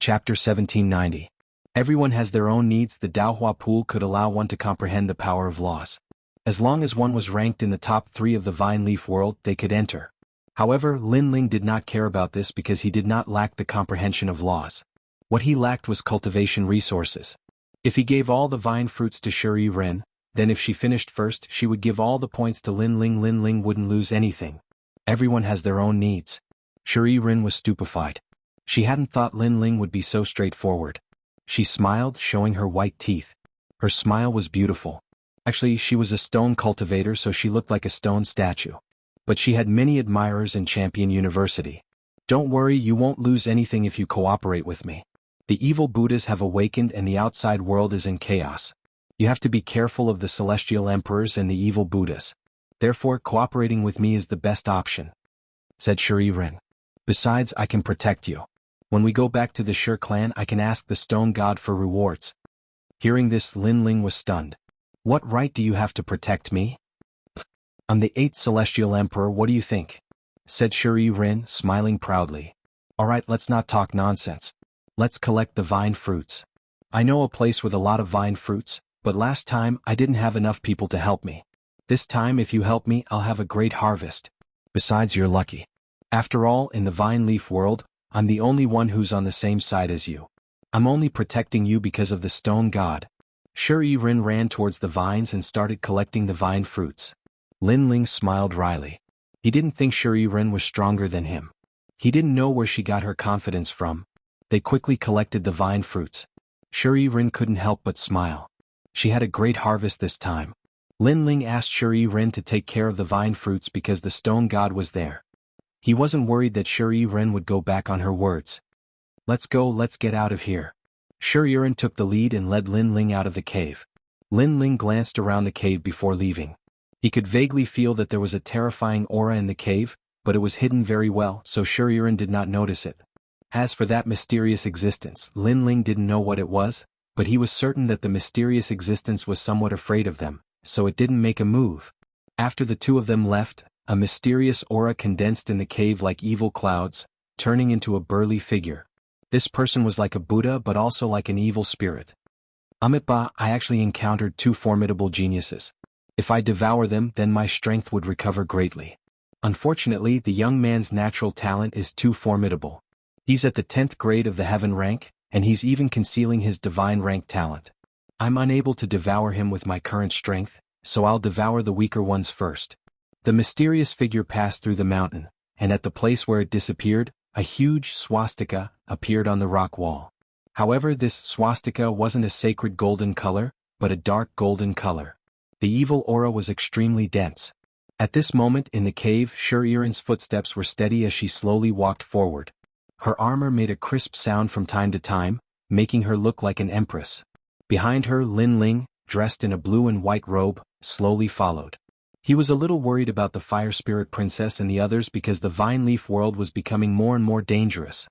Chapter 1790. Everyone has their own needs. The Daohua pool could allow one to comprehend the power of laws. As long as one was ranked in the top 3 of the vine leaf world, they could enter. However, Lin Ling did not care about this because he did not lack the comprehension of laws. What he lacked was cultivation resources. If he gave all the vine fruits to Shi Ren, then if she finished first, she would give all the points to Lin Ling. Lin Ling wouldn't lose anything. Everyone has their own needs. Shi Ren was stupefied. She hadn't thought Lin Ling would be so straightforward. She smiled, showing her white teeth. Her smile was beautiful. Actually, she was a stone cultivator, so she looked like a stone statue. But she had many admirers in Champion University. Don't worry, you won't lose anything if you cooperate with me. The evil Buddhas have awakened and the outside world is in chaos. You have to be careful of the celestial emperors and the evil Buddhas. Therefore, cooperating with me is the best option, said Shi Ren. Besides, I can protect you. When we go back to the Shi clan, I can ask the stone god for rewards. Hearing this, Lin Ling was stunned. What right do you have to protect me? I'm the 8th celestial emperor, what do you think? Said Shi Ren, smiling proudly. Alright, let's not talk nonsense. Let's collect the vine fruits. I know a place with a lot of vine fruits, but last time I didn't have enough people to help me. This time if you help me, I'll have a great harvest. Besides, you're lucky. After all, in the vine leaf world, I'm the only one who's on the same side as you. I'm only protecting you because of the stone god. Shi Ren ran towards the vines and started collecting the vine fruits. Lin Ling smiled wryly. He didn't think Shi Ren was stronger than him. He didn't know where she got her confidence from. They quickly collected the vine fruits. Shi Ren couldn't help but smile. She had a great harvest this time. Lin Ling asked Shi Ren to take care of the vine fruits because the stone god was there. He wasn't worried that Shi Ren would go back on her words. Let's go, let's get out of here. Shi Ren took the lead and led Lin Ling out of the cave. Lin Ling glanced around the cave before leaving. He could vaguely feel that there was a terrifying aura in the cave, but it was hidden very well, so Shi Ren did not notice it. As for that mysterious existence, Lin Ling didn't know what it was, but he was certain that the mysterious existence was somewhat afraid of them, so it didn't make a move. After the two of them left, a mysterious aura condensed in the cave like evil clouds, turning into a burly figure. This person was like a Buddha but also like an evil spirit. Amitabha, I actually encountered 2 formidable geniuses. If I devour them, then my strength would recover greatly. Unfortunately, the young man's natural talent is too formidable. He's at the 10th grade of the heaven rank, and he's even concealing his divine rank talent. I'm unable to devour him with my current strength, so I'll devour the weaker ones first. The mysterious figure passed through the mountain, and at the place where it disappeared, a huge swastika appeared on the rock wall. However, this swastika wasn't a sacred golden color, but a dark golden color. The evil aura was extremely dense. At this moment in the cave, Shi Ren's footsteps were steady as she slowly walked forward. Her armor made a crisp sound from time to time, making her look like an empress. Behind her, Lin Ling, dressed in a blue and white robe, slowly followed. He was a little worried about the Fire Spirit Princess and the others because the vine leaf world was becoming more and more dangerous.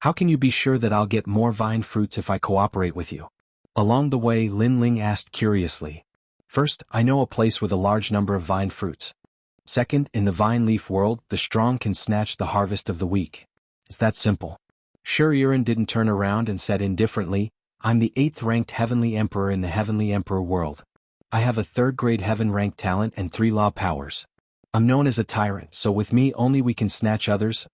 How can you be sure that I'll get more vine fruits if I cooperate with you? Along the way, Lin Ling asked curiously. First, I know a place with a large number of vine fruits. Second, in the vine leaf world, the strong can snatch the harvest of the weak. It's that simple. Shi Ren didn't turn around and said indifferently, I'm the 8th ranked heavenly emperor in the heavenly emperor world. I have a 3rd grade heaven rank talent and 3 law powers. I'm known as a tyrant, so with me only we can snatch others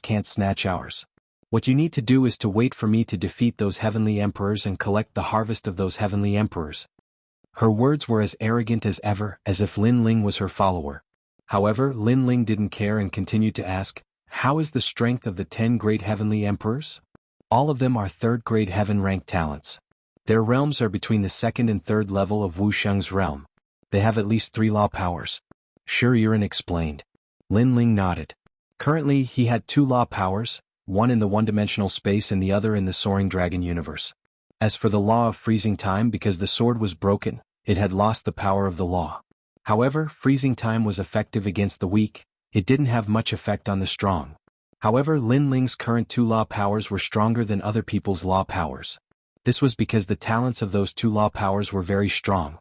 can't snatch ours. What you need to do is to wait for me to defeat those heavenly emperors and collect the harvest of those heavenly emperors. Her words were as arrogant as ever, as if Lin Ling was her follower. However, Lin Ling didn't care and continued to ask, how is the strength of the 10 great heavenly emperors? All of them are 3rd grade heaven rank talents. Their realms are between the 2nd and 3rd level of Wuxia's realm. They have at least 3 law powers. Shi Ren explained. Lin Ling nodded. Currently, he had 2 law powers, one in the one-dimensional space and the other in the soaring dragon universe. As for the law of freezing time, because the sword was broken, it had lost the power of the law. However, freezing time was effective against the weak, it didn't have much effect on the strong. However, Lin Ling's current 2 law powers were stronger than other people's law powers. This was because the talents of those 2 law powers were very strong.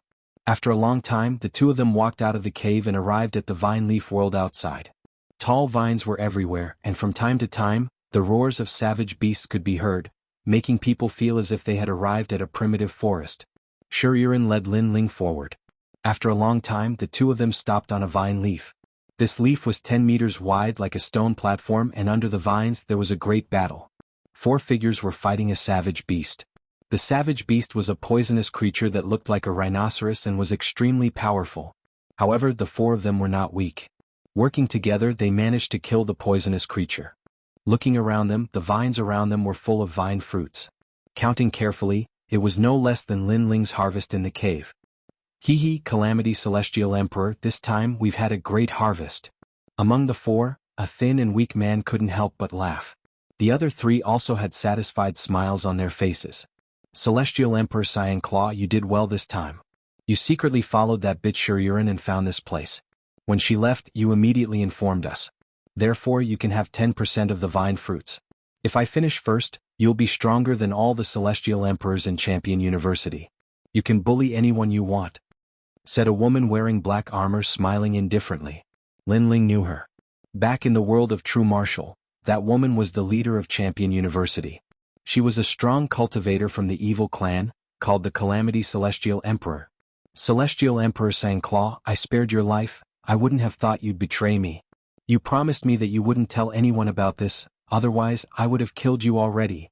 After a long time, the 2 of them walked out of the cave and arrived at the vine leaf world outside. Tall vines were everywhere, and from time to time, the roars of savage beasts could be heard, making people feel as if they had arrived at a primitive forest. Shi Yuren led Lin Ling forward. After a long time, the two of them stopped on a vine leaf. This leaf was 10 meters wide like a stone platform, and under the vines there was a great battle. 4 figures were fighting a savage beast. The savage beast was a poisonous creature that looked like a rhinoceros and was extremely powerful. However, the 4 of them were not weak. Working together, they managed to kill the poisonous creature. Looking around them, the vines around them were full of vine fruits. Counting carefully, it was no less than Lin Ling's harvest in the cave. Hee, Calamity Celestial Emperor, this time we've had a great harvest. Among the 4, a thin and weak man couldn't help but laugh. The other 3 also had satisfied smiles on their faces. Celestial Emperor Xianxia, you did well this time. You secretly followed that bitch Shi Yuren and found this place. When she left, you immediately informed us. Therefore you can have 10% of the vine fruits. If I finish first, you'll be stronger than all the Celestial Emperors in Champion University. You can bully anyone you want," said a woman wearing black armor, smiling indifferently. Lin Ling knew her. Back in the world of true martial, that woman was the leader of Champion University. She was a strong cultivator from the evil clan, called the Calamity Celestial Emperor. "Celestial Emperor Xianxia, I spared your life. I wouldn't have thought you'd betray me. You promised me that you wouldn't tell anyone about this, otherwise I would have killed you already."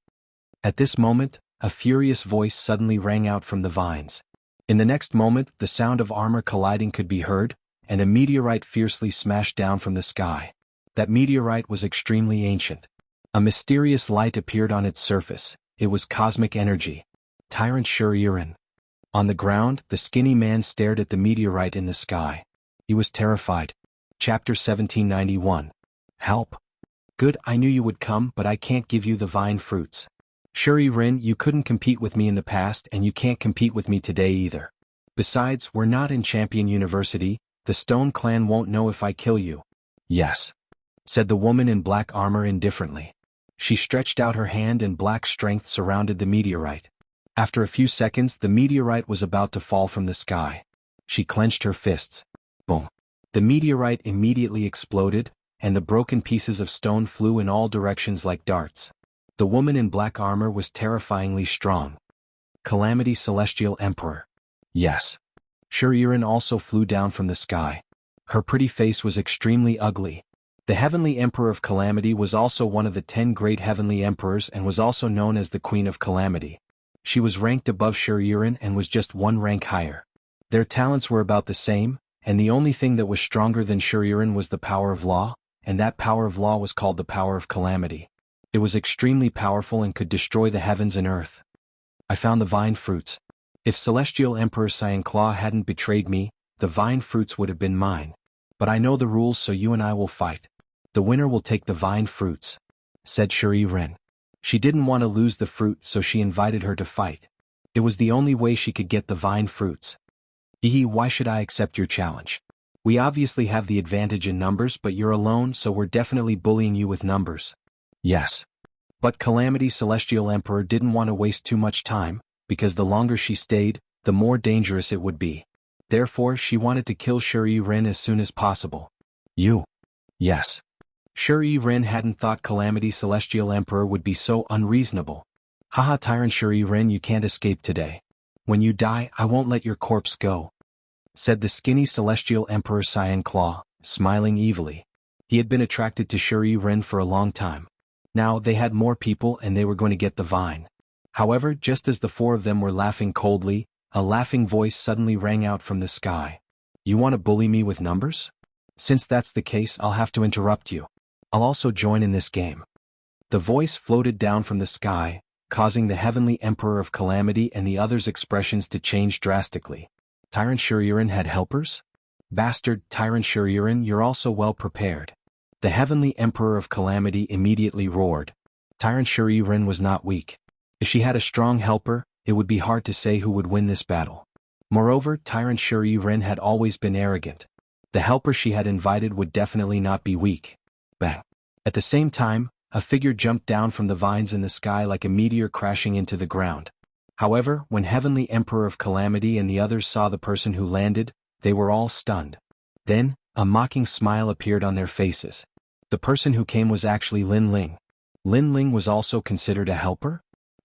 At this moment, a furious voice suddenly rang out from the vines. In the next moment, the sound of armor colliding could be heard, and a meteorite fiercely smashed down from the sky. That meteorite was extremely ancient. A mysterious light appeared on its surface. It was cosmic energy. Tyrant Shi Yuren. On the ground, the skinny man stared at the meteorite in the sky. He was terrified. Chapter 1791. Help. Good, I knew you would come, but I can't give you the vine fruits. Shi Yuren, you couldn't compete with me in the past and you can't compete with me today either. Besides, we're not in Champion University, the Stone Clan won't know if I kill you. Yes, said the woman in black armor indifferently. She stretched out her hand and black strength surrounded the meteorite. After a few seconds, the meteorite was about to fall from the sky. She clenched her fists. Boom. The meteorite immediately exploded, and the broken pieces of stone flew in all directions like darts. The woman in black armor was terrifyingly strong. Calamity Celestial Emperor. Yes. Shi Yuren also flew down from the sky. Her pretty face was extremely ugly. The Heavenly Emperor of Calamity was also one of the 10 great Heavenly Emperors and was also known as the Queen of Calamity. She was ranked above Shi Yuren and was just 1 rank higher. Their talents were about the same, and the only thing that was stronger than Shi Yuren was the power of law, and that power of law was called the power of calamity. It was extremely powerful and could destroy the heavens and earth. I found the vine fruits. If Celestial Emperor Xianxia hadn't betrayed me, the vine fruits would have been mine. But I know the rules, so you and I will fight. The winner will take the vine fruits, said Shi Yuren. She didn't want to lose the fruit, so she invited her to fight. It was the only way she could get the vine fruits. Why should I accept your challenge? We obviously have the advantage in numbers, but you're alone, so we're definitely bullying you with numbers. Yes. But Calamity Celestial Emperor didn't want to waste too much time, because the longer she stayed, the more dangerous it would be. Therefore, she wanted to kill Shi Yuren as soon as possible. You? Yes. Shi Yuren hadn't thought Calamity Celestial Emperor would be so unreasonable. Haha, Tyrant Shi Yuren, you can't escape today. When you die, I won't let your corpse go, said the skinny Celestial Emperor Xianxia, smiling evilly. He had been attracted to Shi Yuren for a long time. Now they had more people and they were going to get the vine. However, just as the 4 of them were laughing coldly, a laughing voice suddenly rang out from the sky. You want to bully me with numbers? Since that's the case, I'll have to interrupt you. I'll also join in this game. The voice floated down from the sky, causing the Heavenly Emperor of Calamity and the others' expressions to change drastically. Tyrant Shi Yuren had helpers? Bastard, Tyrant Shi Yuren, you're also well prepared. The Heavenly Emperor of Calamity immediately roared. Tyrant Shi Yuren was not weak. If she had a strong helper, it would be hard to say who would win this battle. Moreover, Tyrant Shi Yuren had always been arrogant. The helper she had invited would definitely not be weak. Bang. At the same time, a figure jumped down from the vines in the sky like a meteor crashing into the ground. However, when Heavenly Emperor of Calamity and the others saw the person who landed, they were all stunned. Then, a mocking smile appeared on their faces. The person who came was actually Lin Ling. Lin Ling was also considered a helper?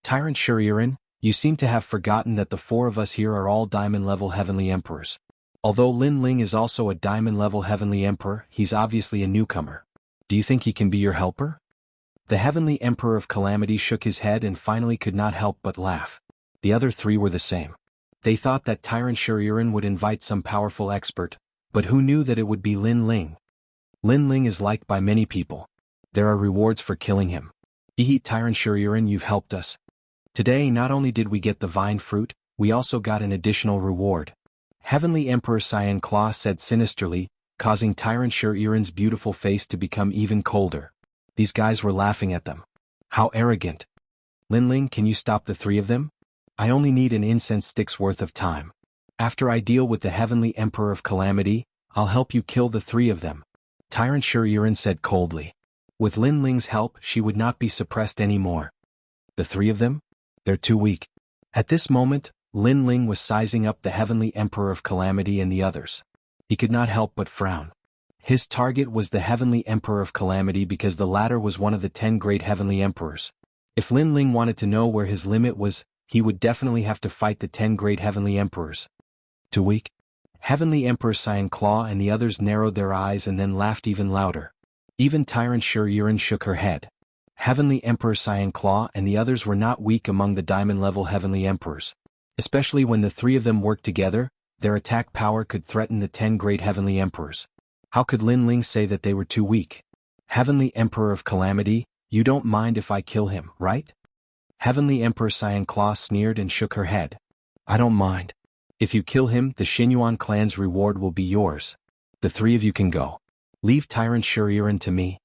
Tyrant Shuriren, you seem to have forgotten that the four of us here are all diamond-level heavenly emperors. Although Lin Ling is also a diamond-level heavenly emperor, he's obviously a newcomer. Do you think he can be your helper? The heavenly emperor of calamity shook his head and finally could not help but laugh. The other three were the same. They thought that Tyrant Shuriren would invite some powerful expert, but who knew that it would be Lin Ling? Lin Ling is liked by many people. There are rewards for killing him. Tyrant Shuriren, you've helped us. Today not only did we get the vine fruit, we also got an additional reward. Heavenly Emperor Xianxia said sinisterly, causing Tyrant Shuriren's beautiful face to become even colder. These guys were laughing at them. How arrogant. Lin Ling, can you stop the three of them? I only need an incense stick's worth of time. After I deal with the Heavenly Emperor of Calamity, I'll help you kill the three of them. Tyrant Shuriren said coldly. With Lin Ling's help, she would not be suppressed anymore. The three of them? They're too weak. At this moment, Lin Ling was sizing up the Heavenly Emperor of Calamity and the others. He could not help but frown. His target was the Heavenly Emperor of Calamity because the latter was one of the 10 great Heavenly Emperors. If Lin Ling wanted to know where his limit was, he would definitely have to fight the 10 great Heavenly Emperors. Too weak? Heavenly Emperor Xianxia and the others narrowed their eyes and then laughed even louder. Even Tyrant Shuriren shook her head. Heavenly Emperor Xianxia and the others were not weak among the diamond-level Heavenly Emperors. Especially when the three of them worked together, their attack power could threaten the 10 great Heavenly Emperors. How could Lin Ling say that they were too weak? Heavenly Emperor of Calamity, you don't mind if I kill him, right? Heavenly Emperor Xianxia sneered and shook her head. I don't mind. If you kill him, the Xinyuan clan's reward will be yours. The three of you can go. Leave Tyrant Shuriren to me.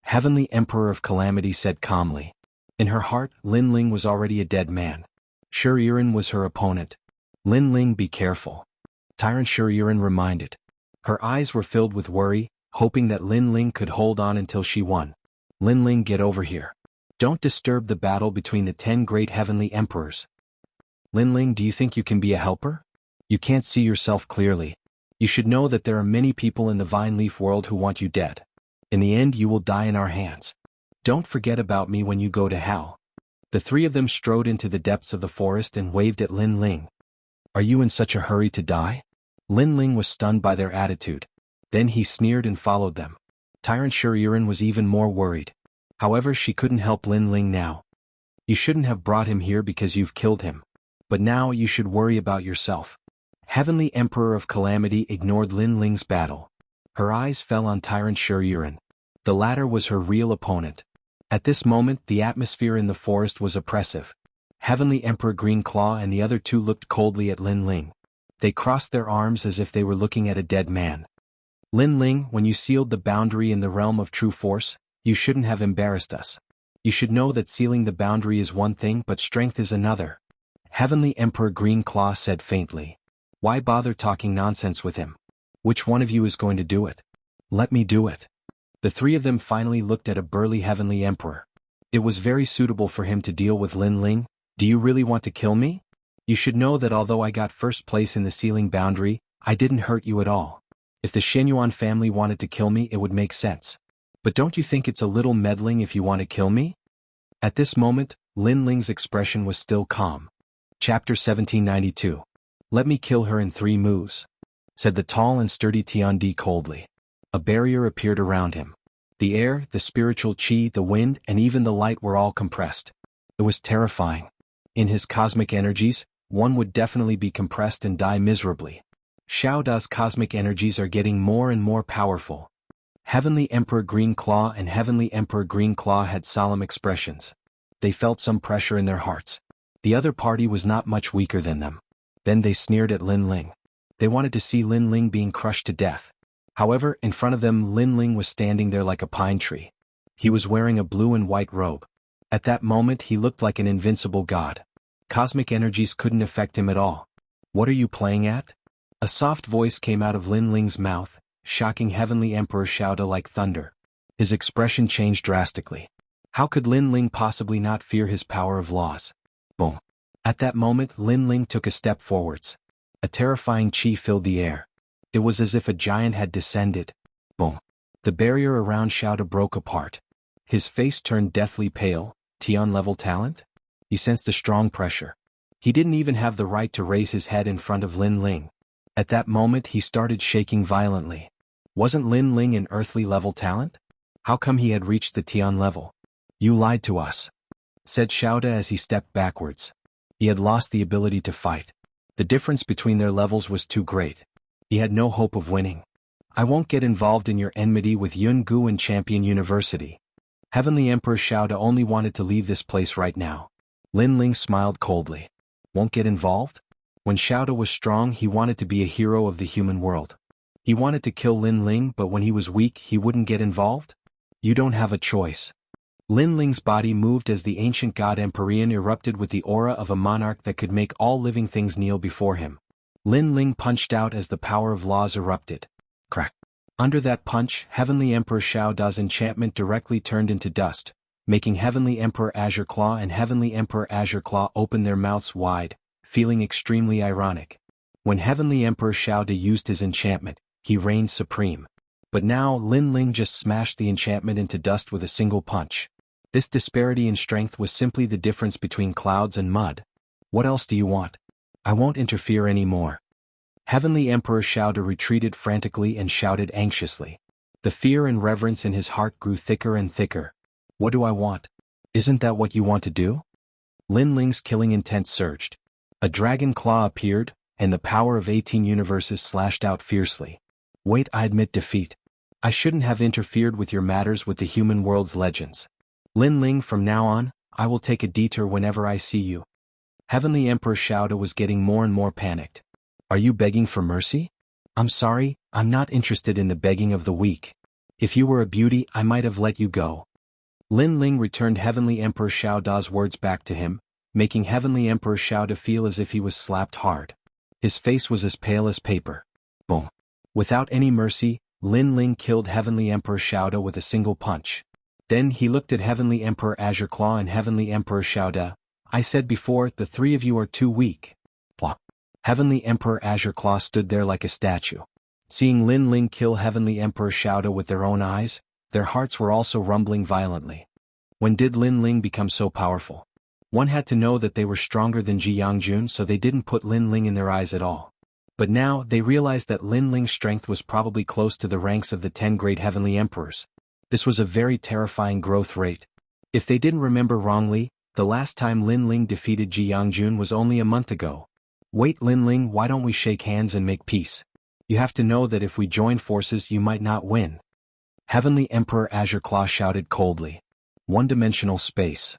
Heavenly Emperor of Calamity said calmly. In her heart, Lin Ling was already a dead man. Shuriren was her opponent. Lin Ling, be careful. Tyrant Shuriren reminded. Her eyes were filled with worry, hoping that Lin Ling could hold on until she won. Lin Ling, get over here. Don't disturb the battle between the 10 great Heavenly Emperors. Lin Ling, do you think you can be a helper? You can't see yourself clearly. You should know that there are many people in the Vine Leaf world who want you dead. In the end you will die in our hands. Don't forget about me when you go to hell. The three of them strode into the depths of the forest and waved at Lin Ling. Are you in such a hurry to die? Lin Ling was stunned by their attitude. Then he sneered and followed them. Tyrant Shuriren was even more worried. However, she couldn't help Lin Ling now. You shouldn't have brought him here because you've killed him. But now you should worry about yourself. Heavenly Emperor of Calamity ignored Lin Ling's battle. Her eyes fell on Tyrant Shuriren. The latter was her real opponent. At this moment, the atmosphere in the forest was oppressive. Heavenly Emperor Green Claw and the other two looked coldly at Lin Ling. They crossed their arms as if they were looking at a dead man. Lin Ling, when you sealed the boundary in the realm of true force, you shouldn't have embarrassed us. You should know that sealing the boundary is one thing but strength is another. Heavenly Emperor Green Claw said faintly. Why bother talking nonsense with him? Which one of you is going to do it? Let me do it. The three of them finally looked at a burly Heavenly Emperor. It was very suitable for him to deal with Lin Ling. Do you really want to kill me? You should know that although I got first place in the sealing boundary, I didn't hurt you at all. If the Xinyuan family wanted to kill me, it would make sense. But don't you think it's a little meddling if you want to kill me? At this moment, Lin Ling's expression was still calm. Chapter 1792. Let me kill her in 3 moves, said the tall and sturdy Tiandi coldly. A barrier appeared around him. The air, the spiritual chi, the wind, and even the light were all compressed. It was terrifying. In his cosmic energies, one would definitely be compressed and die miserably. Xiao Da's cosmic energies are getting more and more powerful. Heavenly Emperor Green Claw and Heavenly Emperor Green Claw had solemn expressions. They felt some pressure in their hearts. The other party was not much weaker than them. Then they sneered at Lin Ling. They wanted to see Lin Ling being crushed to death. However, in front of them Lin Ling was standing there like a pine tree. He was wearing a blue and white robe. At that moment he looked like an invincible god. Cosmic energies couldn't affect him at all. What are you playing at? A soft voice came out of Lin Ling's mouth, shocking Heavenly Emperor Xiao Da like thunder. His expression changed drastically. How could Lin Ling possibly not fear his power of laws? Boom. At that moment Lin Ling took a step forwards. A terrifying chi filled the air. It was as if a giant had descended. Boom. The barrier around Xiao Da broke apart. His face turned deathly pale. Tian level talent? He sensed a strong pressure. He didn't even have the right to raise his head in front of Lin Ling. At that moment he started shaking violently. Wasn't Lin Ling an earthly level talent? How come he had reached the Tian level? You lied to us, said Xiaoda as he stepped backwards. He had lost the ability to fight. The difference between their levels was too great. He had no hope of winning. I won't get involved in your enmity with Jianghu and Champion University. Heavenly Emperor Xiaoda only wanted to leave this place right now. Lin Ling smiled coldly. Won't get involved? When Xiaoda was strong he wanted to be a hero of the human world. He wanted to kill Lin Ling, but when he was weak he wouldn't get involved? You don't have a choice. Lin Ling's body moved as the ancient god Empyrean erupted with the aura of a monarch that could make all living things kneel before him. Lin Ling punched out as the power of laws erupted. Crack. Under that punch, Heavenly Emperor Xiaoda's enchantment directly turned into dust, making Heavenly Emperor Azure Claw and Heavenly Emperor Azure Claw open their mouths wide, feeling extremely ironic. When Heavenly Emperor Xiaoda used his enchantment, he reigned supreme. But now Lin Ling just smashed the enchantment into dust with a single punch. This disparity in strength was simply the difference between clouds and mud. What else do you want? I won't interfere anymore. Heavenly Emperor Xiaoda retreated frantically and shouted anxiously. The fear and reverence in his heart grew thicker and thicker. What do I want? Isn't that what you want to do? Lin Ling's killing intent surged. A dragon claw appeared, and the power of 18 universes slashed out fiercely. Wait, I admit defeat. I shouldn't have interfered with your matters with the human world's legends. Lin Ling, from now on, I will take a detour whenever I see you. Heavenly Emperor Xiaoda was getting more and more panicked. Are you begging for mercy? I'm sorry, I'm not interested in the begging of the weak. If you were a beauty, I might have let you go. Lin Ling returned Heavenly Emperor Xiaoda's words back to him, making Heavenly Emperor Xiaoda feel as if he was slapped hard. His face was as pale as paper. Boom. Without any mercy, Lin Ling killed Heavenly Emperor Xiaoda with a single punch. Then he looked at Heavenly Emperor Azure Claw and Heavenly Emperor Xiaoda. I said before, the three of you are too weak. Plop. Heavenly Emperor Azure Claw stood there like a statue. Seeing Lin Ling kill Heavenly Emperor Xiaoda with their own eyes, their hearts were also rumbling violently. When did Lin Ling become so powerful? One had to know that they were stronger than Jianghu, so they didn't put Lin Ling in their eyes at all. But now they realized that Lin Ling's strength was probably close to the ranks of the 10 great Heavenly Emperors. This was a very terrifying growth rate. If they didn't remember wrongly, the last time Lin Ling defeated Jianghu was only a month ago. Wait, Lin Ling, why don't we shake hands and make peace? You have to know that if we join forces you might not win. Heavenly Emperor Azure Claw shouted coldly. One-dimensional space.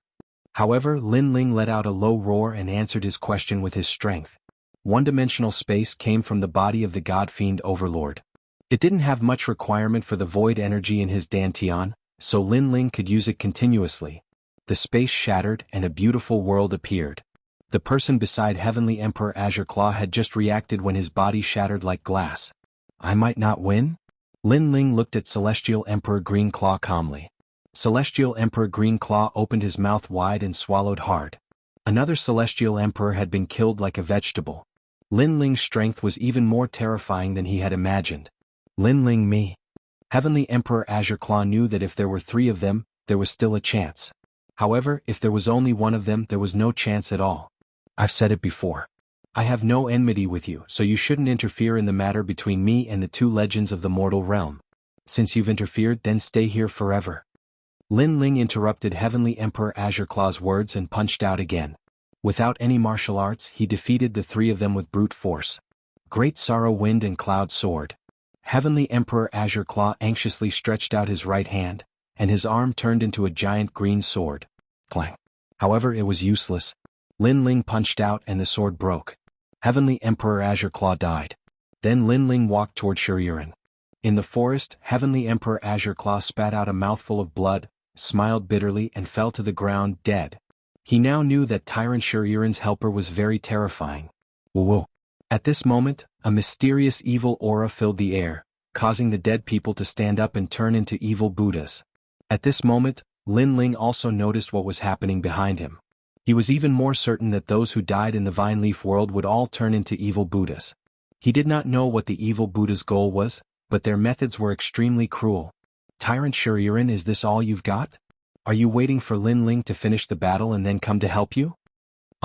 However, Lin Ling let out a low roar and answered his question with his strength. One-dimensional space came from the body of the God-fiend Overlord. It didn't have much requirement for the void energy in his Dantian, so Lin Ling could use it continuously. The space shattered and a beautiful world appeared. The person beside Heavenly Emperor Azure Claw had just reacted when his body shattered like glass. I might not win? Lin Ling looked at Celestial Emperor Green Claw calmly. Celestial Emperor Green Claw opened his mouth wide and swallowed hard. Another Celestial Emperor had been killed like a vegetable. Lin Ling's strength was even more terrifying than he had imagined. Lin Ling me. Heavenly Emperor Azure Claw knew that if there were 3 of them, there was still a chance. However, if there was only one of them, there was no chance at all. I've said it before. I have no enmity with you, so you shouldn't interfere in the matter between me and the 2 legends of the mortal realm. Since you've interfered, then stay here forever. Lin Ling interrupted Heavenly Emperor Azure Claw's words and punched out again. Without any martial arts, he defeated the 3 of them with brute force. Great Sorrow Wind and Cloud Sword. Heavenly Emperor Azure Claw anxiously stretched out his right hand, and his arm turned into a giant green sword. Clang. However, it was useless. Lin Ling punched out and the sword broke. Heavenly Emperor Azure Claw died. Then Lin Ling walked toward Shiryuren. In the forest, Heavenly Emperor Azure Claw spat out a mouthful of blood, smiled bitterly and fell to the ground dead. He now knew that Tyrant Shiryuren's helper was very terrifying. Whoa. At this moment, a mysterious evil aura filled the air, causing the dead people to stand up and turn into evil Buddhas. At this moment, Lin Ling also noticed what was happening behind him. He was even more certain that those who died in the Vine Leaf world would all turn into evil Buddhas. He did not know what the evil Buddha's goal was, but their methods were extremely cruel. Tyrant Shiryuren, is this all you've got? Are you waiting for Lin Ling to finish the battle and then come to help you?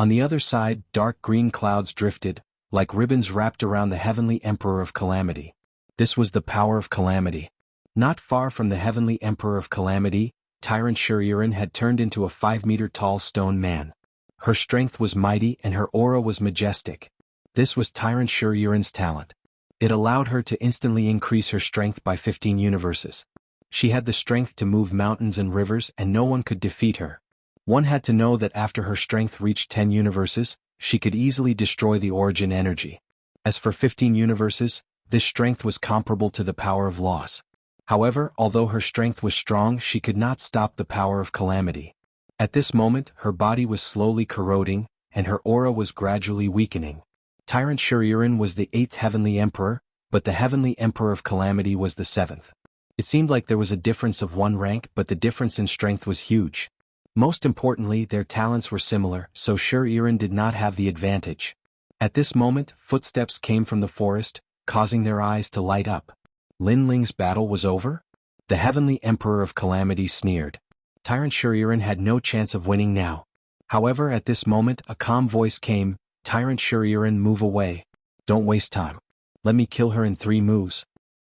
On the other side, dark green clouds drifted, like ribbons wrapped around the heavenly Emperor of Calamity. This was the power of Calamity. Not far from the heavenly Emperor of Calamity, Tyrant Shuriren had turned into a 5-meter-tall stone man. Her strength was mighty and her aura was majestic. This was Tyrant Shuriren's talent. It allowed her to instantly increase her strength by 15 universes. She had the strength to move mountains and rivers and no one could defeat her. One had to know that after her strength reached 10 universes, she could easily destroy the origin energy. As for 15 universes, this strength was comparable to the power of loss. However, although her strength was strong, she could not stop the power of Calamity. At this moment, her body was slowly corroding, and her aura was gradually weakening. Tyrant Shuriren was the 8th Heavenly Emperor, but the Heavenly Emperor of Calamity was the 7th. It seemed like there was a difference of 1 rank, but the difference in strength was huge. Most importantly, their talents were similar, so Shuriren did not have the advantage. At this moment, footsteps came from the forest, causing their eyes to light up. Lin Ling's battle was over? The Heavenly Emperor of Calamity sneered. Tyrant Shuriren had no chance of winning now. However, at this moment, a calm voice came, "Tyrant Shuriren, move away. Don't waste time. Let me kill her in 3 moves."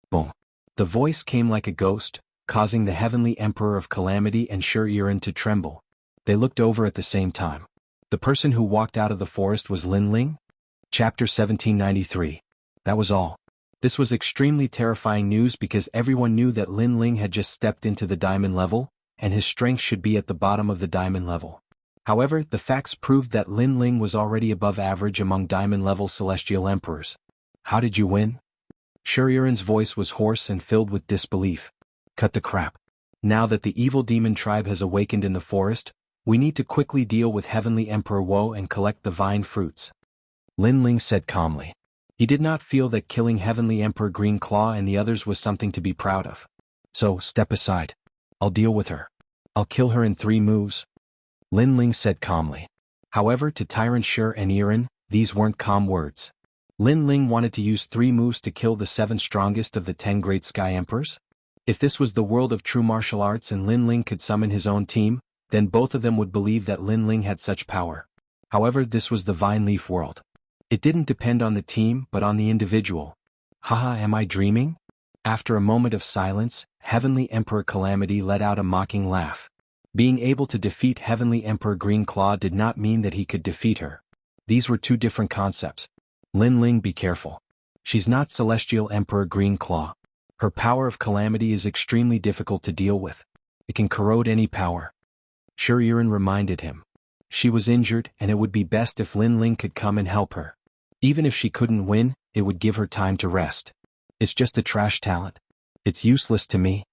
Boom. The voice came like a ghost, causing the Heavenly Emperor of Calamity and Shuriren to tremble. They looked over at the same time. The person who walked out of the forest was Lin Ling? Chapter 1793. That was all. This was extremely terrifying news because everyone knew that Lin Ling had just stepped into the diamond level, and his strength should be at the bottom of the diamond level. However, the facts proved that Lin Ling was already above average among diamond-level celestial emperors. How did you win? Shuriren's voice was hoarse and filled with disbelief. Cut the crap. Now that the evil demon tribe has awakened in the forest, we need to quickly deal with Heavenly Emperor Wo and collect the vine fruits. Lin Ling said calmly. He did not feel that killing Heavenly Emperor Green Claw and the others was something to be proud of. So, step aside. I'll deal with her. I'll kill her in 3 moves. Lin Ling said calmly. However, to Tyrant Shur and Iren, these weren't calm words. Lin Ling wanted to use 3 moves to kill the 7 strongest of the 10 great sky emperors? If this was the world of true martial arts and Lin Ling could summon his own team, then both of them would believe that Lin Ling had such power. However, this was the Vine Leaf world. It didn't depend on the team but on the individual. Haha, am I dreaming? After a moment of silence, Heavenly Emperor Calamity let out a mocking laugh. Being able to defeat Heavenly Emperor Green Claw did not mean that he could defeat her. These were 2 different concepts. Lin Ling, be careful. She's not Celestial Emperor Green Claw. Her power of calamity is extremely difficult to deal with. It can corrode any power. Shuriren reminded him. She was injured and it would be best if Lin Ling could come and help her. Even if she couldn't win, it would give her time to rest. It's just a trash talent. It's useless to me.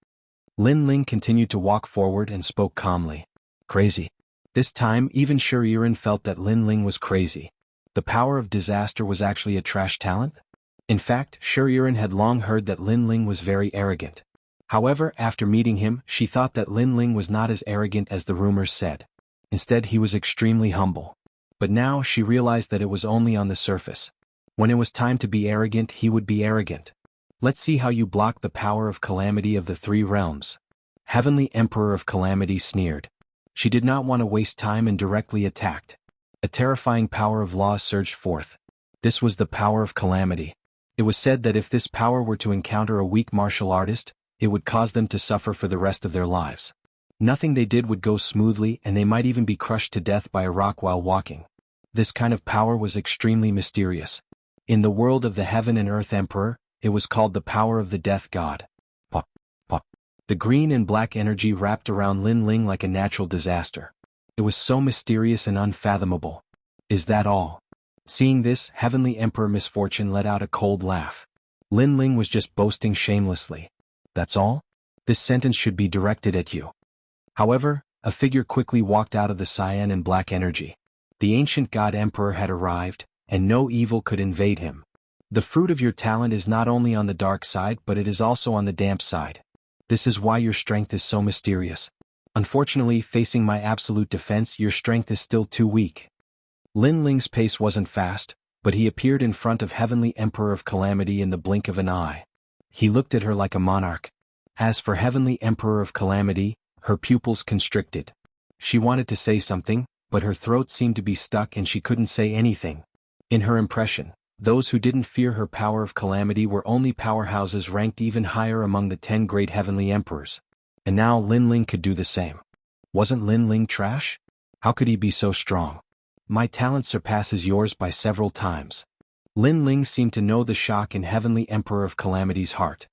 Lin Ling continued to walk forward and spoke calmly. Crazy. This time even Shuriren felt that Lin Ling was crazy. The power of disaster was actually a trash talent? In fact, Shuriren had long heard that Lin Ling was very arrogant. However, after meeting him, she thought that Lin Ling was not as arrogant as the rumors said. Instead, he was extremely humble. But now she realized that it was only on the surface. When it was time to be arrogant, he would be arrogant. Let's see how you block the power of calamity of the 3 realms. Heavenly Emperor of Calamity sneered. She did not want to waste time and directly attacked. A terrifying power of law surged forth. This was the power of calamity. It was said that if this power were to encounter a weak martial artist, it would cause them to suffer for the rest of their lives. Nothing they did would go smoothly and they might even be crushed to death by a rock while walking. This kind of power was extremely mysterious. In the world of the Heaven and Earth Emperor, it was called the power of the Death God. Pop, pop. The green and black energy wrapped around Lin Ling like a natural disaster. It was so mysterious and unfathomable. Is that all? Seeing this, Heavenly Emperor Misfortune let out a cold laugh. Lin Ling was just boasting shamelessly. That's all? This sentence should be directed at you. However, a figure quickly walked out of the cyan and black energy. The ancient God Emperor had arrived, and no evil could invade him. The fruit of your talent is not only on the dark side but it is also on the damp side. This is why your strength is so mysterious. Unfortunately, facing my absolute defense, your strength is still too weak. Lin Ling's pace wasn't fast, but he appeared in front of Heavenly Emperor of Calamity in the blink of an eye. He looked at her like a monarch. As for Heavenly Emperor of Calamity, her pupils constricted. She wanted to say something, but her throat seemed to be stuck and she couldn't say anything. In her impression, those who didn't fear her power of calamity were only powerhouses ranked even higher among the 10 great heavenly emperors. And now Lin Ling could do the same. Wasn't Lin Ling trash? How could he be so strong? My talent surpasses yours by several times. Lin Ling seemed to know the shock in Heavenly Emperor of Calamity's heart.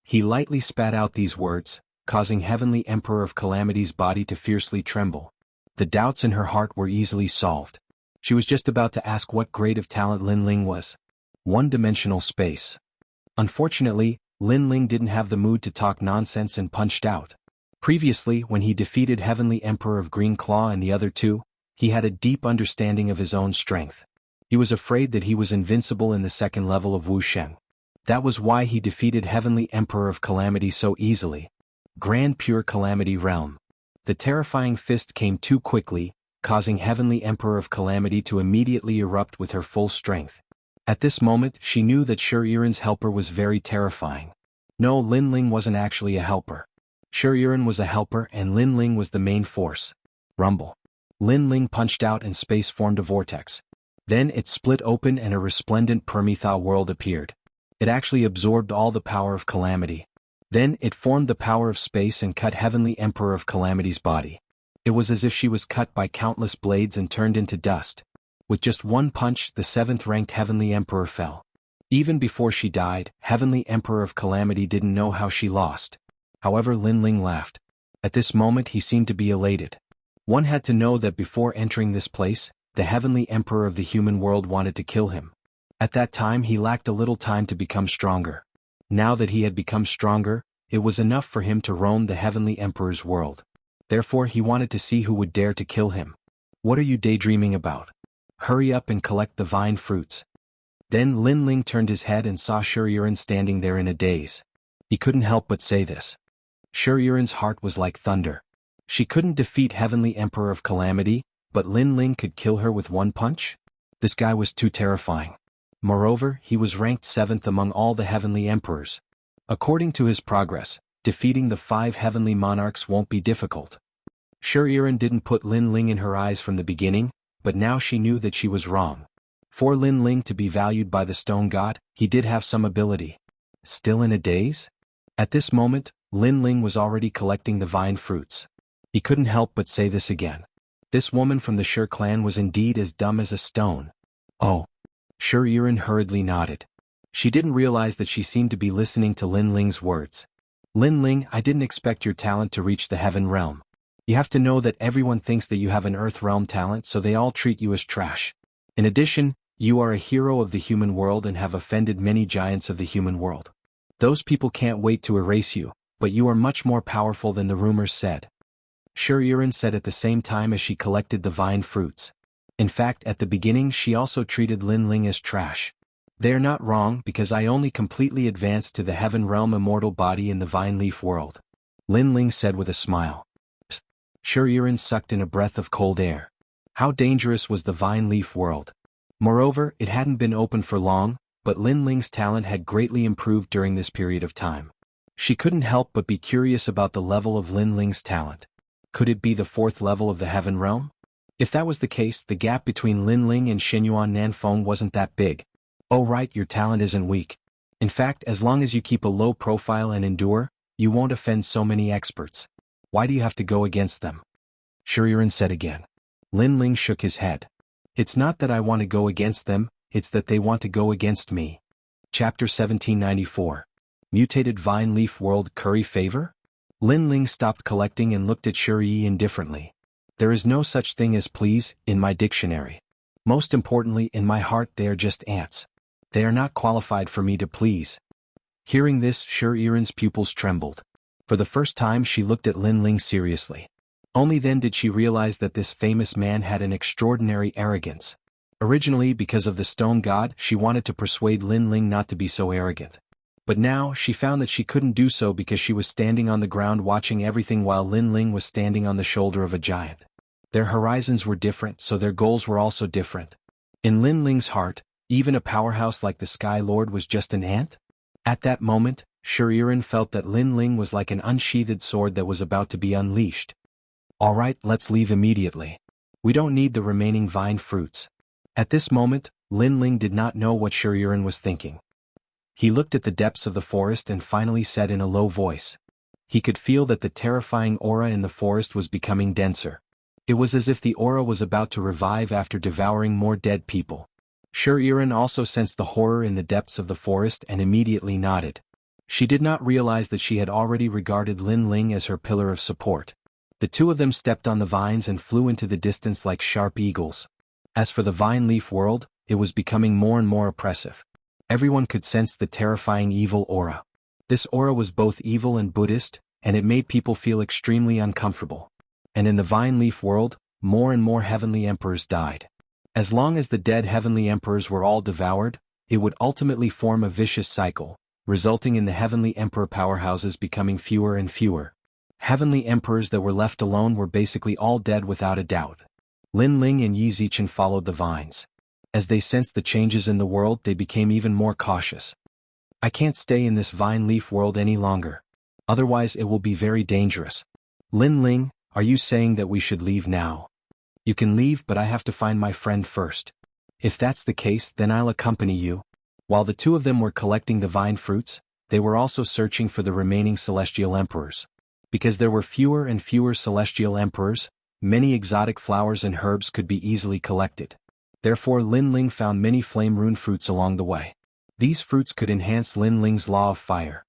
He lightly spat out these words, causing Heavenly Emperor of Calamity's body to fiercely tremble. The doubts in her heart were easily solved. She was just about to ask what grade of talent Lin Ling was. One-dimensional space. Unfortunately, Lin Ling didn't have the mood to talk nonsense and punched out. Previously, when he defeated Heavenly Emperor of Green Claw and the other two, he had a deep understanding of his own strength. He was afraid that he was invincible in the second level of Wuxia. That was why he defeated Heavenly Emperor of Calamity so easily. Grand Pure Calamity Realm. The terrifying fist came too quickly, causing Heavenly Emperor of Calamity to immediately erupt with her full strength. At this moment, she knew that Shuriren's helper was very terrifying. No, Lin Ling wasn't actually a helper. Shuriren was a helper and Lin Ling was the main force. Rumble. Lin Ling punched out and space formed a vortex. Then it split open and a resplendent Permetha world appeared. It actually absorbed all the power of Calamity. Then it formed the power of space and cut Heavenly Emperor of Calamity's body. It was as if she was cut by countless blades and turned into dust. With just one punch, the 7th-ranked Heavenly Emperor fell. Even before she died, Heavenly Emperor of Calamity didn't know how she lost. However, Lin Ling laughed. At this moment he seemed to be elated. One had to know that before entering this place, the Heavenly Emperor of the human world wanted to kill him. At that time he lacked a little time to become stronger. Now that he had become stronger, it was enough for him to roam the Heavenly Emperor's world. Therefore he wanted to see who would dare to kill him. What are you daydreaming about? Hurry up and collect the vine fruits. Then Lin Ling turned his head and saw Shuriren standing there in a daze. He couldn't help but say this. Shuriren's heart was like thunder. She couldn't defeat Heavenly Emperor of Calamity, but Lin Ling could kill her with one punch? This guy was too terrifying. Moreover, he was ranked 7th among all the Heavenly Emperors. According to his progress, defeating the 5 Heavenly Monarchs won't be difficult. Shuriren didn't put Lin Ling in her eyes from the beginning, but now she knew that she was wrong. For Lin Ling to be valued by the Stone God, he did have some ability. Still in a daze? At this moment, Lin Ling was already collecting the vine fruits. He couldn't help but say this again. This woman from the Shur clan was indeed as dumb as a stone. Oh. Shuriren hurriedly nodded. She didn't realize that she seemed to be listening to Lin Ling's words. Lin Ling, I didn't expect your talent to reach the heaven realm. You have to know that everyone thinks that you have an earth realm talent, so they all treat you as trash. In addition, you are a hero of the human world and have offended many giants of the human world. Those people can't wait to erase you, but you are much more powerful than the rumors said. Shuriren said at the same time as she collected the vine fruits. In fact, at the beginning she also treated Lin Ling as trash. They are not wrong because I only completely advanced to the heaven realm immortal body in the vine leaf world. Lin Ling said with a smile. Shuriren sucked in a breath of cold air. How dangerous was the vine leaf world? Moreover, it hadn't been open for long, but Lin Ling's talent had greatly improved during this period of time. She couldn't help but be curious about the level of Lin Ling's talent. Could it be the 4th level of the heaven realm? If that was the case, the gap between Lin Ling and Shenyuan Nanfeng wasn't that big. Oh right, your talent isn't weak. In fact, as long as you keep a low profile and endure, you won't offend so many experts. Why do you have to go against them? Shuriren said again. Lin Ling shook his head. It's not that I want to go against them, it's that they want to go against me. Chapter 1794. Mutated Vine Leaf World Curry Favor? Lin Ling stopped collecting and looked at Shuri indifferently. There is no such thing as please, in my dictionary. Most importantly, in my heart they are just ants. They are not qualified for me to please. Hearing this, Shuriren's pupils trembled. For the first time she looked at Lin Ling seriously. Only then did she realize that this famous man had an extraordinary arrogance. Originally, because of the stone god, she wanted to persuade Lin Ling not to be so arrogant. But now, she found that she couldn't do so because she was standing on the ground watching everything while Lin Ling was standing on the shoulder of a giant. Their horizons were different, so their goals were also different. In Lin Ling's heart, even a powerhouse like the Sky Lord was just an ant? At that moment, Shuriren felt that Lin Ling was like an unsheathed sword that was about to be unleashed. Alright, let's leave immediately. We don't need the remaining vine fruits. At this moment, Lin Ling did not know what Shiryurin was thinking. He looked at the depths of the forest and finally said in a low voice. He could feel that the terrifying aura in the forest was becoming denser. It was as if the aura was about to revive after devouring more dead people. Shiryurin also sensed the horror in the depths of the forest and immediately nodded. She did not realize that she had already regarded Lin Ling as her pillar of support. The two of them stepped on the vines and flew into the distance like sharp eagles. As for the vine leaf world, it was becoming more and more oppressive. Everyone could sense the terrifying evil aura. This aura was both evil and Buddhist, and it made people feel extremely uncomfortable. And in the vine leaf world, more and more heavenly emperors died. As long as the dead heavenly emperors were all devoured, it would ultimately form a vicious cycle, resulting in the heavenly emperor powerhouses becoming fewer and fewer. Heavenly emperors that were left alone were basically all dead without a doubt. Lin Ling and Yi Zichen followed the vines. As they sensed the changes in the world, they became even more cautious. I can't stay in this vine leaf world any longer. Otherwise it will be very dangerous. Lin Ling, are you saying that we should leave now? You can leave, but I have to find my friend first. If that's the case, then I'll accompany you. While the two of them were collecting the vine fruits, they were also searching for the remaining celestial emperors. Because there were fewer and fewer celestial emperors, many exotic flowers and herbs could be easily collected. Therefore Lin Ling found many flame-rune fruits along the way. These fruits could enhance Lin Ling's law of fire.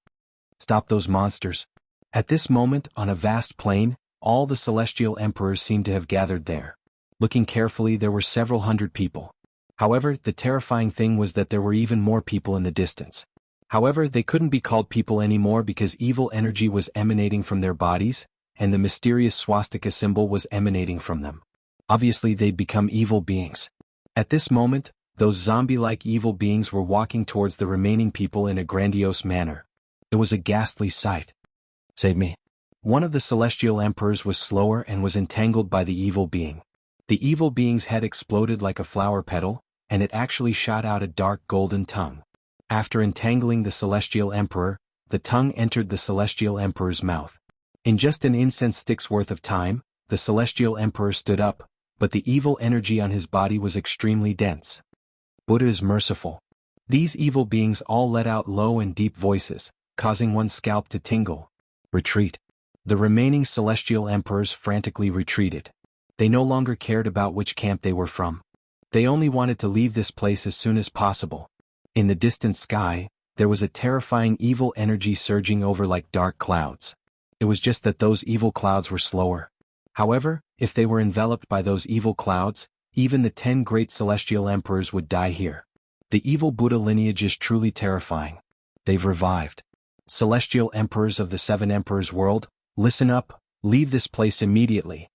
Stop those monsters. At this moment, on a vast plain, all the celestial emperors seemed to have gathered there. Looking carefully, there were several hundred people. However, the terrifying thing was that there were even more people in the distance. However, they couldn't be called people anymore because evil energy was emanating from their bodies, and the mysterious swastika symbol was emanating from them. Obviously they'd become evil beings. At this moment, those zombie-like evil beings were walking towards the remaining people in a grandiose manner. It was a ghastly sight. Save me. One of the celestial emperors was slower and was entangled by the evil being. The evil being's head exploded like a flower petal, and it actually shot out a dark golden tongue. After entangling the celestial emperor, the tongue entered the celestial emperor's mouth. In just an incense stick's worth of time, the celestial emperor stood up, but the evil energy on his body was extremely dense. Buddha is merciful. These evil beings all let out low and deep voices, causing one's scalp to tingle. Retreat. The remaining celestial emperors frantically retreated. They no longer cared about which camp they were from. They only wanted to leave this place as soon as possible. In the distant sky, there was a terrifying evil energy surging over like dark clouds. It was just that those evil clouds were slower. However, if they were enveloped by those evil clouds, even the 10 great celestial emperors would die here. The evil Buddha lineage is truly terrifying. They've revived. Celestial emperors of the 7 emperors world, listen up, leave this place immediately.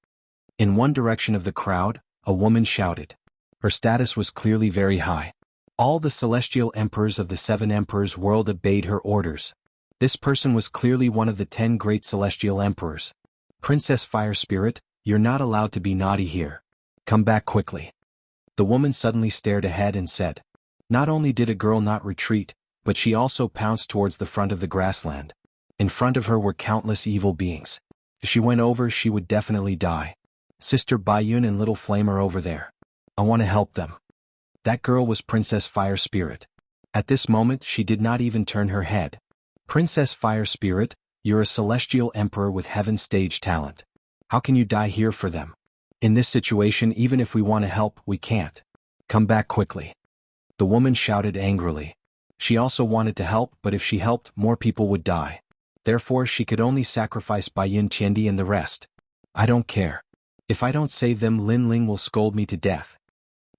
In one direction of the crowd, a woman shouted. Her status was clearly very high. All the celestial emperors of the 7 emperors world obeyed her orders. This person was clearly one of the 10 great celestial emperors. Princess Fire Spirit, you're not allowed to be naughty here. Come back quickly. The woman suddenly stared ahead and said. Not only did a girl not retreat, but she also pounced towards the front of the grassland. In front of her were countless evil beings. If she went over, she would definitely die. Sister Baiyun and Little Flame are over there. I want to help them. That girl was Princess Fire Spirit. At this moment, she did not even turn her head. Princess Fire Spirit, you're a celestial emperor with heaven stage talent. How can you die here for them? In this situation, even if we want to help, we can't. Come back quickly. The woman shouted angrily. She also wanted to help, but if she helped, more people would die. Therefore, she could only sacrifice Baiyun Tiandi and the rest. I don't care. If I don't save them, Lin Ling will scold me to death.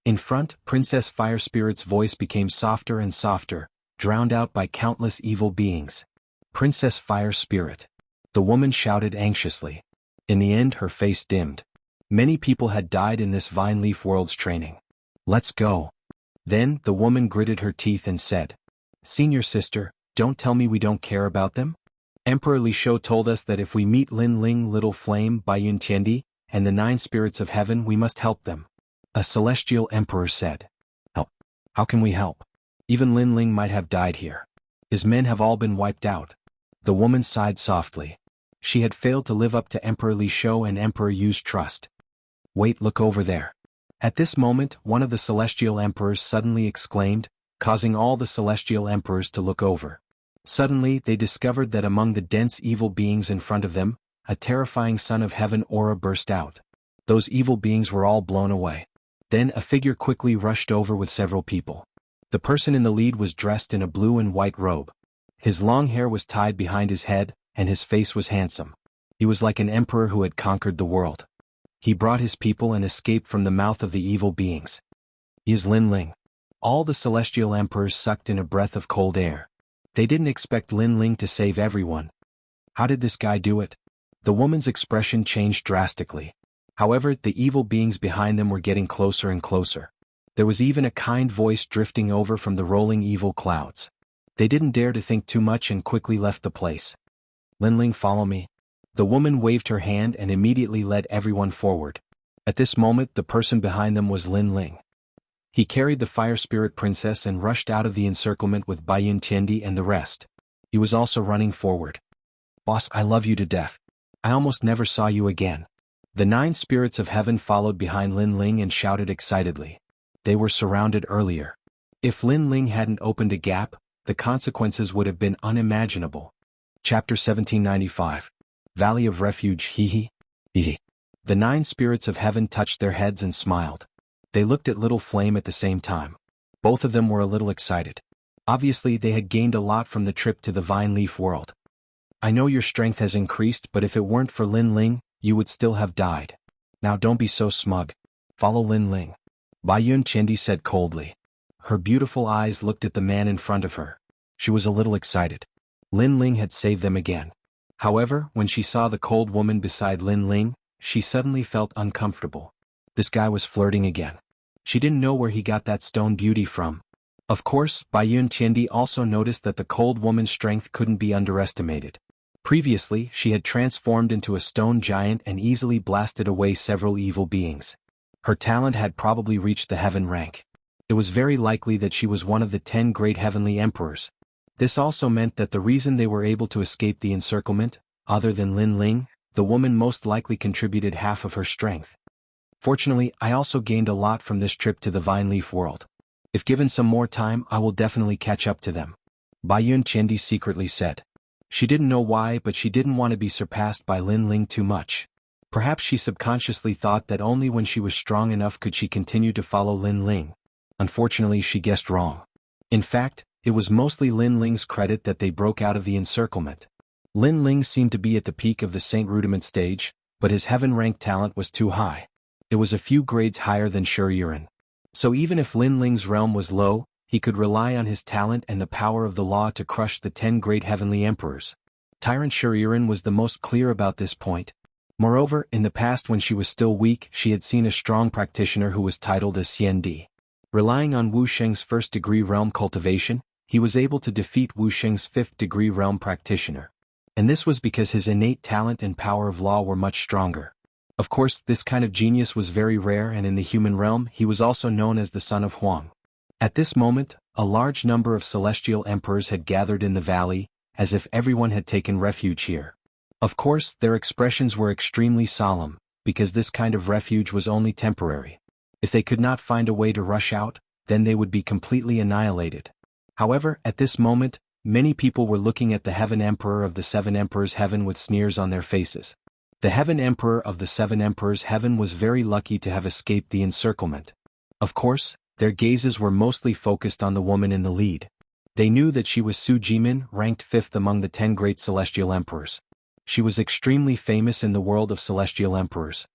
In front, Princess Fire Spirit's voice became softer and softer, drowned out by countless evil beings. Princess Fire Spirit. The woman shouted anxiously. In the end, her face dimmed. Many people had died in this Vine Leaf World's training. Let's go. Then, the woman gritted her teeth and said, Senior sister, don't tell me we don't care about them? Emperor Li Shou told us that if we meet Lin Ling, Little Flame, Baiyun Tiandi, and the 9 spirits of heaven, we must help them. A celestial emperor said. Help. How can we help? Even Lin Ling might have died here. His men have all been wiped out. The woman sighed softly. She had failed to live up to Emperor Li Shou and Emperor Yu's trust. Wait, look over there. At this moment, one of the celestial emperors suddenly exclaimed, causing all the celestial emperors to look over. Suddenly, they discovered that among the dense evil beings in front of them, a terrifying son of heaven aura burst out. Those evil beings were all blown away. Then a figure quickly rushed over with several people. The person in the lead was dressed in a blue and white robe. His long hair was tied behind his head, and his face was handsome. He was like an emperor who had conquered the world. He brought his people and escaped from the mouth of the evil beings. He is Lin Ling. All the celestial emperors sucked in a breath of cold air. They didn't expect Lin Ling to save everyone. How did this guy do it? The woman's expression changed drastically. However, the evil beings behind them were getting closer and closer. There was even a kind voice drifting over from the rolling evil clouds. They didn't dare to think too much and quickly left the place. Lin Ling, follow me. The woman waved her hand and immediately led everyone forward. At this moment, the person behind them was Lin Ling. He carried the fire spirit princess and rushed out of the encirclement with Baiyun Tiandi and the rest. He was also running forward. Boss, I love you to death. I almost never saw you again. The 9 spirits of heaven followed behind Lin Ling and shouted excitedly. They were surrounded earlier. If Lin Ling hadn't opened a gap, the consequences would have been unimaginable. Chapter 1795. Valley of Refuge. Hee. The 9 spirits of heaven touched their heads and smiled. They looked at Little Flame at the same time. Both of them were a little excited. Obviously, they had gained a lot from the trip to the Vine Leaf world. I know your strength has increased, but if it weren't for Lin Ling, you would still have died. Now don't be so smug. Follow Lin Ling. Baiyun Tiandi said coldly. Her beautiful eyes looked at the man in front of her. She was a little excited. Lin Ling had saved them again. However, when she saw the cold woman beside Lin Ling, she suddenly felt uncomfortable. This guy was flirting again. She didn't know where he got that stone beauty from. Of course, Baiyun Tiandi also noticed that the cold woman's strength couldn't be underestimated. Previously, she had transformed into a stone giant and easily blasted away several evil beings. Her talent had probably reached the heaven rank. It was very likely that she was one of the 10 great heavenly emperors. This also meant that the reason they were able to escape the encirclement, other than Lin Ling, the woman most likely contributed half of her strength. Fortunately, I also gained a lot from this trip to the Vine Leaf world. If given some more time, I will definitely catch up to them. Baiyun Tiandi secretly said. She didn't know why, but she didn't want to be surpassed by Lin Ling too much. Perhaps she subconsciously thought that only when she was strong enough could she continue to follow Lin Ling. Unfortunately, she guessed wrong. In fact, it was mostly Lin Ling's credit that they broke out of the encirclement. Lin Ling seemed to be at the peak of the Saint Rudiment stage, but his heaven-ranked talent was too high. It was a few grades higher than Shuyurin. So even if Lin Ling's realm was low, he could rely on his talent and the power of the law to crush the 10 great heavenly emperors. Tyrant Shuyurin was the most clear about this point. Moreover, in the past when she was still weak, she had seen a strong practitioner who was titled as Xiandi. Relying on Wu Sheng's 1st degree realm cultivation, he was able to defeat Wu Sheng's 5th degree realm practitioner. And this was because his innate talent and power of law were much stronger. Of course, this kind of genius was very rare, and in the human realm he was also known as the son of Huang. At this moment, a large number of celestial emperors had gathered in the valley, as if everyone had taken refuge here. Of course, their expressions were extremely solemn, because this kind of refuge was only temporary. If they could not find a way to rush out, then they would be completely annihilated. However, at this moment, many people were looking at the Heaven Emperor of the 7 Emperors Heaven with sneers on their faces. The Heaven Emperor of the 7 Emperors Heaven was very lucky to have escaped the encirclement. Of course, their gazes were mostly focused on the woman in the lead. They knew that she was Su Jimin, ranked 5th among the 10 great celestial emperors. She was extremely famous in the world of celestial emperors.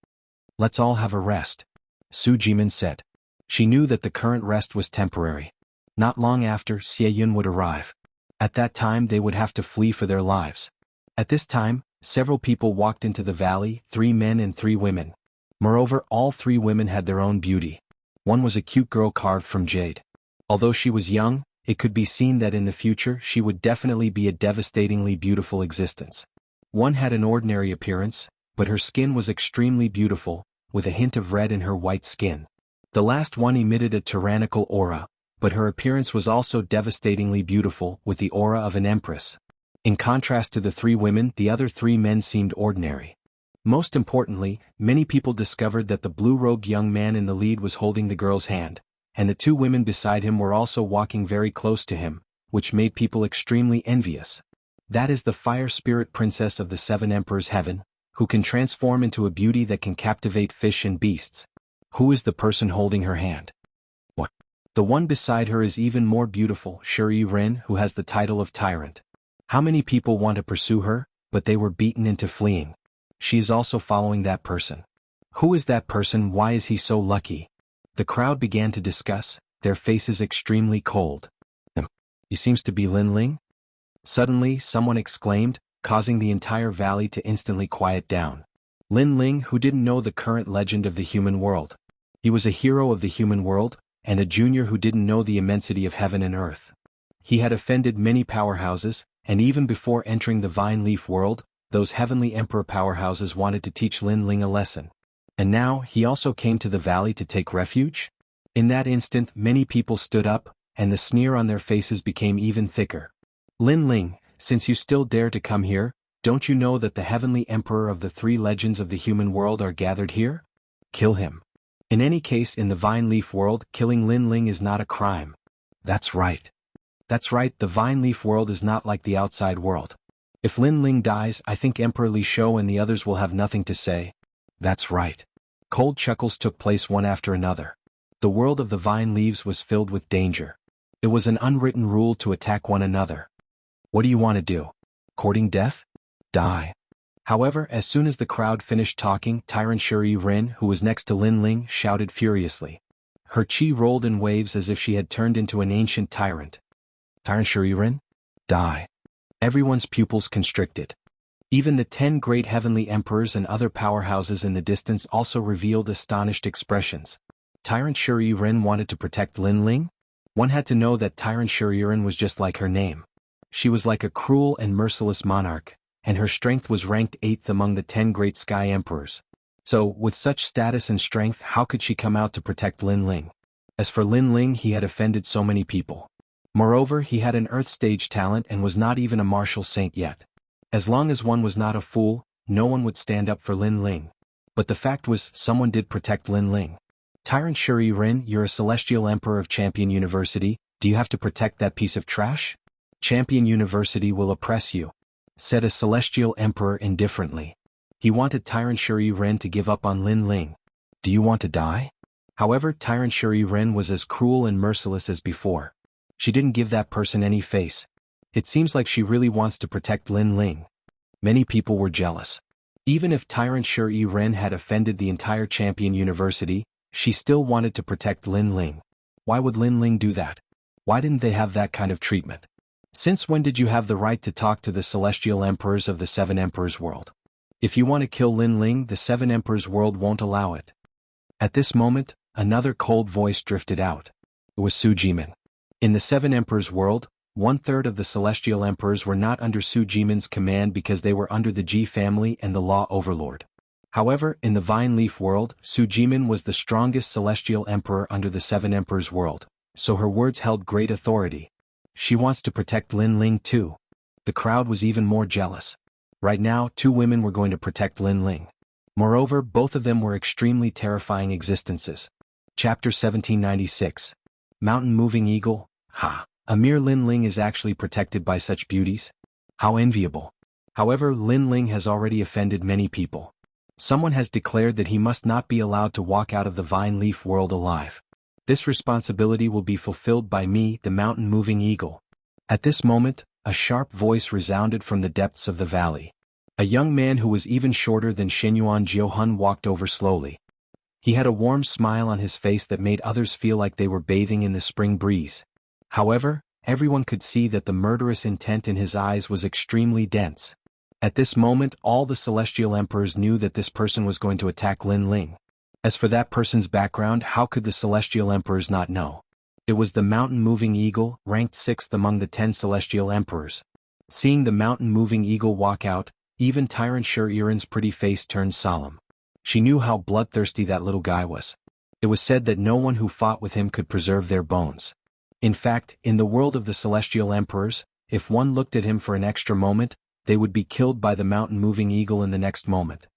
Let's all have a rest, Su Jimin said. She knew that the current rest was temporary. Not long after, Xie Yun would arrive. At that time they would have to flee for their lives. At this time, several people walked into the valley, 3 men and 3 women. Moreover, all 3 women had their own beauty. One was a cute girl carved from jade. Although she was young, it could be seen that in the future she would definitely be a devastatingly beautiful existence. One had an ordinary appearance, but her skin was extremely beautiful, with a hint of red in her white skin. The last one emitted a tyrannical aura, but her appearance was also devastatingly beautiful, with the aura of an empress. In contrast to the 3 women, the other 3 men seemed ordinary. Most importantly, many people discovered that the blue-robed young man in the lead was holding the girl's hand, and the two women beside him were also walking very close to him, which made people extremely envious. That is the fire spirit princess of the seven emperors' heaven, who can transform into a beauty that can captivate fish and beasts. Who is the person holding her hand? What? The one beside her is even more beautiful, Shuri Rin, who has the title of tyrant. How many people want to pursue her, but they were beaten into fleeing. She is also following that person. Who is that person? Why is he so lucky? The crowd began to discuss, their faces extremely cold. He seems to be Lin Ling? Suddenly, someone exclaimed, causing the entire valley to instantly quiet down. Lin Ling, who didn't know the current legend of the human world. He was a hero of the human world, and a junior who didn't know the immensity of heaven and earth. He had offended many powerhouses, and even before entering the Vine Leaf world, those heavenly emperor powerhouses wanted to teach Lin Ling a lesson. And now, he also came to the valley to take refuge? In that instant, many people stood up, and the sneer on their faces became even thicker. Lin Ling, since you still dare to come here, don't you know that the heavenly emperor of the three legends of the human world are gathered here? Kill him. In any case, in the Vine Leaf world, killing Lin Ling is not a crime. That's right. That's right, the Vine Leaf world is not like the outside world. If Lin Ling dies, I think Emperor Li Shou and the others will have nothing to say. That's right. Cold chuckles took place one after another. The world of the vine leaves was filled with danger. It was an unwritten rule to attack one another. What do you want to do? Courting death? Die. However, as soon as the crowd finished talking, Tyrant Shuri Rin, who was next to Lin Ling, shouted furiously. Her chi rolled in waves as if she had turned into an ancient tyrant. Tyrant Shuri Rin? Die. Everyone's pupils constricted. Even the 10 great heavenly emperors and other powerhouses in the distance also revealed astonished expressions. Tyrant Shuri Rin wanted to protect Lin Ling? One had to know that Tyrant Shuri Rin was just like her name. She was like a cruel and merciless monarch, and her strength was ranked 8th among the 10 great sky emperors. So, with such status and strength, how could she come out to protect Lin Ling? As for Lin Ling, he had offended so many people. Moreover, he had an earth stage talent and was not even a martial saint yet. As long as one was not a fool, no one would stand up for Lin Ling. But the fact was, someone did protect Lin Ling. Tyrant Shuri Rin, you're a celestial emperor of Champion University, do you have to protect that piece of trash? Champion University will oppress you, said a celestial emperor indifferently. He wanted Tyrant Shuri Rin to give up on Lin Ling. Do you want to die? However, Tyrant Shuri Rin was as cruel and merciless as before. She didn't give that person any face. It seems like she really wants to protect Lin Ling. Many people were jealous. Even if Tyrant Shuri Rin had offended the entire Champion University, she still wanted to protect Lin Ling. Why would Lin Ling do that? Why didn't they have that kind of treatment? Since when did you have the right to talk to the celestial emperors of the Seven Emperors world? If you want to kill Lin Ling, the Seven Emperors world won't allow it. At this moment, another cold voice drifted out. It was Su Jimin. In the Seven Emperors world, 1/3 of the celestial emperors were not under Su Jimin's command because they were under the Ji family and the Law Overlord. However, in the Vine Leaf world, Su Jimin was the strongest celestial emperor under the Seven Emperors world, so her words held great authority. She wants to protect Lin Ling too. The crowd was even more jealous. Right now, 2 women were going to protect Lin Ling. Moreover, both of them were extremely terrifying existences. Chapter 1796. Mountain Moving Eagle, ha! A mere Lin Ling is actually protected by such beauties? How enviable. However, Lin Ling has already offended many people. Someone has declared that he must not be allowed to walk out of the Vine Leaf world alive. This responsibility will be fulfilled by me, the Mountain Moving Eagle. At this moment, a sharp voice resounded from the depths of the valley. A young man who was even shorter than Shenyuan Jiuhun walked over slowly. He had a warm smile on his face that made others feel like they were bathing in the spring breeze. However, everyone could see that the murderous intent in his eyes was extremely dense. At this moment, all the celestial emperors knew that this person was going to attack Lin Ling. As for that person's background, how could the celestial emperors not know? It was the mountain-moving eagle, ranked 6th among the 10 celestial emperors. Seeing the mountain-moving eagle walk out, even Tyrant Shuri Rin's pretty face turned solemn. She knew how bloodthirsty that little guy was. It was said that no one who fought with him could preserve their bones. In fact, in the world of the celestial emperors, if one looked at him for an extra moment, they would be killed by the mountain-moving eagle in the next moment.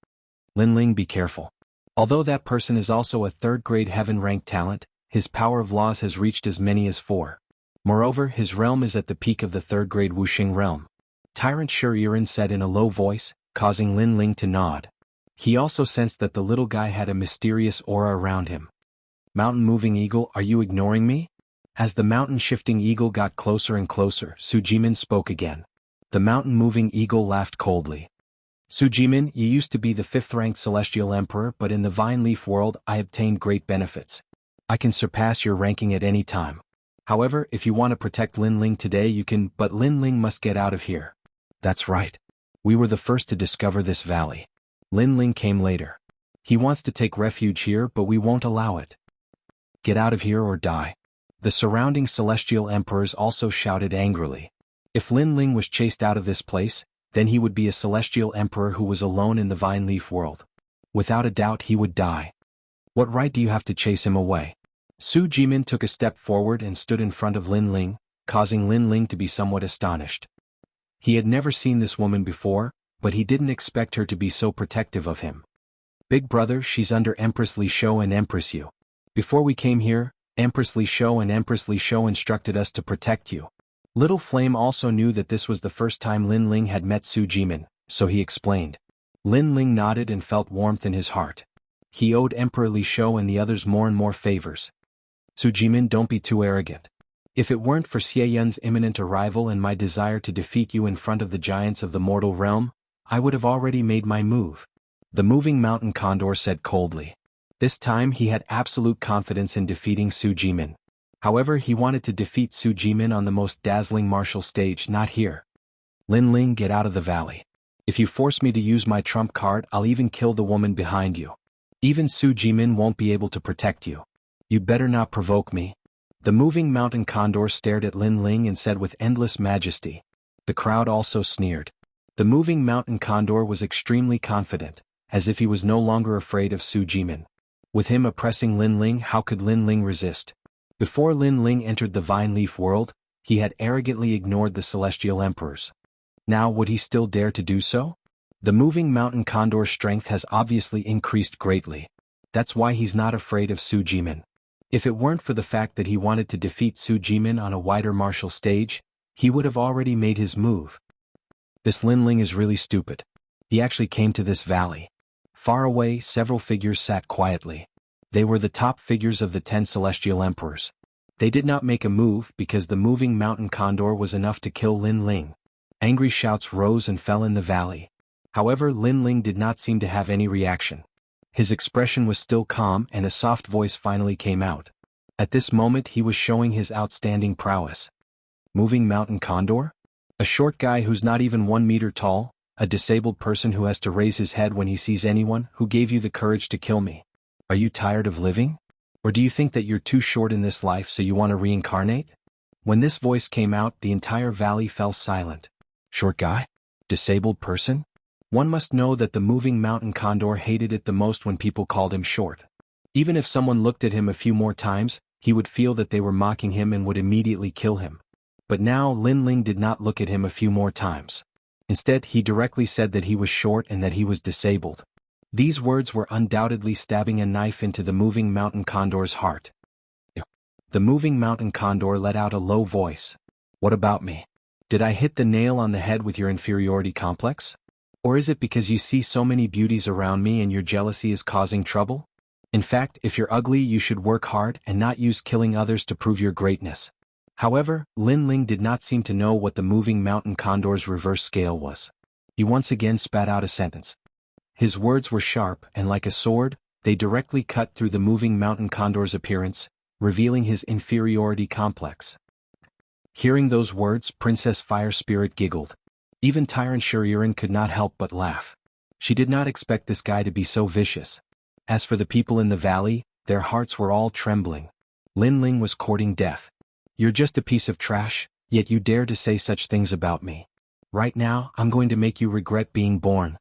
Lin Ling, be careful. Although that person is also a third-grade heaven-ranked talent, his power of laws has reached as many as 4. Moreover, his realm is at the peak of the third-grade Wuxia realm. Tyrant Shirin said in a low voice, causing Lin Ling to nod. He also sensed that the little guy had a mysterious aura around him. Mountain-moving eagle, are you ignoring me? As the mountain-shifting eagle got closer and closer, Su Jimin spoke again. The mountain-moving eagle laughed coldly. Su Jimin, you used to be the 5th-ranked celestial emperor, but in the vine leaf world I obtained great benefits. I can surpass your ranking at any time. However, if you want to protect Lin Ling today you can, but Lin Ling must get out of here. That's right. We were the first to discover this valley. Lin Ling came later. He wants to take refuge here but we won't allow it. Get out of here or die. The surrounding celestial emperors also shouted angrily. If Lin Ling was chased out of this place, then he would be a celestial emperor who was alone in the vine leaf world. Without a doubt he would die. What right do you have to chase him away? Su Jimin took a step forward and stood in front of Lin Ling, causing Lin Ling to be somewhat astonished. He had never seen this woman before, but he didn't expect her to be so protective of him. Big brother, she's under Empress Li Shou and Empress Yu. Before we came here, Empress Li Shou and Empress Li Shou instructed us to protect you. Little Flame also knew that this was the first time Lin Ling had met Su Jimin, so he explained. Lin Ling nodded and felt warmth in his heart. He owed Emperor Li Shou and the others more and more favors. Su Jimin, don't be too arrogant. If it weren't for Xieyun's imminent arrival and my desire to defeat you in front of the giants of the mortal realm, I would have already made my move. The moving mountain condor said coldly. This time he had absolute confidence in defeating Su Jimin. However, he wanted to defeat Su Jimin on the most dazzling martial stage, not here. Lin Ling, get out of the valley. If you force me to use my trump card, I'll even kill the woman behind you. Even Su Jimin won't be able to protect you. You'd better not provoke me. The moving mountain condor stared at Lin Ling and said with endless majesty. The crowd also sneered. The moving mountain condor was extremely confident, as if he was no longer afraid of Su Jimin. With him oppressing Lin Ling, how could Lin Ling resist? Before Lin Ling entered the vine leaf world, he had arrogantly ignored the celestial emperors. Now would he still dare to do so? The moving mountain condor's strength has obviously increased greatly. That's why he's not afraid of Su Jimin. If it weren't for the fact that he wanted to defeat Su Jimin on a wider martial stage, he would have already made his move. This Lin Ling is really stupid. He actually came to this valley. Far away, several figures sat quietly. They were the top figures of the 10 celestial emperors. They did not make a move because the moving mountain condor was enough to kill Lin Ling. Angry shouts rose and fell in the valley. However, Lin Ling did not seem to have any reaction. His expression was still calm and a soft voice finally came out. At this moment he was showing his outstanding prowess. Moving mountain condor? A short guy who's not even 1 meter tall, a disabled person who has to raise his head when he sees anyone, who gave you the courage to kill me. Are you tired of living? Or do you think that you're too short in this life so you want to reincarnate? When this voice came out, the entire valley fell silent. Short guy? Disabled person? One must know that the moving mountain condor hated it the most when people called him short. Even if someone looked at him a few more times, he would feel that they were mocking him and would immediately kill him. But now Lin Ling did not look at him a few more times. Instead, he directly said that he was short and that he was disabled. These words were undoubtedly stabbing a knife into the moving mountain condor's heart. The moving mountain condor let out a low voice. What about me? Did I hit the nail on the head with your inferiority complex? Or is it because you see so many beauties around me and your jealousy is causing trouble? In fact, if you're ugly you should work hard and not use killing others to prove your greatness. However, Lin Ling did not seem to know what the moving mountain condor's reverse scale was. He once again spat out a sentence. His words were sharp and like a sword, they directly cut through the moving mountain condor's appearance, revealing his inferiority complex. Hearing those words, Princess Fire Spirit giggled. Even Tyrant Shirin could not help but laugh. She did not expect this guy to be so vicious. As for the people in the valley, their hearts were all trembling. Lin Ling was courting death. You're just a piece of trash, yet you dare to say such things about me. Right now, I'm going to make you regret being born.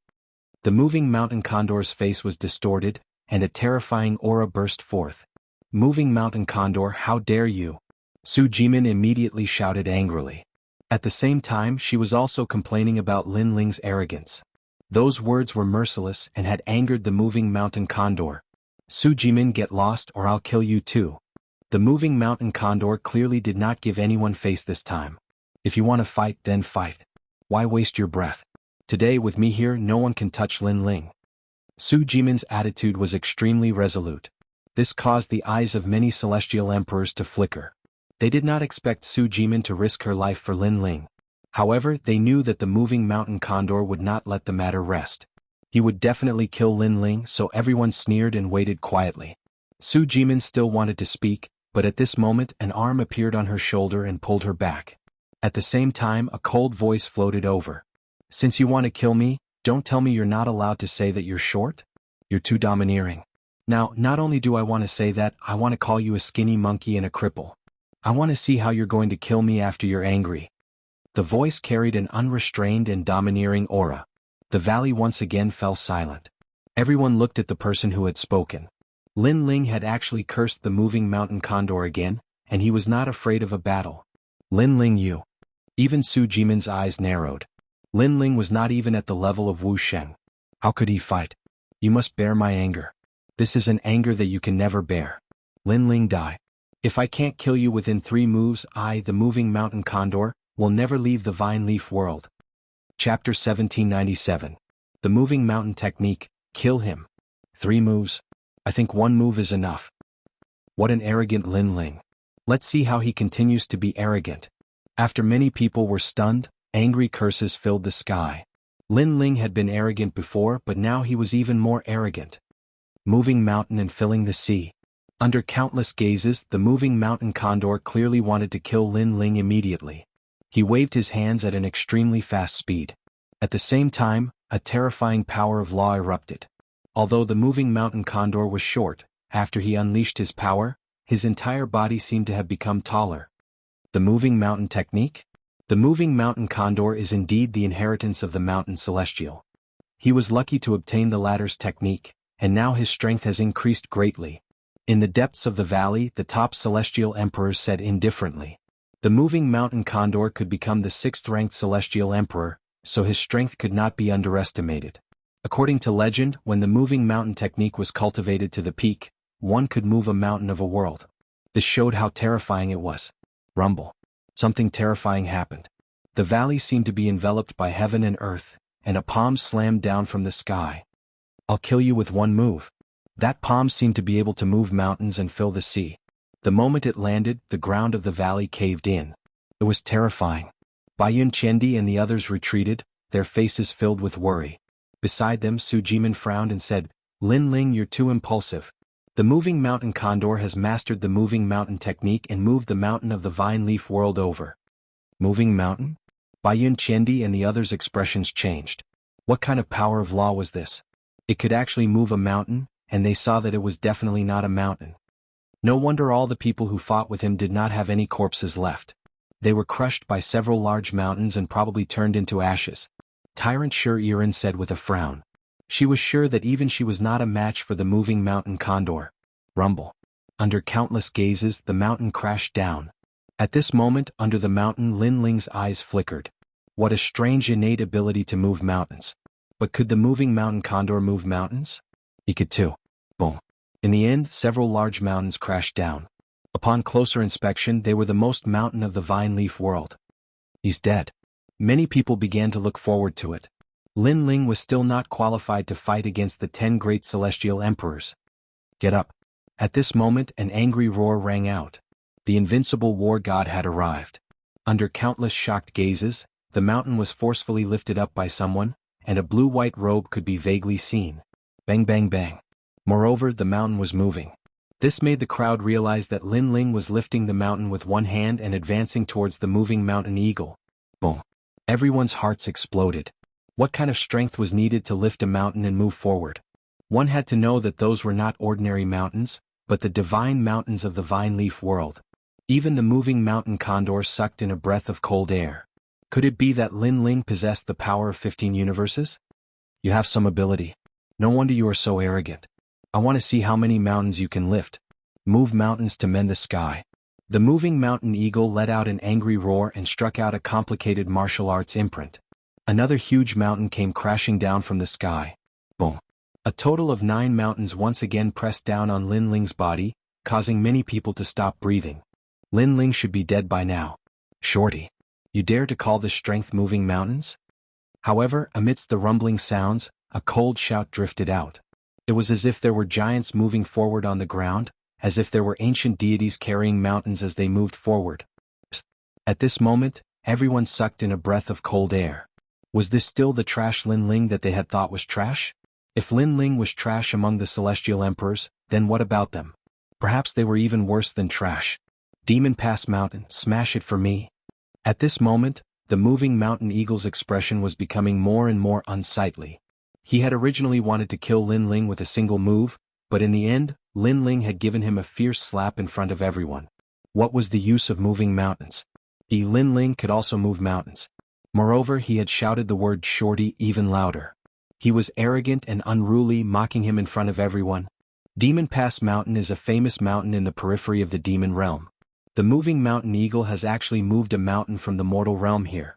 The moving mountain condor's face was distorted, and a terrifying aura burst forth. Moving mountain condor, how dare you? Su Jimin immediately shouted angrily. At the same time, she was also complaining about Lin Ling's arrogance. Those words were merciless and had angered the moving mountain condor. Su Jimin, get lost or I'll kill you too. The moving mountain condor clearly did not give anyone face this time. If you want to fight, then fight. Why waste your breath? Today with me here no one can touch Lin Ling. Su Jimin's attitude was extremely resolute. This caused the eyes of many celestial emperors to flicker. They did not expect Su Jimin to risk her life for Lin Ling. However, they knew that the moving mountain condor would not let the matter rest. He would definitely kill Lin Ling, so everyone sneered and waited quietly. Su Jimin still wanted to speak, but at this moment an arm appeared on her shoulder and pulled her back. At the same time a cold voice floated over. Since you want to kill me, don't tell me you're not allowed to say that you're short? You're too domineering. Now, not only do I want to say that, I want to call you a skinny monkey and a cripple. I want to see how you're going to kill me after you're angry. The voice carried an unrestrained and domineering aura. The valley once again fell silent. Everyone looked at the person who had spoken. Lin Ling had actually cursed the moving mountain condor again, and he was not afraid of a battle. Lin Ling, you. Even Su Jimin's eyes narrowed. Lin Ling was not even at the level of Wuxia. How could he fight? You must bear my anger. This is an anger that you can never bear. Lin Ling, die. If I can't kill you within 3 moves, I, the moving mountain condor, will never leave the vine leaf world. Chapter 1797. The moving mountain technique, kill him. 3 moves? I think 1 move is enough. What an arrogant Lin Ling. Let's see how he continues to be arrogant. After many people were stunned, angry curses filled the sky. Lin Ling had been arrogant before, but now he was even more arrogant. Moving mountain and filling the sea. Under countless gazes, the moving mountain condor clearly wanted to kill Lin Ling immediately. He waved his hands at an extremely fast speed. At the same time, a terrifying power of law erupted. Although the moving mountain condor was short, after he unleashed his power, his entire body seemed to have become taller. The moving mountain technique? The moving mountain condor is indeed the inheritance of the mountain celestial. He was lucky to obtain the latter's technique, and now his strength has increased greatly. In the depths of the valley, the top celestial emperors said indifferently. The moving mountain condor could become the 6th-ranked celestial emperor, so his strength could not be underestimated. According to legend, when the moving mountain technique was cultivated to the peak, one could move a mountain of a world. This showed how terrifying it was. Rumble. Something terrifying happened. The valley seemed to be enveloped by heaven and earth, and a palm slammed down from the sky. I'll kill you with 1 move. That palm seemed to be able to move mountains and fill the sea. The moment it landed, the ground of the valley caved in. It was terrifying. Baiyun Qiandi and the others retreated, their faces filled with worry. Beside them Su Jimin frowned and said, Lin Ling, you're too impulsive. The moving mountain condor has mastered the moving mountain technique and moved the mountain of the vine leaf world over. Moving mountain? Baiyun Qiandi and the others' expressions changed. What kind of power of law was this? It could actually move a mountain, and they saw that it was definitely not a mountain. No wonder all the people who fought with him did not have any corpses left. They were crushed by several large mountains and probably turned into ashes. Tyrant Shur-Iran said with a frown. She was sure that even she was not a match for the moving mountain condor. Rumble. Under countless gazes, the mountain crashed down. At this moment, under the mountain, Lin Ling's eyes flickered. What a strange innate ability to move mountains. But could the moving mountain condor move mountains? He could too. Boom. In the end, several large mountains crashed down. Upon closer inspection, they were the most mountain of the vine leaf world. He's dead. Many people began to look forward to it. Lin Ling was still not qualified to fight against the 10 great celestial emperors. Get up. At this moment, an angry roar rang out. The invincible war god had arrived. Under countless shocked gazes, the mountain was forcefully lifted up by someone, and a blue-white robe could be vaguely seen. Bang bang bang. Moreover, the mountain was moving. This made the crowd realize that Lin Ling was lifting the mountain with one hand and advancing towards the moving mountain eagle. Boom. Everyone's hearts exploded. What kind of strength was needed to lift a mountain and move forward? One had to know that those were not ordinary mountains, but the divine mountains of the vine leaf world. Even the moving mountain condor sucked in a breath of cold air. Could it be that Lin Ling possessed the power of 15 universes? You have some ability. No wonder you are so arrogant. I want to see how many mountains you can lift. Move mountains to mend the sky. The moving mountain eagle let out an angry roar and struck out a complicated martial arts imprint. Another huge mountain came crashing down from the sky. Boom. A total of 9 mountains once again pressed down on Lin Ling's body, causing many people to stop breathing. Lin Ling should be dead by now. Shorty. You dare to call this strength moving mountains? However, amidst the rumbling sounds, a cold shout drifted out. It was as if there were giants moving forward on the ground, as if there were ancient deities carrying mountains as they moved forward. At this moment, everyone sucked in a breath of cold air. Was this still the trash Lin Ling that they had thought was trash? If Lin Ling was trash among the celestial emperors, then what about them? Perhaps they were even worse than trash. Demon Pass Mountain, smash it for me. At this moment, the moving mountain eagle's expression was becoming more and more unsightly. He had originally wanted to kill Lin Ling with a single move, but in the end, Lin Ling had given him a fierce slap in front of everyone. What was the use of moving mountains? Lin Ling could also move mountains. Moreover, he had shouted the word shorty even louder. He was arrogant and unruly, mocking him in front of everyone. Demon Pass Mountain is a famous mountain in the periphery of the demon realm. The moving mountain eagle has actually moved a mountain from the mortal realm here.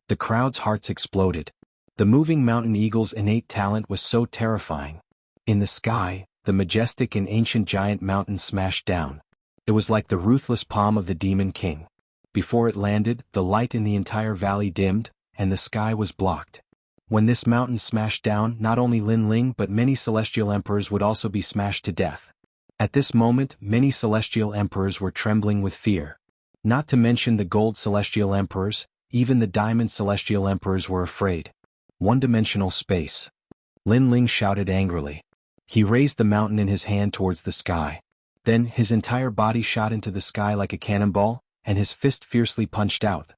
The crowd's hearts exploded. The moving mountain eagle's innate talent was so terrifying. In the sky, the majestic and ancient giant mountain smashed down. It was like the ruthless palm of the demon king. Before it landed, the light in the entire valley dimmed, and the sky was blocked. When this mountain smashed down, not only Lin Ling but many celestial emperors would also be smashed to death. At this moment, many celestial emperors were trembling with fear. Not to mention the gold celestial emperors, even the diamond celestial emperors were afraid. One-dimensional space. Lin Ling shouted angrily. He raised the mountain in his hand towards the sky. Then, his entire body shot into the sky like a cannonball, and his fist fiercely punched out.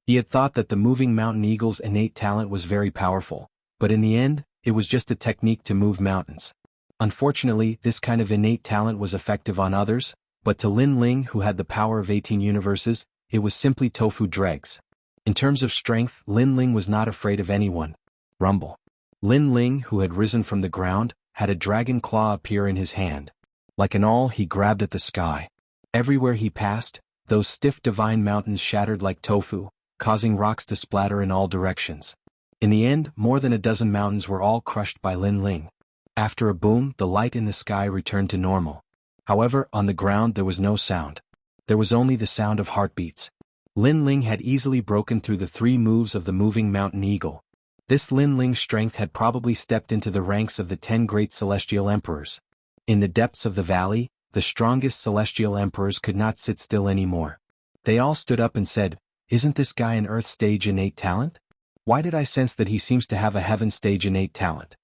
He had thought that the moving mountain eagle's innate talent was very powerful, but in the end, it was just a technique to move mountains. Unfortunately, this kind of innate talent was effective on others, but to Lin Ling, who had the power of 18 universes, it was simply tofu dregs. In terms of strength, Lin Ling was not afraid of anyone. Rumble. Lin Ling, who had risen from the ground, had a dragon claw appear in his hand. Like an awl, he grabbed at the sky. Everywhere he passed, those stiff divine mountains shattered like tofu, causing rocks to splatter in all directions. In the end, more than a dozen mountains were all crushed by Lin Ling. After a boom, the light in the sky returned to normal. However, on the ground there was no sound. There was only the sound of heartbeats. Lin Ling had easily broken through the 3 moves of the moving mountain eagle. This Lin Ling's strength had probably stepped into the ranks of the 10 great celestial emperors. In the depths of the valley, the strongest celestial emperors could not sit still anymore. They all stood up and said, "Isn't this guy an Earth stage innate talent? Why did I sense that he seems to have a Heaven stage innate talent?"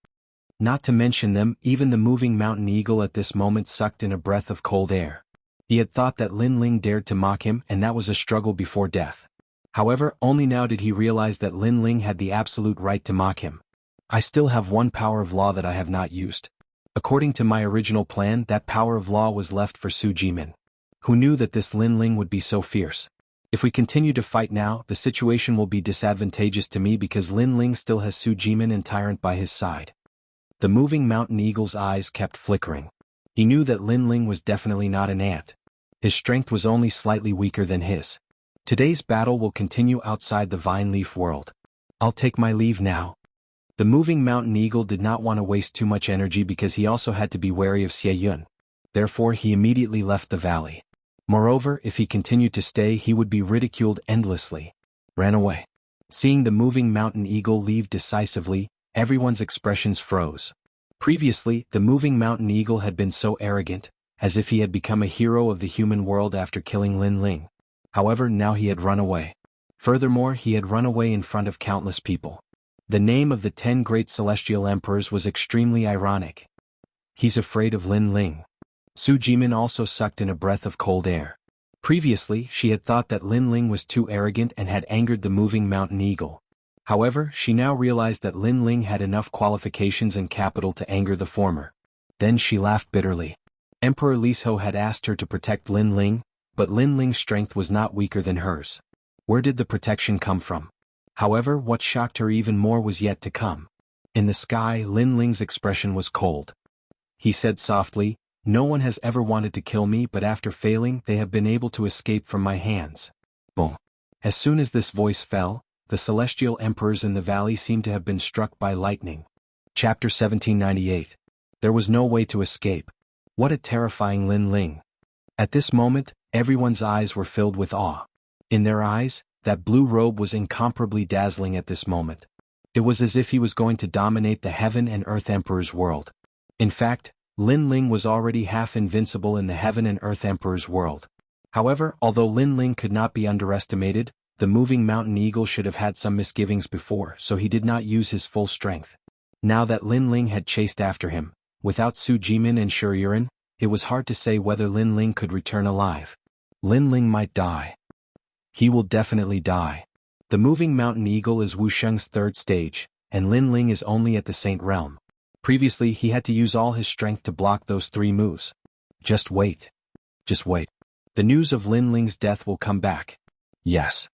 Not to mention them, even the moving mountain eagle at this moment sucked in a breath of cold air. He had thought that Lin Ling dared to mock him, and that was a struggle before death. However, only now did he realize that Lin Ling had the absolute right to mock him. I still have one power of law that I have not used. According to my original plan, that power of law was left for Su Jimin. Who knew that this Lin Ling would be so fierce? If we continue to fight now, the situation will be disadvantageous to me because Lin Ling still has Su Jimin and Tyrant by his side. The moving mountain eagle's eyes kept flickering. He knew that Lin Ling was definitely not an ant. His strength was only slightly weaker than his. Today's battle will continue outside the vine leaf world. I'll take my leave now. The moving mountain eagle did not want to waste too much energy because he also had to be wary of Xie Yun. Therefore he immediately left the valley. Moreover, if he continued to stay he would be ridiculed endlessly. Ran away. Seeing the moving mountain eagle leave decisively, everyone's expressions froze. Previously, the moving mountain eagle had been so arrogant, as if he had become a hero of the human world after killing Lin Ling. However, now he had run away. Furthermore, he had run away in front of countless people. The name of the 10 great celestial emperors was extremely ironic. He's afraid of Lin Ling. Su Jimin also sucked in a breath of cold air. Previously, she had thought that Lin Ling was too arrogant and had angered the moving mountain eagle. However, she now realized that Lin Ling had enough qualifications and capital to anger the former. Then she laughed bitterly. Emperor Liso had asked her to protect Lin Ling, but Lin Ling's strength was not weaker than hers. Where did the protection come from? However, what shocked her even more was yet to come. In the sky, Lin Ling's expression was cold. He said softly, "No one has ever wanted to kill me, but after failing, they have been able to escape from my hands." Boom. As soon as this voice fell, the celestial emperors in the valley seemed to have been struck by lightning. Chapter 1798. There was no way to escape. What a terrifying Lin Ling. At this moment, everyone's eyes were filled with awe. In their eyes, that blue robe was incomparably dazzling at this moment. It was as if he was going to dominate the heaven and earth emperor's world. In fact, Lin Ling was already half invincible in the heaven and earth emperor's world. However, although Lin Ling could not be underestimated, the moving mountain eagle should have had some misgivings before, so he did not use his full strength. Now that Lin Ling had chased after him, without Su Jimin and Shi Yuran, it was hard to say whether Lin Ling could return alive. Lin Ling might die. He will definitely die. The moving mountain eagle is Wuxia's third stage, and Lin Ling is only at the Saint Realm. Previously he had to use all his strength to block those 3 moves. Just wait. Just wait. The news of Lin Ling's death will come back. Yes.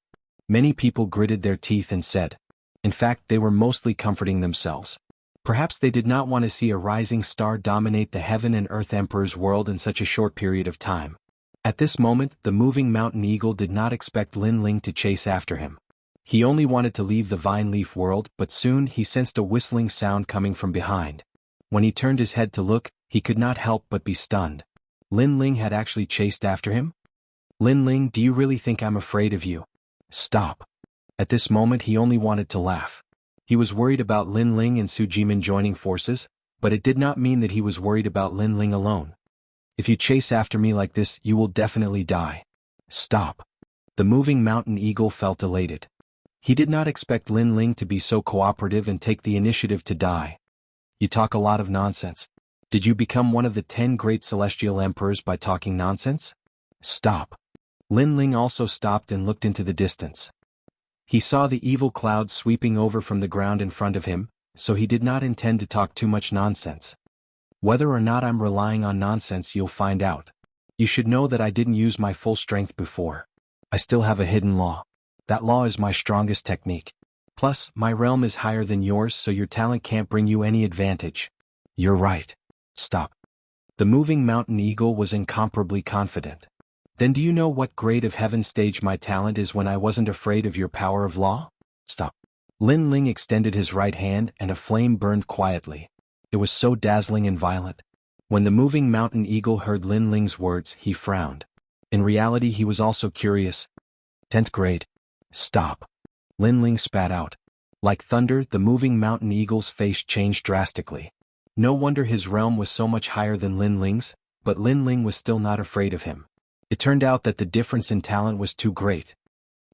Many people gritted their teeth and said. In fact, they were mostly comforting themselves. Perhaps they did not want to see a rising star dominate the heaven and earth emperor's world in such a short period of time. At this moment, the moving mountain eagle did not expect Lin Ling to chase after him. He only wanted to leave the vine leaf world, but soon he sensed a whistling sound coming from behind. When he turned his head to look, he could not help but be stunned. Lin Ling had actually chased after him? Lin Ling, do you really think I'm afraid of you? Stop. At this moment he only wanted to laugh. He was worried about Lin Ling and Su Jimin joining forces, but it did not mean that he was worried about Lin Ling alone. If you chase after me like this, you will definitely die. Stop. The moving mountain eagle felt elated. He did not expect Lin Ling to be so cooperative and take the initiative to die. You talk a lot of nonsense. Did you become one of the 10 great celestial emperors by talking nonsense? Stop. Lin Ling also stopped and looked into the distance. He saw the evil cloud sweeping over from the ground in front of him, so he did not intend to talk too much nonsense. Whether or not I'm relying on nonsense, you'll find out. You should know that I didn't use my full strength before. I still have a hidden law. That law is my strongest technique. Plus, my realm is higher than yours, so your talent can't bring you any advantage. You're right. Stop. The moving mountain eagle was incomparably confident. Then do you know what grade of heaven stage my talent is when I wasn't afraid of your power of law? Stop. Lin Ling extended his right hand and a flame burned quietly. It was so dazzling and violent. When the moving mountain eagle heard Lin Ling's words, he frowned. In reality he was also curious. 10th grade. Stop. Lin Ling spat out. Like thunder, the moving mountain eagle's face changed drastically. No wonder his realm was so much higher than Lin Ling's, but Lin Ling was still not afraid of him. It turned out that the difference in talent was too great.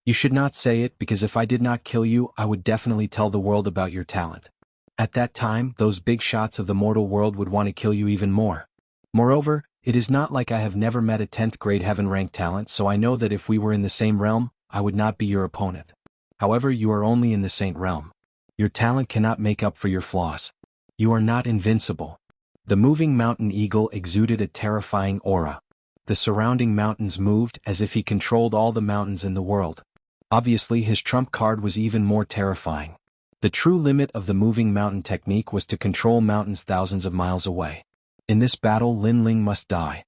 You should not say it, because if I did not kill you, I would definitely tell the world about your talent. At that time, those big shots of the mortal world would want to kill you even more. Moreover, it is not like I have never met a 10th grade heaven-ranked talent, so I know that if we were in the same realm, I would not be your opponent. However, you are only in the Saint Realm. Your talent cannot make up for your flaws. You are not invincible. The moving mountain eagle exuded a terrifying aura. The surrounding mountains moved as if he controlled all the mountains in the world. Obviously, his trump card was even more terrifying. The true limit of the moving mountain technique was to control mountains thousands of miles away. In this battle, Lin Ling must die.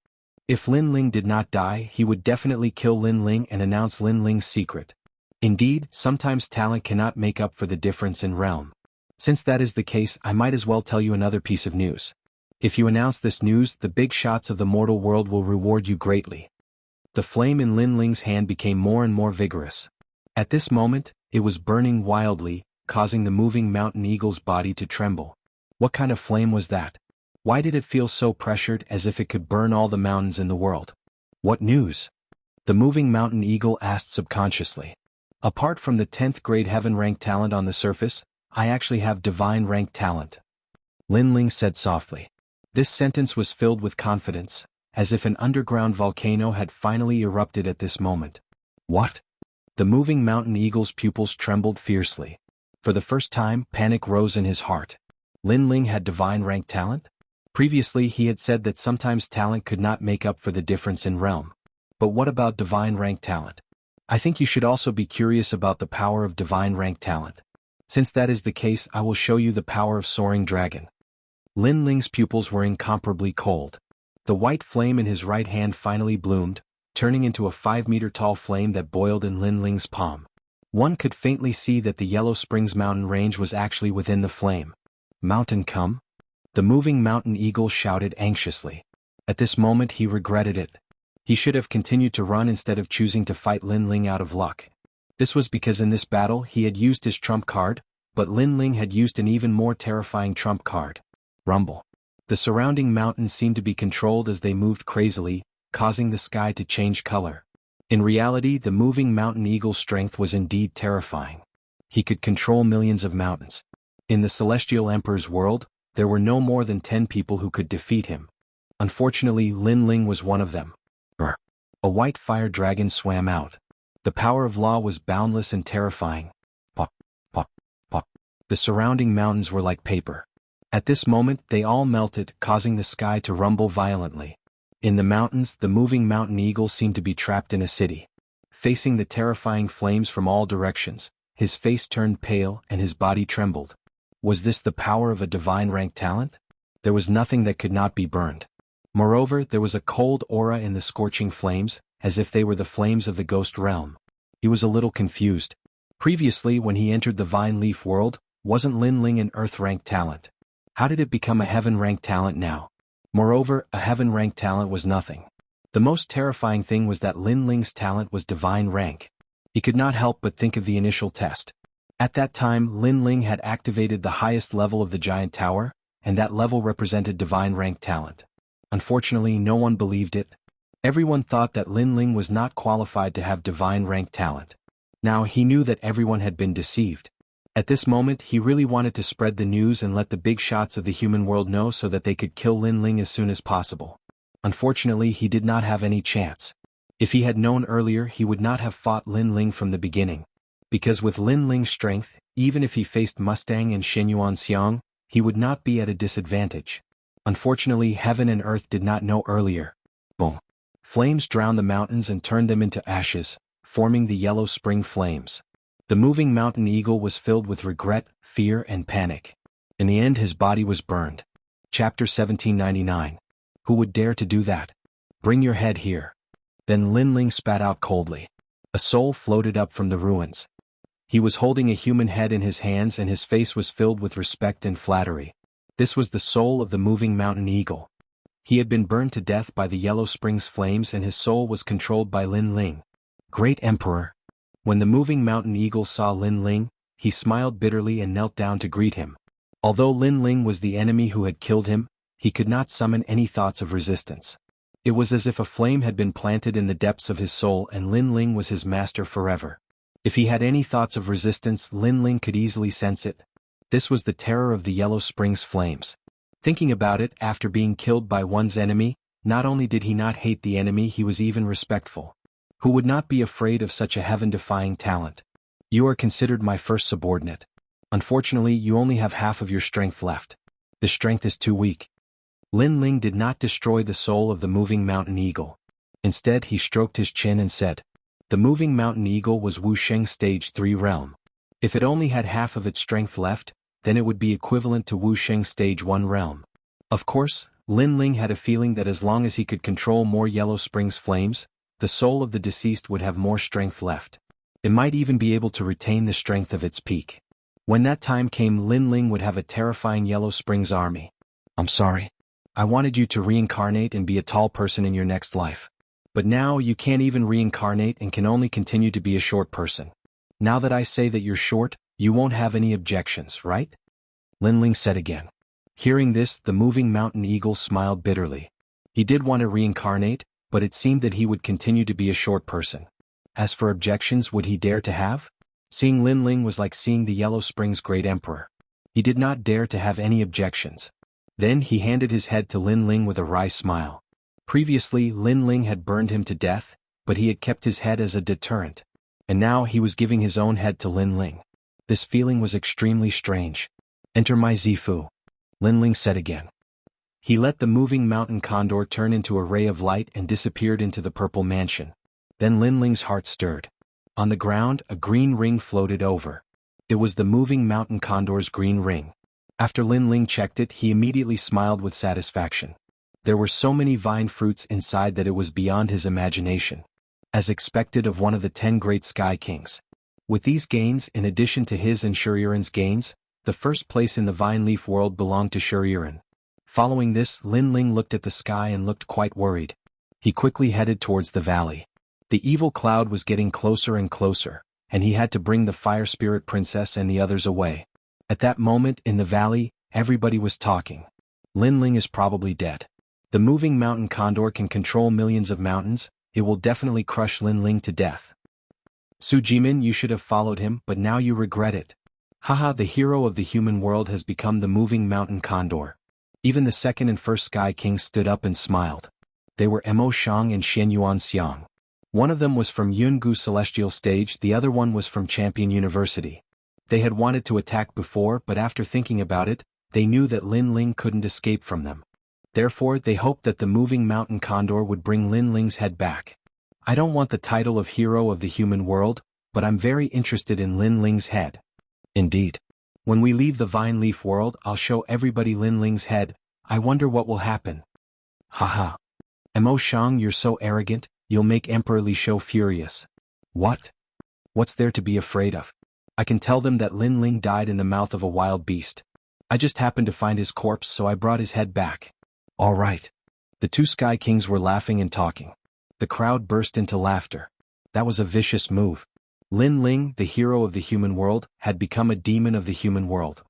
If Lin Ling did not die, he would definitely kill Lin Ling and announce Lin Ling's secret. Indeed, sometimes talent cannot make up for the difference in realm. Since that is the case, I might as well tell you another piece of news. If you announce this news, the big shots of the mortal world will reward you greatly. The flame in Lin Ling's hand became more and more vigorous. At this moment, it was burning wildly, causing the moving mountain eagle's body to tremble. What kind of flame was that? Why did it feel so pressured, as if it could burn all the mountains in the world? What news? The moving mountain eagle asked subconsciously. Apart from the 10th grade heaven-ranked talent on the surface, I actually have divine-ranked talent. Lin Ling said softly. This sentence was filled with confidence, as if an underground volcano had finally erupted at this moment. What? The moving mountain eagle's pupils trembled fiercely. For the first time, panic rose in his heart. Lin Ling had divine-ranked talent? Previously he had said that sometimes talent could not make up for the difference in realm. But what about divine-ranked talent? I think you should also be curious about the power of divine-ranked talent. Since that is the case, I will show you the power of Soaring Dragon. Lin Ling's pupils were incomparably cold. The white flame in his right hand finally bloomed, turning into a 5-meter-tall flame that boiled in Lin Ling's palm. One could faintly see that the Yellow Springs mountain range was actually within the flame. Mountain come? The moving mountain eagle shouted anxiously. At this moment he regretted it. He should have continued to run instead of choosing to fight Lin Ling out of luck. This was because in this battle he had used his trump card, but Lin Ling had used an even more terrifying trump card. Rumble. The surrounding mountains seemed to be controlled as they moved crazily, causing the sky to change color. In reality, the moving mountain eagle's strength was indeed terrifying. He could control millions of mountains. In the Celestial Emperor's world, there were no more than 10 people who could defeat him. Unfortunately, Lin Ling was one of them. A white fire dragon swam out. The power of law was boundless and terrifying. Pop, pop, pop. The surrounding mountains were like paper. At this moment, they all melted, causing the sky to rumble violently. In the mountains, the moving mountain eagle seemed to be trapped in a city. Facing the terrifying flames from all directions, his face turned pale and his body trembled. Was this the power of a divine rank talent? There was nothing that could not be burned. Moreover, there was a cold aura in the scorching flames, as if they were the flames of the ghost realm. He was a little confused. Previously, when he entered the Vine Leaf world, wasn't Lin Ling an earth-rank talent? How did it become a heaven-rank talent now? Moreover, a heaven-rank talent was nothing. The most terrifying thing was that Lin Ling's talent was divine rank. He could not help but think of the initial test. At that time, Lin Ling had activated the highest level of the giant tower, and that level represented divine rank talent. Unfortunately, no one believed it. Everyone thought that Lin Ling was not qualified to have divine rank talent. Now he knew that everyone had been deceived. At this moment, he really wanted to spread the news and let the big shots of the human world know so that they could kill Lin Ling as soon as possible. Unfortunately, he did not have any chance. If he had known earlier, he would not have fought Lin Ling from the beginning. Because with Lin Ling's strength, even if he faced Mustang and Xianxia, he would not be at a disadvantage. Unfortunately, heaven and earth did not know earlier. Boom. Flames drowned the mountains and turned them into ashes, forming the Yellow Spring flames. The moving mountain eagle was filled with regret, fear, and panic. In the end, his body was burned. Chapter 1799. Who would dare to do that? Bring your head here. Then Lin Ling spat out coldly. A soul floated up from the ruins. He was holding a human head in his hands and his face was filled with respect and flattery. This was the soul of the moving mountain eagle. He had been burned to death by the Yellow Springs flames and his soul was controlled by Lin Ling. Great Emperor. When the moving mountain eagle saw Lin Ling, he smiled bitterly and knelt down to greet him. Although Lin Ling was the enemy who had killed him, he could not summon any thoughts of resistance. It was as if a flame had been planted in the depths of his soul and Lin Ling was his master forever. If he had any thoughts of resistance, Lin Ling could easily sense it. This was the terror of the Yellow Springs flames. Thinking about it, after being killed by one's enemy, not only did he not hate the enemy, he was even respectful. Who would not be afraid of such a heaven-defying talent? You are considered my first subordinate. Unfortunately, you only have half of your strength left. The strength is too weak. Lin Ling did not destroy the soul of the moving mountain eagle. Instead, he stroked his chin and said, the moving mountain eagle was Wuxia Stage 3 realm. If it only had half of its strength left, then it would be equivalent to Wuxia Stage 1 realm. Of course, Lin Ling had a feeling that as long as he could control more Yellow Springs flames, the soul of the deceased would have more strength left. It might even be able to retain the strength of its peak. When that time came, Lin Ling would have a terrifying Yellow Springs army. I'm sorry. I wanted you to reincarnate and be a tall person in your next life. But now you can't even reincarnate and can only continue to be a short person. Now that I say that you're short, you won't have any objections, right? Lin Ling said again. Hearing this, the moving mountain eagle smiled bitterly. He did want to reincarnate, but it seemed that he would continue to be a short person. As for objections, would he dare to have? Seeing Lin Ling was like seeing the Yellow Springs great emperor. He did not dare to have any objections. Then he handed his head to Lin Ling with a wry smile. Previously, Lin Ling had burned him to death, but he had kept his head as a deterrent. And now he was giving his own head to Lin Ling. This feeling was extremely strange. Enter my Zifu. Lin Ling said again. He let the moving mountain condor turn into a ray of light and disappeared into the purple mansion. Then Lin Ling's heart stirred. On the ground, a green ring floated over. It was the moving mountain condor's green ring. After Lin Ling checked it, he immediately smiled with satisfaction. There were so many vine fruits inside that it was beyond his imagination. As expected of one of the 10 great sky kings. With these gains, in addition to his and Shuriren's gains, the first place in the vine leaf world belonged to Shuriren. Following this, Lin Ling looked at the sky and looked quite worried. He quickly headed towards the valley. The evil cloud was getting closer and closer, and he had to bring the fire spirit princess and the others away. At that moment in the valley, everybody was talking. Lin Ling is probably dead. The moving mountain condor can control millions of mountains, it will definitely crush Lin Ling to death. Su Jimin, you should have followed him, but now you regret it. Haha, the hero of the human world has become the moving mountain condor. Even the second and first Sky Kings stood up and smiled. They were Mo Shang and Xianyuan Xiang. One of them was from Jianghu Celestial Stage, the other one was from Champion University. They had wanted to attack before, but after thinking about it, they knew that Lin Ling couldn't escape from them. Therefore, they hoped that the moving mountain condor would bring Lin Ling's head back. I don't want the title of hero of the human world, but I'm very interested in Lin Ling's head. Indeed. When we leave the vine leaf world, I'll show everybody Lin Ling's head. I wonder what will happen. Haha. Mo Shang, you're so arrogant, you'll make Emperor Li Shou furious. What? What's there to be afraid of? I can tell them that Lin Ling died in the mouth of a wild beast. I just happened to find his corpse, so I brought his head back. All right. The two Sky Kings were laughing and talking. The crowd burst into laughter. That was a vicious move. Lin Ling, the hero of the human world, had become a demon of the human world.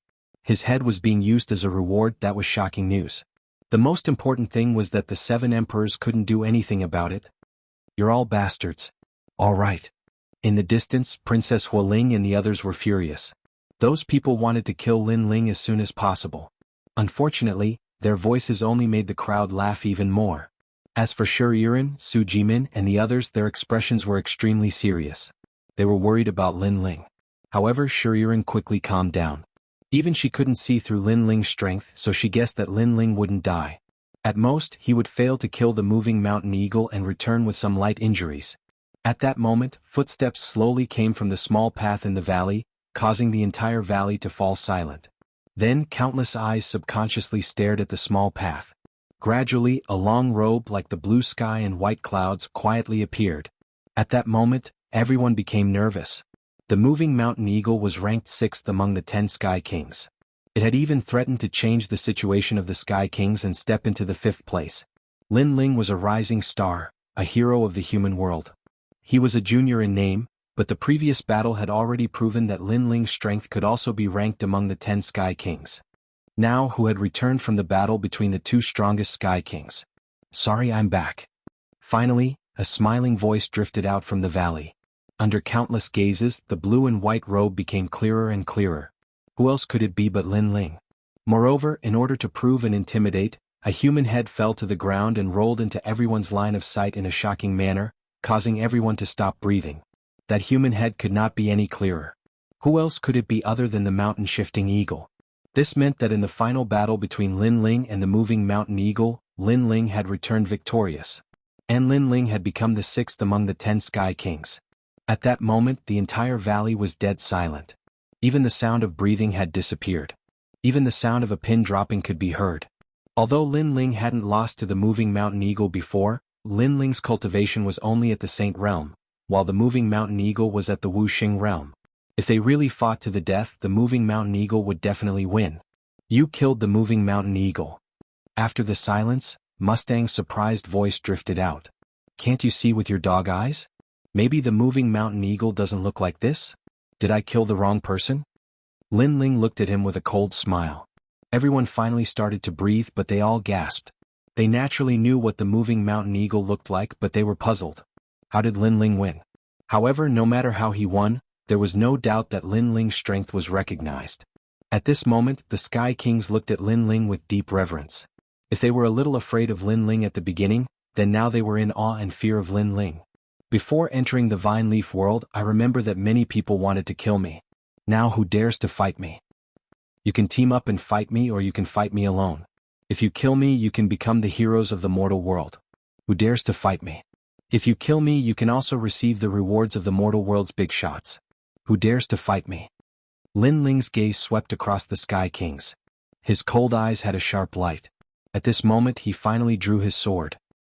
His head was being used as a reward. That was shocking news. The most important thing was that the 7 emperors couldn't do anything about it. You're all bastards. All right. In the distance, Princess Hualing and the others were furious. Those people wanted to kill Lin Ling as soon as possible. Unfortunately, their voices only made the crowd laugh even more. As for Shuriren, Su Jimin, and the others, their expressions were extremely serious. They were worried about Lin Ling. However, Shuriren quickly calmed down. Even she couldn't see through Lin Ling's strength, so she guessed that Lin Ling wouldn't die. At most, he would fail to kill the moving mountain eagle and return with some light injuries. At that moment, footsteps slowly came from the small path in the valley, causing the entire valley to fall silent. Then countless eyes subconsciously stared at the small path. Gradually, a long robe like the blue sky and white clouds quietly appeared. At that moment, everyone became nervous. The moving mountain eagle was ranked 6th among the 10 Sky Kings. It had even threatened to change the situation of the Sky Kings and step into the 5th place. Lin Ling was a rising star, a hero of the human world. He was a junior in name, but the previous battle had already proven that Lin Ling's strength could also be ranked among the 10 Sky Kings. Now who had returned from the battle between the 2 strongest Sky Kings. Sorry, I'm back. Finally, a smiling voice drifted out from the valley. Under countless gazes, the blue and white robe became clearer and clearer. Who else could it be but Lin Ling? Moreover, in order to prove and intimidate, a human head fell to the ground and rolled into everyone's line of sight in a shocking manner, causing everyone to stop breathing. That human head could not be any clearer. Who else could it be other than the mountain-shifting eagle? This meant that in the final battle between Lin Ling and the moving mountain eagle, Lin Ling had returned victorious. And Lin Ling had become the 6th among the 10 Sky Kings. At that moment, the entire valley was dead silent. Even the sound of breathing had disappeared. Even the sound of a pin dropping could be heard. Although Lin Ling hadn't lost to the moving mountain eagle before, Lin Ling's cultivation was only at the Saint realm, while the moving mountain eagle was at the Wuxia realm. If they really fought to the death, the moving mountain eagle would definitely win. You killed the moving mountain eagle. After the silence, Mustang's surprised voice drifted out. Can't you see with your dog eyes? Maybe the moving mountain eagle doesn't look like this? Did I kill the wrong person? Lin Ling looked at him with a cold smile. Everyone finally started to breathe, but they all gasped. They naturally knew what the moving mountain eagle looked like, but they were puzzled. How did Lin Ling win? However, no matter how he won, there was no doubt that Lin Ling's strength was recognized. At this moment, the Sky Kings looked at Lin Ling with deep reverence. If they were a little afraid of Lin Ling at the beginning, then now they were in awe and fear of Lin Ling. Before entering the vine leaf world, I remember that many people wanted to kill me. Now who dares to fight me? You can team up and fight me, or you can fight me alone. If you kill me, you can become the heroes of the mortal world. Who dares to fight me? If you kill me, you can also receive the rewards of the mortal world's big shots. Who dares to fight me? Lin Ling's gaze swept across the Sky Kings. His cold eyes had a sharp light. At this moment he finally drew his sword.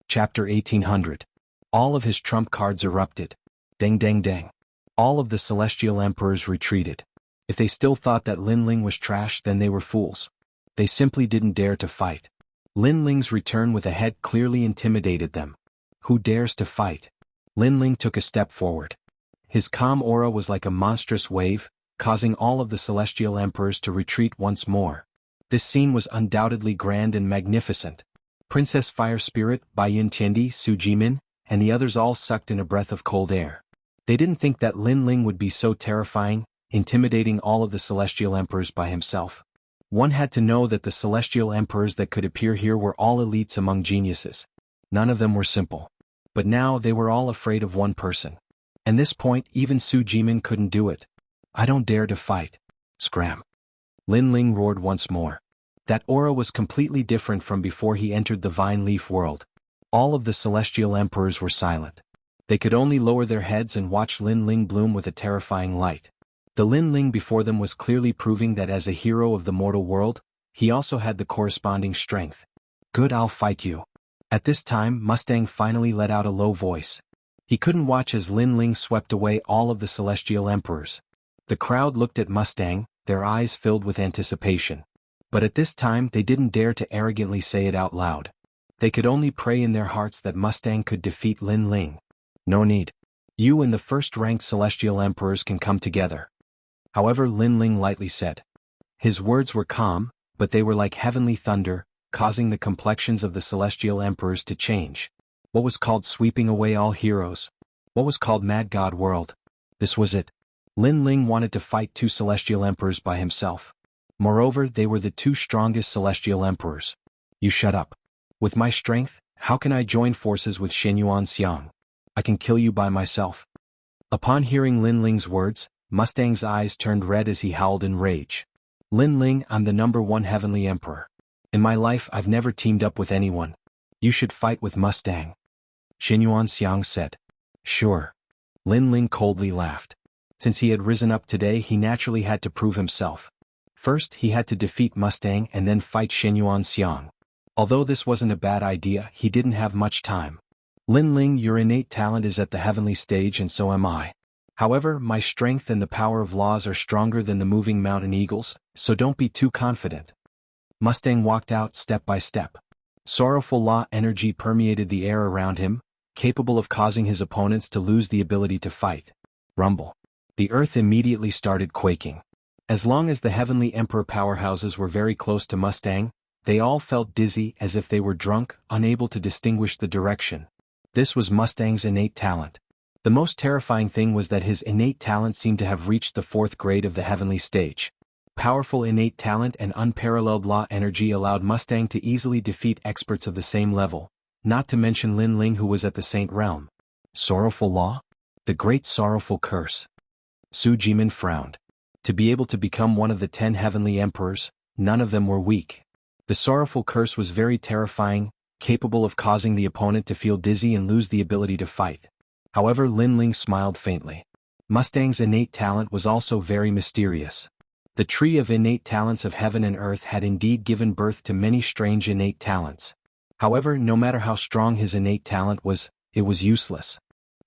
Chapter 1800. All of his trump cards erupted. Dang dang dang. All of the celestial emperors retreated. If they still thought that Lin Ling was trash, then they were fools. They simply didn't dare to fight. Lin Ling's return with a head clearly intimidated them. Who dares to fight? Lin Ling took a step forward. His calm aura was like a monstrous wave, causing all of the celestial emperors to retreat once more. This scene was undoubtedly grand and magnificent. Princess Fire Spirit, Bai Yin Tiandi, Su Jimin, and the others all sucked in a breath of cold air. They didn't think that Lin Ling would be so terrifying, intimidating all of the celestial emperors by himself. One had to know that the celestial emperors that could appear here were all elites among geniuses. None of them were simple. But now they were all afraid of one person. At this point, even Su Jimin couldn't do it. I don't dare to fight. Scram. Lin Ling roared once more. That aura was completely different from before he entered the Vine Leaf world. All of the celestial emperors were silent. They could only lower their heads and watch Lin Ling bloom with a terrifying light. The Lin Ling before them was clearly proving that as a hero of the mortal world, he also had the corresponding strength. Good, I'll fight you. At this time, Mustang finally let out a low voice. He couldn't watch as Lin Ling swept away all of the celestial emperors. The crowd looked at Mustang, their eyes filled with anticipation. But at this time they didn't dare to arrogantly say it out loud. They could only pray in their hearts that Mustang could defeat Lin Ling. No need. You and the first-ranked celestial emperors can come together. However, Lin Ling lightly said. His words were calm, but they were like heavenly thunder, causing the complexions of the celestial emperors to change. What was called sweeping away all heroes? What was called Mad God World? This was it. Lin Ling wanted to fight two celestial emperors by himself. Moreover, they were the two strongest celestial emperors. You shut up. With my strength, how can I join forces with Xianxia? I can kill you by myself. Upon hearing Lin Ling's words, Mustang's eyes turned red as he howled in rage. Lin Ling, I'm the #1 heavenly emperor. In my life I've never teamed up with anyone. You should fight with Mustang. Xianxia said. Sure. Lin Ling coldly laughed. Since he had risen up today, he naturally had to prove himself. First, he had to defeat Mustang and then fight Xianxia. Although this wasn't a bad idea, he didn't have much time. Lin Ling, your innate talent is at the heavenly stage and so am I. However, my strength and the power of laws are stronger than the moving mountain eagles, so don't be too confident. Mustang walked out step by step. Sorrowful law energy permeated the air around him, capable of causing his opponents to lose the ability to fight. Rumble. The earth immediately started quaking. As long as the heavenly emperor powerhouses were very close to Mustang, they all felt dizzy as if they were drunk, unable to distinguish the direction. This was Mustang's innate talent. The most terrifying thing was that his innate talent seemed to have reached the 4th grade of the heavenly stage. Powerful innate talent and unparalleled law energy allowed Mustang to easily defeat experts of the same level, not to mention Lin Ling who was at the Saint Realm. Sorrowful law? The Great Sorrowful Curse. Su Jimin frowned. To be able to become one of the 10 heavenly emperors, none of them were weak. The Sorrowful Curse was very terrifying, capable of causing the opponent to feel dizzy and lose the ability to fight. However, Lin Ling smiled faintly. Mustang's innate talent was also very mysterious. The tree of innate talents of heaven and earth had indeed given birth to many strange innate talents. However, no matter how strong his innate talent was, it was useless.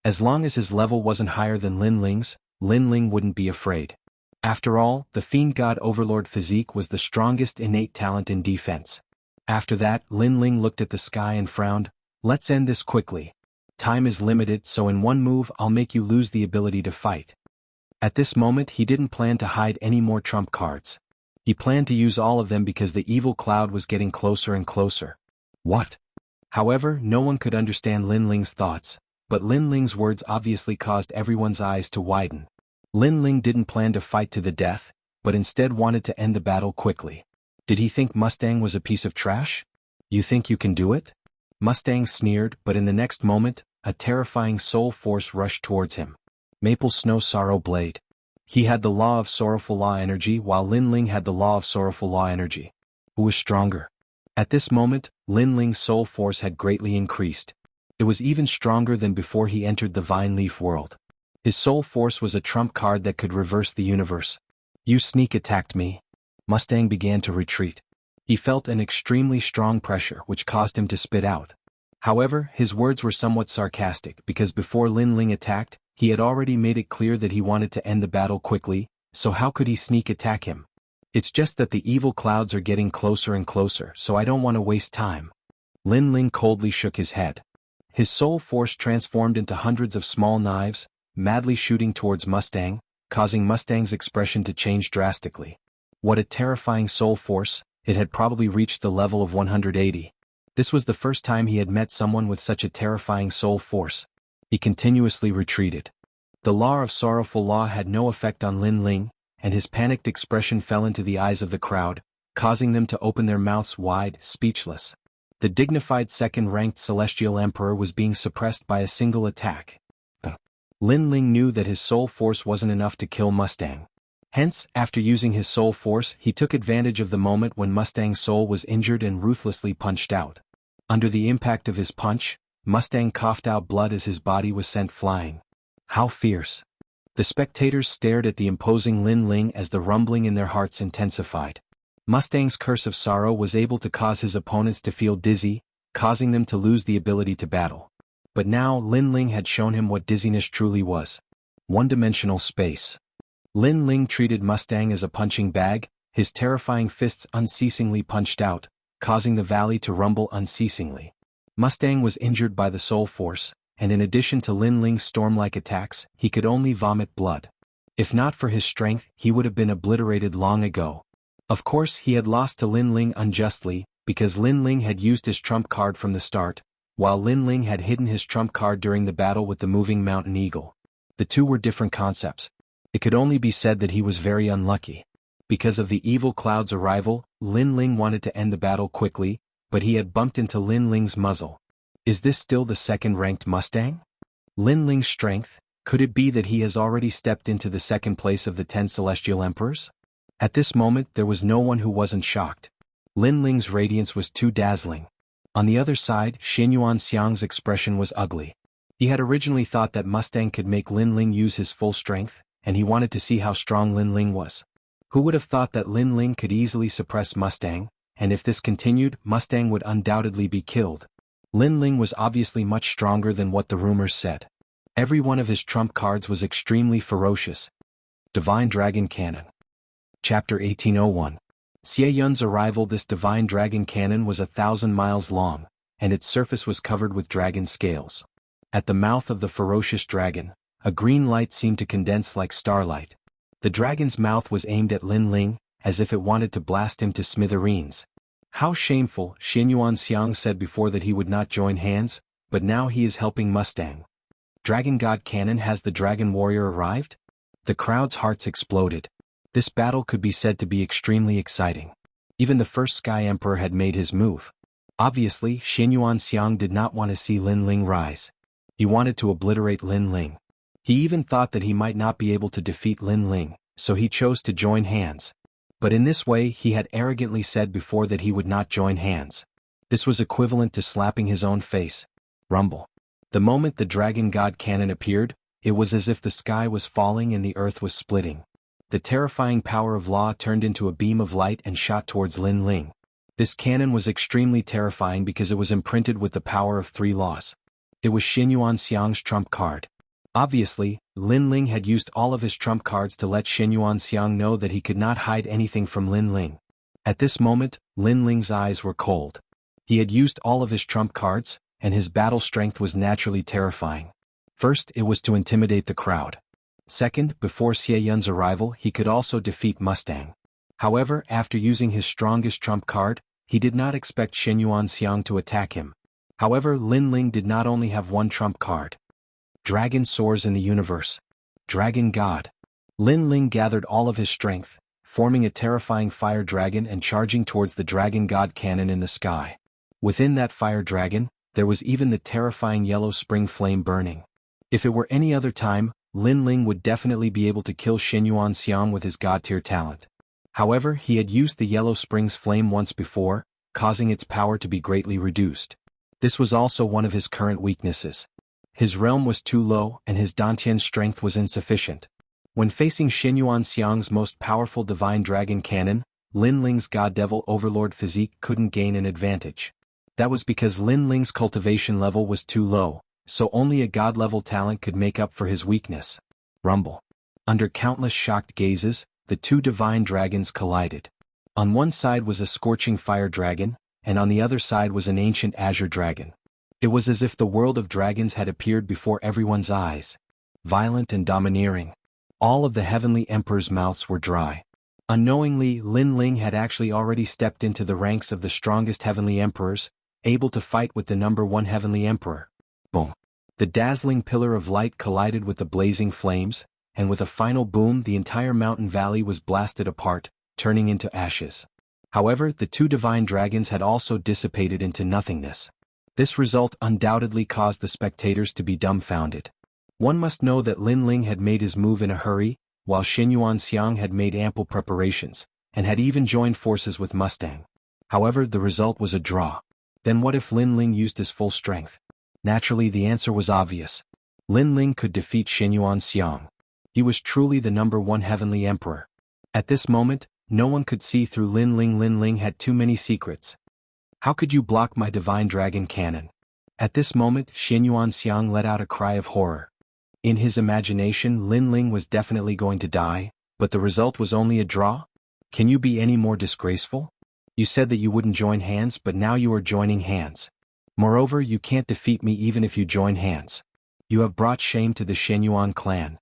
As long as his level wasn't higher than Lin Ling's, Lin Ling wouldn't be afraid. After all, the Fiend God Overlord physique was the strongest innate talent in defense. After that, Lin Ling looked at the sky and frowned. Let's end this quickly. Time is limited, so in one move I'll make you lose the ability to fight. At this moment he didn't plan to hide any more trump cards. He planned to use all of them because the evil cloud was getting closer and closer. What? However, no one could understand Lin Ling's thoughts, but Lin Ling's words obviously caused everyone's eyes to widen. Lin Ling didn't plan to fight to the death, but instead wanted to end the battle quickly. Did he think Mustang was a piece of trash? You think you can do it? Mustang sneered, but in the next moment, a terrifying soul force rushed towards him. Maple Snow Sorrow Blade. He had the law of sorrowful law energy while Lin Ling had the law of sorrowful law energy. Who was stronger? At this moment, Lin Ling's soul force had greatly increased. It was even stronger than before he entered the Vine Leaf world. His soul force was a trump card that could reverse the universe. You sneak attacked me. Mustang began to retreat. He felt an extremely strong pressure which caused him to spit out. However, his words were somewhat sarcastic because before Lin Ling attacked, He had already made it clear that he wanted to end the battle quickly, so how could he sneak attack him? It's just that the evil clouds are getting closer and closer, so I don't want to waste time. Lin Ling coldly shook his head. His soul force transformed into hundreds of small knives, madly shooting towards Mustang, causing Mustang's expression to change drastically. What a terrifying soul force, it had probably reached the level of 180. This was the first time he had met someone with such a terrifying soul force. He continuously retreated. The law of sorrowful law had no effect on Lin Ling, and his panicked expression fell into the eyes of the crowd, causing them to open their mouths wide, speechless. The dignified second-ranked Celestial Emperor was being suppressed by a single attack. Lin Ling knew that his soul force wasn't enough to kill Mustang. Hence, after using his soul force, he took advantage of the moment when Mustang's soul was injured and ruthlessly punched out. Under the impact of his punch, Mustang coughed out blood as his body was sent flying. How fierce! The spectators stared at the imposing Lin Ling as the rumbling in their hearts intensified. Mustang's curse of sorrow was able to cause his opponents to feel dizzy, causing them to lose the ability to battle. But now Lin Ling had shown him what dizziness truly was. One-dimensional space. Lin Ling treated Mustang as a punching bag, his terrifying fists unceasingly punched out, causing the valley to rumble unceasingly. Mustang was injured by the soul force, and in addition to Lin Ling's storm-like attacks, he could only vomit blood. If not for his strength, he would have been obliterated long ago. Of course, he had lost to Lin Ling unjustly, because Lin Ling had used his trump card from the start, while Lin Ling had hidden his trump card during the battle with the moving mountain eagle. The two were different concepts. It could only be said that he was very unlucky. Because of the evil cloud's arrival, Lin Ling wanted to end the battle quickly, but he had bumped into Lin Ling's muzzle. Is this still the second-ranked Mustang? Lin Ling's strength, could it be that he has already stepped into the second place of the 10 Celestial Emperors? At this moment there was no one who wasn't shocked. Lin Ling's radiance was too dazzling. On the other side, Xianxia's expression was ugly. He had originally thought that Mustang could make Lin Ling use his full strength, and he wanted to see how strong Lin Ling was. Who would have thought that Lin Ling could easily suppress Mustang, and if this continued, Mustang would undoubtedly be killed. Lin Ling was obviously much stronger than what the rumors said. Every one of his trump cards was extremely ferocious. Divine Dragon Cannon. Chapter 1801. Xie Yun's arrival. This divine dragon cannon was 1,000 miles long, and its surface was covered with dragon scales. At the mouth of the ferocious dragon, a green light seemed to condense like starlight. The dragon's mouth was aimed at Lin Ling, as if it wanted to blast him to smithereens. How shameful, Xianxia said before that he would not join hands, but now he is helping Mustang. Dragon God Cannon. Has the dragon warrior arrived? The crowd's hearts exploded. This battle could be said to be extremely exciting. Even the first Sky Emperor had made his move. Obviously, Xianxia did not want to see Lin Ling rise. He wanted to obliterate Lin Ling. He even thought that he might not be able to defeat Lin Ling, so he chose to join hands. But in this way he had arrogantly said before that he would not join hands. This was equivalent to slapping his own face. Rumble. The moment the Dragon God Cannon appeared, it was as if the sky was falling and the earth was splitting. The terrifying power of law turned into a beam of light and shot towards Lin Ling. This cannon was extremely terrifying because it was imprinted with the power of 3 laws. It was Xianxia's trump card. Obviously, Lin Ling had used all of his trump cards to let Xianxia know that he could not hide anything from Lin Ling. At this moment, Lin Ling's eyes were cold. He had used all of his trump cards, and his battle strength was naturally terrifying. First, it was to intimidate the crowd. Second, before Xie Yun's arrival, he could also defeat Mustang. However, after using his strongest trump card, he did not expect Xianxia to attack him. However, Lin Ling did not only have one trump card. Dragon soars in the universe. Dragon God. Lin Ling gathered all of his strength, forming a terrifying fire dragon and charging towards the Dragon God Cannon in the sky. Within that fire dragon, there was even the terrifying yellow spring flame burning. If it were any other time, Lin Ling would definitely be able to kill Xianxia with his god-tier talent. However, he had used the yellow spring's flame once before, causing its power to be greatly reduced. This was also one of his current weaknesses. His realm was too low and his Dantian strength was insufficient. When facing Xianxia's most powerful divine dragon cannon, Lin Ling's god devil overlord physique couldn't gain an advantage. That was because Lin Ling's cultivation level was too low, so only a god-level talent could make up for his weakness. Rumble. Under countless shocked gazes, the two divine dragons collided. On one side was a scorching fire dragon, and on the other side was an ancient azure dragon. It was as if the world of dragons had appeared before everyone's eyes. Violent and domineering. All of the heavenly emperors' mouths were dry. Unknowingly, Lin Ling had actually already stepped into the ranks of the strongest heavenly emperors, able to fight with the number one heavenly emperor. Boom. The dazzling pillar of light collided with the blazing flames, and with a final boom the entire mountain valley was blasted apart, turning into ashes. However, the two divine dragons had also dissipated into nothingness. This result undoubtedly caused the spectators to be dumbfounded. One must know that Lin Ling had made his move in a hurry, while Xianxia had made ample preparations, and had even joined forces with Mustang. However, the result was a draw. Then what if Lin Ling used his full strength? Naturally, the answer was obvious. Lin Ling could defeat Xianxia. He was truly the number one heavenly emperor. At this moment, no one could see through Lin Ling. Lin Ling had too many secrets. How could you block my divine dragon cannon? At this moment, Xianxia let out a cry of horror. In his imagination, Lin Ling was definitely going to die, but the result was only a draw? Can you be any more disgraceful? You said that you wouldn't join hands, but now you are joining hands. Moreover, you can't defeat me even if you join hands. You have brought shame to the Shenyuan clan.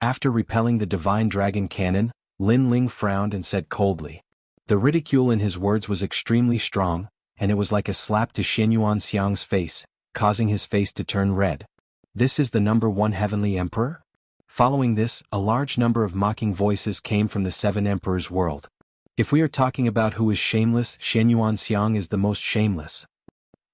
After repelling the divine dragon cannon, Lin Ling frowned and said coldly. The ridicule in his words was extremely strong, and it was like a slap to Xianxiang's face, causing his face to turn red. This is the number one heavenly emperor? Following this, a large number of mocking voices came from the seven emperors' world. If we are talking about who is shameless, Xianxia is the most shameless.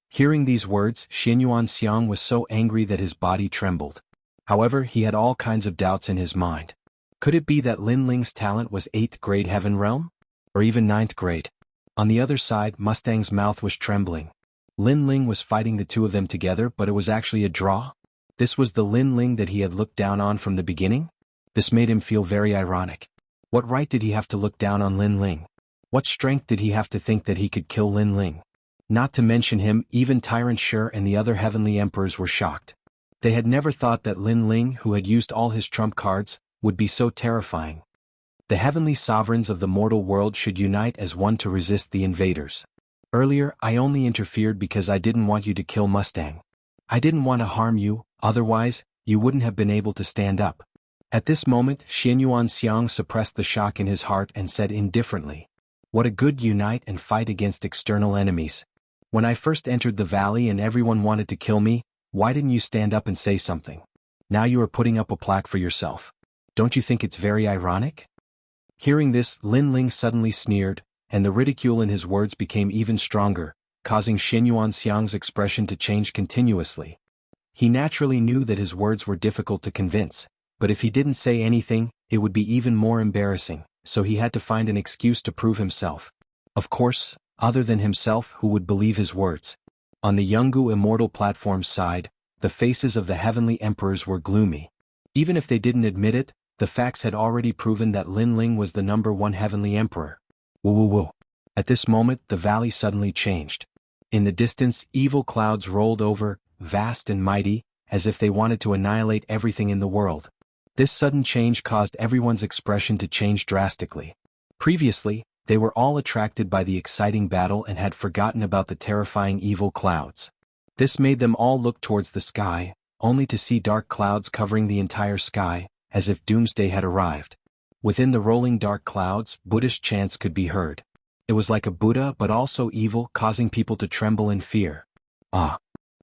Hearing these words, Xianxia was so angry that his body trembled. However, he had all kinds of doubts in his mind. Could it be that Lin Ling's talent was 8th grade heaven realm? Or even 9th grade? On the other side, Mustang's mouth was trembling. Lin Ling was fighting the two of them together, but it was actually a draw? This was the Lin Ling that he had looked down on from the beginning? This made him feel very ironic. What right did he have to look down on Lin Ling? What strength did he have to think that he could kill Lin Ling? Not to mention him, even Tyrant Sher and the other heavenly emperors were shocked. They had never thought that Lin Ling, who had used all his trump cards, would be so terrifying. The heavenly sovereigns of the mortal world should unite as one to resist the invaders. Earlier, I only interfered because I didn't want you to kill Mustang. I didn't want to harm you, otherwise, you wouldn't have been able to stand up. At this moment, Xianxia suppressed the shock in his heart and said indifferently, "What a good unite and fight against external enemies. When I first entered the valley and everyone wanted to kill me, why didn't you stand up and say something? Now you are putting up a plaque for yourself. Don't you think it's very ironic?" Hearing this, Lin Ling suddenly sneered, and the ridicule in his words became even stronger, causing Xianxiang's expression to change continuously. He naturally knew that his words were difficult to convince, but if he didn't say anything, it would be even more embarrassing, so he had to find an excuse to prove himself. Of course, other than himself, who would believe his words? On the Jianghu Immortal platform's side, the faces of the heavenly emperors were gloomy. Even if they didn't admit it, the facts had already proven that Lin Ling was the number one heavenly emperor. Woo. At this moment, the valley suddenly changed. In the distance, evil clouds rolled over, vast and mighty, as if they wanted to annihilate everything in the world. This sudden change caused everyone's expression to change drastically. Previously, they were all attracted by the exciting battle and had forgotten about the terrifying evil clouds. This made them all look towards the sky, only to see dark clouds covering the entire sky, as if doomsday had arrived. Within the rolling dark clouds, Buddhist chants could be heard. It was like a Buddha but also evil, causing people to tremble in fear.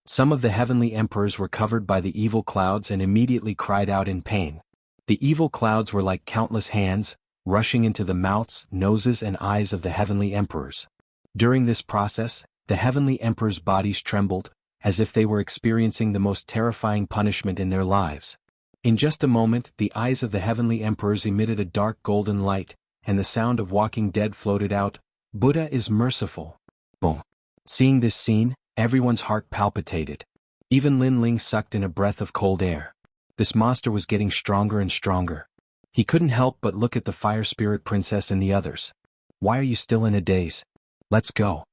Some of the heavenly emperors were covered by the evil clouds and immediately cried out in pain. The evil clouds were like countless hands, rushing into the mouths, noses and eyes of the heavenly emperors. During this process, the heavenly emperors' bodies trembled, as if they were experiencing the most terrifying punishment in their lives. In just a moment, the eyes of the heavenly emperors emitted a dark golden light, and the sound of walking dead floated out, "Buddha is merciful." Boom. Seeing this scene, everyone's heart palpitated. Even Lin Ling sucked in a breath of cold air. This monster was getting stronger and stronger. He couldn't help but look at the fire spirit princess and the others. "Why are you still in a daze? Let's go."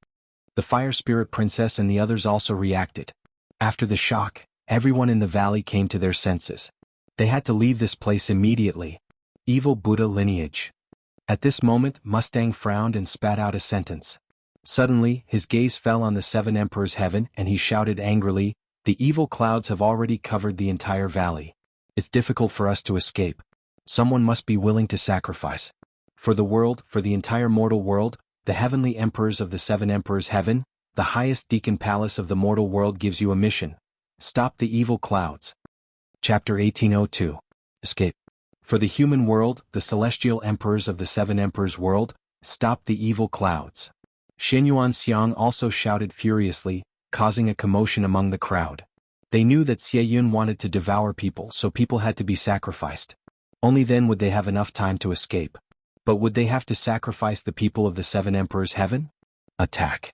The fire spirit princess and the others also reacted. After the shock, Everyone in the valley came to their senses. They had to leave this place immediately. Evil Buddha lineage. At this moment, Mustang frowned and spat out a sentence. Suddenly, his gaze fell on the 7 emperors' heaven and he shouted angrily, "The evil clouds have already covered the entire valley. It's difficult for us to escape. Someone must be willing to sacrifice. For the world, for the entire mortal world, the heavenly emperors of the 7 emperors' heaven, the highest deacon palace of the mortal world gives you a mission. Stop the evil clouds." Chapter 1802. Escape. For the human world, the celestial emperors of the 7 emperors' world, stop the evil clouds. Xianxia also shouted furiously, causing a commotion among the crowd. They knew that Xie wanted to devour people, so people had to be sacrificed. Only then would they have enough time to escape. But would they have to sacrifice the people of the 7 emperors' heaven? "Attack,"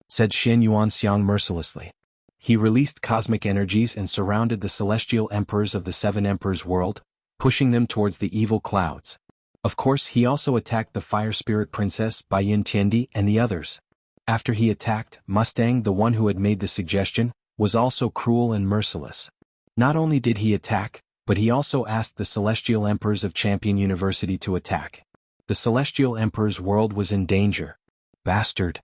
said Xianxia mercilessly. He released cosmic energies and surrounded the celestial emperors of the 7 emperors' world, pushing them towards the evil clouds. Of course, he also attacked the fire spirit princess Baiyin Tiandi and the others. After he attacked, Mustang, the one who had made the suggestion, was also cruel and merciless. Not only did he attack, but he also asked the celestial emperors of Champion University to attack. The celestial emperor's world was in danger. "Bastard!"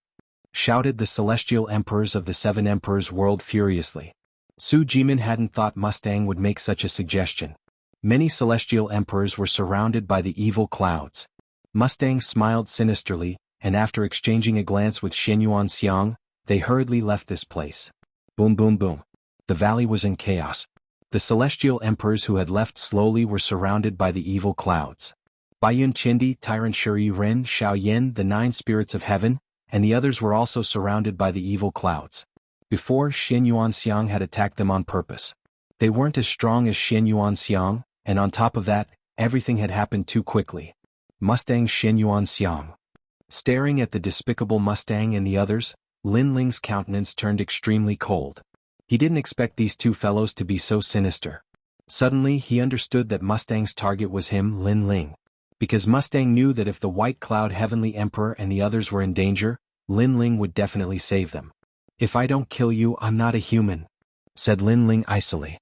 shouted the celestial emperors of the 7 emperors' world furiously. Su Jimin hadn't thought Mustang would make such a suggestion. Many celestial emperors were surrounded by the evil clouds. Mustang smiled sinisterly, and after exchanging a glance with Xianxia, they hurriedly left this place. Boom boom boom. The valley was in chaos. The celestial emperors who had left slowly were surrounded by the evil clouds. Baiyun Qindi, Tyrant Shuri Ren, Xiao Yin, the 9 spirits of heaven, and the others were also surrounded by the evil clouds. Before, Xianxia had attacked them on purpose. They weren't as strong as Xianxia, and on top of that, everything had happened too quickly. Mustang Xianxia. Staring at the despicable Mustang and the others, Lin Ling's countenance turned extremely cold. He didn't expect these two fellows to be so sinister. Suddenly he understood that Mustang's target was him, Lin Ling. Because Mustang knew that if the White Cloud Heavenly Emperor and the others were in danger, Lin Ling would definitely save them. "If I don't kill you, I'm not a human," said Lin Ling icily.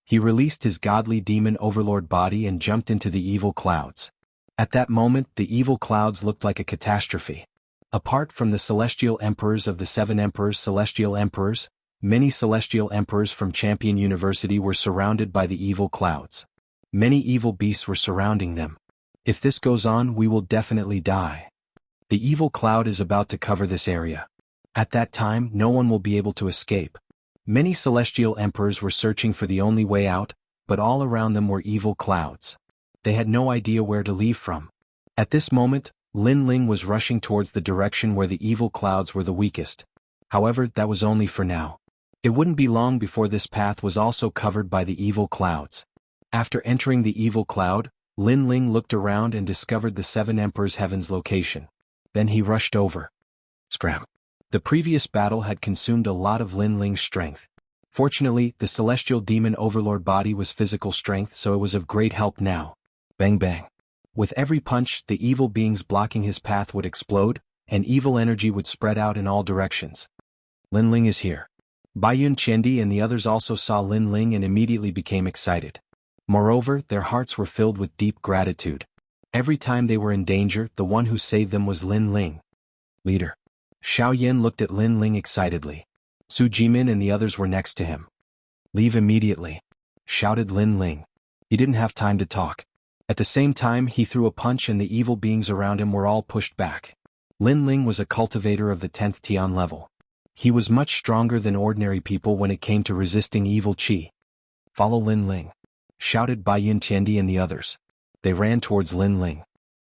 He released his godly demon overlord body and jumped into the evil clouds. At that moment, the evil clouds looked like a catastrophe. Apart from the celestial emperors of the 7 emperors, celestial emperors, many celestial emperors from Champion University were surrounded by the evil clouds. Many evil beasts were surrounding them. "If this goes on, we will definitely die. The evil cloud is about to cover this area. At that time, no one will be able to escape." Many celestial emperors were searching for the only way out, but all around them were evil clouds. They had no idea where to leave from. At this moment, Lin Ling was rushing towards the direction where the evil clouds were the weakest. However, that was only for now. It wouldn't be long before this path was also covered by the evil clouds. After entering the evil cloud, Lin Ling looked around and discovered the 7 emperors' heaven's location. Then he rushed over. Scram. The previous battle had consumed a lot of Lin Ling's strength. Fortunately, the celestial demon overlord body was physical strength, so it was of great help now. Bang bang. With every punch, the evil beings blocking his path would explode, and evil energy would spread out in all directions. Lin Ling is here. Baiyun Chendi and the others also saw Lin Ling and immediately became excited. Moreover, their hearts were filled with deep gratitude. Every time they were in danger, the one who saved them was Lin Ling. Leader. Xiao Yin looked at Lin Ling excitedly. Su Jimin and the others were next to him. "Leave immediately," shouted Lin Ling. He didn't have time to talk. At the same time, he threw a punch and the evil beings around him were all pushed back. Lin Ling was a cultivator of the 10th Tian level. He was much stronger than ordinary people when it came to resisting evil qi. "Follow Lin Ling," shouted Baiyun Tiandi and the others. They ran towards Lin Ling.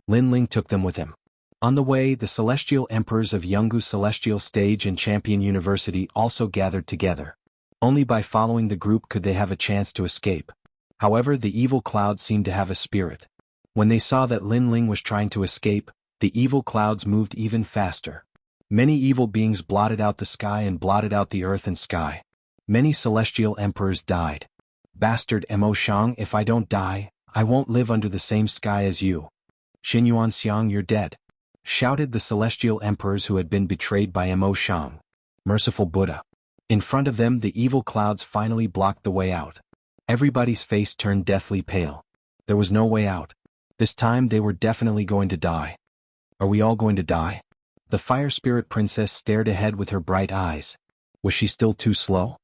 Lin Ling took them with him. On the way, the celestial emperors of Jianghu Celestial Stage and Champion University also gathered together. Only by following the group could they have a chance to escape. However, the evil clouds seemed to have a spirit. When they saw that Lin Ling was trying to escape, the evil clouds moved even faster. Many evil beings blotted out the sky and blotted out the earth and sky. Many celestial emperors died. "Bastard Mo Shang, if I don't die, I won't live under the same sky as you. Xianxia, you're dead," shouted the celestial emperors who had been betrayed by Mo Shang. "Merciful Buddha. In front of them the evil clouds finally blocked the way out. Everybody's face turned deathly pale. There was no way out. This time they were definitely going to die. Are we all going to die? The fire spirit princess stared ahead with her bright eyes. Was she still too slow?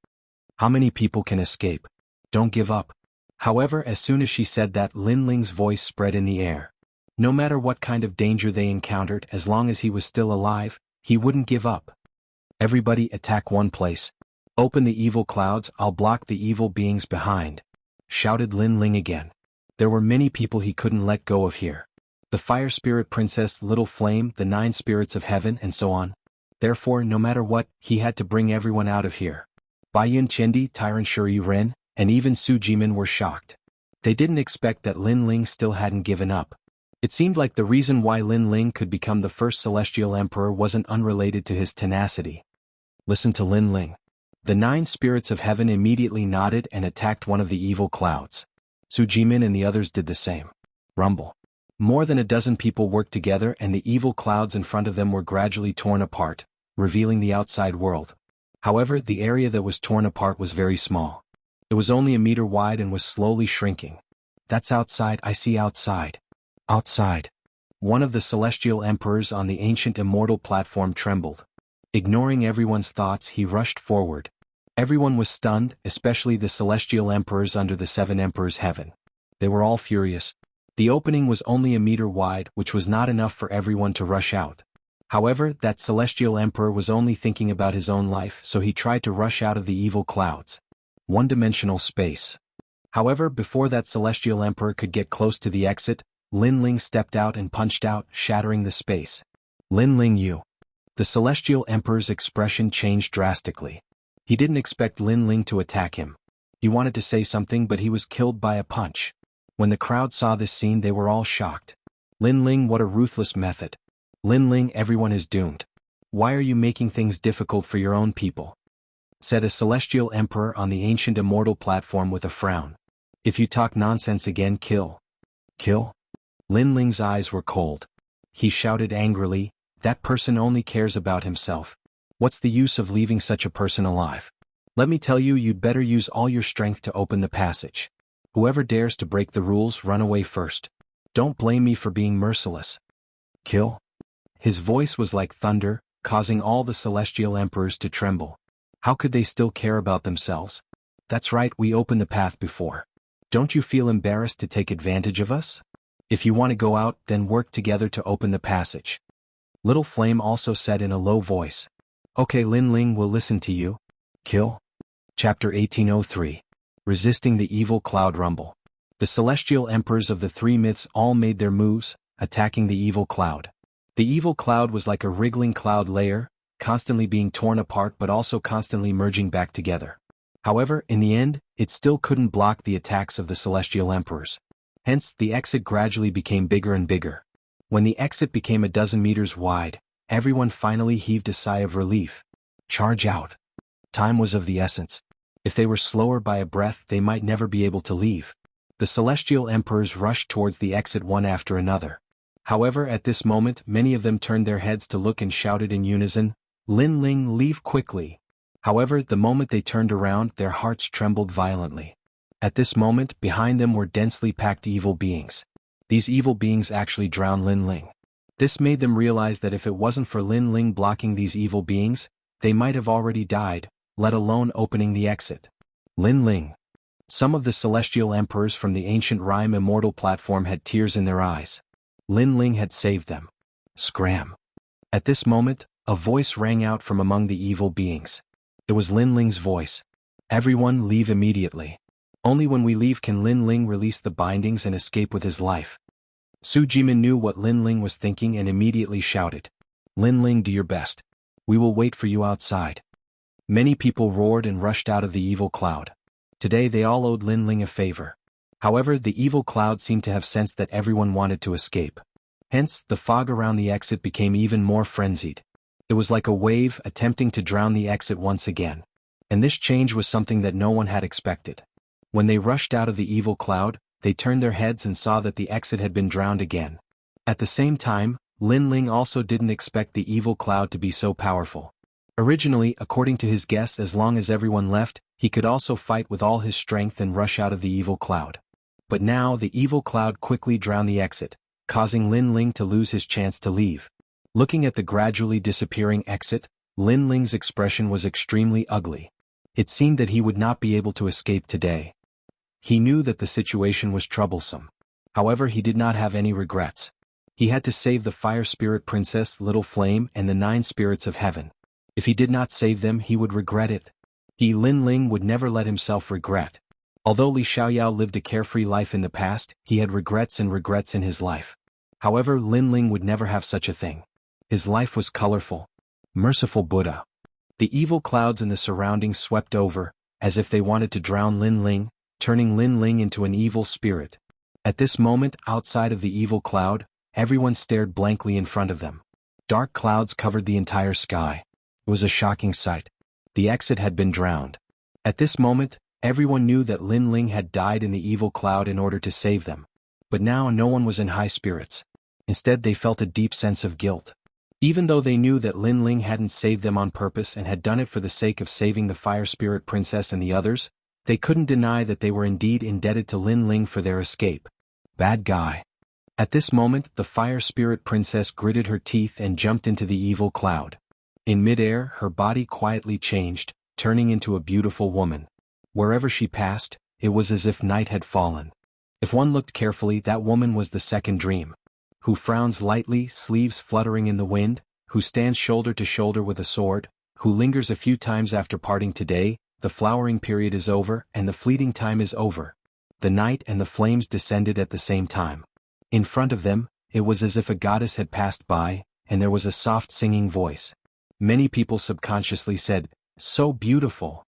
How many people can escape? Don't give up. However, as soon as she said that, Lin Ling's voice spread in the air. No matter what kind of danger they encountered, as long as he was still alive, he wouldn't give up. Everybody attack one place. Open the evil clouds, I'll block the evil beings behind, shouted Lin Ling again. There were many people he couldn't let go of here. The fire spirit princess, Little Flame, the 9 spirits of heaven, and so on. Therefore, no matter what, he had to bring everyone out of here. Baiyun Qiandi, Tyrant Shuri Ren, and even Su Jimin were shocked. They didn't expect that Lin Ling still hadn't given up. It seemed like the reason why Lin Ling could become the first celestial emperor wasn't unrelated to his tenacity. Listen to Lin Ling. The 9 spirits of heaven immediately nodded and attacked one of the evil clouds. Su Jimin and the others did the same. Rumble. More than a dozen people worked together and the evil clouds in front of them were gradually torn apart, revealing the outside world. However, the area that was torn apart was very small. It was only a meter wide and was slowly shrinking. That's outside, I see outside. Outside. One of the celestial emperors on the ancient immortal platform trembled. Ignoring everyone's thoughts, he rushed forward. Everyone was stunned, especially the celestial emperors under the 7 emperors' heaven. They were all furious. The opening was only a meter wide, which was not enough for everyone to rush out. However, that celestial emperor was only thinking about his own life, so he tried to rush out of the evil clouds. One-dimensional space. However, before that celestial emperor could get close to the exit, Lin Ling stepped out and punched out, shattering the space. Lin Ling, you. The celestial emperor's expression changed drastically. He didn't expect Lin Ling to attack him. He wanted to say something, but he was killed by a punch. When the crowd saw this scene, they were all shocked. Lin Ling, what a ruthless method. Lin Ling, everyone is doomed. Why are you making things difficult for your own people? Said a celestial emperor on the ancient immortal platform with a frown. If you talk nonsense again, kill. Kill? Lin Ling's eyes were cold. He shouted angrily, that person only cares about himself. What's the use of leaving such a person alive? Let me tell you, you'd better use all your strength to open the passage. Whoever dares to break the rules, run away first. Don't blame me for being merciless. Kill? His voice was like thunder, causing all the celestial emperors to tremble. How could they still care about themselves? That's right, we opened the path before. Don't you feel embarrassed to take advantage of us? If you want to go out, then work together to open the passage. Little Flame also said in a low voice. Okay, Lin Ling will listen to you. Kill? Chapter 1803. Resisting the evil cloud rumble. The celestial emperors of the 3 myths all made their moves, attacking the evil cloud. The evil cloud was like a wriggling cloud layer, constantly being torn apart but also constantly merging back together. However, in the end, it still couldn't block the attacks of the celestial emperors. Hence, the exit gradually became bigger and bigger. When the exit became a dozen meters wide, everyone finally heaved a sigh of relief. Charge out. Time was of the essence. If they were slower by a breath, they might never be able to leave. The celestial emperors rushed towards the exit one after another. However, at this moment, many of them turned their heads to look and shouted in unison, Lin Ling, leave quickly. However, the moment they turned around, their hearts trembled violently. At this moment, behind them were densely packed evil beings. These evil beings actually drowned Lin Ling. This made them realize that if it wasn't for Lin Ling blocking these evil beings, they might have already died, let alone opening the exit. Lin Ling. Some of the celestial emperors from the ancient rhyme immortal platform had tears in their eyes. Lin Ling had saved them. Scram. At this moment, a voice rang out from among the evil beings. It was Lin Ling's voice. Everyone leave immediately. Only when we leave can Lin Ling release the bindings and escape with his life. Su Jimin knew what Lin Ling was thinking and immediately shouted. Lin Ling, do your best. We will wait for you outside. Many people roared and rushed out of the evil cloud. Today they all owed Lin Ling a favor. However, the evil cloud seemed to have sensed that everyone wanted to escape. Hence, the fog around the exit became even more frenzied. It was like a wave attempting to drown the exit once again. And this change was something that no one had expected. When they rushed out of the evil cloud, they turned their heads and saw that the exit had been drowned again. At the same time, Lin Ling also didn't expect the evil cloud to be so powerful. Originally, according to his guess, as long as everyone left, he could also fight with all his strength and rush out of the evil cloud. But now the evil cloud quickly drowned the exit, causing Lin Ling to lose his chance to leave. Looking at the gradually disappearing exit, Lin Ling's expression was extremely ugly. It seemed that he would not be able to escape today. He knew that the situation was troublesome. However, he did not have any regrets. He had to save the Fire Spirit Princess Little Flame and the 9 spirits of heaven. If he did not save them, he would regret it. He, Lin Ling, would never let himself regret. Although Li Xiaoyao lived a carefree life in the past, he had regrets and regrets in his life. However, Lin Ling would never have such a thing. His life was colorful. Merciful Buddha. The evil clouds in the surroundings swept over, as if they wanted to drown Lin Ling, turning Lin Ling into an evil spirit. At this moment, outside of the evil cloud, everyone stared blankly in front of them. Dark clouds covered the entire sky. It was a shocking sight. The exit had been drowned. At this moment, everyone knew that Lin Ling had died in the evil cloud in order to save them. But now no one was in high spirits. Instead, they felt a deep sense of guilt. Even though they knew that Lin Ling hadn't saved them on purpose and had done it for the sake of saving the Fire Spirit Princess and the others, they couldn't deny that they were indeed indebted to Lin Ling for their escape. Bad guy. At this moment, the Fire Spirit Princess gritted her teeth and jumped into the evil cloud. In midair, her body quietly changed, turning into a beautiful woman. Wherever she passed, it was as if night had fallen. If one looked carefully, that woman was the second dream. Who frowns lightly, sleeves fluttering in the wind, who stands shoulder to shoulder with a sword, who lingers a few times after parting today. The flowering period is over and the fleeting time is over. The night and the flames descended at the same time. In front of them, it was as if a goddess had passed by, and there was a soft singing voice. Many people subconsciously said, "So beautiful."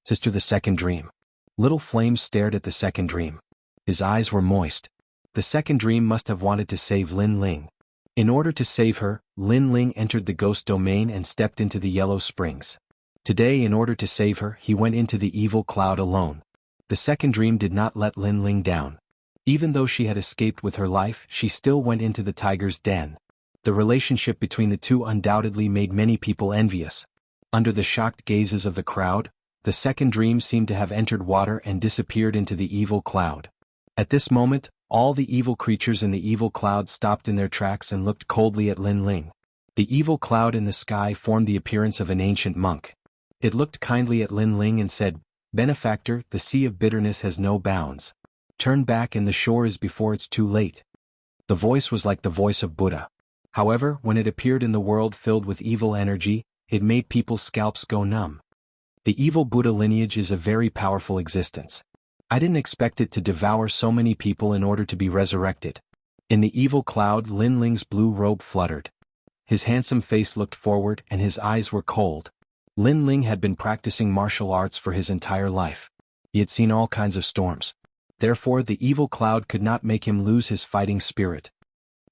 Sister, the second dream. Little Flame stared at the second dream. His eyes were moist. The second dream must have wanted to save Lin Ling. In order to save her, Lin Ling entered the ghost domain and stepped into the yellow springs. Today, in order to save her, he went into the evil cloud alone. The second dream did not let Lin Ling down. Even though she had escaped with her life, she still went into the tiger's den. The relationship between the two undoubtedly made many people envious. Under the shocked gazes of the crowd, the second dream seemed to have entered water and disappeared into the evil cloud. At this moment, all the evil creatures in the evil cloud stopped in their tracks and looked coldly at Lin Ling. The evil cloud in the sky formed the appearance of an ancient monk. It looked kindly at Lin Ling and said, "Benefactor, the sea of bitterness has no bounds. Turn back and the shore is before it's too late." The voice was like the voice of Buddha. However, when it appeared in the world filled with evil energy, it made people's scalps go numb. The evil Buddha lineage is a very powerful existence. I didn't expect it to devour so many people in order to be resurrected. In the evil cloud, Lin Ling's blue robe fluttered. His handsome face looked forward and his eyes were cold. Lin Ling had been practicing martial arts for his entire life. He had seen all kinds of storms. Therefore, the evil cloud could not make him lose his fighting spirit.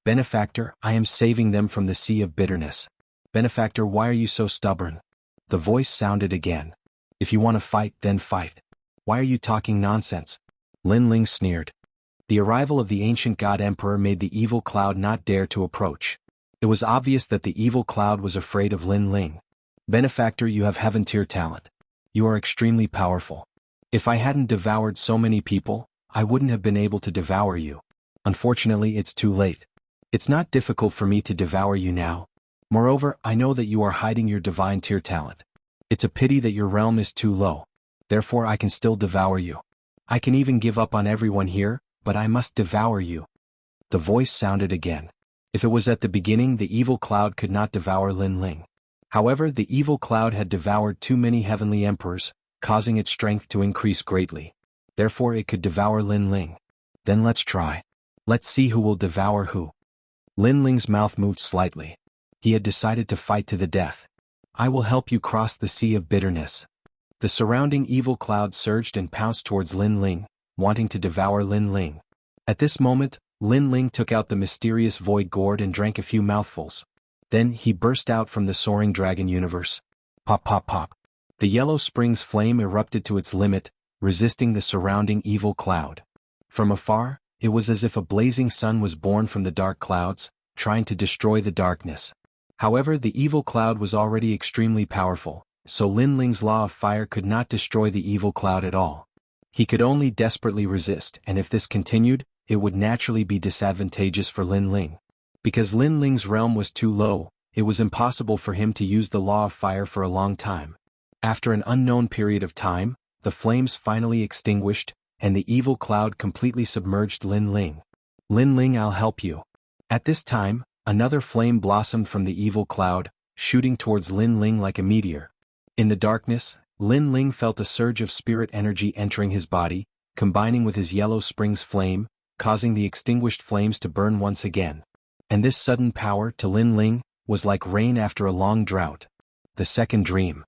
"Benefactor, I am saving them from the sea of bitterness." "Benefactor, why are you so stubborn?" The voice sounded again. "If you want to fight, then fight. Why are you talking nonsense?" Lin Ling sneered. The arrival of the ancient god emperor made the evil cloud not dare to approach. It was obvious that the evil cloud was afraid of Lin Ling. "Benefactor, you have heaven-tier talent. You are extremely powerful. If I hadn't devoured so many people, I wouldn't have been able to devour you. Unfortunately, it's too late. It's not difficult for me to devour you now. Moreover, I know that you are hiding your divine tier talent. It's a pity that your realm is too low. Therefore, I can still devour you. I can even give up on everyone here, but I must devour you." The voice sounded again. If it was at the beginning, the evil cloud could not devour Lin Ling. However, the evil cloud had devoured too many heavenly emperors, causing its strength to increase greatly. Therefore, it could devour Lin Ling. Then let's try. Let's see who will devour who. Lin Ling's mouth moved slightly. He had decided to fight to the death. "I will help you cross the sea of bitterness." The surrounding evil cloud surged and pounced towards Lin Ling, wanting to devour Lin Ling. At this moment, Lin Ling took out the mysterious void gourd and drank a few mouthfuls. Then he burst out from the soaring dragon universe. Pop pop pop. The yellow spring's flame erupted to its limit, resisting the surrounding evil cloud. From afar, it was as if a blazing sun was born from the dark clouds, trying to destroy the darkness. However, the evil cloud was already extremely powerful, so Lin Ling's law of fire could not destroy the evil cloud at all. He could only desperately resist, and if this continued, it would naturally be disadvantageous for Lin Ling. Because Lin Ling's realm was too low, it was impossible for him to use the law of fire for a long time. After an unknown period of time, the flames finally extinguished, and the evil cloud completely submerged Lin Ling. Lin Ling, I'll help you. At this time, another flame blossomed from the evil cloud, shooting towards Lin Ling like a meteor. In the darkness, Lin Ling felt a surge of spirit energy entering his body, combining with his yellow spring's flame, causing the extinguished flames to burn once again. And this sudden power to Lin Ling was like rain after a long drought. The Second Dream.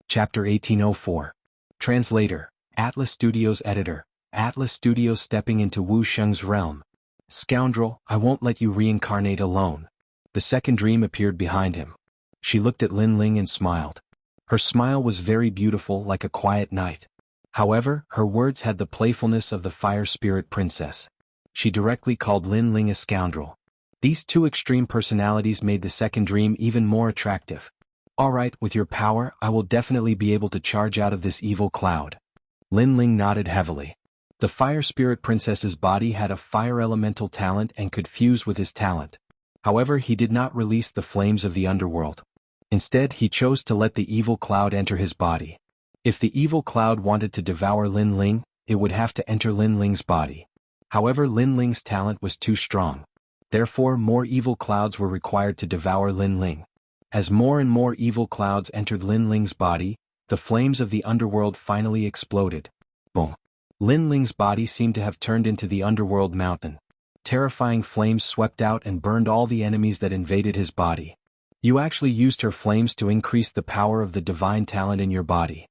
Chapter 1804. Translator, Atlas Studios Editor. Atlas Studios stepping into Wuxia's realm. Scoundrel, I won't let you reincarnate alone. The second dream appeared behind him. She looked at Lin Ling and smiled. Her smile was very beautiful, like a quiet night. However, her words had the playfulness of the fire spirit princess. She directly called Lin Ling a scoundrel. These two extreme personalities made the second dream even more attractive. All right, with your power, I will definitely be able to charge out of this evil cloud. Lin Ling nodded heavily. The fire spirit princess's body had a fire elemental talent and could fuse with his talent. However, he did not release the flames of the underworld. Instead, he chose to let the evil cloud enter his body. If the evil cloud wanted to devour Lin Ling, it would have to enter Lin Ling's body. However, Lin Ling's talent was too strong. Therefore, more evil clouds were required to devour Lin Ling. As more and more evil clouds entered Lin Ling's body, the flames of the underworld finally exploded. Boom! Lin Ling's body seemed to have turned into the underworld mountain. Terrifying flames swept out and burned all the enemies that invaded his body. You actually used her flames to increase the power of the divine talent in your body.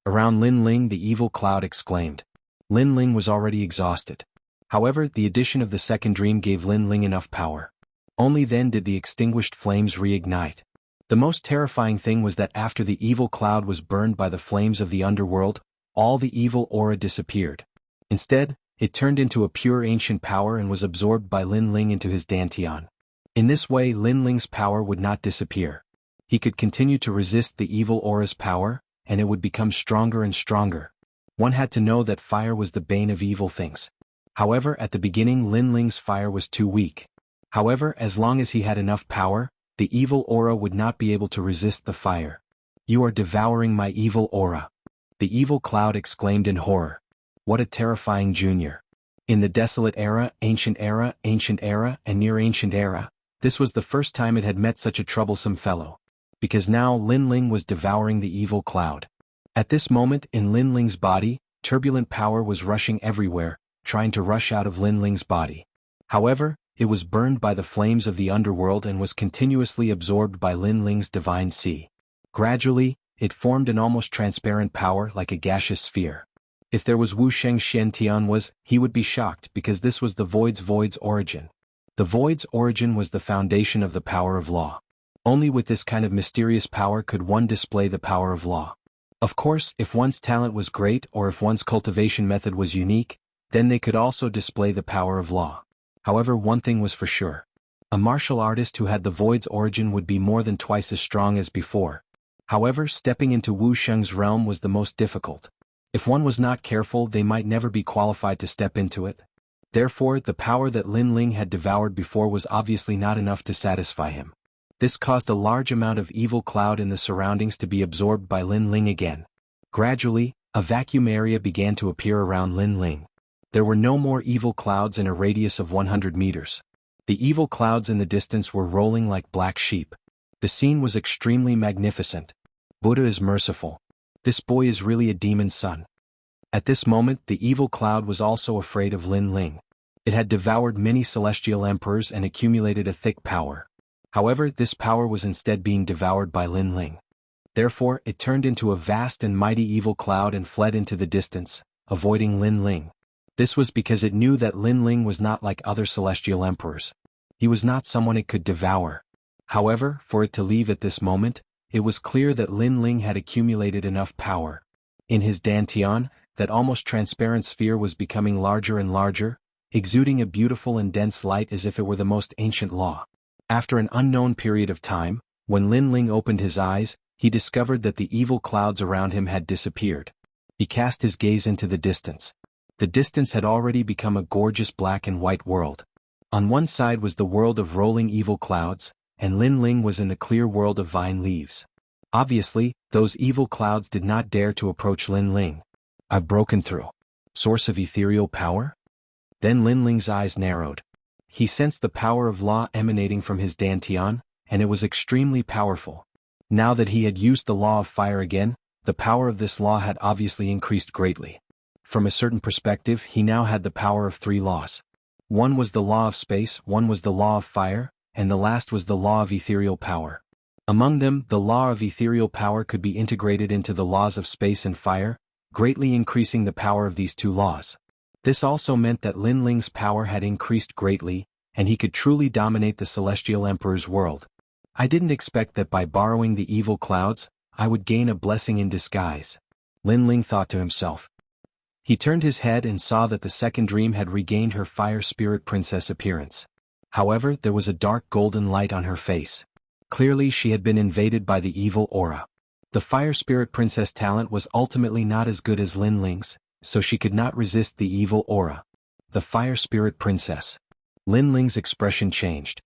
Around Lin Ling, the evil cloud exclaimed. Lin Ling was already exhausted. However, the addition of the second dream gave Lin Ling enough power. Only then did the extinguished flames reignite. The most terrifying thing was that after the evil cloud was burned by the flames of the underworld, all the evil aura disappeared. Instead, it turned into a pure ancient power and was absorbed by Lin Ling into his dantian. In this way, Lin Ling's power would not disappear. He could continue to resist the evil aura's power, and it would become stronger and stronger. One had to know that fire was the bane of evil things. However, at the beginning, Lin Ling's fire was too weak. However, as long as he had enough power, the evil aura would not be able to resist the fire. You are devouring my evil aura. The evil cloud exclaimed in horror. What a terrifying junior. In the desolate era, ancient era, and near ancient era, this was the first time it had met such a troublesome fellow. Because now Lin Ling was devouring the evil cloud. At this moment, in Lin Ling's body, turbulent power was rushing everywhere, trying to rush out of Lin Ling's body. However, it was burned by the flames of the underworld and was continuously absorbed by Lin Ling's divine sea. Gradually, it formed an almost transparent power like a gaseous sphere. If there was Wuxia's Xianxia was, he would be shocked because this was the void's origin. The void's origin was the foundation of the power of law. Only with this kind of mysterious power could one display the power of law. Of course, if one's talent was great or if one's cultivation method was unique, then they could also display the power of law. However, one thing was for sure. A martial artist who had the void's origin would be more than twice as strong as before. However, stepping into Wuxia's realm was the most difficult. If one was not careful, they might never be qualified to step into it. Therefore, the power that Lin Ling had devoured before was obviously not enough to satisfy him. This caused a large amount of evil cloud in the surroundings to be absorbed by Lin Ling again. Gradually, a vacuum area began to appear around Lin Ling. There were no more evil clouds in a radius of 100 meters. The evil clouds in the distance were rolling like black sheep. The scene was extremely magnificent. Buddha is merciful. This boy is really a demon's son. At this moment, the evil cloud was also afraid of Lin Ling. It had devoured many celestial emperors and accumulated a thick power. However, this power was instead being devoured by Lin Ling. Therefore, it turned into a vast and mighty evil cloud and fled into the distance, avoiding Lin Ling. This was because it knew that Lin Ling was not like other celestial emperors. He was not someone it could devour. However, for it to leave at this moment, it was clear that Lin Ling had accumulated enough power. In his dantian, that almost transparent sphere was becoming larger and larger, exuding a beautiful and dense light as if it were the most ancient law. After an unknown period of time, When Lin Ling opened his eyes, he discovered that the evil clouds around him had disappeared. He cast his gaze into the distance. The distance had already become a gorgeous black and white world. On one side was the world of rolling evil clouds, and Lin Ling was in the clear world of vine leaves. Obviously, those evil clouds did not dare to approach Lin Ling. I've broken through. Source of ethereal power? Then Lin Ling's eyes narrowed. He sensed the power of law emanating from his dantian, and it was extremely powerful. Now that he had used the law of fire again, the power of this law had obviously increased greatly. From a certain perspective, he now had the power of 3 laws. One was the law of space, one was the law of fire, and the last was the law of ethereal power. Among them, the law of ethereal power could be integrated into the laws of space and fire, greatly increasing the power of these 2 laws. This also meant that Lin Ling's power had increased greatly, and he could truly dominate the Celestial Emperor's world. I didn't expect that by borrowing the evil clouds, I would gain a blessing in disguise. Lin Ling thought to himself. He turned his head and saw that the second dream had regained her fire spirit princess appearance. However, there was a dark golden light on her face. Clearly she had been invaded by the evil aura. The fire spirit princess talent was ultimately not as good as Lin Ling's, so she could not resist the evil aura. The fire spirit princess. Lin Ling's expression changed.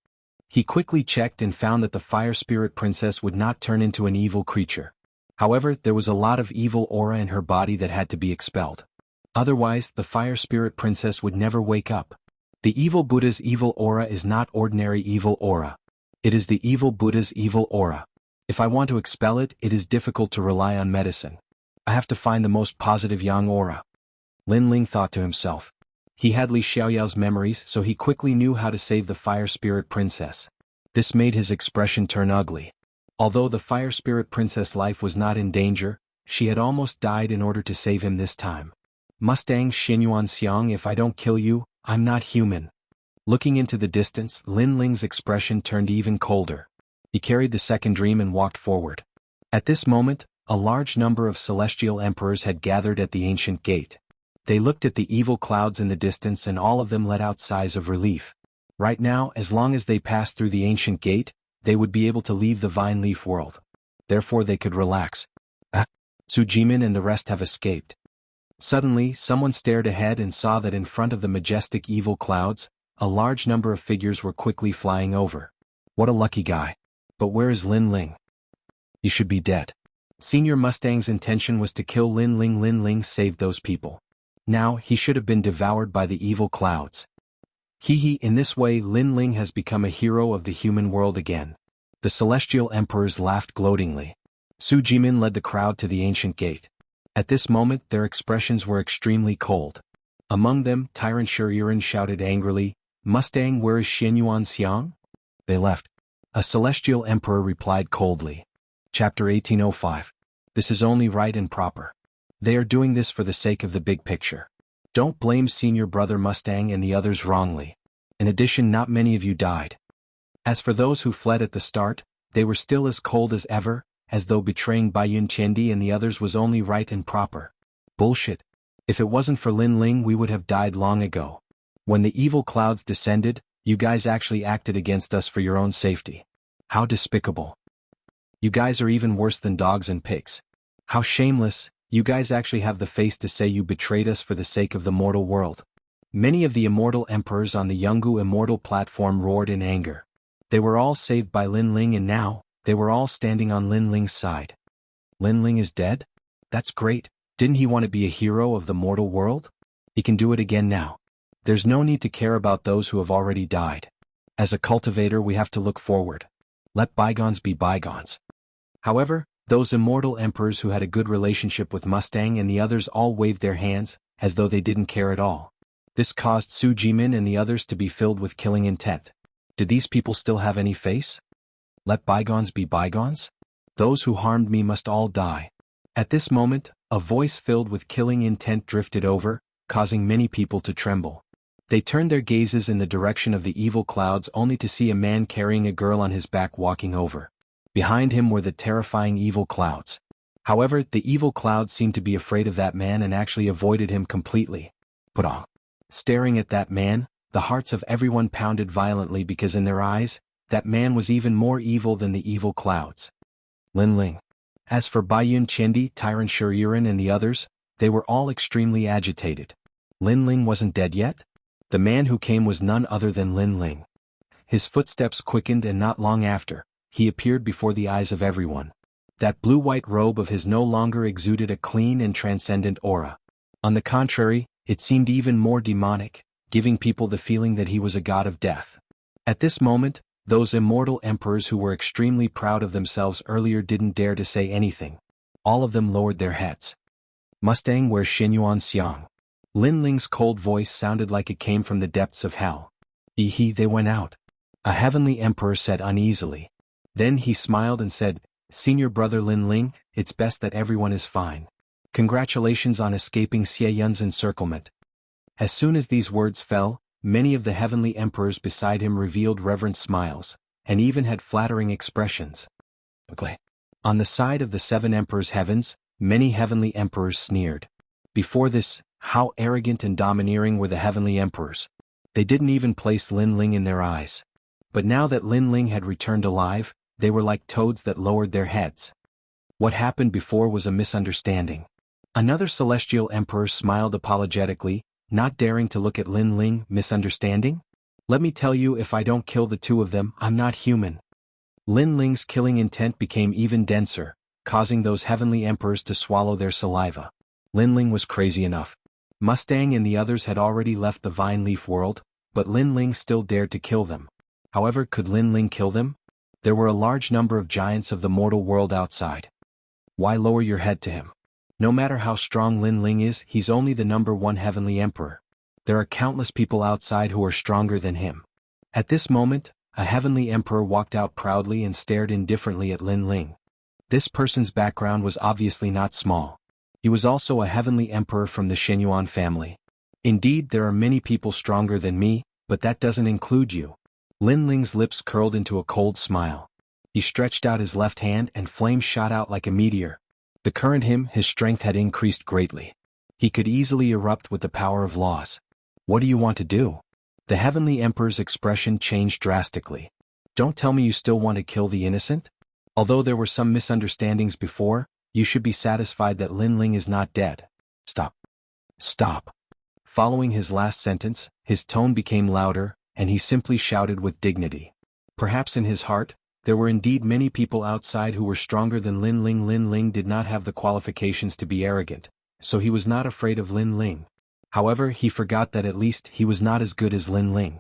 He quickly checked and found that the fire spirit princess would not turn into an evil creature. However, there was a lot of evil aura in her body that had to be expelled. Otherwise, the fire spirit princess would never wake up. The evil Buddha's evil aura is not ordinary evil aura. It is the evil Buddha's evil aura. If I want to expel it, it is difficult to rely on medicine. I have to find the most positive yang aura. Lin Ling thought to himself. He had Li Xiaoyao's memories, so he quickly knew how to save the fire spirit princess. This made his expression turn ugly. Although the fire spirit princess' life was not in danger, she had almost died in order to save him this time. Mustang Xianxia, if I don't kill you, I'm not human. Looking into the distance, Lin Ling's expression turned even colder. He carried the second dream and walked forward. At this moment, a large number of celestial emperors had gathered at the ancient gate. They looked at the evil clouds in the distance and all of them let out sighs of relief. Right now, as long as they passed through the ancient gate, they would be able to leave the vine leaf world. Therefore they could relax. Su Jimin and the rest have escaped. Suddenly, someone stared ahead and saw that in front of the majestic evil clouds, a large number of figures were quickly flying over. What a lucky guy. But where is Lin Ling? He should be dead. Senior Mustang's intention was to kill Lin Ling. Lin Ling saved those people. Now, he should have been devoured by the evil clouds. In this way Lin Ling has become a hero of the human world again. The celestial emperors laughed gloatingly. Su Jimin led the crowd to the ancient gate. At this moment their expressions were extremely cold. Among them, Tyrant Shuriren shouted angrily, "Mustang, where is Xianxia?" They left. A celestial emperor replied coldly. Chapter 1805. This is only right and proper. They are doing this for the sake of the big picture. Don't blame senior brother Mustang and the others wrongly. In addition, not many of you died. As for those who fled at the start, they were still as cold as ever, as though betraying Baiyun Chendi and the others was only right and proper. Bullshit. If it wasn't for Lin Ling we would have died long ago. When the evil clouds descended, you guys actually acted against us for your own safety. How despicable. You guys are even worse than dogs and pigs. How shameless. You guys actually have the face to say you betrayed us for the sake of the mortal world. Many of the immortal emperors on the Jianghu Immortal platform roared in anger. They were all saved by Lin Ling and now, they were all standing on Lin Ling's side. Lin Ling is dead? That's great. Didn't he want to be a hero of the mortal world? He can do it again now. There's no need to care about those who have already died. As a cultivator we have to look forward. Let bygones be bygones. However, those immortal emperors who had a good relationship with Mustang and the others all waved their hands, as though they didn't care at all. This caused Su Jimin and the others to be filled with killing intent. Did these people still have any face? Let bygones be bygones? Those who harmed me must all die. At this moment, a voice filled with killing intent drifted over, causing many people to tremble. They turned their gazes in the direction of the evil clouds only to see a man carrying a girl on his back walking over. Behind him were the terrifying evil clouds. However, the evil clouds seemed to be afraid of that man and actually avoided him completely. Staring at that man, the hearts of everyone pounded violently because in their eyes, that man was even more evil than the evil clouds. Lin Ling. As for Baiyun Qiandi, Tyrant Shiryuran and the others, they were all extremely agitated. Lin Ling wasn't dead yet? The man who came was none other than Lin Ling. His footsteps quickened and not long after, he appeared before the eyes of everyone. That blue-white robe of his no longer exuded a clean and transcendent aura. On the contrary, it seemed even more demonic, giving people the feeling that he was a god of death. At this moment, those immortal emperors who were extremely proud of themselves earlier didn't dare to say anything. All of them lowered their heads. Mustang, where's Xinyuan Xiang? Lin Ling's cold voice sounded like it came from the depths of hell. They went out. A heavenly emperor said uneasily. Then he smiled and said, Senior brother Lin Ling, it's best that everyone is fine. Congratulations on escaping Xie Yun's encirclement. As soon as these words fell, many of the heavenly emperors beside him revealed reverent smiles, and even had flattering expressions. On the side of the 7 emperors' heavens, many heavenly emperors sneered. Before this, how arrogant and domineering were the heavenly emperors. They didn't even place Lin Ling in their eyes. But now that Lin Ling had returned alive, they were like toads that lowered their heads. What happened before was a misunderstanding. Another celestial emperor smiled apologetically, not daring to look at Lin Ling. Misunderstanding? Let me tell you, if I don't kill the 2 of them, I'm not human. Lin Ling's killing intent became even denser, causing those heavenly emperors to swallow their saliva. Lin Ling was crazy enough. Mustang and the others had already left the vine leaf world, but Lin Ling still dared to kill them. However, could Lin Ling kill them? There were a large number of giants of the mortal world outside. Why lower your head to him? No matter how strong Lin Ling is, he's only the number 1 heavenly emperor. There are countless people outside who are stronger than him. At this moment, a heavenly emperor walked out proudly and stared indifferently at Lin Ling. This person's background was obviously not small. He was also a heavenly emperor from the Xinyuan family. Indeed, there are many people stronger than me, but that doesn't include you. Lin Ling's lips curled into a cold smile. He stretched out his left hand and flames shot out like a meteor. The current his strength had increased greatly. He could easily erupt with the power of laws. What do you want to do? The heavenly emperor's expression changed drastically. Don't tell me you still want to kill the innocent? Although there were some misunderstandings before, you should be satisfied that Lin Ling is not dead. Stop. Stop. Following his last sentence, his tone became louder, and he simply shouted with dignity. Perhaps in his heart, there were indeed many people outside who were stronger than Lin Ling. Lin Ling did not have the qualifications to be arrogant, so he was not afraid of Lin Ling. However, he forgot that at least he was not as good as Lin Ling.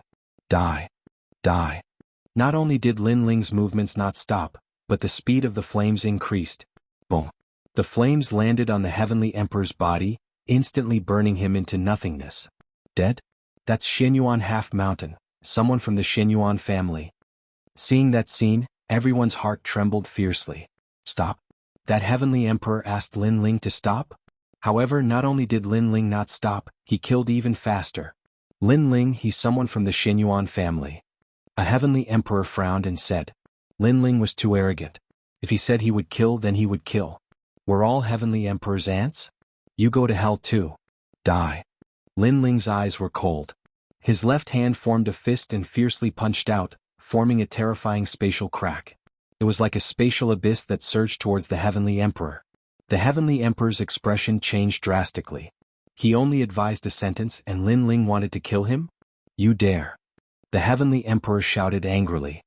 Die. Die. Not only did Lin Ling's movements not stop, but the speed of the flames increased. Boom. The flames landed on the heavenly emperor's body, instantly burning him into nothingness. Dead? That's Xinyuan Half-Mountain, someone from the Xinyuan family. Seeing that scene, everyone's heart trembled fiercely. Stop. That heavenly emperor asked Lin Ling to stop? However, not only did Lin Ling not stop, he killed even faster. Lin Ling, he's someone from the Xinyuan family. A heavenly emperor frowned and said. Lin Ling was too arrogant. If he said he would kill, then he would kill. Were all heavenly emperors ants? You go to hell too. Die. Lin Ling's eyes were cold. His left hand formed a fist and fiercely punched out, forming a terrifying spatial crack. It was like a spatial abyss that surged towards the heavenly emperor. The heavenly emperor's expression changed drastically. He only advised a sentence and Lin Ling wanted to kill him? You dare. The heavenly emperor shouted angrily.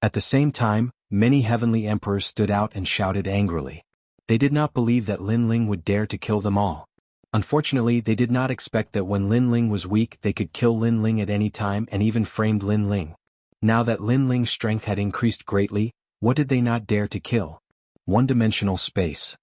At the same time, many heavenly emperors stood out and shouted angrily. They did not believe that Lin Ling would dare to kill them all. Unfortunately, they did not expect that when Lin Ling was weak they could kill Lin Ling at any time and even framed Lin Ling. Now that Lin Ling's strength had increased greatly, what did they not dare to kill? One-dimensional space.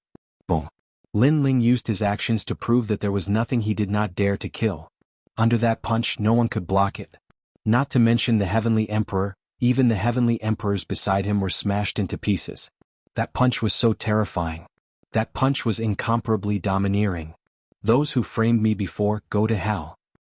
Boom. Lin Ling used his actions to prove that there was nothing he did not dare to kill. Under that punch no one could block it. Not to mention the heavenly emperor, even the heavenly emperors beside him were smashed into pieces. That punch was so terrifying. That punch was incomparably domineering. Those who framed me before, go to hell.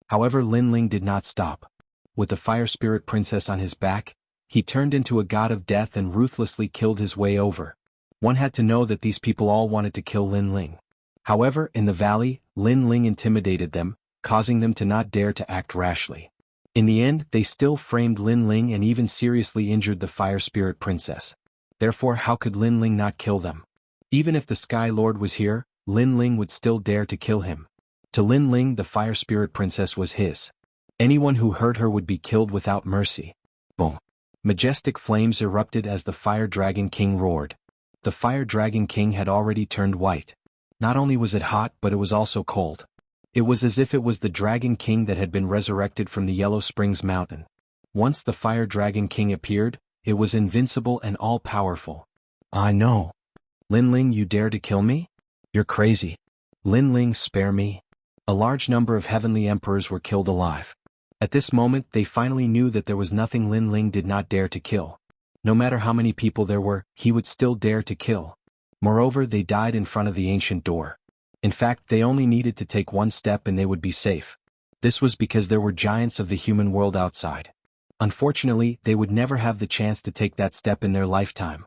However, Lin Ling did not stop. With the fire spirit princess on his back, he turned into a god of death and ruthlessly killed his way over. One had to know that these people all wanted to kill Lin Ling. However, in the valley, Lin Ling intimidated them, causing them to not dare to act rashly. In the end, they still framed Lin Ling and even seriously injured the Fire Spirit Princess. Therefore, how could Lin Ling not kill them? Even if the Sky Lord was here, Lin Ling would still dare to kill him. To Lin Ling, the Fire Spirit Princess was his. Anyone who hurt her would be killed without mercy. Boom! Majestic flames erupted as the Fire Dragon King roared. The Fire Dragon King had already turned white. Not only was it hot, but it was also cold. It was as if it was the Dragon King that had been resurrected from the Yellow Springs Mountain. Once the Fire Dragon King appeared, it was invincible and all-powerful. I know. Lin Ling, you dare to kill me? You're crazy. Lin Ling, spare me. A large number of heavenly emperors were killed alive. At this moment they finally knew that there was nothing Lin Ling did not dare to kill. No matter how many people there were, he would still dare to kill. Moreover, they died in front of the ancient door. In fact, they only needed to take one step and they would be safe. This was because there were giants of the human world outside. Unfortunately, they would never have the chance to take that step in their lifetime.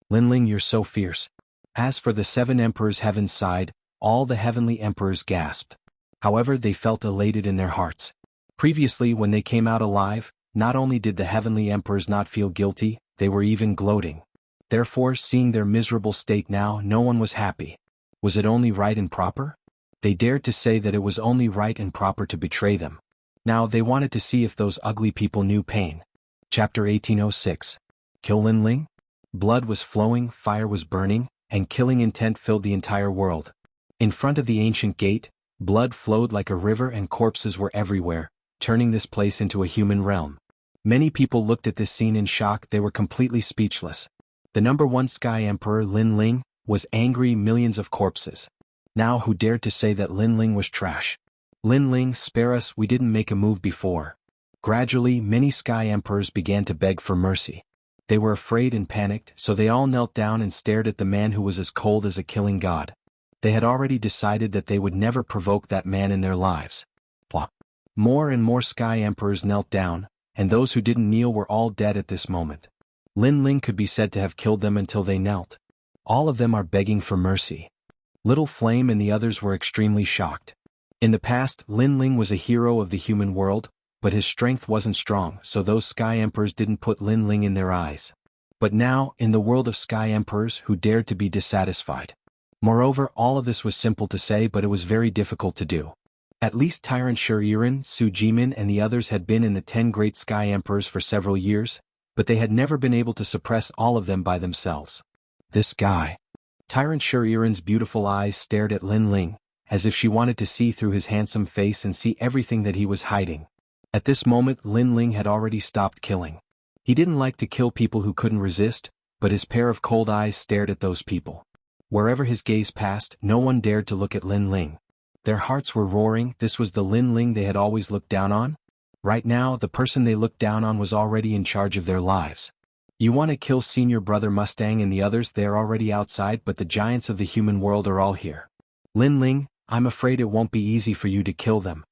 Lin Ling, you're so fierce. As for the 7 emperors heaven sighed, all the heavenly emperors gasped. However, they felt elated in their hearts. Previously, when they came out alive, not only did the heavenly emperors not feel guilty, they were even gloating. Therefore, seeing their miserable state now, no one was happy. Was it only right and proper? They dared to say that it was only right and proper to betray them. Now they wanted to see if those ugly people knew pain. Chapter 1806. Kill Lin Ling? Blood was flowing, fire was burning, and killing intent filled the entire world. In front of the ancient gate, blood flowed like a river and corpses were everywhere, turning this place into a human realm. Many people looked at this scene in shock. They were completely speechless. The number 1 Sky Emperor, Lin Ling, was angry. Millions of corpses. Now who dared to say that Lin Ling was trash? Lin Ling, spare us, we didn't make a move before. Gradually, many Sky Emperors began to beg for mercy. They were afraid and panicked, so they all knelt down and stared at the man who was as cold as a killing god. They had already decided that they would never provoke that man in their lives. Blah. More and more Sky Emperors knelt down, and those who didn't kneel were all dead at this moment. Lin Ling could be said to have killed them until they knelt. All of them are begging for mercy. Little Flame and the others were extremely shocked. In the past, Lin Ling was a hero of the human world, but his strength wasn't strong, so those Sky Emperors didn't put Lin Ling in their eyes. But now, in the world of Sky Emperors who dared to be dissatisfied. Moreover, all of this was simple to say, but it was very difficult to do. At least Tyrant Shuriren, Su Jimin and the others had been in the 10 great Sky Emperors for several years, but they had never been able to suppress all of them by themselves. This guy. Tyrant Shuriren's beautiful eyes stared at Lin Ling, as if she wanted to see through his handsome face and see everything that he was hiding. At this moment, Lin Ling had already stopped killing. He didn't like to kill people who couldn't resist, but his pair of cold eyes stared at those people. Wherever his gaze passed, no one dared to look at Lin Ling. Their hearts were roaring. This was the Lin Ling they had always looked down on? Right now, the person they looked down on was already in charge of their lives. You want to kill Senior Brother Mustang and the others? They're already outside, but the giants of the human world are all here. Lin Ling, I'm afraid it won't be easy for you to kill them.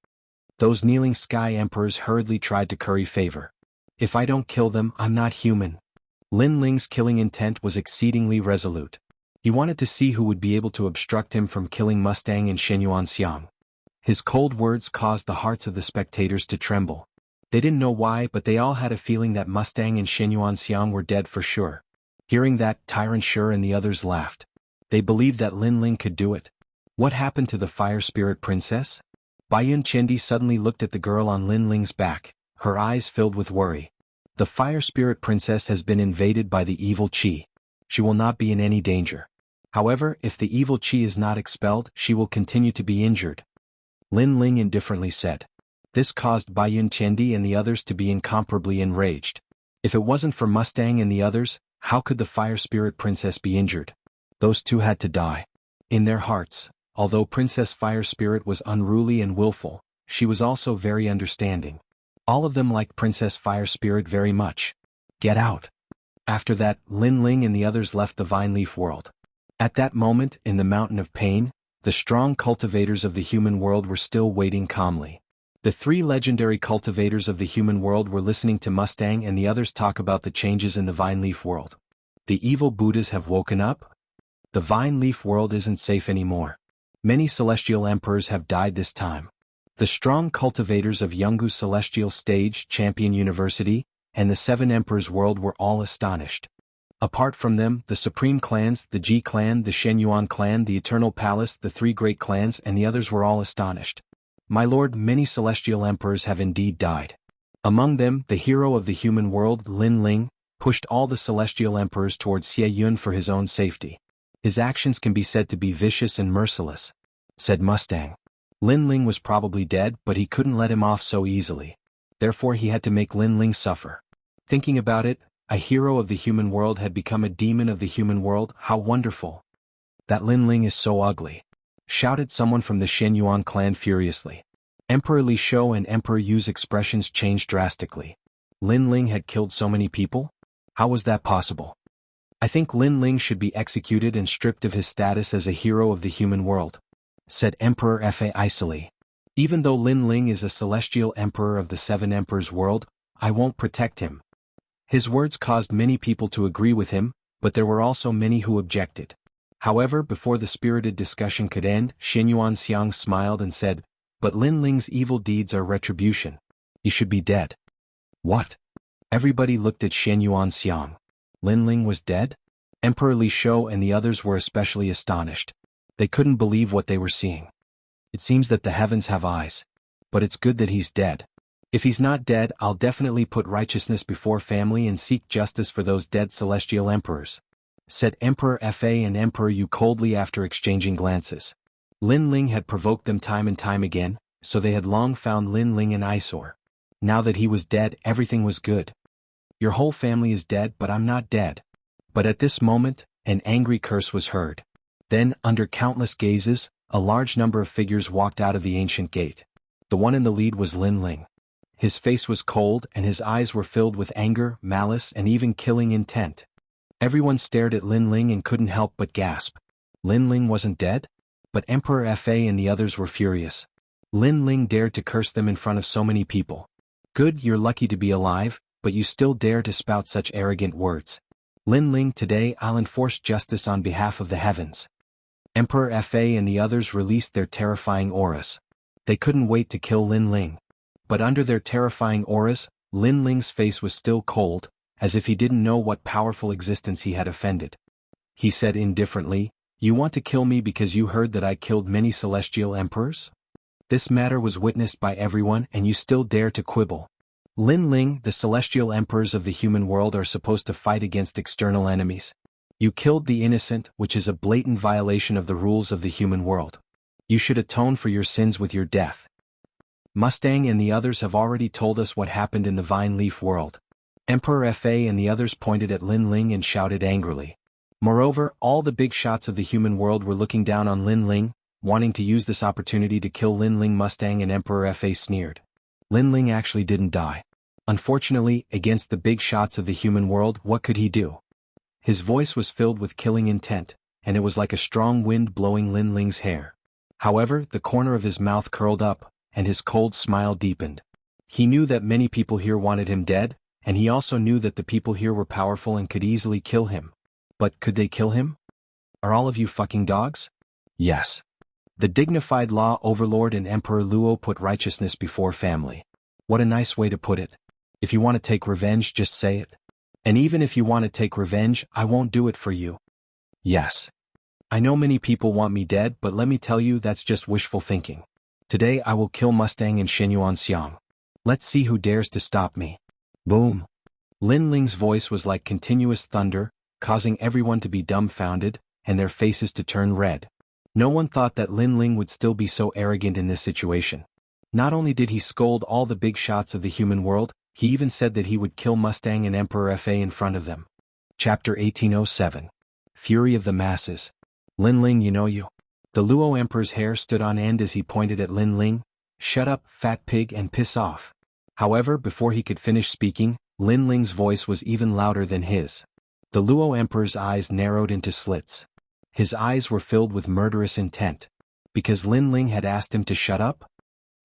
Those kneeling Sky Emperors hurriedly tried to curry favor. If I don't kill them, I'm not human. Lin Ling's killing intent was exceedingly resolute. He wanted to see who would be able to obstruct him from killing Mustang and Xianxia. His cold words caused the hearts of the spectators to tremble. They didn't know why, but they all had a feeling that Mustang and Xianxia were dead for sure. Hearing that, Tyrant Shur and the others laughed. They believed that Lin Ling could do it. What happened to the Fire Spirit Princess? Baiyun Chendi suddenly looked at the girl on Lin Ling's back, her eyes filled with worry. The Fire Spirit Princess has been invaded by the evil Qi. She will not be in any danger. However, if the evil Qi is not expelled, she will continue to be injured. Lin Ling indifferently said. This caused Baiyun Chendi and the others to be incomparably enraged. If it wasn't for Mustang and the others, how could the Fire Spirit Princess be injured? Those two had to die. In their hearts, although Princess Fire Spirit was unruly and willful, she was also very understanding. All of them liked Princess Fire Spirit very much. Get out. After that, Lin Ling and the others left the Vine Leaf world. At that moment, in the Mountain of Pain, the strong cultivators of the human world were still waiting calmly. The 3 legendary cultivators of the human world were listening to Mustang and the others talk about the changes in the Vine Leaf world. The evil Buddhas have woken up? The Vine Leaf world isn't safe anymore. Many celestial emperors have died this time. The strong cultivators of Jianghu Celestial Stage Champion University and the Seven Emperors World were all astonished. Apart from them, the Supreme Clans, the Ji Clan, the Shenyuan Clan, the Eternal Palace, the three great clans and the others were all astonished. My lord, many celestial emperors have indeed died. Among them, the hero of the human world, Lin Ling, pushed all the celestial emperors towards Xie Yun for his own safety. His actions can be said to be vicious and merciless, said Mustang. Lin Ling was probably dead, but he couldn't let him off so easily. Therefore he had to make Lin Ling suffer. Thinking about it, a hero of the human world had become a demon of the human world. How wonderful! That Lin Ling is so ugly, shouted someone from the Shenyuan clan furiously. Emperor Li Shou and Emperor Yu's expressions changed drastically. Lin Ling had killed so many people? How was that possible? I think Lin Ling should be executed and stripped of his status as a hero of the human world, said Emperor Fa icily. Even though Lin Ling is a celestial emperor of the Seven Emperors World, I won't protect him. His words caused many people to agree with him, but there were also many who objected. However, before the spirited discussion could end, Xinyuan Xiang smiled and said, "But Lin Ling's evil deeds are retribution. He should be dead." What? Everybody looked at Xinyuan Xiang. Lin Ling was dead? Emperor Li Shou and the others were especially astonished. They couldn't believe what they were seeing. It seems that the heavens have eyes. But it's good that he's dead. If he's not dead, I'll definitely put righteousness before family and seek justice for those dead celestial emperors, said Emperor Fa and Emperor Yu coldly after exchanging glances. Lin Ling had provoked them time and time again, so they had long found Lin Ling an eyesore. Now that he was dead, everything was good. Your whole family is dead, but I'm not dead. But at this moment, an angry curse was heard. Then, under countless gazes, a large number of figures walked out of the ancient gate. The one in the lead was Lin Ling. His face was cold and his eyes were filled with anger, malice and even killing intent. Everyone stared at Lin Ling and couldn't help but gasp. Lin Ling wasn't dead? But Emperor Fa and the others were furious. Lin Ling dared to curse them in front of so many people. Good, you're lucky to be alive, but you still dare to spout such arrogant words. Lin Ling, today I'll enforce justice on behalf of the heavens. Emperor Fa and the others released their terrifying auras. They couldn't wait to kill Lin Ling. But under their terrifying auras, Lin Ling's face was still cold, as if he didn't know what powerful existence he had offended. He said indifferently, "You want to kill me because you heard that I killed many celestial emperors? This matter was witnessed by everyone and you still dare to quibble. Lin Ling, the celestial emperors of the human world are supposed to fight against external enemies. You killed the innocent, which is a blatant violation of the rules of the human world. You should atone for your sins with your death." Mustang and the others have already told us what happened in the Vine Leaf world. Emperor Fa and the others pointed at Lin Ling and shouted angrily. Moreover, all the big shots of the human world were looking down on Lin Ling, wanting to use this opportunity to kill Lin Ling. Mustang and Emperor Fa sneered. Lin Ling actually didn't die. Unfortunately, against the big shots of the human world, what could he do? His voice was filled with killing intent, and it was like a strong wind blowing Lin Ling's hair. However, the corner of his mouth curled up, and his cold smile deepened. He knew that many people here wanted him dead, and he also knew that the people here were powerful and could easily kill him. But could they kill him? Are all of you fucking dogs? Yes. The dignified law overlord and Emperor Luo put righteousness before family. What a nice way to put it. If you want to take revenge, just say it. And even if you want to take revenge, I won't do it for you. Yes. I know many people want me dead, but let me tell you that's just wishful thinking. Today I will kill Mustang and Shenyuan Xiang. Let's see who dares to stop me. Boom. Lin Ling's voice was like continuous thunder, causing everyone to be dumbfounded, and their faces to turn red. No one thought that Lin Ling would still be so arrogant in this situation. Not only did he scold all the big shots of the human world, he even said that he would kill Mustang and Emperor Fa in front of them. Chapter 1807. Fury of the Masses. Lin Ling, you know you. The Luo Emperor's hair stood on end as he pointed at Lin Ling. Shut up, fat pig, and piss off. However, before he could finish speaking, Lin Ling's voice was even louder than his. The Luo Emperor's eyes narrowed into slits. His eyes were filled with murderous intent. Because Lin Ling had asked him to shut up?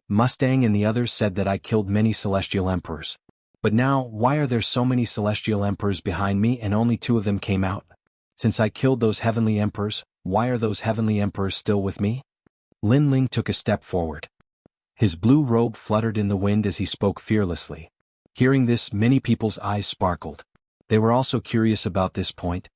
Mustang and the others said that I killed many celestial emperors. But now, why are there so many celestial emperors behind me and only 2 of them came out? Since I killed those heavenly emperors, why are those heavenly emperors still with me? Lin Ling took a step forward. His blue robe fluttered in the wind as he spoke fearlessly. Hearing this, many people's eyes sparkled. They were also curious about this point.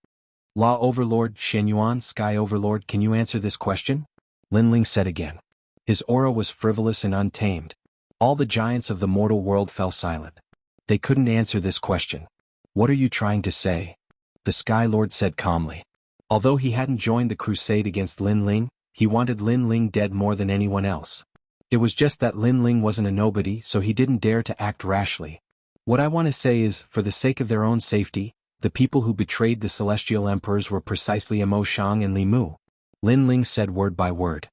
Law Overlord Shenyuan, Sky Overlord, can you answer this question? Linling said again. His aura was frivolous and untamed. All the giants of the mortal world fell silent. They couldn't answer this question. What are you trying to say? The Sky Lord said calmly. Although he hadn't joined the crusade against Linling, he wanted Linling dead more than anyone else. It was just that Linling wasn't a nobody, so he didn't dare to act rashly. What I want to say is, for the sake of their own safety, the people who betrayed the celestial emperors were precisely Amo Shang and Li Mu. Linling said word by word.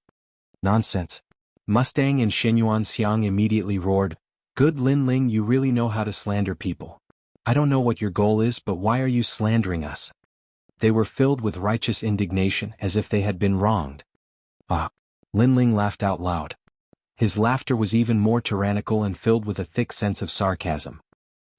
Nonsense. Mustang and Shenyuan Xiang immediately roared, Good Linling, you really know how to slander people. I don't know what your goal is, but why are you slandering us? They were filled with righteous indignation as if they had been wronged. Ah! Linling laughed out loud. His laughter was even more tyrannical and filled with a thick sense of sarcasm.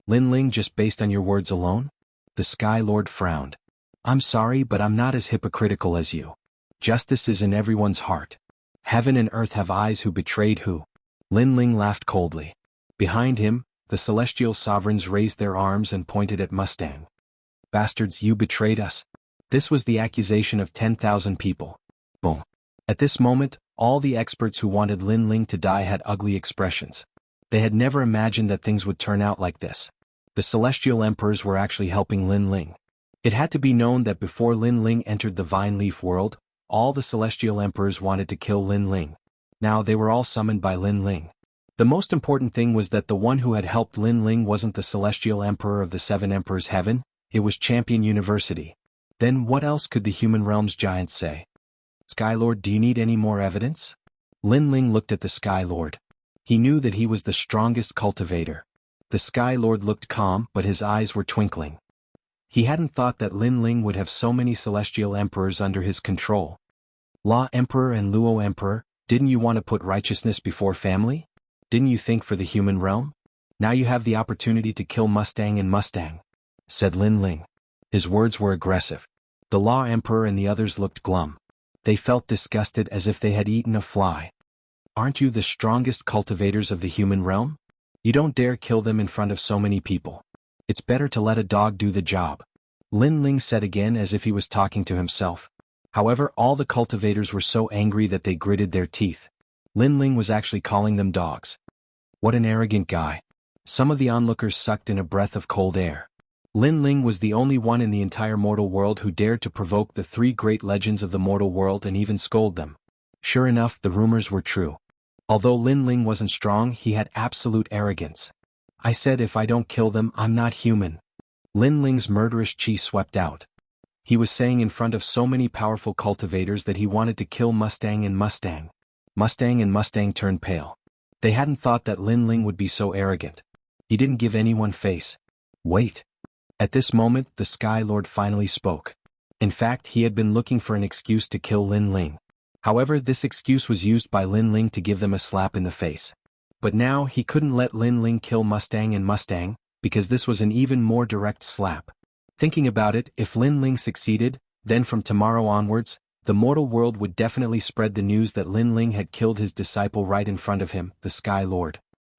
Linling, just based on your words alone? The Sky Lord frowned. I'm sorry, but I'm not as hypocritical as you. Justice is in everyone's heart. Heaven and earth have eyes who betrayed who. Linling laughed coldly. Behind him, the celestial sovereigns raised their arms and pointed at Mustang. Bastards, you betrayed us. This was the accusation of 10,000 people. Boom. At this moment, all the experts who wanted Linling to die had ugly expressions. They had never imagined that things would turn out like this. The celestial emperors were actually helping Linling. It had to be known that before Linling entered the Vine Leaf world, all the celestial emperors wanted to kill Linling. Now they were all summoned by Linling. The most important thing was that the one who had helped Linling wasn't the celestial emperor of the Seven Emperors' Heaven, it was Champion University. Then what else could the human realm's giants say? Skylord, do you need any more evidence? Linling looked at the Skylord. He knew that he was the strongest cultivator. The Skylord looked calm, but his eyes were twinkling. He hadn't thought that Linling would have so many celestial emperors under his control. Law Emperor and Luo Emperor, didn't you want to put righteousness before family? Didn't you think for the human realm? Now you have the opportunity to kill Mustang and Mustang, said Linling. His words were aggressive. The Law Emperor and the others looked glum. They felt disgusted as if they had eaten a fly. Aren't you the strongest cultivators of the human realm? You don't dare kill them in front of so many people. It's better to let a dog do the job. Linling said again as if he was talking to himself. However, all the cultivators were so angry that they gritted their teeth. Linling was actually calling them dogs. What an arrogant guy. Some of the onlookers sucked in a breath of cold air. Linling was the only one in the entire mortal world who dared to provoke the three great legends of the mortal world and even scold them. Sure enough, the rumors were true. Although Linling wasn't strong, he had absolute arrogance. I said if I don't kill them, I'm not human. Linling's murderous chi swept out. He was saying in front of so many powerful cultivators that he wanted to kill Mustang and Mustang. Mustang and Mustang turned pale. They hadn't thought that Linling would be so arrogant. He didn't give anyone face. Wait. At this moment, the Sky Lord finally spoke. In fact, he had been looking for an excuse to kill Linling. However, this excuse was used by Linling to give them a slap in the face. But now, he couldn't let Linling kill Mustang and Mustang, because this was an even more direct slap. Thinking about it, if Linling succeeded, then from tomorrow onwards, the mortal world would definitely spread the news that Linling had killed his disciple right in front of him, the Sky Lord.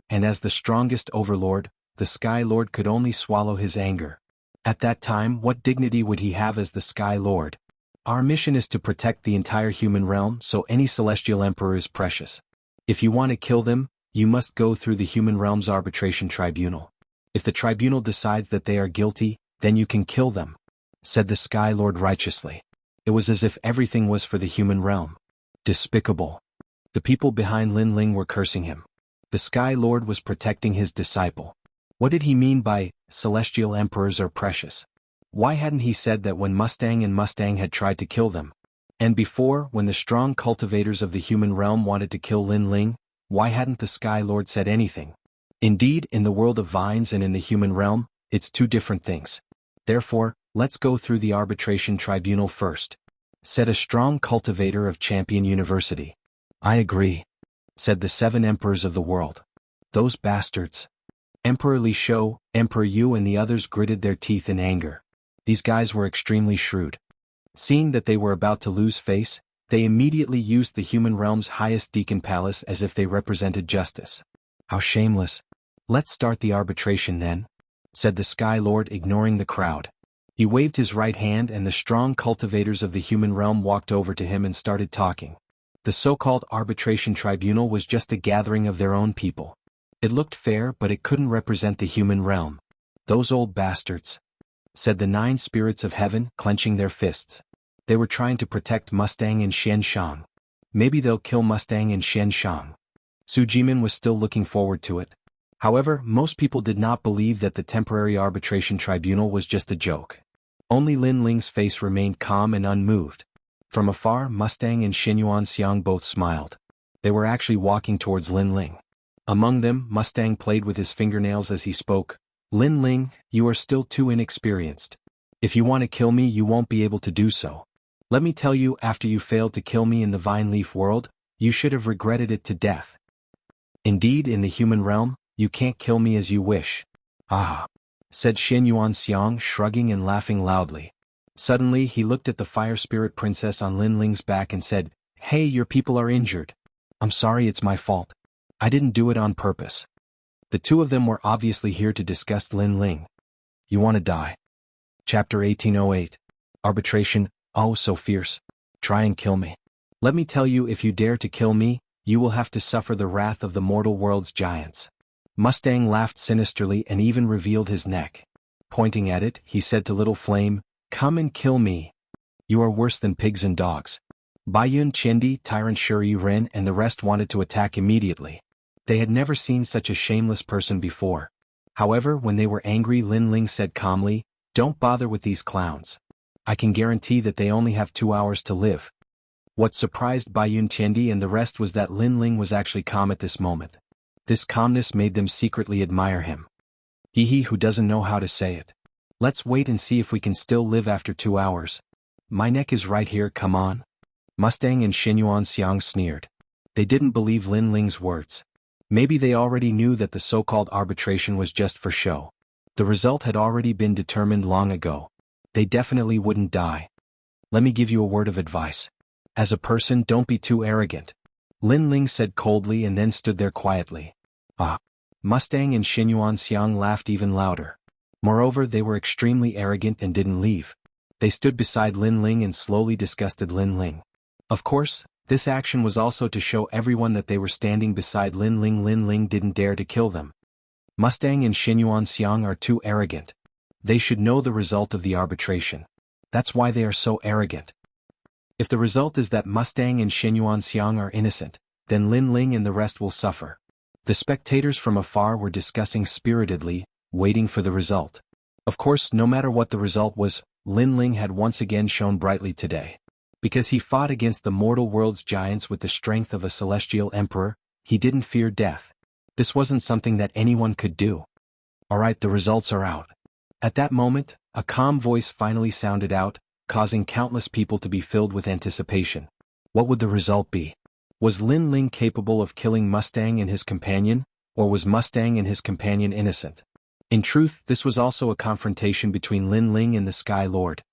And as the strongest overlord, the Sky Lord could only swallow his anger. At that time, what dignity would he have as the Sky Lord? Our mission is to protect the entire human realm, so any celestial emperor is precious. If you want to kill them, you must go through the human realm's arbitration tribunal. If the tribunal decides that they are guilty, then you can kill them, said the Sky Lord righteously. It was as if everything was for the human realm. Despicable. The people behind Linling were cursing him. The Sky Lord was protecting his disciple. What did he mean by, celestial emperors are precious? Why hadn't he said that when Mustang and Mustang had tried to kill them? And before, when the strong cultivators of the human realm wanted to kill Linling, why hadn't the Sky Lord said anything? Indeed, in the world of vines and in the human realm, it's two different things. Therefore, let's go through the arbitration tribunal first, said a strong cultivator of Champion University. I agree, said the 7 emperors of the world. Those bastards. Emperor Li Shou, Emperor Yu and the others gritted their teeth in anger. These guys were extremely shrewd. Seeing that they were about to lose face, They immediately used the human realm's highest deacon palace as if they represented justice. How shameless. Let's start the arbitration then, said the Sky Lord, ignoring the crowd. He waved his right hand and the strong cultivators of the human realm walked over to him and started talking. The so-called arbitration tribunal was just a gathering of their own people. It looked fair, but it couldn't represent the human realm. Those old bastards, said the 9 spirits of heaven, clenching their fists. They were trying to protect Mustang and Xianxia. Maybe they'll kill Mustang and Xianxia. Su Jimin was still looking forward to it. However, most people did not believe that the temporary arbitration tribunal was just a joke. Only Lin Ling's face remained calm and unmoved. From afar, Mustang and Xianxia both smiled. They were actually walking towards Lin Ling. Among them, Mustang played with his fingernails as he spoke. Lin Ling, you are still too inexperienced. If you want to kill me, you won't be able to do so. Let me tell you, after you failed to kill me in the Vine Leaf world, you should have regretted it to death. Indeed, in the human realm, you can't kill me as you wish. Ah, said Xianxia, shrugging and laughing loudly. Suddenly, he looked at the fire spirit princess on Lin Ling's back and said, "Hey, your people are injured. I'm sorry, it's my fault. I didn't do it on purpose." The two of them were obviously here to discuss Lin Ling. You want to die? Chapter 1808. Arbitration. Oh, so fierce. Try and kill me. Let me tell you, if you dare to kill me, you will have to suffer the wrath of the mortal world's giants. Mustang laughed sinisterly and even revealed his neck. Pointing at it, he said to Little Flame, "Come and kill me. You are worse than pigs and dogs." Baiyun Qindi, Tyrant Shuri Ren and the rest wanted to attack immediately. They had never seen such a shameless person before. However, when they were angry, Lin Ling said calmly, "Don't bother with these clowns. I can guarantee that they only have 2 hours to live." What surprised Baiyun Qindi and the rest was that Lin Ling was actually calm at this moment. This calmness made them secretly admire him. He who doesn't know how to say it. Let's wait and see if we can still live after 2 hours. My neck is right here, come on. Mustang and Xianxia sneered. They didn't believe Lin Ling's words. Maybe they already knew that the so-called arbitration was just for show. The result had already been determined long ago. They definitely wouldn't die. Let me give you a word of advice. As a person, don't be too arrogant. Lin Ling said coldly and then stood there quietly. Ah. Mustang and Xianxia laughed even louder. Moreover, they were extremely arrogant and didn't leave. They stood beside Lin Ling and slowly disgusted Lin Ling. Of course, this action was also to show everyone that they were standing beside Lin Ling. Lin Ling didn't dare to kill them. Mustang and Xianxia are too arrogant. They should know the result of the arbitration. That's why they are so arrogant. If the result is that Mustang and Xianxia are innocent, then Lin Ling and the rest will suffer. The spectators from afar were discussing spiritedly, waiting for the result. Of course, no matter what the result was, Lin Ling had once again shone brightly today. Because he fought against the mortal world's giants with the strength of a celestial emperor, he didn't fear death. This wasn't something that anyone could do. Alright, the results are out. At that moment, a calm voice finally sounded out, causing countless people to be filled with anticipation. What would the result be? Was Lin Ling capable of killing Mustang and his companion, or was Mustang and his companion innocent? In truth, this was also a confrontation between Lin Ling and the Sky Lord.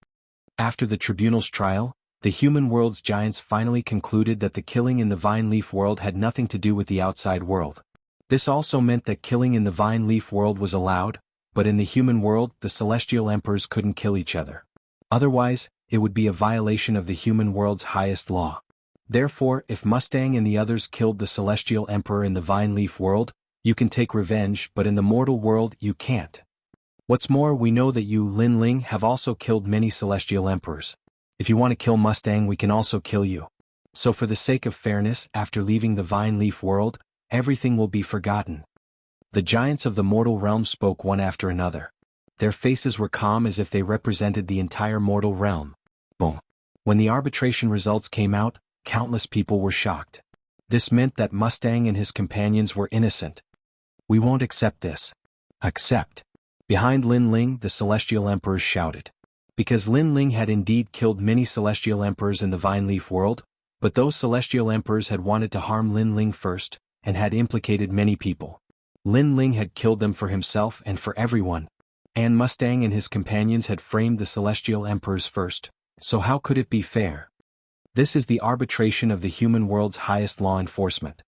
After the tribunal's trial, the human world's giants finally concluded that the killing in the Vine Leaf world had nothing to do with the outside world. This also meant that killing in the Vine Leaf world was allowed, but in the human world, the celestial emperors couldn't kill each other. Otherwise, it would be a violation of the human world's highest law. Therefore, if Mustang and the others killed the celestial emperor in the Vine Leaf world, you can take revenge, but in the mortal world, you can't. What's more, we know that you, Lin Ling, have also killed many celestial emperors. If you want to kill Mustang, we can also kill you. So for the sake of fairness, after leaving the Vine Leaf world, everything will be forgotten. The giants of the mortal realm spoke one after another. Their faces were calm as if they represented the entire mortal realm. Boom. When the arbitration results came out, countless people were shocked. This meant that Mustang and his companions were innocent. We won't accept this. Accept. Behind Lin Ling, the celestial emperors shouted. Because Lin Ling had indeed killed many celestial emperors in the Vine Leaf world, but those celestial emperors had wanted to harm Lin Ling first, and had implicated many people. Lin Ling had killed them for himself and for everyone. And Mustang and his companions had framed the celestial emperors first, so how could it be fair? This is the arbitration of the human world's highest law enforcement.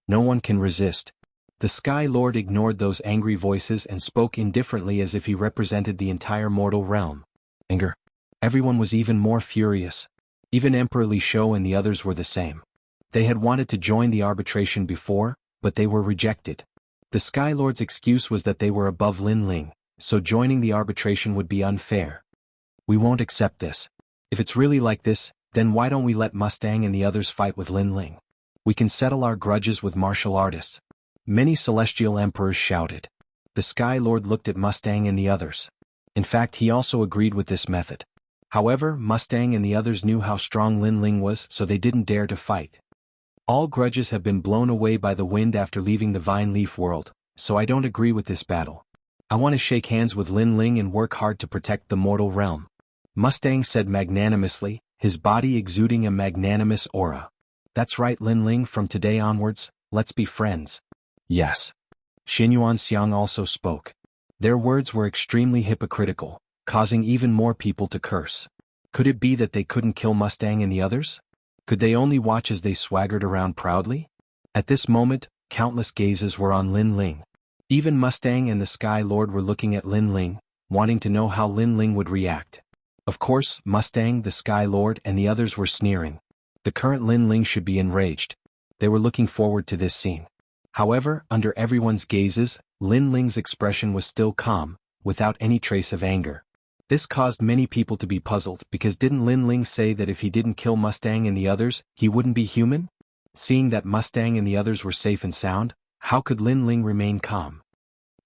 No one can resist. The Sky Lord ignored those angry voices and spoke indifferently as if he represented the entire mortal realm. Anger. Everyone was even more furious. Even Emperor Li Shou and the others were the same. They had wanted to join the arbitration before, but they were rejected. The Sky Lord's excuse was that they were above Lin Ling, so joining the arbitration would be unfair. We won't accept this. If it's really like this, then why don't we let Mustang and the others fight with Lin Ling? We can settle our grudges with martial artists. Many celestial emperors shouted. The Sky Lord looked at Mustang and the others. In fact, he also agreed with this method. However, Mustang and the others knew how strong Lin Ling was, so they didn't dare to fight. All grudges have been blown away by the wind after leaving the Vine Leaf world, so I don't agree with this battle. I want to shake hands with Lin Ling and work hard to protect the mortal realm. Mustang said magnanimously, his body exuding a magnanimous aura. That's right, Lin Ling, from today onwards, let's be friends. Yes. Xianxia also spoke. Their words were extremely hypocritical, causing even more people to curse. Could it be that they couldn't kill Mustang and the others? Could they only watch as they swaggered around proudly? At this moment, countless gazes were on Lin Ling. Even Mustang and the Sky Lord were looking at Lin Ling, wanting to know how Lin Ling would react. Of course, Mustang, the Sky Lord, and the others were sneering. The current Lin Ling should be enraged. They were looking forward to this scene. However, under everyone's gazes, Lin Ling's expression was still calm, without any trace of anger. This caused many people to be puzzled because didn't Lin Ling say that if he didn't kill Mustang and the others, he wouldn't be human? Seeing that Mustang and the others were safe and sound, how could Lin Ling remain calm?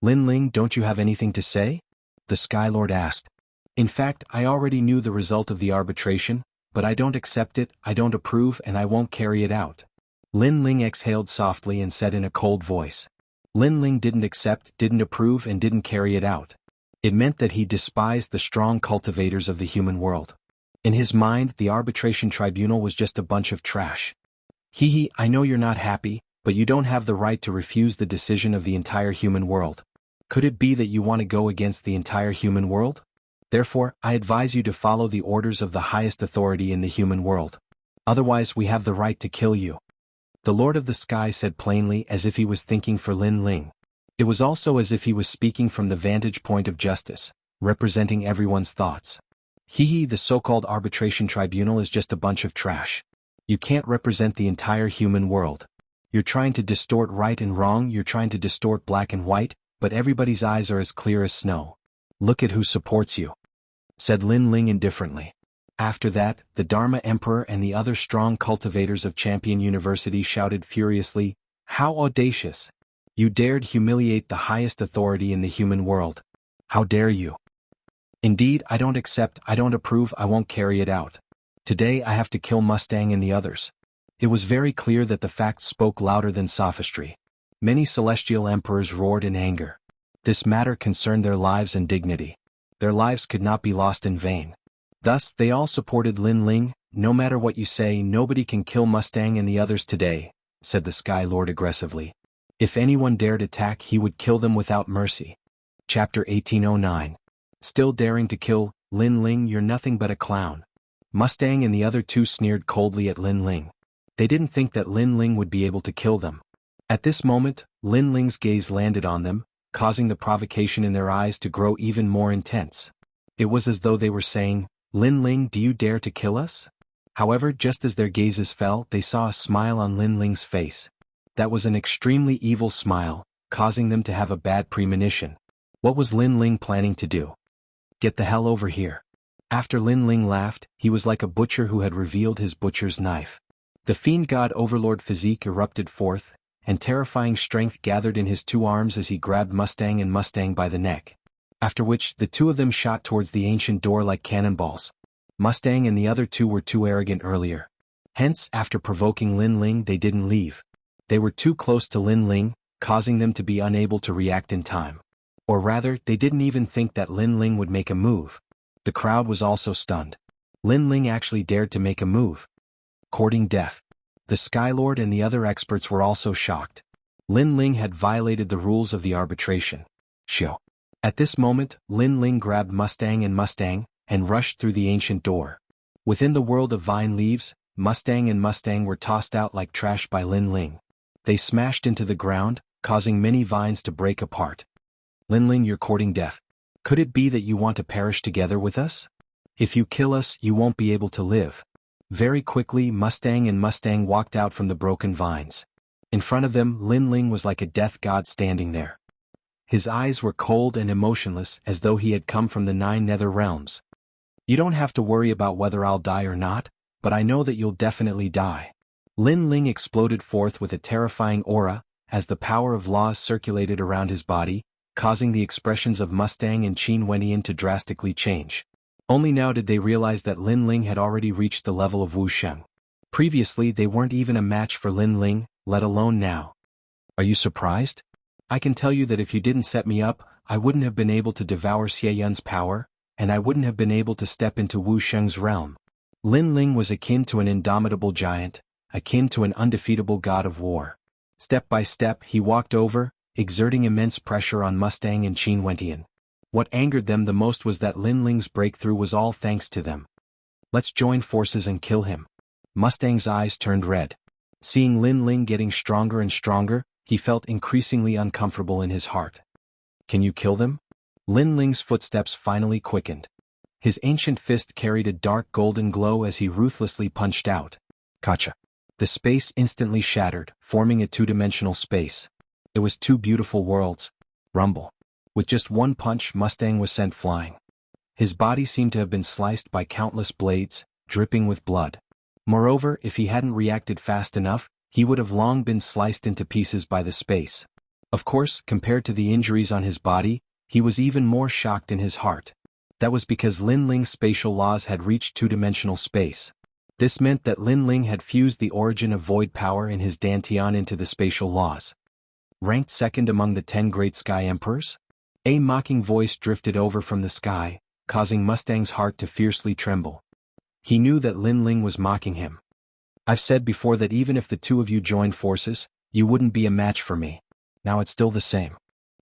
Lin Ling, don't you have anything to say? The Sky Lord asked. In fact, I already knew the result of the arbitration, but I don't accept it, I don't approve, and I won't carry it out. Lin Ling exhaled softly and said in a cold voice. Lin Ling didn't accept, didn't approve, and didn't carry it out. It meant that he despised the strong cultivators of the human world. In his mind, the arbitration tribunal was just a bunch of trash. I know you're not happy, but you don't have the right to refuse the decision of the entire human world. Could it be that you want to go against the entire human world? Therefore, I advise you to follow the orders of the highest authority in the human world. Otherwise, we have the right to kill you. The Lord of the Sky said plainly, as if he was thinking for Lin Ling. It was also as if he was speaking from the vantage point of justice, representing everyone's thoughts. The so-called arbitration tribunal is just a bunch of trash. You can't represent the entire human world. You're trying to distort right and wrong, you're trying to distort black and white, but everybody's eyes are as clear as snow. Look at who supports you, said Lin Ling indifferently. After that, the Dharma Emperor and the other strong cultivators of Champion University shouted furiously, "How audacious! You dared humiliate the highest authority in the human world. How dare you? Indeed, I don't accept, I don't approve, I won't carry it out. Today I have to kill Mustang and the others." It was very clear that the facts spoke louder than sophistry. Many celestial emperors roared in anger. This matter concerned their lives and dignity. Their lives could not be lost in vain. Thus, they all supported Lin Ling. No matter what you say, nobody can kill Mustang and the others today, said the Sky Lord aggressively. If anyone dared attack, he would kill them without mercy. Chapter 1809. Still daring to kill, Lin Ling, you're nothing but a clown. Mustang and the other two sneered coldly at Lin Ling. They didn't think that Lin Ling would be able to kill them. At this moment, Lin Ling's gaze landed on them, causing the provocation in their eyes to grow even more intense. It was as though they were saying, "Lin Ling, do you dare to kill us?" However, just as their gazes fell, they saw a smile on Lin Ling's face. That was an extremely evil smile, causing them to have a bad premonition. What was Lin Ling planning to do? Get the hell over here. After Lin Ling laughed, he was like a butcher who had revealed his butcher's knife. The fiend god overlord physique erupted forth, and terrifying strength gathered in his two arms as he grabbed Mustang by the neck. After which, the two of them shot towards the ancient door like cannonballs. Mustang and the other two were too arrogant earlier. Hence, after provoking Lin Ling, they didn't leave. They were too close to Lin Ling, causing them to be unable to react in time. Or rather, they didn't even think that Lin Ling would make a move. The crowd was also stunned. Lin Ling actually dared to make a move. Courting death. The Skylord and the other experts were also shocked. Lin Ling had violated the rules of the arbitration. Shio. At this moment, Lin Ling grabbed Mustang and rushed through the ancient door. Within the world of vine leaves, Mustang and Mustang were tossed out like trash by Lin Ling. They smashed into the ground, causing many vines to break apart. Lin Ling, you're courting death. Could it be that you want to perish together with us? If you kill us, you won't be able to live. Very quickly, Mustang and Mustang walked out from the broken vines. In front of them, Lin Ling was like a death god standing there. His eyes were cold and emotionless, as though he had come from the 9 nether realms. You don't have to worry about whether I'll die or not, but I know that you'll definitely die. Lin Ling exploded forth with a terrifying aura, as the power of laws circulated around his body, causing the expressions of Mustang and Qin Wenyan to drastically change. Only now did they realize that Lin Ling had already reached the level of Wuxia. Previously they weren't even a match for Lin Ling, let alone now. Are you surprised? I can tell you that if you didn't set me up, I wouldn't have been able to devour Xianxia's power, and I wouldn't have been able to step into Wuxia's realm. Lin Ling was akin to an indomitable giant, akin to an undefeatable god of war. Step by step he walked over, exerting immense pressure on Mustang and Qin Wenyan. What angered them the most was that Lin Ling's breakthrough was all thanks to them. Let's join forces and kill him. Mustang's eyes turned red. Seeing Lin Ling getting stronger and stronger, he felt increasingly uncomfortable in his heart. Can you kill them? Lin Ling's footsteps finally quickened. His ancient fist carried a dark golden glow as he ruthlessly punched out. Gotcha. The space instantly shattered, forming a 2-dimensional space. It was 2 beautiful worlds. Rumble. With just one punch, Mustang was sent flying. His body seemed to have been sliced by countless blades, dripping with blood. Moreover, if he hadn't reacted fast enough, he would have long been sliced into pieces by the space. Of course, compared to the injuries on his body, he was even more shocked in his heart. That was because Lin Ling's spatial laws had reached 2-dimensional space. This meant that Lin Ling had fused the origin of void power in his Dantian into the spatial laws. Ranked second among the 10 great sky emperors? A mocking voice drifted over from the sky, causing Mustang's heart to fiercely tremble. He knew that Lin Ling was mocking him. I've said before that even if the 2 of you joined forces, you wouldn't be a match for me. Now it's still the same.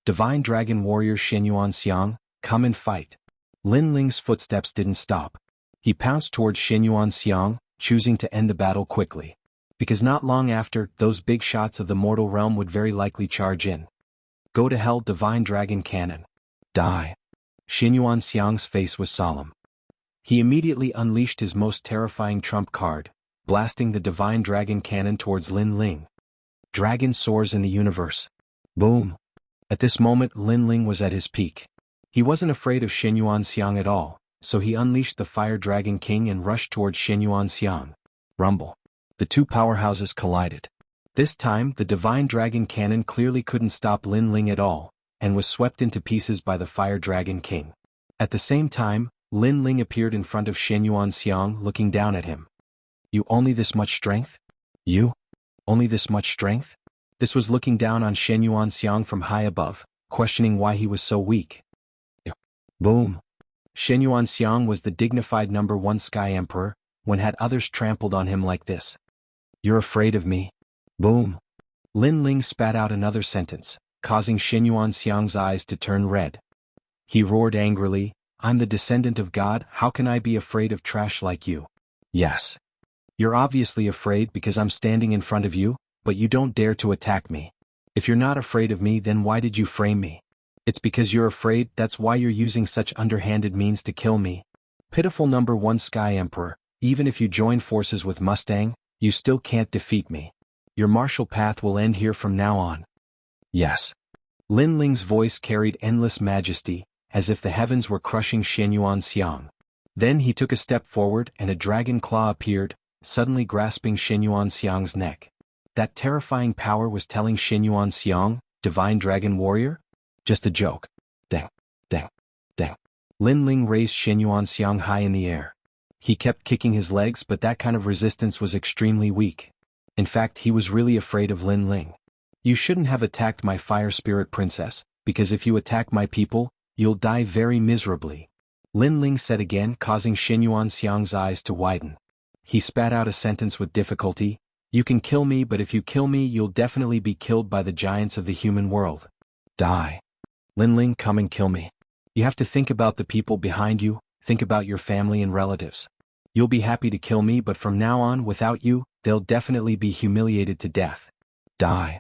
Divine Dragon Warrior Xianxia, come and fight. Lin Ling's footsteps didn't stop. He pounced towards Xianxia, choosing to end the battle quickly. Because not long after, those big shots of the mortal realm would very likely charge in. Go to hell, Divine Dragon Cannon. Die. Xianxia's face was solemn. He immediately unleashed his most terrifying trump card, blasting the Divine Dragon Cannon towards Lin Ling. Dragon soars in the universe. Boom. At this moment Lin Ling was at his peak. He wasn't afraid of Xianxia at all, so he unleashed the Fire Dragon King and rushed towards Xianxia. Rumble. The 2 powerhouses collided. This time the Divine Dragon Cannon clearly couldn't stop Lin Ling at all, and was swept into pieces by the Fire Dragon King. At the same time, Lin Ling appeared in front of Xianxia looking down at him. You only this much strength? You? Only this much strength? This was looking down on Xianxia from high above, questioning why he was so weak. Boom. Xianxia was the dignified number 1 Sky Emperor, when had others trampled on him like this. You're afraid of me? Boom. Lin Ling spat out another sentence, causing Xianxia's eyes to turn red. He roared angrily, I'm the descendant of God, how can I be afraid of trash like you? Yes. You're obviously afraid because I'm standing in front of you, but you don't dare to attack me. If you're not afraid of me, then why did you frame me? It's because you're afraid, that's why you're using such underhanded means to kill me. Pitiful number 1 Sky Emperor, even if you join forces with Mustang, you still can't defeat me. Your martial path will end here from now on. Yes. Lin Ling's voice carried endless majesty, as if the heavens were crushing Xianxia. Then he took a step forward and a dragon claw appeared, suddenly grasping Xianxia's neck. That terrifying power was telling Xianxia, Divine Dragon Warrior? Just a joke. Dang, dang, dang. Lin Ling raised Xianxia high in the air. He kept kicking his legs, but that kind of resistance was extremely weak. In fact, he was really afraid of Lin Ling. You shouldn't have attacked my fire spirit princess, because if you attack my people, you'll die very miserably. Lin Ling said again, causing Xianxia's eyes to widen. He spat out a sentence with difficulty. You can kill me, but if you kill me, you'll definitely be killed by the giants of the human world. Die. Lin Ling, come and kill me. You have to think about the people behind you, think about your family and relatives. You'll be happy to kill me, but from now on, without you, they'll definitely be humiliated to death. Die.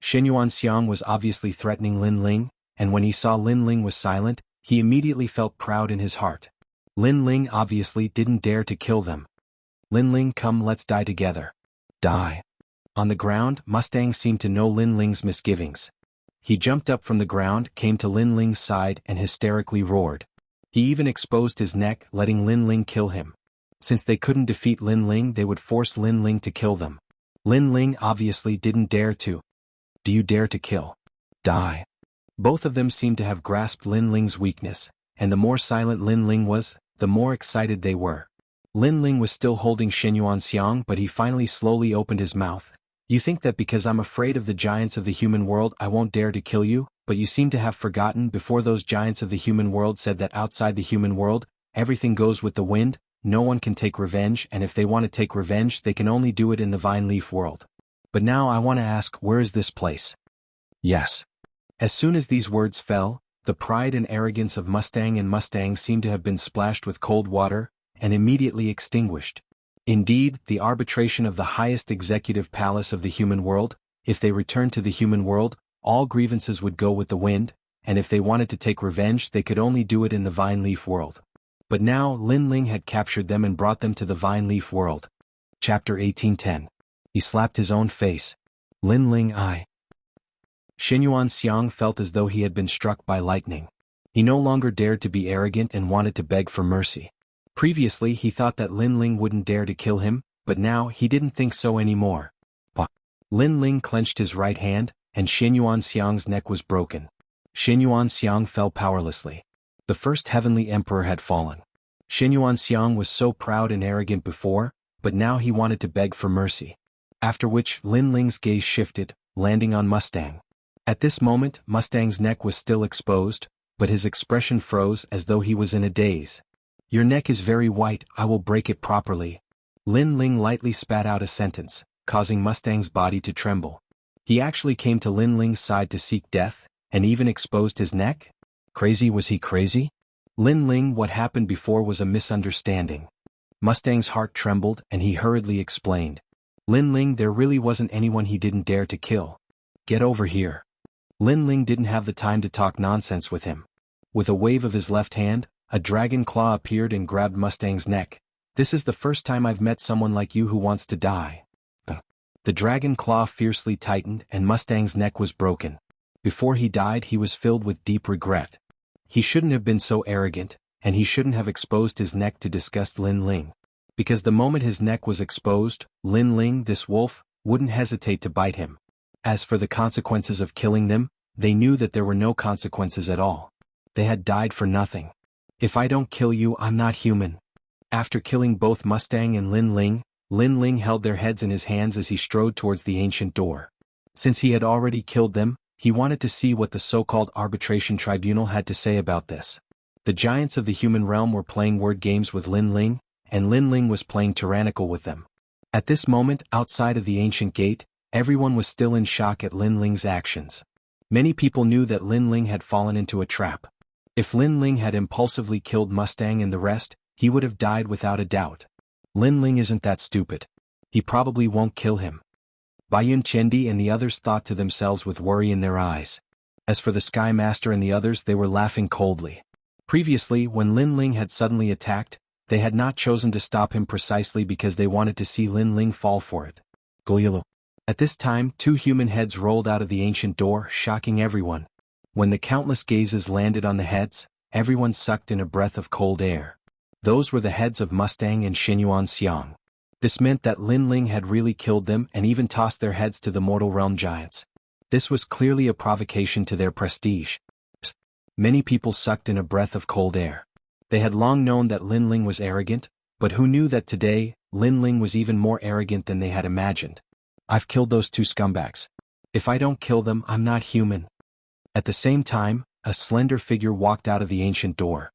Xianxia was obviously threatening Lin Ling, and when he saw Lin Ling was silent, he immediately felt proud in his heart. Lin Ling obviously didn't dare to kill them. Lin Ling, come, let's die together. Die. On the ground, Mustang seemed to know Lin Ling's misgivings. He jumped up from the ground, came to Lin Ling's side and hysterically roared. He even exposed his neck, letting Lin Ling kill him. Since they couldn't defeat Lin Ling, they would force Lin Ling to kill them. Lin Ling obviously didn't dare to. Do you dare to kill? Die. Both of them seemed to have grasped Lin Ling's weakness, and the more silent Lin Ling was, the more excited they were. Lin Ling was still holding Xianxia, but he finally slowly opened his mouth. You think that because I'm afraid of the giants of the human world I won't dare to kill you, but you seem to have forgotten before those giants of the human world said that outside the human world, everything goes with the wind, no one can take revenge, and if they want to take revenge they can only do it in the vine leaf world. But now I want to ask, where is this place? Yes. As soon as these words fell, the pride and arrogance of Mustang seemed to have been splashed with cold water, and immediately extinguished. Indeed, the arbitration of the highest executive palace of the human world, if they returned to the human world, all grievances would go with the wind, and if they wanted to take revenge they could only do it in the vine leaf world. But now Lin Ling had captured them and brought them to the vine leaf world. Chapter 1810. He slapped his own face. Lin Ling Xianxia felt as though he had been struck by lightning. He no longer dared to be arrogant and wanted to beg for mercy. Previously he thought that Lin Ling wouldn't dare to kill him, but now he didn't think so anymore. Lin Ling clenched his right hand, and Xianxiang's neck was broken. Xianxia fell powerlessly. The first heavenly emperor had fallen. Xianxia was so proud and arrogant before, but now he wanted to beg for mercy. After which Lin Ling's gaze shifted, landing on Mustang. At this moment Mustang's neck was still exposed, but his expression froze as though he was in a daze. Your neck is very white, I will break it properly. Lin Ling lightly spat out a sentence, causing Mustang's body to tremble. He actually came to Lin Ling's side to seek death, and even exposed his neck? Crazy? Was he crazy? Lin Ling, what happened before was a misunderstanding. Mustang's heart trembled and he hurriedly explained. Lin Ling, there really wasn't anyone he didn't dare to kill. Get over here. Lin Ling didn't have the time to talk nonsense with him. With a wave of his left hand, a dragon claw appeared and grabbed Mustang's neck. This is the first time I've met someone like you who wants to die. The dragon claw fiercely tightened and Mustang's neck was broken. Before he died he was filled with deep regret. He shouldn't have been so arrogant, and he shouldn't have exposed his neck to disgust Lin Ling. Because the moment his neck was exposed, Lin Ling, this wolf, wouldn't hesitate to bite him. As for the consequences of killing them, they knew that there were no consequences at all. They had died for nothing. If I don't kill you, I'm not human. After killing both Mustang and Lin Ling held their heads in his hands as he strode towards the ancient door. Since he had already killed them, he wanted to see what the so-called arbitration tribunal had to say about this. The giants of the human realm were playing word games with Lin Ling, and Lin Ling was playing tyrannical with them. At this moment, outside of the ancient gate, everyone was still in shock at Lin Ling's actions. Many people knew that Lin Ling had fallen into a trap. If Lin Ling had impulsively killed Mustang and the rest, he would have died without a doubt. Lin Ling isn't that stupid. He probably won't kill him. Bayun Chendi and the others thought to themselves with worry in their eyes. As for the Sky Master and the others, they were laughing coldly. Previously, when Lin Ling had suddenly attacked, they had not chosen to stop him precisely because they wanted to see Lin Ling fall for it. Goyalo. At this time, two human heads rolled out of the ancient door, shocking everyone. When the countless gazes landed on the heads, everyone sucked in a breath of cold air. Those were the heads of Mustang and Xianxia. This meant that Lin Ling had really killed them and even tossed their heads to the mortal realm giants. This was clearly a provocation to their prestige. Many people sucked in a breath of cold air. They had long known that Lin Ling was arrogant, but who knew that today, Lin Ling was even more arrogant than they had imagined. I've killed those two scumbags. If I don't kill them, I'm not human. At the same time, a slender figure walked out of the ancient door.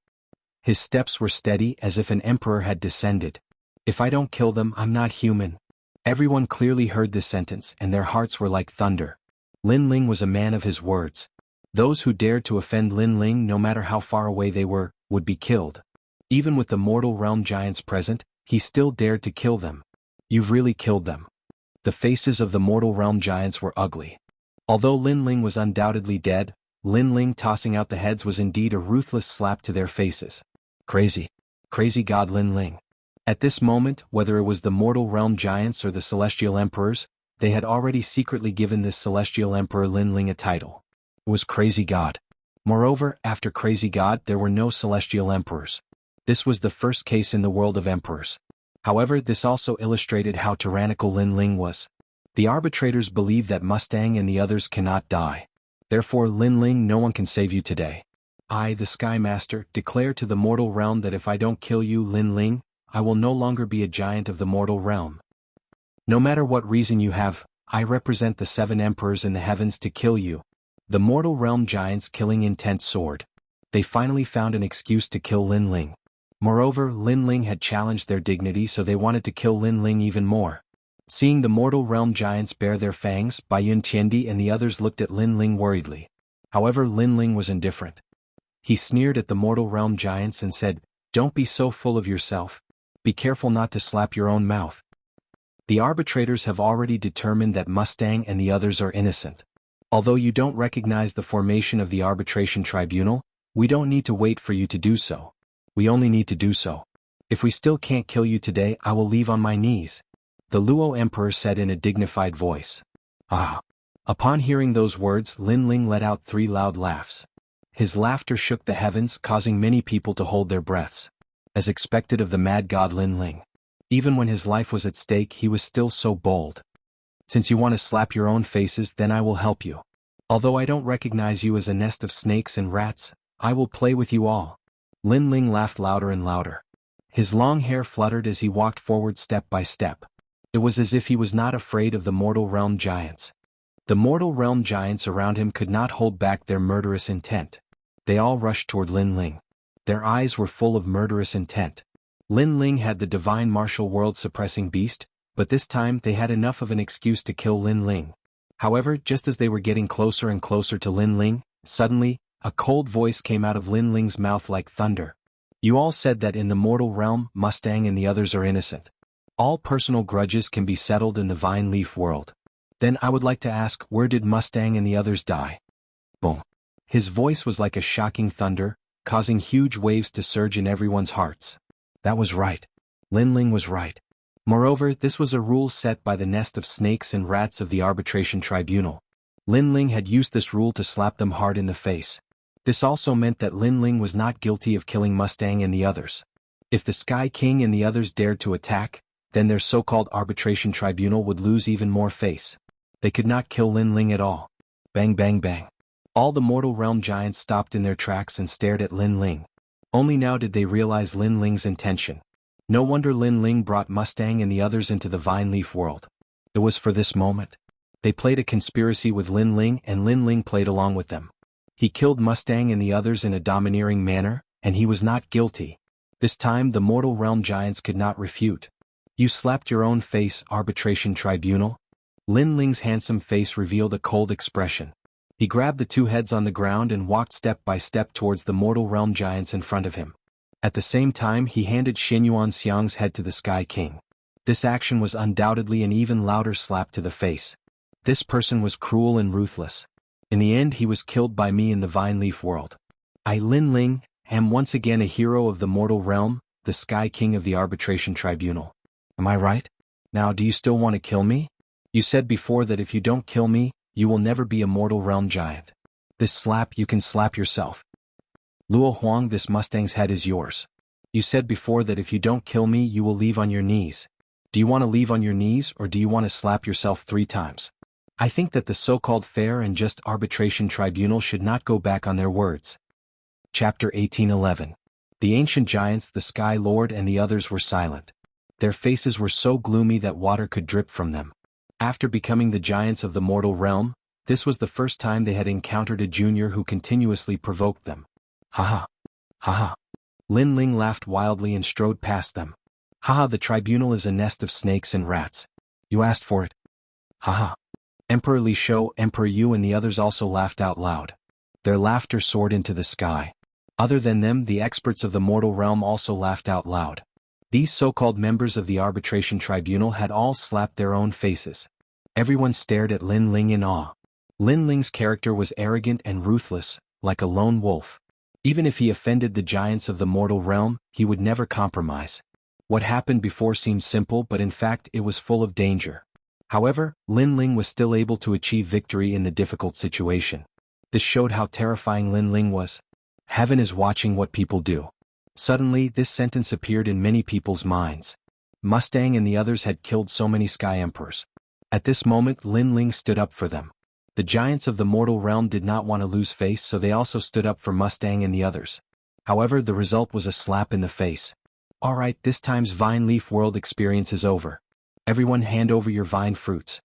His steps were steady as if an emperor had descended. If I don't kill them, I'm not human. Everyone clearly heard this sentence and their hearts were like thunder. Lin Ling was a man of his words. Those who dared to offend Lin Ling, no matter how far away they were, would be killed. Even with the mortal realm giants present, He still dared to kill them. You've really killed them. The faces of the mortal realm giants were ugly. Although Lin Ling was undoubtedly dead, Lin Ling tossing out the heads was indeed a ruthless slap to their faces. Crazy. Crazy god Lin Ling. At this moment, whether it was the mortal realm giants or the celestial emperors, they had already secretly given this celestial emperor Lin Ling a title. It was Crazy God. Moreover, after Crazy God there were no celestial emperors. This was the first case in the world of emperors. However, this also illustrated how tyrannical Lin Ling was. The arbitrators believe that Mustang and the others cannot die. Therefore, Lin Ling, no one can save you today. I, the Sky Master, declare to the mortal realm that if I don't kill you, Lin Ling, I will no longer be a giant of the mortal realm. No matter what reason you have, I represent the 7 emperors in the heavens to kill you. The mortal realm giants killing intent sword. They finally found an excuse to kill Lin Ling. Moreover, Lin Ling had challenged their dignity, so they wanted to kill Lin Ling even more. Seeing the mortal realm giants bare their fangs, Bai Yun Tiandi and the others looked at Lin Ling worriedly. However, Lin Ling was indifferent. He sneered at the mortal realm giants and said, "Don't be so full of yourself. Be careful not to slap your own mouth. The arbitrators have already determined that Mustang and the others are innocent. Although you don't recognize the formation of the arbitration tribunal, we don't need to wait for you to do so. We only need to do so. If we still can't kill you today, I will leave on my knees," the Luo Emperor said in a dignified voice. Ah! Upon hearing those words, Lin Ling let out 3 loud laughs. His laughter shook the heavens, causing many people to hold their breaths. As expected of the mad god Lin Ling. Even when his life was at stake, he was still so bold. "Since you want to slap your own faces, then I will help you. Although I don't recognize you as a nest of snakes and rats, I will play with you all." Lin Ling laughed louder and louder. His long hair fluttered as he walked forward step by step. It was as if he was not afraid of the mortal realm giants. The mortal realm giants around him could not hold back their murderous intent. They all rushed toward Lin Ling. Their eyes were full of murderous intent. Lin Ling had the divine martial world-suppressing beast, but this time they had enough of an excuse to kill Lin Ling. However, just as they were getting closer and closer to Lin Ling, suddenly, a cold voice came out of Lin Ling's mouth like thunder. "You all said that in the mortal realm, Mustang and the others are innocent. All personal grudges can be settled in the vine leaf world. Then I would like to ask, where did Mustang and the others die?" Boom. His voice was like a shocking thunder, causing huge waves to surge in everyone's hearts. That was right. Lin Ling was right. Moreover, this was a rule set by the nest of snakes and rats of the arbitration tribunal. Lin Ling had used this rule to slap them hard in the face. This also meant that Lin Ling was not guilty of killing Mustang and the others. If the Sky King and the others dared to attack, then their so-called arbitration tribunal would lose even more face. They could not kill Lin Ling at all. Bang bang bang. All the mortal realm giants stopped in their tracks and stared at Lin Ling. Only now did they realize Lin Ling's intention. No wonder Lin Ling brought Mustang and the others into the vine leaf world. It was for this moment. They played a conspiracy with Lin Ling and Lin Ling played along with them. He killed Mustang and the others in a domineering manner, and he was not guilty. This time the mortal realm giants could not refute. "You slapped your own face, arbitration tribunal?" Lin Ling's handsome face revealed a cold expression. He grabbed the 2 heads on the ground and walked step by step towards the mortal realm giants in front of him. At the same time he handed Xinyuan Xiang's head to the Sky King. This action was undoubtedly an even louder slap to the face. This person was cruel and ruthless. In the end he was killed by me in the vine leaf world. I, Lin Ling, am once again a hero of the mortal realm, the Sky King of the arbitration tribunal. Am I right? Now do you still want to kill me? You said before that if you don't kill me, you will never be a mortal realm giant. This slap you can slap yourself. Luo Huang, this Mustang's head is yours. You said before that if you don't kill me you will leave on your knees. Do you want to leave on your knees or do you want to slap yourself 3 times? I think that the so-called fair and just arbitration tribunal should not go back on their words. Chapter 1811. The ancient giants, the Sky Lord and the others were silent. Their faces were so gloomy that water could drip from them. After becoming the giants of the mortal realm, this was the first time they had encountered a junior who continuously provoked them. Haha. Haha. Lin Ling laughed wildly and strode past them. Haha, the tribunal is a nest of snakes and rats. You asked for it. Haha. Emperor Li Shou, Emperor Yu and the others also laughed out loud. Their laughter soared into the sky. Other than them, the experts of the mortal realm also laughed out loud. These so-called members of the arbitration tribunal had all slapped their own faces. Everyone stared at Lin Ling in awe. Lin Ling's character was arrogant and ruthless, like a lone wolf. Even if he offended the giants of the mortal realm, he would never compromise. What happened before seemed simple, but in fact it was full of danger. However, Lin Ling was still able to achieve victory in the difficult situation. This showed how terrifying Lin Ling was. Heaven is watching what people do. Suddenly, this sentence appeared in many people's minds. Mustang and the others had killed so many Sky Emperors. At this moment, Lin Ling stood up for them. The giants of the mortal realm did not want to lose face, so they also stood up for Mustang and the others. However, the result was a slap in the face. Alright, this time's Vine Leaf World experience is over. Everyone hand over your vine fruits.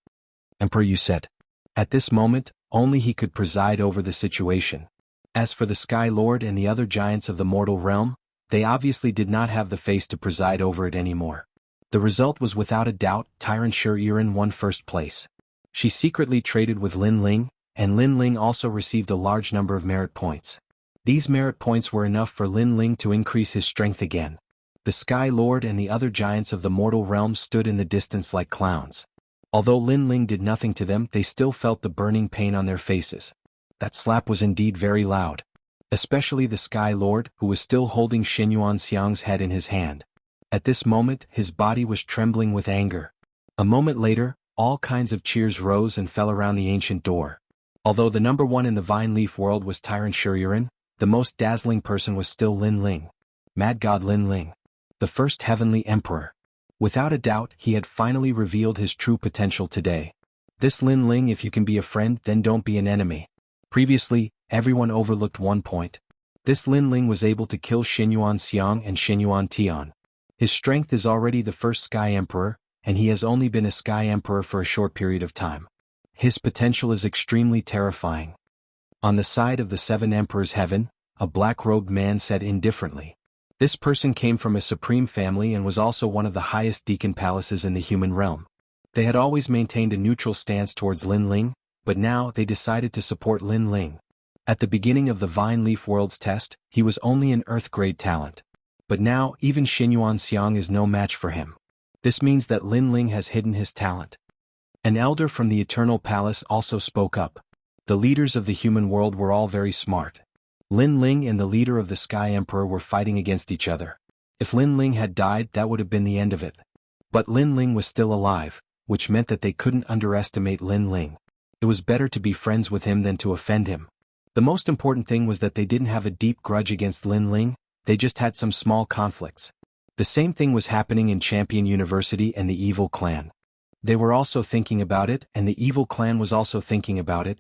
Emperor, you said. At this moment, only he could preside over the situation. As for the Sky Lord and the other giants of the mortal realm, they obviously did not have the face to preside over it anymore. The result was without a doubt, Tyrant Shirin won first place. She secretly traded with Lin Ling, and Lin Ling also received a large number of merit points. These merit points were enough for Lin Ling to increase his strength again. The Sky Lord and the other giants of the mortal realm stood in the distance like clowns. Although Lin Ling did nothing to them, they still felt the burning pain on their faces. That slap was indeed very loud. Especially the Sky Lord, who was still holding Xianxia's head in his hand. At this moment, his body was trembling with anger. A moment later, all kinds of cheers rose and fell around the ancient door. Although the number one in the Vine Leaf world was Tyrant Shirin, the most dazzling person was still Lin Ling. Mad God Lin Ling. The first heavenly emperor. Without a doubt, he had finally revealed his true potential today. This Lin Ling, if you can be a friend, then don't be an enemy. Previously, everyone overlooked one point. This Lin Ling was able to kill Xianxiang and Tian. His strength is already the first Sky Emperor, and he has only been a Sky Emperor for a short period of time. His potential is extremely terrifying. On the side of the Seven Emperors' heaven, a black-robed man said indifferently. This person came from a supreme family and was also one of the highest deacon palaces in the human realm. They had always maintained a neutral stance towards Lin Ling, but now they decided to support Lin Ling. At the beginning of the Vine Leaf World's test, he was only an Earth-grade talent. But now, even Xianxiang is no match for him. This means that Lin Ling has hidden his talent. An elder from the Eternal Palace also spoke up. The leaders of the human world were all very smart. Lin Ling and the leader of the Sky Emperor were fighting against each other. If Lin Ling had died, that would have been the end of it. But Lin Ling was still alive, which meant that they couldn't underestimate Lin Ling. It was better to be friends with him than to offend him. The most important thing was that they didn't have a deep grudge against Lin Ling, they just had some small conflicts. The same thing was happening in Champion University and the Evil Clan. They were also thinking about it, and the Evil Clan was also thinking about it.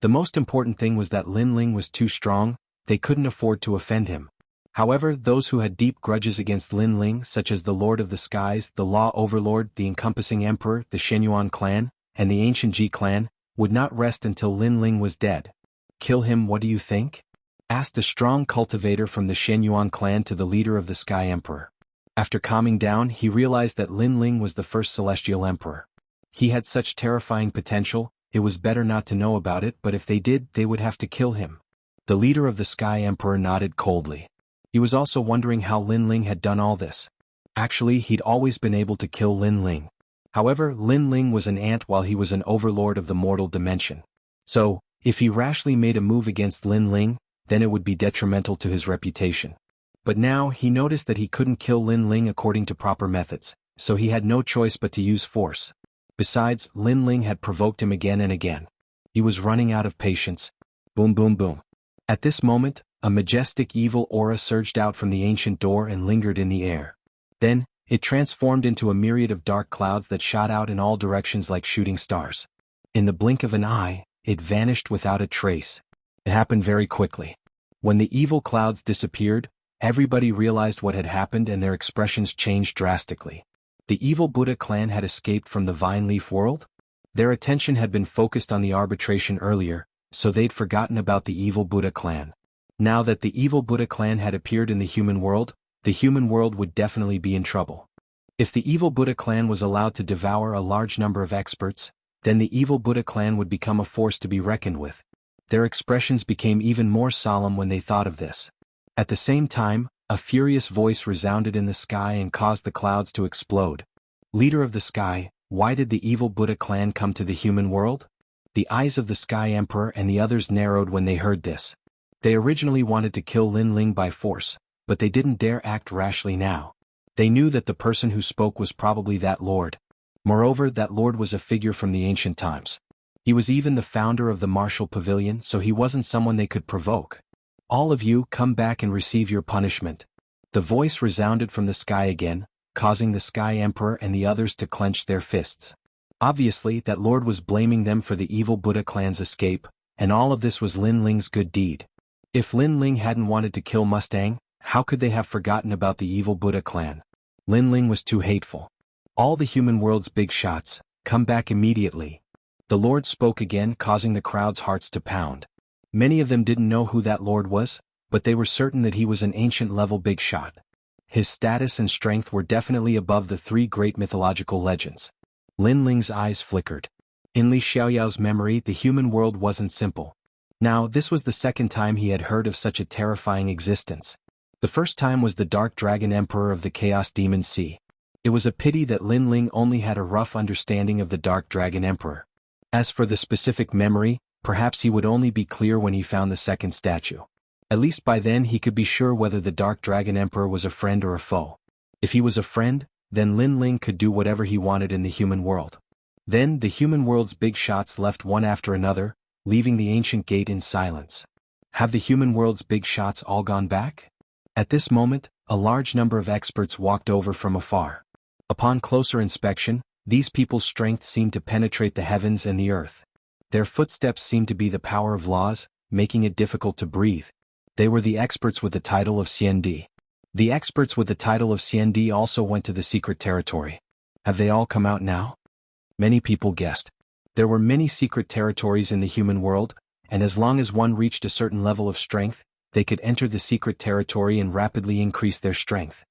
The most important thing was that Lin Ling was too strong, they couldn't afford to offend him. However, those who had deep grudges against Lin Ling, such as the Lord of the Skies, the Law Overlord, the Encompassing Emperor, the Shenyuan clan, and the Ancient Ji clan, would not rest until Lin Ling was dead. Kill him, what do you think? Asked a strong cultivator from the Shenyuan clan to the leader of the Sky Emperor. After calming down, he realized that Lin Ling was the first celestial emperor. He had such terrifying potential, it was better not to know about it, but if they did, they would have to kill him. The leader of the Sky Emperor nodded coldly. He was also wondering how Lin Ling had done all this. Actually, he'd always been able to kill Lin Ling. However, Lin Ling was an ant while he was an overlord of the mortal dimension. So, if he rashly made a move against Lin Ling, then it would be detrimental to his reputation. But now, he noticed that he couldn't kill Lin Ling according to proper methods, so he had no choice but to use force. Besides, Lin Ling had provoked him again and again. He was running out of patience. Boom boom boom. At this moment, a majestic evil aura surged out from the ancient door and lingered in the air. Then, it transformed into a myriad of dark clouds that shot out in all directions like shooting stars. In the blink of an eye, it vanished without a trace. It happened very quickly. When the evil clouds disappeared, everybody realized what had happened and their expressions changed drastically. The evil Buddha clan had escaped from the Vine Leaf world? Their attention had been focused on the arbitration earlier, so they'd forgotten about the evil Buddha clan. Now that the evil Buddha clan had appeared in the human world would definitely be in trouble. If the evil Buddha clan was allowed to devour a large number of experts, then the evil Buddha clan would become a force to be reckoned with. Their expressions became even more solemn when they thought of this. At the same time, A furious voice resounded in the sky and caused the clouds to explode. Leader of the sky, why did the evil Buddha clan come to the human world? The eyes of the Sky Emperor and the others narrowed when they heard this. They originally wanted to kill Lin Ling by force, but they didn't dare act rashly now. They knew that the person who spoke was probably that lord. Moreover, that lord was a figure from the ancient times. He was even the founder of the martial pavilion, so he wasn't someone they could provoke. All of you, come back and receive your punishment. The voice resounded from the sky again, causing the Sky Emperor and the others to clench their fists. Obviously, that lord was blaming them for the evil Buddha clan's escape, and all of this was Lin Ling's good deed. If Lin Ling hadn't wanted to kill Mustang, how could they have forgotten about the evil Buddha clan? Lin Ling was too hateful. All the human world's big shots, come back immediately. The lord spoke again, causing the crowd's hearts to pound. Many of them didn't know who that lord was, but they were certain that he was an ancient-level big shot. His status and strength were definitely above the three great mythological legends. Lin Ling's eyes flickered. In Li Xiaoyao's memory, the human world wasn't simple. Now, this was the second time he had heard of such a terrifying existence. The first time was the Dark Dragon Emperor of the Chaos Demon Sea. It was a pity that Lin Ling only had a rough understanding of the Dark Dragon Emperor. As for the specific memory, perhaps he would only be clear when he found the second statue. At least by then he could be sure whether the Dark Dragon Emperor was a friend or a foe. If he was a friend, then Lin Ling could do whatever he wanted in the human world. Then the human world's big shots left one after another, leaving the ancient gate in silence. Have the human world's big shots all gone back? At this moment, a large number of experts walked over from afar. Upon closer inspection, these people's strength seemed to penetrate the heavens and the earth. Their footsteps seemed to be the power of laws, making it difficult to breathe. They were the experts with the title of Xiandi. The experts with the title of Xiandi also went to the secret territory. Have they all come out now? Many people guessed. There were many secret territories in the human world, and as long as one reached a certain level of strength, they could enter the secret territory and rapidly increase their strength.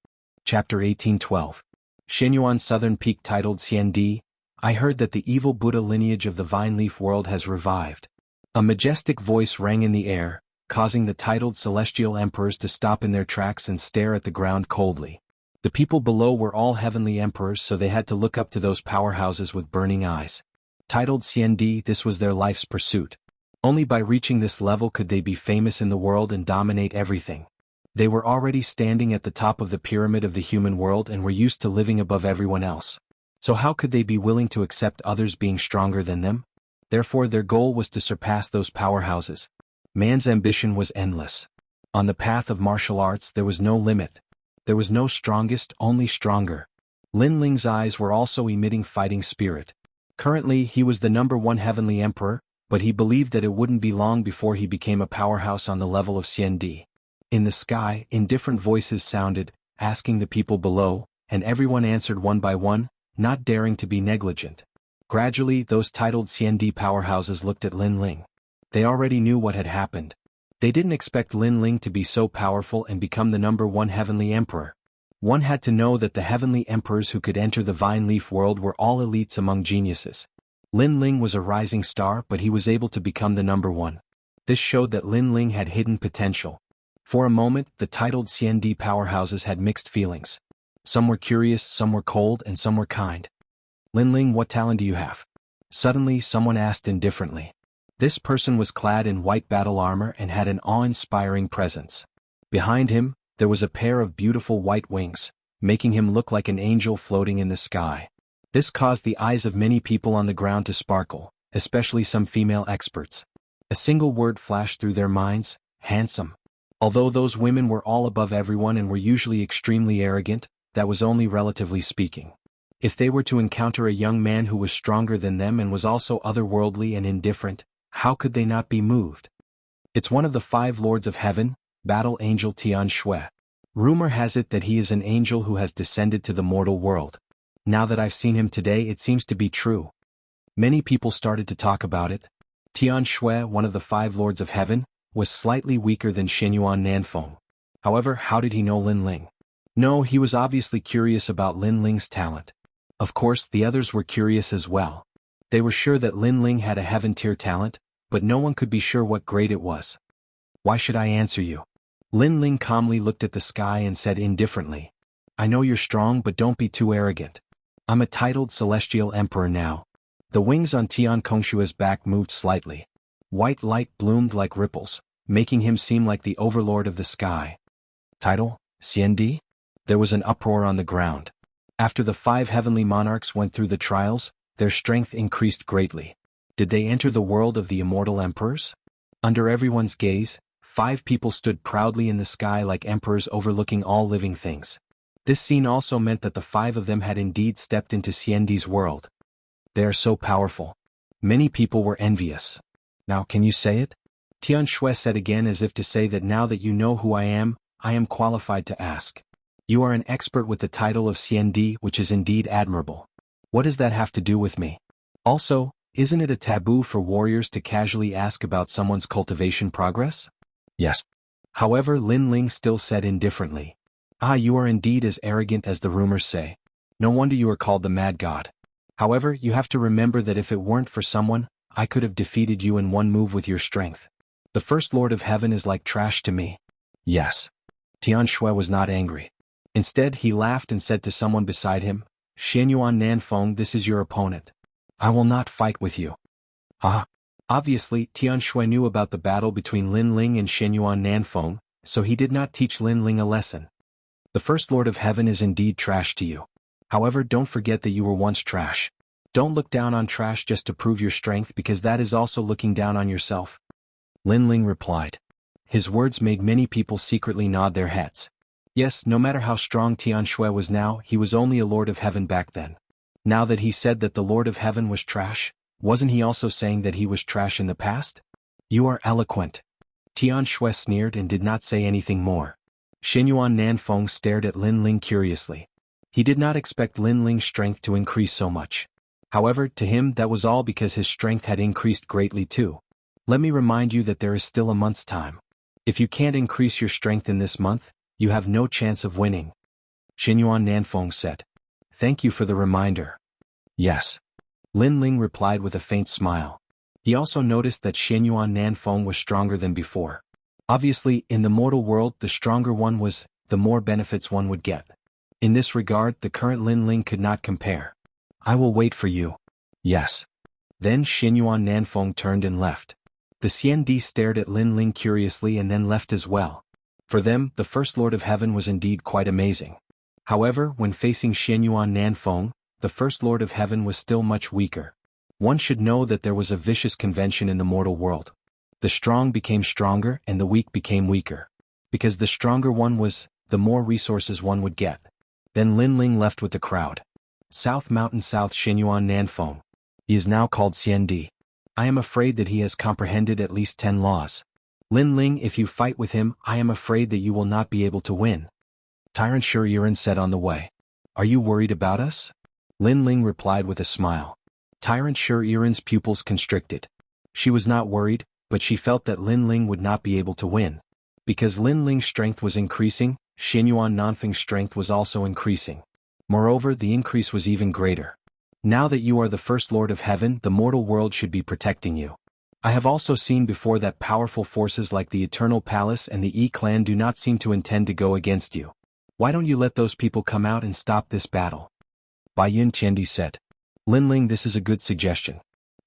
Chapter 1812. Xianyuan's southern peak titled Xiandi. I heard that the evil Buddha lineage of the Vine Leaf world has revived. A majestic voice rang in the air, causing the titled celestial emperors to stop in their tracks and stare at the ground coldly. The people below were all heavenly emperors, so they had to look up to those powerhouses with burning eyes. Titled Xiandi, this was their life's pursuit. Only by reaching this level could they be famous in the world and dominate everything. They were already standing at the top of the pyramid of the human world and were used to living above everyone else. So how could they be willing to accept others being stronger than them? Therefore their goal was to surpass those powerhouses. Man's ambition was endless. On the path of martial arts there was no limit. There was no strongest, only stronger. Lin Ling's eyes were also emitting fighting spirit. Currently he was the #1 heavenly emperor, but he believed that it wouldn't be long before he became a powerhouse on the level of Xiandi. In the sky, indifferent voices sounded, asking the people below, and everyone answered one by one, not daring to be negligent. Gradually those titled Xiandi powerhouses looked at Lin Ling. They already knew what had happened. They didn't expect Lin Ling to be so powerful and become the #1 heavenly emperor. One had to know that the heavenly emperors who could enter the Vine Leaf world were all elites among geniuses. Lin Ling was a rising star, but he was able to become the #1. This showed that Lin Ling had hidden potential. For a moment, the titled Xiandi powerhouses had mixed feelings. Some were curious, some were cold, and some were kind. Lin Ling, what talent do you have? Suddenly, someone asked indifferently. This person was clad in white battle armor and had an awe-inspiring presence. Behind him, there was a pair of beautiful white wings, making him look like an angel floating in the sky. This caused the eyes of many people on the ground to sparkle, especially some female experts. A single word flashed through their minds: handsome. Although those women were all above everyone and were usually extremely arrogant, that was only relatively speaking. If they were to encounter a young man who was stronger than them and was also otherworldly and indifferent, how could they not be moved? It's one of the 5 lords of heaven, Battle Angel Tian Shui. Rumor has it that he is an angel who has descended to the mortal world. Now that I've seen him today, it seems to be true. Many people started to talk about it. Tian Shui, one of the 5 lords of heaven, was slightly weaker than Xianyuan Nanfeng. However, how did he know Lin Ling? No, he was obviously curious about Lin Ling's talent. Of course, the others were curious as well. They were sure that Lin Ling had a heaven-tier talent, but no one could be sure what grade it was. Why should I answer you? Lin Ling calmly looked at the sky and said indifferently, I know you're strong, but don't be too arrogant. I'm a titled celestial emperor now. The wings on Tian Kongshua's back moved slightly. White light bloomed like ripples, making him seem like the overlord of the sky. Title, Xiandi? There was an uproar on the ground. After the 5 heavenly monarchs went through the trials, their strength increased greatly. Did they enter the world of the immortal emperors? Under everyone's gaze, 5 people stood proudly in the sky like emperors overlooking all living things. This scene also meant that the 5 of them had indeed stepped into Xiandi's world. They are so powerful. Many people were envious. Now can you say it? Tian Shui said again, as if to say that now that you know who I am qualified to ask. You are an expert with the title of Xiandi, which is indeed admirable. What does that have to do with me? Also, isn't it a taboo for warriors to casually ask about someone's cultivation progress? Yes. However, Lin Ling still said indifferently. You are indeed as arrogant as the rumors say. No wonder you are called the Mad God. However, you have to remember that if it weren't for someone, I could have defeated you in one move with your strength. The First Lord of Heaven is like trash to me. Yes. Tian Shui was not angry. Instead, he laughed and said to someone beside him, Xianyuan Nanfeng, this is your opponent. I will not fight with you. Obviously, Tian Shui knew about the battle between Lin Ling and Xianyuan Nanfeng, so he did not teach Lin Ling a lesson. The First Lord of Heaven is indeed trash to you. However, don't forget that you were once trash. Don't look down on trash just to prove your strength, because that is also looking down on yourself. Lin Ling replied. His words made many people secretly nod their heads. Yes, no matter how strong Tian Shui was now, he was only a Lord of Heaven back then. Now that he said that the Lord of Heaven was trash, wasn't he also saying that he was trash in the past? You are eloquent. Tian Shui sneered and did not say anything more. Xianyuan Nanfeng stared at Lin Ling curiously. He did not expect Lin Ling's strength to increase so much. However, to him that was all because his strength had increased greatly too. Let me remind you that there is still a month's time. If you can't increase your strength in this month, you have no chance of winning. Xianyuan Nanfeng said. Thank you for the reminder. Yes. Lin Ling replied with a faint smile. He also noticed that Xianyuan Nanfeng was stronger than before. Obviously, in the mortal world, the stronger one was, the more benefits one would get. In this regard, the current Lin Ling could not compare. I will wait for you. Yes. Then Xianyuan Nanfeng turned and left. The Xiandi stared at Lin Ling curiously and then left as well. For them, the First Lord of Heaven was indeed quite amazing. However, when facing Xianyuan Nanfeng, the First Lord of Heaven was still much weaker. One should know that there was a vicious convention in the mortal world. The strong became stronger and the weak became weaker. Because the stronger one was, the more resources one would get. Then Lin Ling left with the crowd. South Mountain South Xianyuan Nanfeng. He is now called Xiandi. I am afraid that he has comprehended at least 10 laws. Lin Ling, if you fight with him, I am afraid that you will not be able to win. Tyrant Shuriren said on the way. Are you worried about us? Lin Ling replied with a smile. Tyrant Shuriren's pupils constricted. She was not worried, but she felt that Lin Ling would not be able to win. Because Lin Ling's strength was increasing, Xianyuan Nanfeng's strength was also increasing. Moreover, the increase was even greater. Now that you are the First Lord of Heaven, the mortal world should be protecting you. I have also seen before that powerful forces like the Eternal Palace and the Yi-clan do not seem to intend to go against you. Why don't you let those people come out and stop this battle? Bai Yin Tiandi said. Lin Ling, this is a good suggestion.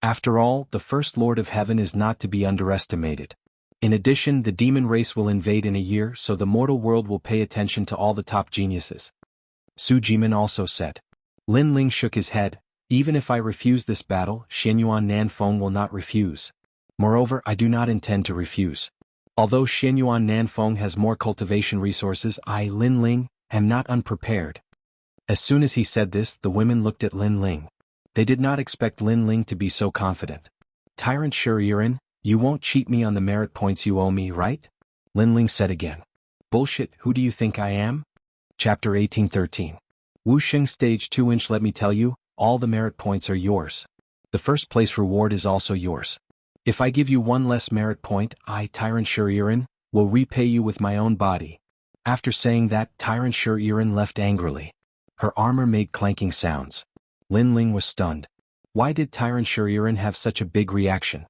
After all, the First Lord of Heaven is not to be underestimated. In addition, the demon race will invade in a year, so the mortal world will pay attention to all the top geniuses. Su Jimin also said. Lin Ling shook his head. Even if I refuse this battle, Xianyuan Nanfeng will not refuse. Moreover, I do not intend to refuse. Although Xianyuan Nanfeng has more cultivation resources, I, Lin Ling, am not unprepared. As soon as he said this, the women looked at Lin Ling. They did not expect Lin Ling to be so confident. Tyrant Shuriren, you won't cheat me on the merit points you owe me, right? Lin Ling said again. Bullshit, who do you think I am? Chapter 1813. Wuxia Stage 2 Let me tell you, all the merit points are yours. The first place reward is also yours. If I give you one less merit point, I, Tyrant Shuriren, will repay you with my own body. After saying that, Tyrant Shuriren left angrily. Her armor made clanking sounds. Lin Ling was stunned. Why did Tyrant Shuriren have such a big reaction?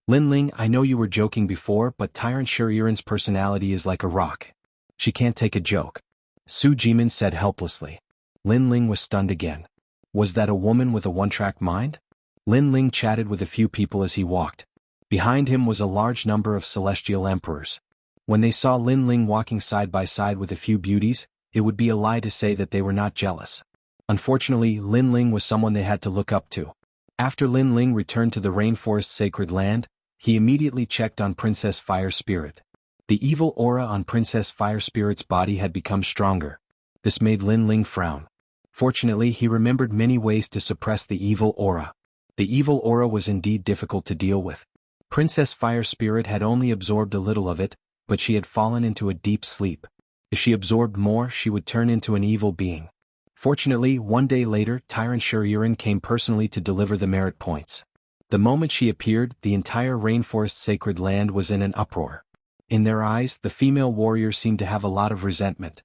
Lin Ling, I know you were joking before, but Tyrant Shuriren's personality is like a rock. She can't take a joke. Su Jimin said helplessly. Lin Ling was stunned again. Was that a woman with a one-track mind? Lin Ling chatted with a few people as he walked. Behind him was a large number of celestial emperors. When they saw Lin Ling walking side by side with a few beauties, it would be a lie to say that they were not jealous. Unfortunately, Lin Ling was someone they had to look up to. After Lin Ling returned to the rainforest sacred land, he immediately checked on Princess Fire Spirit. The evil aura on Princess Fire Spirit's body had become stronger. This made Lin Ling frown. Fortunately, he remembered many ways to suppress the evil aura. The evil aura was indeed difficult to deal with. Princess Fire Spirit had only absorbed a little of it, but she had fallen into a deep sleep. If she absorbed more, she would turn into an evil being. Fortunately, one day later, Tyrant Shuriren came personally to deliver the merit points. The moment she appeared, the entire rainforest sacred land was in an uproar. In their eyes, the female warrior seemed to have a lot of resentment.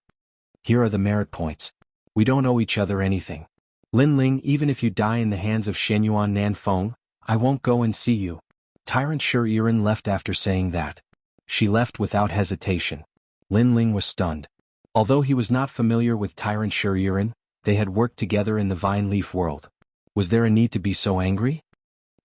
Here are the merit points. We don't owe each other anything. Lin Ling, even if you die in the hands of Shenyuan Nanfeng, I won't go and see you. Tyrant Shuriren left after saying that. She left without hesitation. Lin Ling was stunned. Although he was not familiar with Tyrant Shuriren, they had worked together in the Vine Leaf world. Was there a need to be so angry?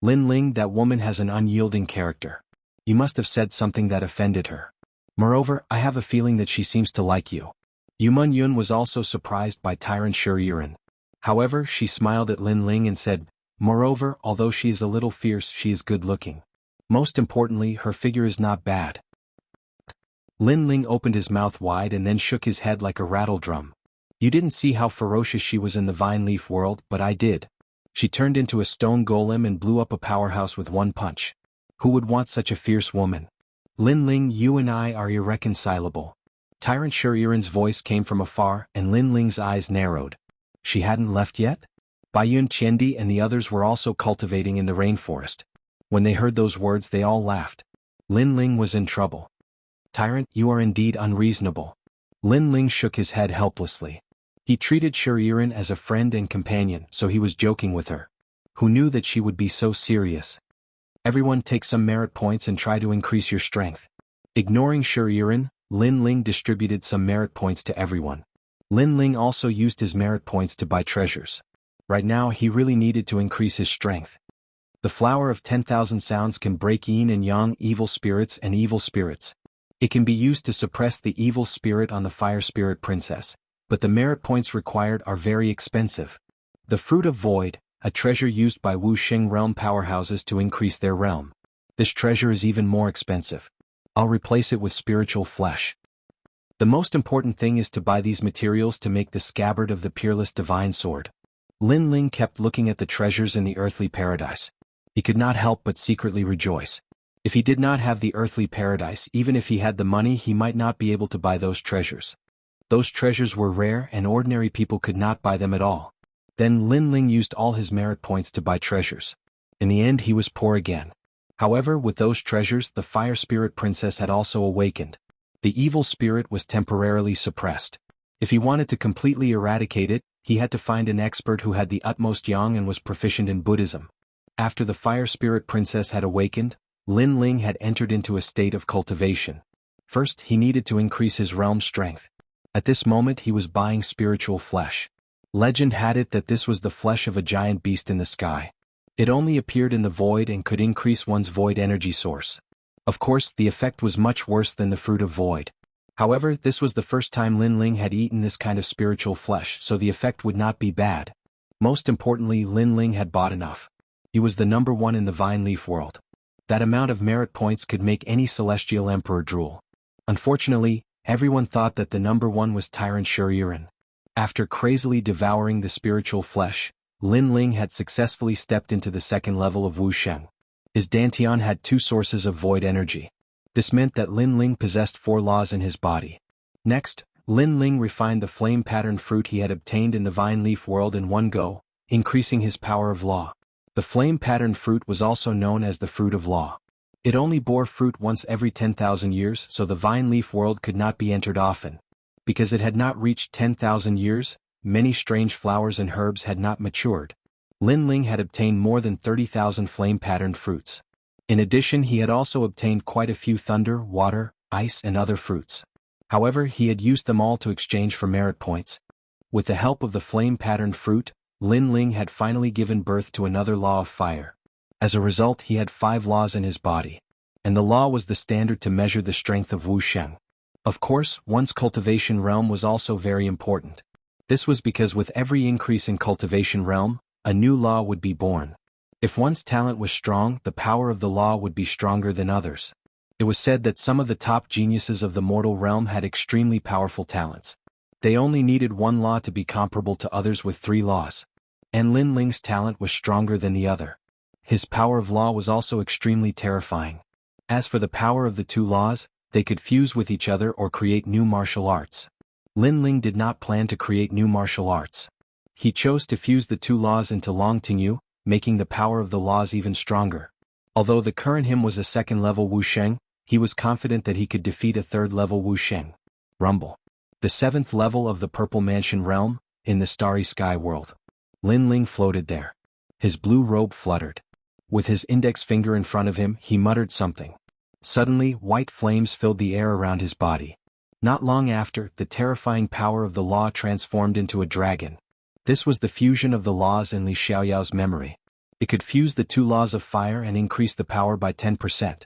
Lin Ling, that woman has an unyielding character. You must have said something that offended her. Moreover, I have a feeling that she seems to like you. Yumun Yun was also surprised by Tyrant Shuriren. However, she smiled at Lin Ling and said, moreover, although she is a little fierce, she is good-looking. Most importantly, her figure is not bad. Lin Ling opened his mouth wide and then shook his head like a rattle drum. You didn't see how ferocious she was in the Vine Leaf world, but I did. She turned into a stone golem and blew up a powerhouse with one punch. Who would want such a fierce woman? Lin Ling, you and I are irreconcilable. Tyrant Shuriren's voice came from afar, and Lin Ling's eyes narrowed. She hadn't left yet? Baiyun Qiandi and the others were also cultivating in the rainforest. When they heard those words, they all laughed. Lin Ling was in trouble. Tyrant, you are indeed unreasonable. Lin Ling shook his head helplessly. He treated Shuriren as a friend and companion, so he was joking with her. Who knew that she would be so serious? Everyone take some merit points and try to increase your strength. Ignoring Shuriren, Lin Ling distributed some merit points to everyone. Lin Ling also used his merit points to buy treasures. Right now he really needed to increase his strength. The flower of 10,000 sounds can break yin and yang, evil spirits and evil spirits. It can be used to suppress the evil spirit on the Fire Spirit Princess, but the merit points required are very expensive. The Fruit of Void, a treasure used by Wuxia realm powerhouses to increase their realm. This treasure is even more expensive. I'll replace it with spiritual flesh. The most important thing is to buy these materials to make the scabbard of the peerless divine sword. Lin Ling kept looking at the treasures in the earthly paradise. He could not help but secretly rejoice. If he did not have the earthly paradise, even if he had the money, he might not be able to buy those treasures. Those treasures were rare and ordinary people could not buy them at all. Then Lin Ling used all his merit points to buy treasures. In the end he was poor again. However, with those treasures the Fire Spirit Princess had also awakened. The evil spirit was temporarily suppressed. If he wanted to completely eradicate it, he had to find an expert who had the utmost yang and was proficient in Buddhism. After the Fire Spirit Princess had awakened, Lin Ling had entered into a state of cultivation. First, he needed to increase his realm strength. At this moment he was buying spiritual flesh. Legend had it that this was the flesh of a giant beast in the sky. It only appeared in the void and could increase one's void energy source. Of course, the effect was much worse than the Fruit of Void. However, this was the first time Lin Ling had eaten this kind of spiritual flesh, so the effect would not be bad. Most importantly, Lin Ling had bought enough. He was the number one in the Vine Leaf world. That amount of merit points could make any celestial emperor drool. Unfortunately, everyone thought that the number one was Tyrant Shuriren. After crazily devouring the spiritual flesh, Lin Ling had successfully stepped into the second level of Wuxia. His dantian had 2 sources of void energy. This meant that Lin Ling possessed 4 laws in his body. Next, Lin Ling refined the flame-patterned fruit he had obtained in the Vine Leaf world in one go, increasing his power of law. The flame-patterned fruit was also known as the Fruit of Law. It only bore fruit once every 10,000 years, so the Vine Leaf world could not be entered often. Because it had not reached 10,000 years, many strange flowers and herbs had not matured. Lin Ling had obtained more than 30,000 flame-patterned fruits. In addition, he had also obtained quite a few thunder, water, ice and other fruits. However, he had used them all to exchange for merit points. With the help of the flame-patterned fruit, Lin Ling had finally given birth to another law of fire. As a result, he had 5 laws in his body. And the law was the standard to measure the strength of Wuxia. Of course, one's cultivation realm was also very important. This was because with every increase in cultivation realm, a new law would be born. If one's talent was strong, the power of the law would be stronger than others. It was said that some of the top geniuses of the mortal realm had extremely powerful talents. They only needed one law to be comparable to others with 3 laws. And Lin Ling's talent was stronger than the other. His power of law was also extremely terrifying. As for the power of the 2 laws, they could fuse with each other or create new martial arts. Lin Ling did not plan to create new martial arts. He chose to fuse the 2 laws into Long Tingyu, making the power of the laws even stronger. Although the current him was a 2nd-level Wuxia, he was confident that he could defeat a 3rd-level Wuxia. Rumble. The 7th level of the Purple Mansion realm, in the starry sky world. Lin Ling floated there. His blue robe fluttered. With his index finger in front of him, he muttered something. Suddenly, white flames filled the air around his body. Not long after, the terrifying power of the law transformed into a dragon. This was the fusion of the laws in Li Xiaoyao's memory. It could fuse the 2 laws of fire and increase the power by 10%.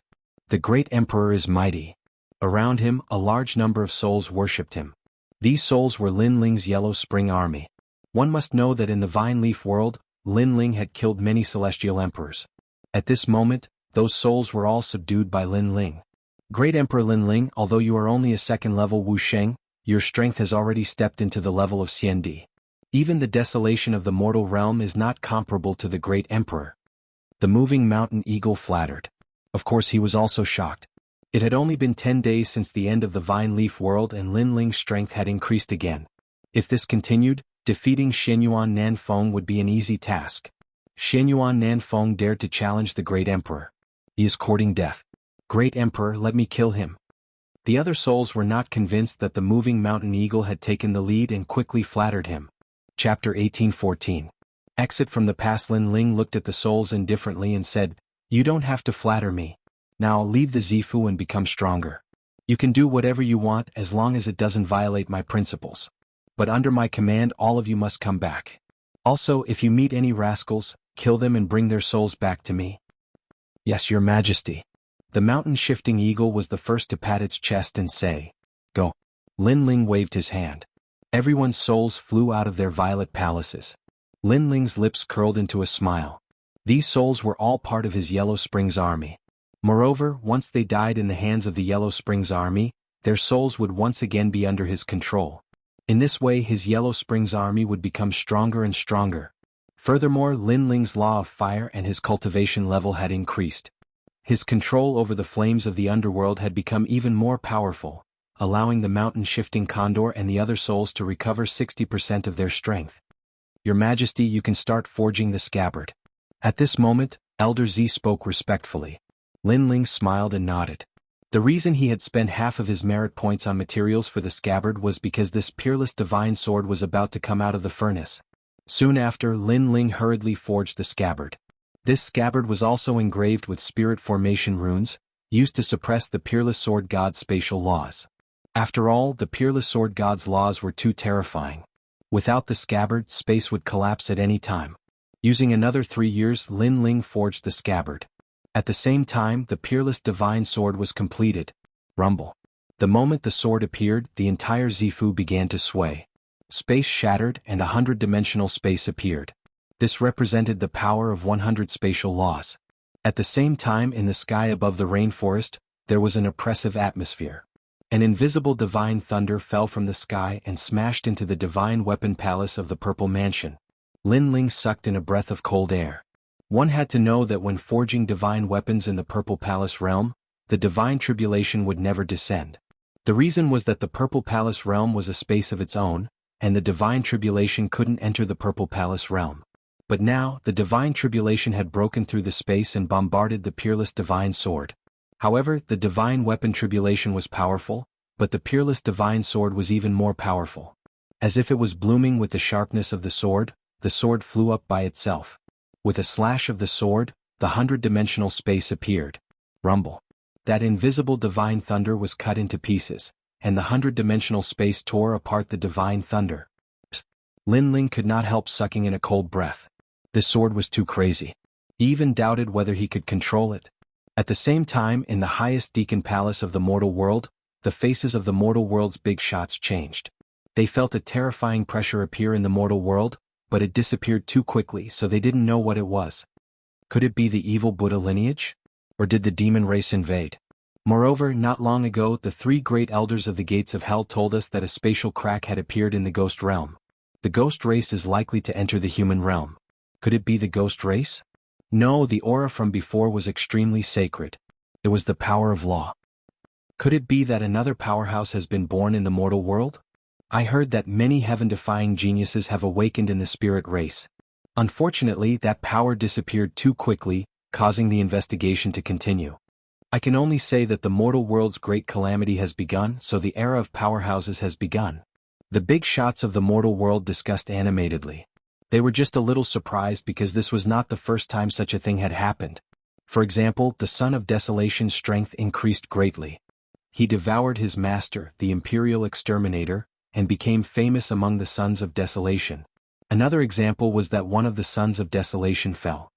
The great emperor is mighty. Around him, a large number of souls worshipped him. These souls were Lin Ling's Yellow Spring Army. One must know that in the Vine Leaf world, Lin Ling had killed many celestial emperors. At this moment, those souls were all subdued by Lin Ling. Great Emperor Lin Ling, although you are only a 2nd-level Wuxia, your strength has already stepped into the level of Xiandi. Even the desolation of the mortal realm is not comparable to the Great Emperor. The moving mountain eagle flattered. Of course he was also shocked. It had only been 10 days since the end of the Vine Leaf world and Lin Ling's strength had increased again. If this continued, defeating Xianyuan Nanfeng would be an easy task. Xianyuan Nanfeng dared to challenge the Great Emperor. He is courting death. Great Emperor, let me kill him. The other souls were not convinced that the moving mountain eagle had taken the lead and quickly flattered him. Chapter 1814. Exit from the past. Lin Ling looked at the souls indifferently and said, "You don't have to flatter me. Now leave the Zifu and become stronger. You can do whatever you want as long as it doesn't violate my principles. But under my command all of you must come back. Also, if you meet any rascals, kill them and bring their souls back to me." "Yes, your majesty." The mountain-shifting eagle was the first to pat its chest and say, "Go." Lin Ling waved his hand. Everyone's souls flew out of their violet palaces. Lin Ling's lips curled into a smile. These souls were all part of his Yellow Springs army. Moreover, once they died in the hands of the Yellow Springs army, their souls would once again be under his control. In this way his Yellow Springs army would become stronger and stronger. Furthermore, Lin Ling's law of fire and his cultivation level had increased. His control over the flames of the underworld had become even more powerful, allowing the mountain-shifting condor and the other souls to recover 60% of their strength. "Your Majesty, you can start forging the scabbard." At this moment, Elder Z spoke respectfully. Lin Ling smiled and nodded. The reason he had spent half of his merit points on materials for the scabbard was because this peerless divine sword was about to come out of the furnace. Soon after, Lin Ling hurriedly forged the scabbard. This scabbard was also engraved with spirit formation runes, used to suppress the Peerless Sword God's spatial laws. After all, the Peerless Sword God's laws were too terrifying. Without the scabbard, space would collapse at any time. Using another 3 years, Lin Ling forged the scabbard. At the same time, the Peerless Divine Sword was completed. Rumble. The moment the sword appeared, the entire Zifu began to sway. Space shattered and 100-dimensional space appeared. This represented the power of 100 spatial laws. At the same time, in the sky above the rainforest, there was an oppressive atmosphere. An invisible divine thunder fell from the sky and smashed into the divine weapon palace of the Purple Mansion. Lin Ling sucked in a breath of cold air. One had to know that when forging divine weapons in the Purple Palace realm, the divine tribulation would never descend. The reason was that the Purple Palace realm was a space of its own, and the divine tribulation couldn't enter the Purple Palace realm. But now, the divine tribulation had broken through the space and bombarded the peerless divine sword. However, the divine weapon tribulation was powerful, but the peerless divine sword was even more powerful. As if it was blooming with the sharpness of the sword flew up by itself. With a slash of the sword, the 100-dimensional space appeared. Rumble. That invisible divine thunder was cut into pieces, and the 100-dimensional space tore apart the divine thunder. Lin Ling could not help sucking in a cold breath. This sword was too crazy. He even doubted whether he could control it. At the same time, in the highest Deacon Palace of the mortal world, the faces of the mortal world's big shots changed. They felt a terrifying pressure appear in the mortal world, but it disappeared too quickly, so they didn't know what it was. Could it be the evil Buddha lineage? Or did the demon race invade? Moreover, not long ago the three great elders of the gates of hell told us that a spatial crack had appeared in the ghost realm. The ghost race is likely to enter the human realm. Could it be the ghost race? No, the aura from before was extremely sacred. It was the power of law. Could it be that another powerhouse has been born in the mortal world? I heard that many heaven-defying geniuses have awakened in the spirit race. Unfortunately, that power disappeared too quickly, causing the investigation to continue. I can only say that the mortal world's great calamity has begun, so the era of powerhouses has begun. The big shots of the mortal world discussed animatedly. They were just a little surprised because this was not the first time such a thing had happened. For example, the Son of Desolation's strength increased greatly. He devoured his master, the Imperial Exterminator, and became famous among the Sons of Desolation. Another example was that one of the Sons of Desolation fell.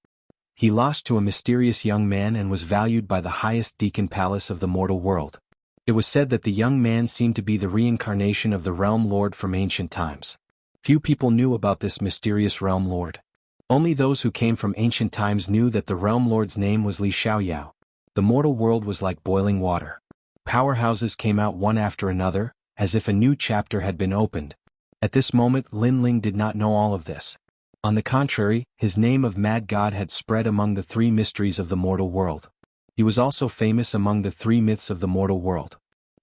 He lost to a mysterious young man and was valued by the highest Deacon Palace of the mortal world. It was said that the young man seemed to be the reincarnation of the Realm Lord from ancient times. Few people knew about this mysterious Realm Lord. Only those who came from ancient times knew that the Realm Lord's name was Li Xiaoyao. The mortal world was like boiling water. Powerhouses came out one after another, as if a new chapter had been opened. At this moment Lin Ling did not know all of this. On the contrary, his name of Mad God had spread among the three mysteries of the mortal world. He was also famous among the three myths of the mortal world.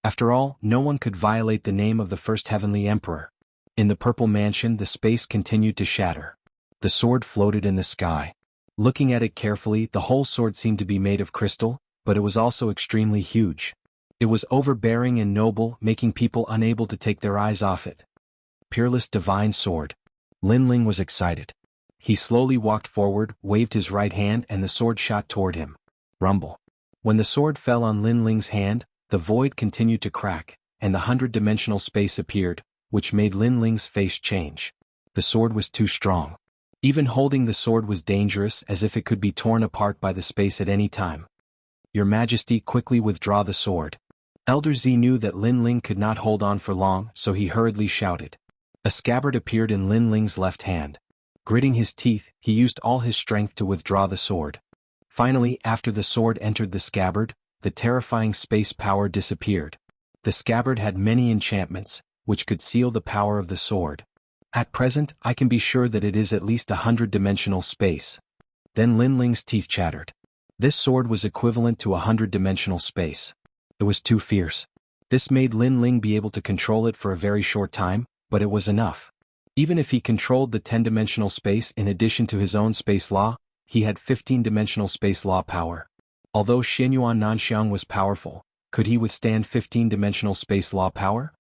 After all, no one could violate the name of the first heavenly emperor. In the purple mansion the space continued to shatter. The sword floated in the sky. Looking at it carefully, the whole sword seemed to be made of crystal, but it was also extremely huge. It was overbearing and noble, making people unable to take their eyes off it. Peerless divine sword. Lin Ling was excited. He slowly walked forward, waved his right hand, and the sword shot toward him. Rumble. When the sword fell on Lin Ling's hand, the void continued to crack, and the 100-dimensional space appeared, which made Lin Ling's face change. The sword was too strong. Even holding the sword was dangerous, as if it could be torn apart by the space at any time. Your Majesty, quickly withdraw the sword. Elder Z knew that Lin Ling could not hold on for long, so he hurriedly shouted. A scabbard appeared in Lin Ling's left hand. Gritting his teeth, he used all his strength to withdraw the sword. Finally, after the sword entered the scabbard, the terrifying space power disappeared. The scabbard had many enchantments, which could seal the power of the sword. At present, I can be sure that it is at least 100-dimensional space. Then Lin Ling's teeth chattered. This sword was equivalent to 100-dimensional space. It was too fierce. This made Lin Ling be able to control it for a very short time, but it was enough. Even if he controlled the 10-dimensional space in addition to his own space law, he had 15-dimensional space law power. Although Xianyuan Nanxiang was powerful, could he withstand 15-dimensional space law power?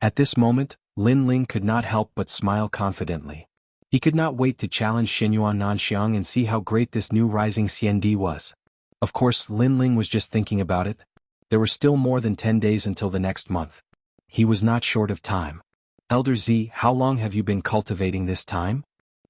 At this moment, Lin Ling could not help but smile confidently. He could not wait to challenge Xianyuan Nanxiang and see how great this new rising Xiandi was. Of course, Lin Ling was just thinking about it. There were still more than 10 days until the next month. He was not short of time. Elder Z, how long have you been cultivating this time?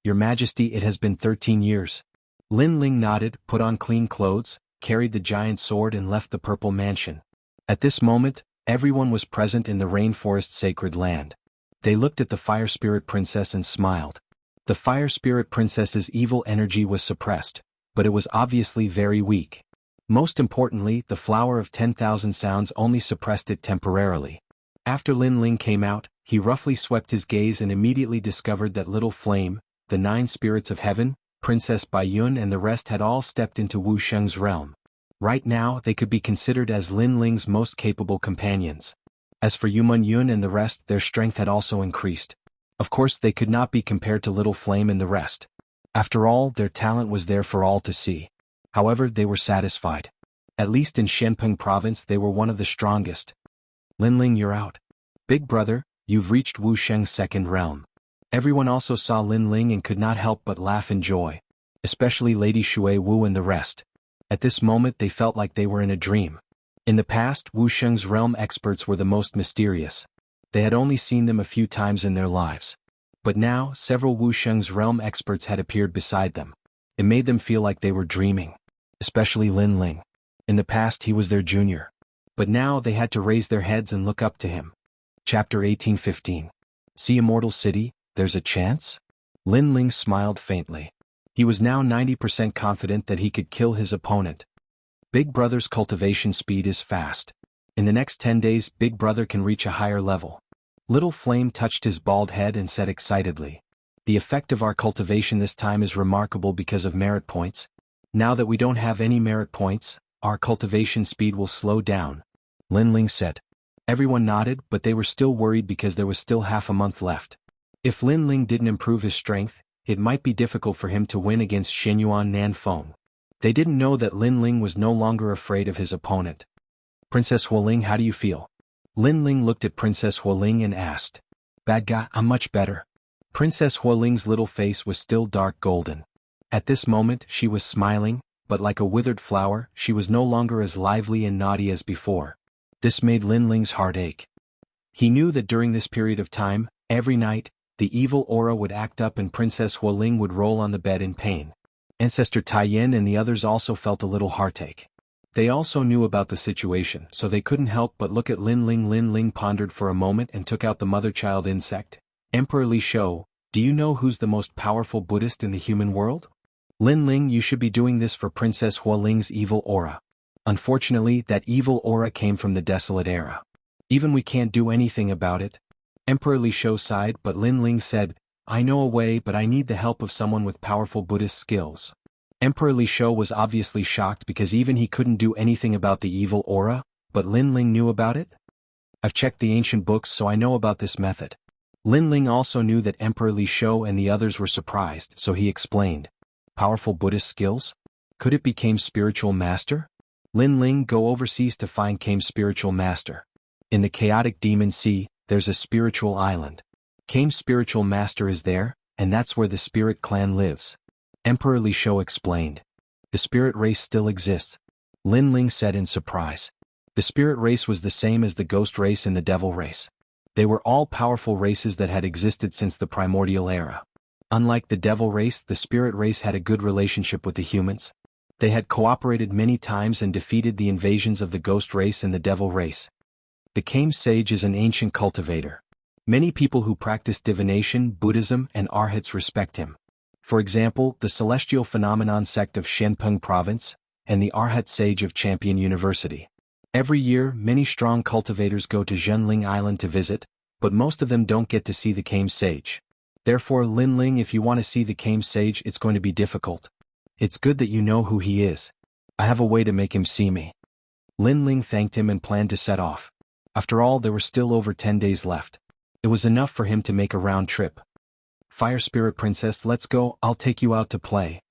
Your Majesty, it has been 13 years. Lin Ling nodded, put on clean clothes, carried the giant sword and left the purple mansion. At this moment, everyone was present in the rainforest sacred land. They looked at the Fire Spirit Princess and smiled. The Fire Spirit Princess's evil energy was suppressed, but it was obviously very weak. Most importantly, the Flower of 10,000 Sounds only suppressed it temporarily. After Lin Ling came out, he roughly swept his gaze and immediately discovered that Little Flame, the 9 spirits of heaven, Princess Baiyun and the rest had all stepped into Wu Sheng's realm. Right now, they could be considered as Lin Ling's most capable companions. As for Yumun Yun and the rest, their strength had also increased. Of course, they could not be compared to Little Flame and the rest. After all, their talent was there for all to see. However, they were satisfied. At least in Shenpeng province they were one of the strongest. Lin Ling, you're out. Big brother, you've reached Wu Sheng's second realm. Everyone also saw Lin Ling and could not help but laugh in joy. especially Lady Shui Wu and the rest. At this moment they felt like they were in a dream. In the past, Wuxiang's realm experts were the most mysterious. They had only seen them a few times in their lives. But now, several Wuxiang's realm experts had appeared beside them. It made them feel like they were dreaming. Especially Lin Ling. In the past he was their junior. But now they had to raise their heads and look up to him. Chapter 18:15. See Immortal City, there's a chance? Lin Ling smiled faintly. He was now 90% confident that he could kill his opponent. Big Brother's cultivation speed is fast. In the next 10 days, Big Brother can reach a higher level. Little Flame touched his bald head and said excitedly, "The effect of our cultivation this time is remarkable because of merit points. Now that we don't have any merit points, our cultivation speed will slow down," Lin Ling said. Everyone nodded, but they were still worried because there was still half a month left. If Lin Ling didn't improve his strength, it might be difficult for him to win against Xianyuan Nanfeng. They didn't know that Lin Ling was no longer afraid of his opponent. "Princess Hualing, how do you feel?" Lin Ling looked at Princess Hualing and asked. "Bad guy, I'm much better." Princess Hualing's little face was still dark golden. At this moment she was smiling, but like a withered flower, she was no longer as lively and naughty as before. This made Lin Ling's heart ache. He knew that during this period of time, every night, the evil aura would act up and Princess Hualing would roll on the bed in pain. Ancestor Taiyin and the others also felt a little heartache. They also knew about the situation, so they couldn't help but look at Lin Ling. Lin Ling pondered for a moment and took out the mother-child insect. "Emperor Li Shou, do you know who's the most powerful Buddhist in the human world? Lin Ling, you should be doing this for Princess Hualing's evil aura." Unfortunately, that evil aura came from the desolate era. "Even we can't do anything about it." Emperor Li Shou sighed, but Lin Ling said, "I know a way, but I need the help of someone with powerful Buddhist skills." Emperor Li Shou was obviously shocked because even he couldn't do anything about the evil aura, but Lin Ling knew about it? "I've checked the ancient books so I know about this method." Lin Ling also knew that Emperor Li Shou and the others were surprised, so he explained. "Powerful Buddhist skills? Could it be Kame's spiritual master?" Lin Ling, go overseas to find Kame's spiritual master. In the chaotic demon sea, there's a spiritual island. Kame's spiritual master is there, and that's where the spirit clan lives. Emperor Li Shou explained. "The spirit race still exists," Lin Ling said in surprise. The spirit race was the same as the ghost race and the devil race. They were all powerful races that had existed since the primordial era. Unlike the devil race, the spirit race had a good relationship with the humans. They had cooperated many times and defeated the invasions of the ghost race and the devil race. The Kame sage is an ancient cultivator. Many people who practice divination, Buddhism, and arhats respect him. For example, the Celestial Phenomenon sect of Shenpeng Province, and the Arhat Sage of Champion University. Every year, many strong cultivators go to Zhenling Island to visit, but most of them don't get to see the Kame Sage. Therefore, Lin Ling, if you want to see the Kame Sage, it's going to be difficult. It's good that you know who he is. I have a way to make him see me. Lin Ling thanked him and planned to set off. After all, there were still over 10 days left. It was enough for him to make a round trip. "Fire Spirit Princess, let's go, I'll take you out to play."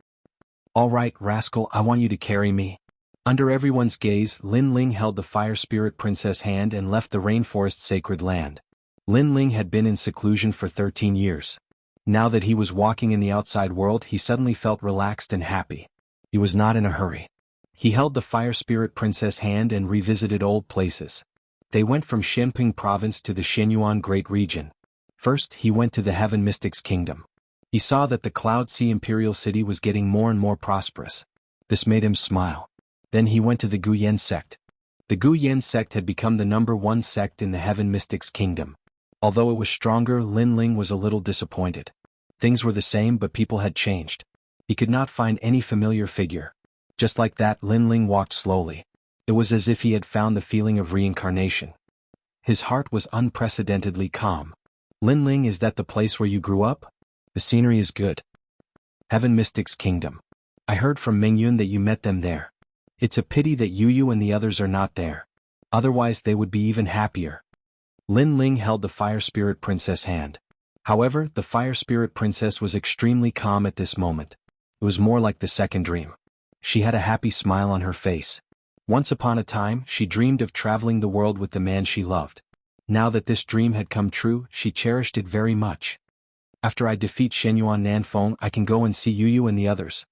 "All right, rascal, I want you to carry me." Under everyone's gaze, Lin Ling held the Fire Spirit Princess' hand and left the rainforest sacred land. Lin Ling had been in seclusion for 13 years. Now that he was walking in the outside world, he suddenly felt relaxed and happy. He was not in a hurry. He held the Fire Spirit Princess' hand and revisited old places. They went from Shenping Province to the Xianyuan Great Region. First, he went to the Heaven Mystics Kingdom. He saw that the Cloud Sea Imperial City was getting more and more prosperous. This made him smile. Then he went to the Guyen sect. The Guyen sect had become the #1 sect in the Heaven Mystics Kingdom. Although it was stronger, Lin Ling was a little disappointed. Things were the same, but people had changed. He could not find any familiar figure. Just like that, Lin Ling walked slowly. It was as if he had found the feeling of reincarnation. His heart was unprecedentedly calm. "Lin Ling, is that the place where you grew up? The scenery is good." "Heaven Mystics Kingdom. I heard from Mengyun that you met them there. It's a pity that Yu and the others are not there. Otherwise they would be even happier." Lin Ling held the Fire Spirit Princess' hand. However, the Fire Spirit Princess was extremely calm at this moment. It was more like the second dream. She had a happy smile on her face. Once upon a time, she dreamed of traveling the world with the man she loved. Now that this dream had come true, she cherished it very much. "After I defeat Shenyuan Nanfeng, I can go and see Yu and the others."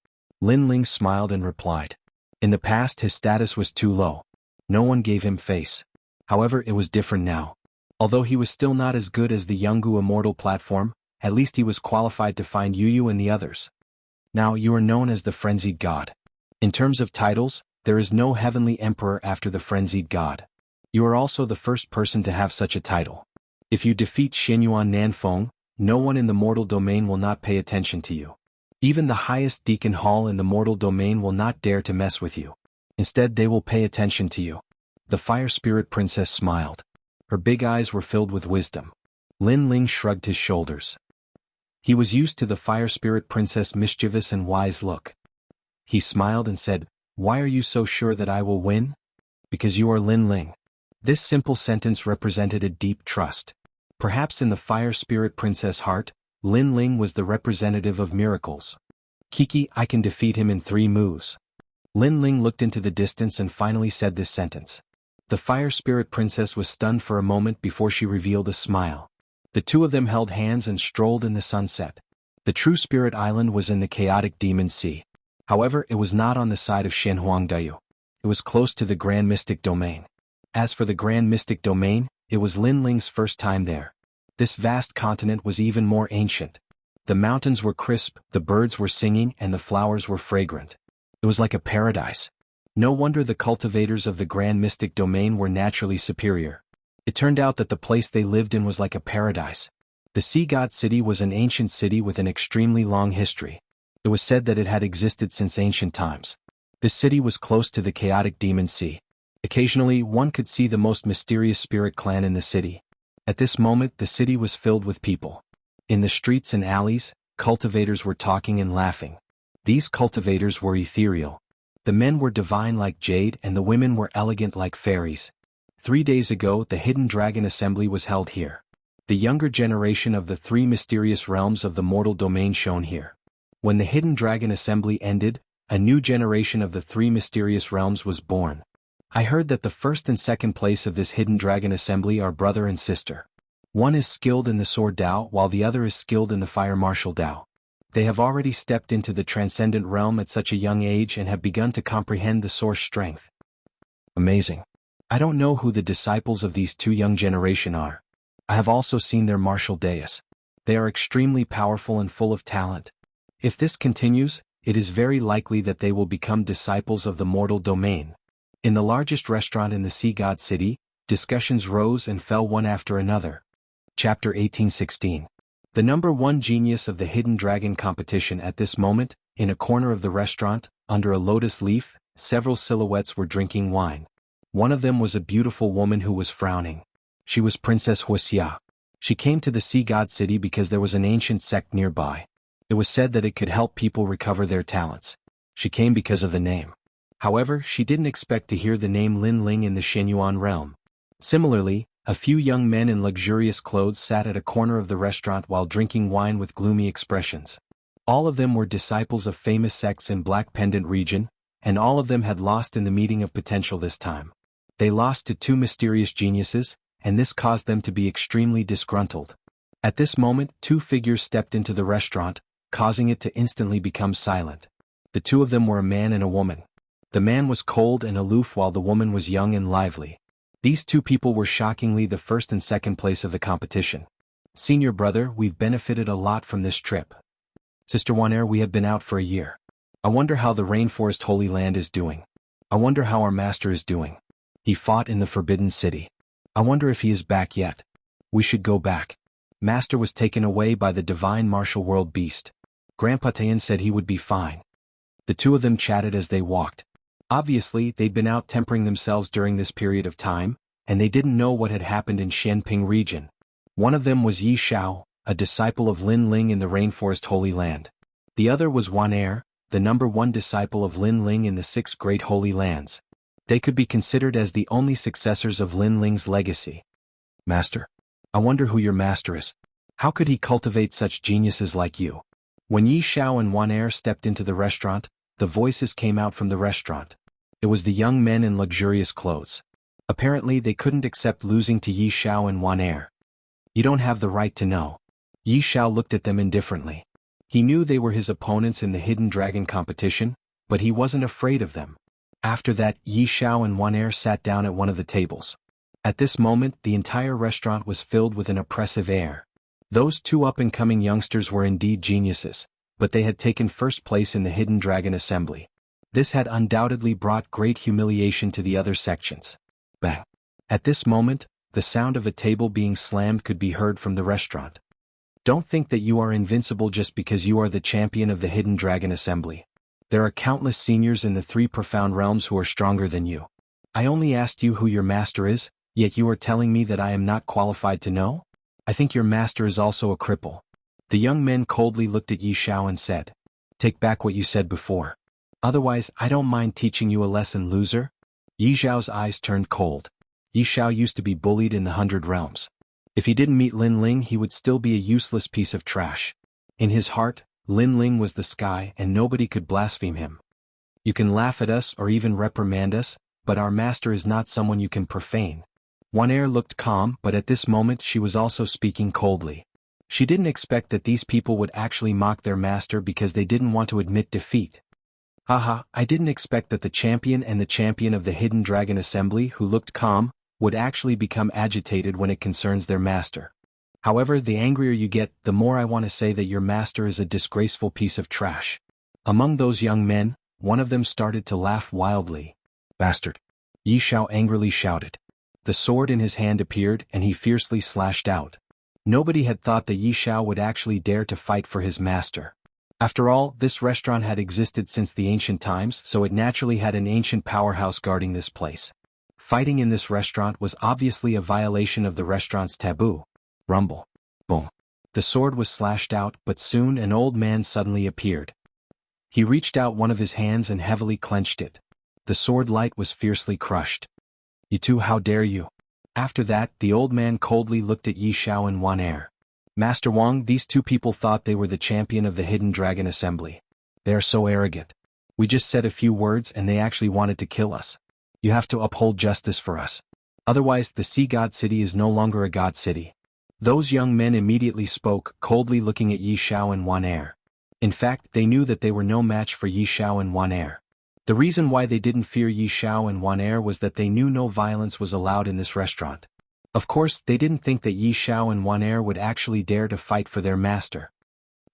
Lin Ling smiled and replied. In the past his status was too low. No one gave him face. However, it was different now. Although he was still not as good as the Jianghu Immortal platform, at least he was qualified to find Yu and the others. Now you are known as the Frenzied God. In terms of titles, there is no heavenly emperor after the Frenzied God. You are also the first person to have such a title. If you defeat Xianyuan Nanfeng, no one in the mortal domain will not pay attention to you. Even the highest deacon hall in the mortal domain will not dare to mess with you. Instead they will pay attention to you. The Fire Spirit Princess smiled. Her big eyes were filled with wisdom. Lin Ling shrugged his shoulders. He was used to the Fire Spirit Princess' mischievous and wise look. He smiled and said, "Why are you so sure that I will win?" "Because you are Lin Ling." This simple sentence represented a deep trust. Perhaps in the Fire Spirit Princess' heart, Lin Ling was the representative of miracles. "Kiki, I can defeat him in 3 moves." Lin Ling looked into the distance and finally said this sentence. The Fire Spirit Princess was stunned for a moment before she revealed a smile. The two of them held hands and strolled in the sunset. The true Spirit Island was in the chaotic Demon Sea. However, it was not on the side of Shenhuangdayu. It was close to the Grand Mystic Domain. As for the Grand Mystic Domain, it was Lin Ling's first time there. This vast continent was even more ancient. The mountains were crisp, the birds were singing, and the flowers were fragrant. It was like a paradise. No wonder the cultivators of the Grand Mystic Domain were naturally superior. It turned out that the place they lived in was like a paradise. The Sea God City was an ancient city with an extremely long history. It was said that it had existed since ancient times. This city was close to the chaotic Demon Sea. Occasionally, one could see the most mysterious spirit clan in the city. At this moment, the city was filled with people. In the streets and alleys, cultivators were talking and laughing. These cultivators were ethereal. The men were divine like jade and the women were elegant like fairies. 3 days ago, the Hidden Dragon Assembly was held here. The younger generation of the 3 mysterious realms of the mortal domain shone here. When the Hidden Dragon Assembly ended, a new generation of the 3 mysterious realms was born. I heard that the first and second place of this Hidden Dragon Assembly are brother and sister. One is skilled in the Sword Dao while the other is skilled in the Fire Martial Dao. They have already stepped into the transcendent realm at such a young age and have begun to comprehend the source strength. Amazing. I don't know who the disciples of these 2 young generation are. I have also seen their martial dais. They are extremely powerful and full of talent. If this continues, it is very likely that they will become disciples of the mortal domain. In the largest restaurant in the Sea God City, discussions rose and fell one after another. Chapter 1816. The number 1 genius of the Hidden Dragon competition at this moment, in a corner of the restaurant, under a lotus leaf, several silhouettes were drinking wine. One of them was a beautiful woman who was frowning. She was Princess Wuxia. She came to the Sea God City because there was an ancient sect nearby. It was said that it could help people recover their talents. She came because of the name. However, she didn't expect to hear the name Lin Ling in the Shenyuan realm. Similarly, a few young men in luxurious clothes sat at a corner of the restaurant while drinking wine with gloomy expressions. All of them were disciples of famous sects in Black Pendant region, and all of them had lost in the meeting of potential this time. They lost to 2 mysterious geniuses, and this caused them to be extremely disgruntled. At this moment, 2 figures stepped into the restaurant, causing it to instantly become silent. The 2 of them were a man and a woman. The man was cold and aloof while the woman was young and lively. These 2 people were shockingly the first and second place of the competition. "Senior brother, we've benefited a lot from this trip. Sister Wanair, we have been out for a year. I wonder how the Rainforest Holy Land is doing. I wonder how our master is doing. He fought in the Forbidden City. I wonder if he is back yet. We should go back. Master was taken away by the divine martial world beast. Grandpa Tayan said he would be fine." The 2 of them chatted as they walked. Obviously, they'd been out tempering themselves during this period of time, and they didn't know what had happened in Xianping region. One of them was Yi Xiao, a disciple of Lin Ling in the Rainforest Holy Land. The other was Wan Er, the number 1 disciple of Lin Ling in the 6 Great Holy Lands. They could be considered as the only successors of Lin Ling's legacy. "Master? I wonder who your master is. How could he cultivate such geniuses like you?" When Yi Xiao and Wan Er stepped into the restaurant, the voices came out from the restaurant. It was the young men in luxurious clothes. Apparently they couldn't accept losing to Yi Xiao and Wan Er. "You don't have the right to know." Yi Xiao looked at them indifferently. He knew they were his opponents in the hidden dragon competition, but he wasn't afraid of them. After that, Yi Xiao and Wan Er sat down at one of the tables. At this moment, the entire restaurant was filled with an oppressive air. Those two up-and-coming youngsters were indeed geniuses, but they had taken first place in the hidden dragon assembly. This had undoubtedly brought great humiliation to the other sections. Bang! At this moment, the sound of a table being slammed could be heard from the restaurant. Don't think that you are invincible just because you are the champion of the hidden dragon assembly. There are countless seniors in the 3 profound realms who are stronger than you. I only asked you who your master is, yet you are telling me that I am not qualified to know? I think your master is also a cripple. The young men coldly looked at Yi Xiao and said, "Take back what you said before. Otherwise, I don't mind teaching you a lesson, loser." Yi Xiao's eyes turned cold. Yi Xiao used to be bullied in the 100 realms. If he didn't meet Lin Ling, he would still be a useless piece of trash. In his heart, Lin Ling was the sky and nobody could blaspheme him. You can laugh at us or even reprimand us, but our master is not someone you can profane. Wan Er looked calm, but at this moment she was also speaking coldly. She didn't expect that these people would actually mock their master because they didn't want to admit defeat. Haha, I didn't expect that the champion and the champion of the Hidden Dragon Assembly who looked calm, would actually become agitated when it concerns their master. However, the angrier you get, the more I want to say that your master is a disgraceful piece of trash. Among those young men, one of them started to laugh wildly. Bastard! Yi Xiao angrily shouted. The sword in his hand appeared and he fiercely slashed out. Nobody had thought that Yi Xiao would actually dare to fight for his master. After all, this restaurant had existed since the ancient times, so it naturally had an ancient powerhouse guarding this place. Fighting in this restaurant was obviously a violation of the restaurant's taboo. Rumble. Boom. The sword was slashed out, but soon an old man suddenly appeared. He reached out one of his hands and heavily clenched it. The sword light was fiercely crushed. You two, how dare you? After that, the old man coldly looked at Yi Xiao and Wan Er. Master Wang, these two people thought they were the champion of the Hidden Dragon Assembly. They are so arrogant. We just said a few words and they actually wanted to kill us. You have to uphold justice for us. Otherwise, the Sea God City is no longer a God City. Those young men immediately spoke, coldly looking at Yi Xiao and Wan Er. In fact, they knew that they were no match for Yi Xiao and Wan Er. The reason why they didn't fear Yi Xiao and Wan Er was that they knew no violence was allowed in this restaurant. Of course, they didn't think that Yi Xiao and Wan Er would actually dare to fight for their master.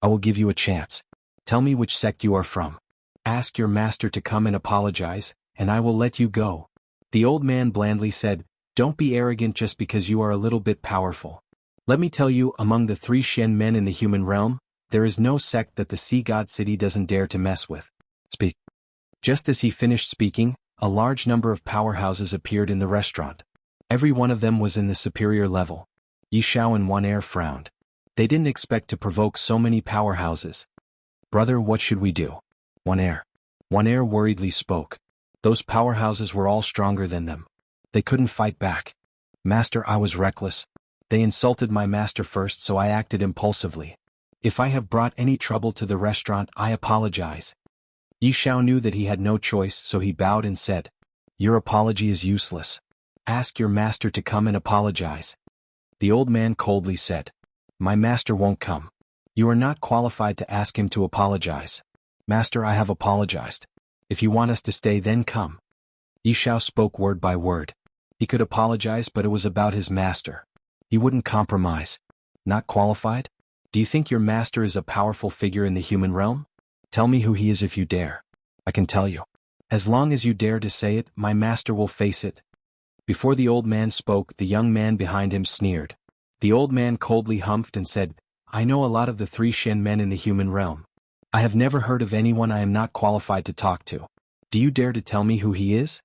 I will give you a chance. Tell me which sect you are from. Ask your master to come and apologize, and I will let you go. The old man blandly said, Don't be arrogant just because you are a little bit powerful. Let me tell you, among the 3 Shen men in the human realm, there is no sect that the Sea God City doesn't dare to mess with. Speak. Just as he finished speaking, a large number of powerhouses appeared in the restaurant. Every one of them was in the superior level. Yi Xiao and Wan Er frowned. They didn't expect to provoke so many powerhouses. Brother, what should we do? Wan Er worriedly spoke. Those powerhouses were all stronger than them. They couldn't fight back. Master, I was reckless. They insulted my master first, so I acted impulsively. If I have brought any trouble to the restaurant, I apologize. Yi Xiao knew that he had no choice, so he bowed and said, Your apology is useless. Ask your master to come and apologize. The old man coldly said, My master won't come. You are not qualified to ask him to apologize. Master, I have apologized. If you want us to stay, then come. Yi Xiao spoke word by word. He could apologize, but it was about his master. He wouldn't compromise. Not qualified? Do you think your master is a powerful figure in the human realm? Tell me who he is if you dare. I can tell you. As long as you dare to say it, my master will face it. Before the old man spoke, the young man behind him sneered. The old man coldly humphed and said, I know a lot of the 3 Shen men in the human realm. I have never heard of anyone I am not qualified to talk to. Do you dare to tell me who he is?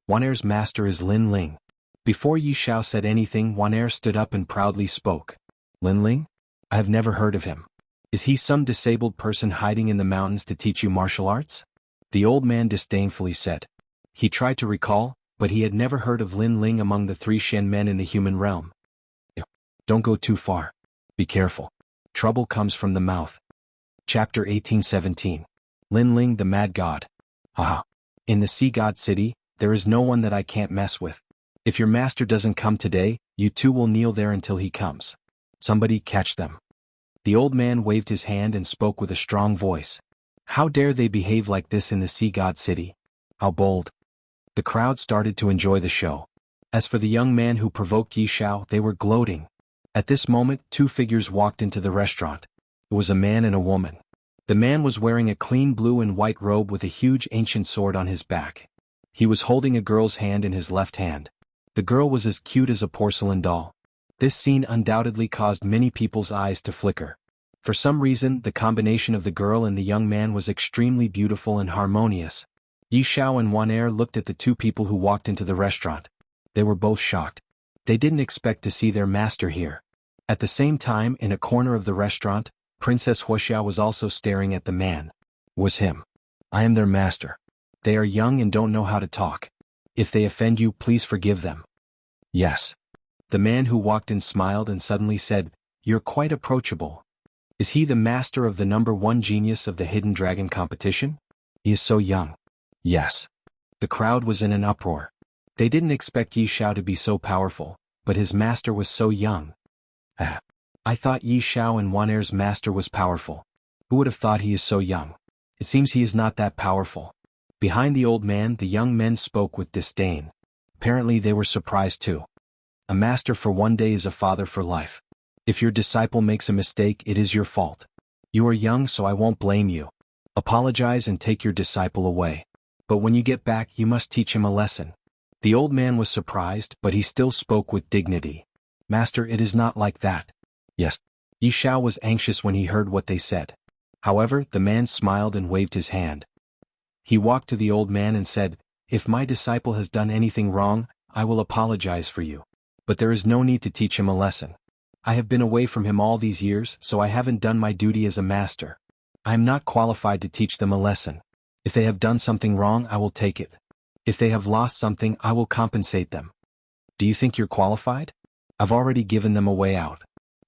Wan Er's master is Lin Ling. Before Yi Xiao said anything, Wan Er stood up and proudly spoke. Lin Ling? I have never heard of him. Is he some disabled person hiding in the mountains to teach you martial arts? The old man disdainfully said. He tried to recall, but he had never heard of Lin Ling among the 3 Shen men in the human realm. Don't go too far. Be careful. Trouble comes from the mouth. Chapter 1817. Lin Ling the Mad God. Haha. In the Sea God City, there is no one that I can't mess with. If your master doesn't come today, you two will kneel there until he comes. Somebody catch them. The old man waved his hand and spoke with a strong voice. How dare they behave like this in the sea god city? How bold. The crowd started to enjoy the show. As for the young man who provoked Yi Xiao, they were gloating. At this moment, two figures walked into the restaurant. It was a man and a woman. The man was wearing a clean blue and white robe with a huge ancient sword on his back. He was holding a girl's hand in his left hand. The girl was as cute as a porcelain doll. This scene undoubtedly caused many people's eyes to flicker. For some reason, the combination of the girl and the young man was extremely beautiful and harmonious. Yi Xiao and Wan Er looked at the two people who walked into the restaurant. They were both shocked. They didn't expect to see their master here. At the same time, in a corner of the restaurant, Princess Wuxia was also staring at the man. It was him. I am their master. They are young and don't know how to talk. If they offend you, please forgive them. Yes. The man who walked in smiled and suddenly said, You're quite approachable. Is he the master of the #1 genius of the Hidden Dragon competition? He is so young. Yes. The crowd was in an uproar. They didn't expect Yi Xiao to be so powerful, but his master was so young. I thought Yi Xiao and Wan Er's master was powerful. Who would have thought he is so young? It seems he is not that powerful. Behind the old man, the young men spoke with disdain. Apparently they were surprised too. A master for one day is a father for life. If your disciple makes a mistake, it is your fault. You are young, so I won't blame you. Apologize and take your disciple away. But when you get back, you must teach him a lesson. The old man was surprised, but he still spoke with dignity. Master, it is not like that. Yes. Yi Xiao was anxious when he heard what they said. However, the man smiled and waved his hand. He walked to the old man and said, If my disciple has done anything wrong, I will apologize for you. But there is no need to teach him a lesson. I have been away from him all these years, so I haven't done my duty as a master. I am not qualified to teach them a lesson. If they have done something wrong, I will take it. If they have lost something, I will compensate them. Do you think you're qualified? I've already given them a way out.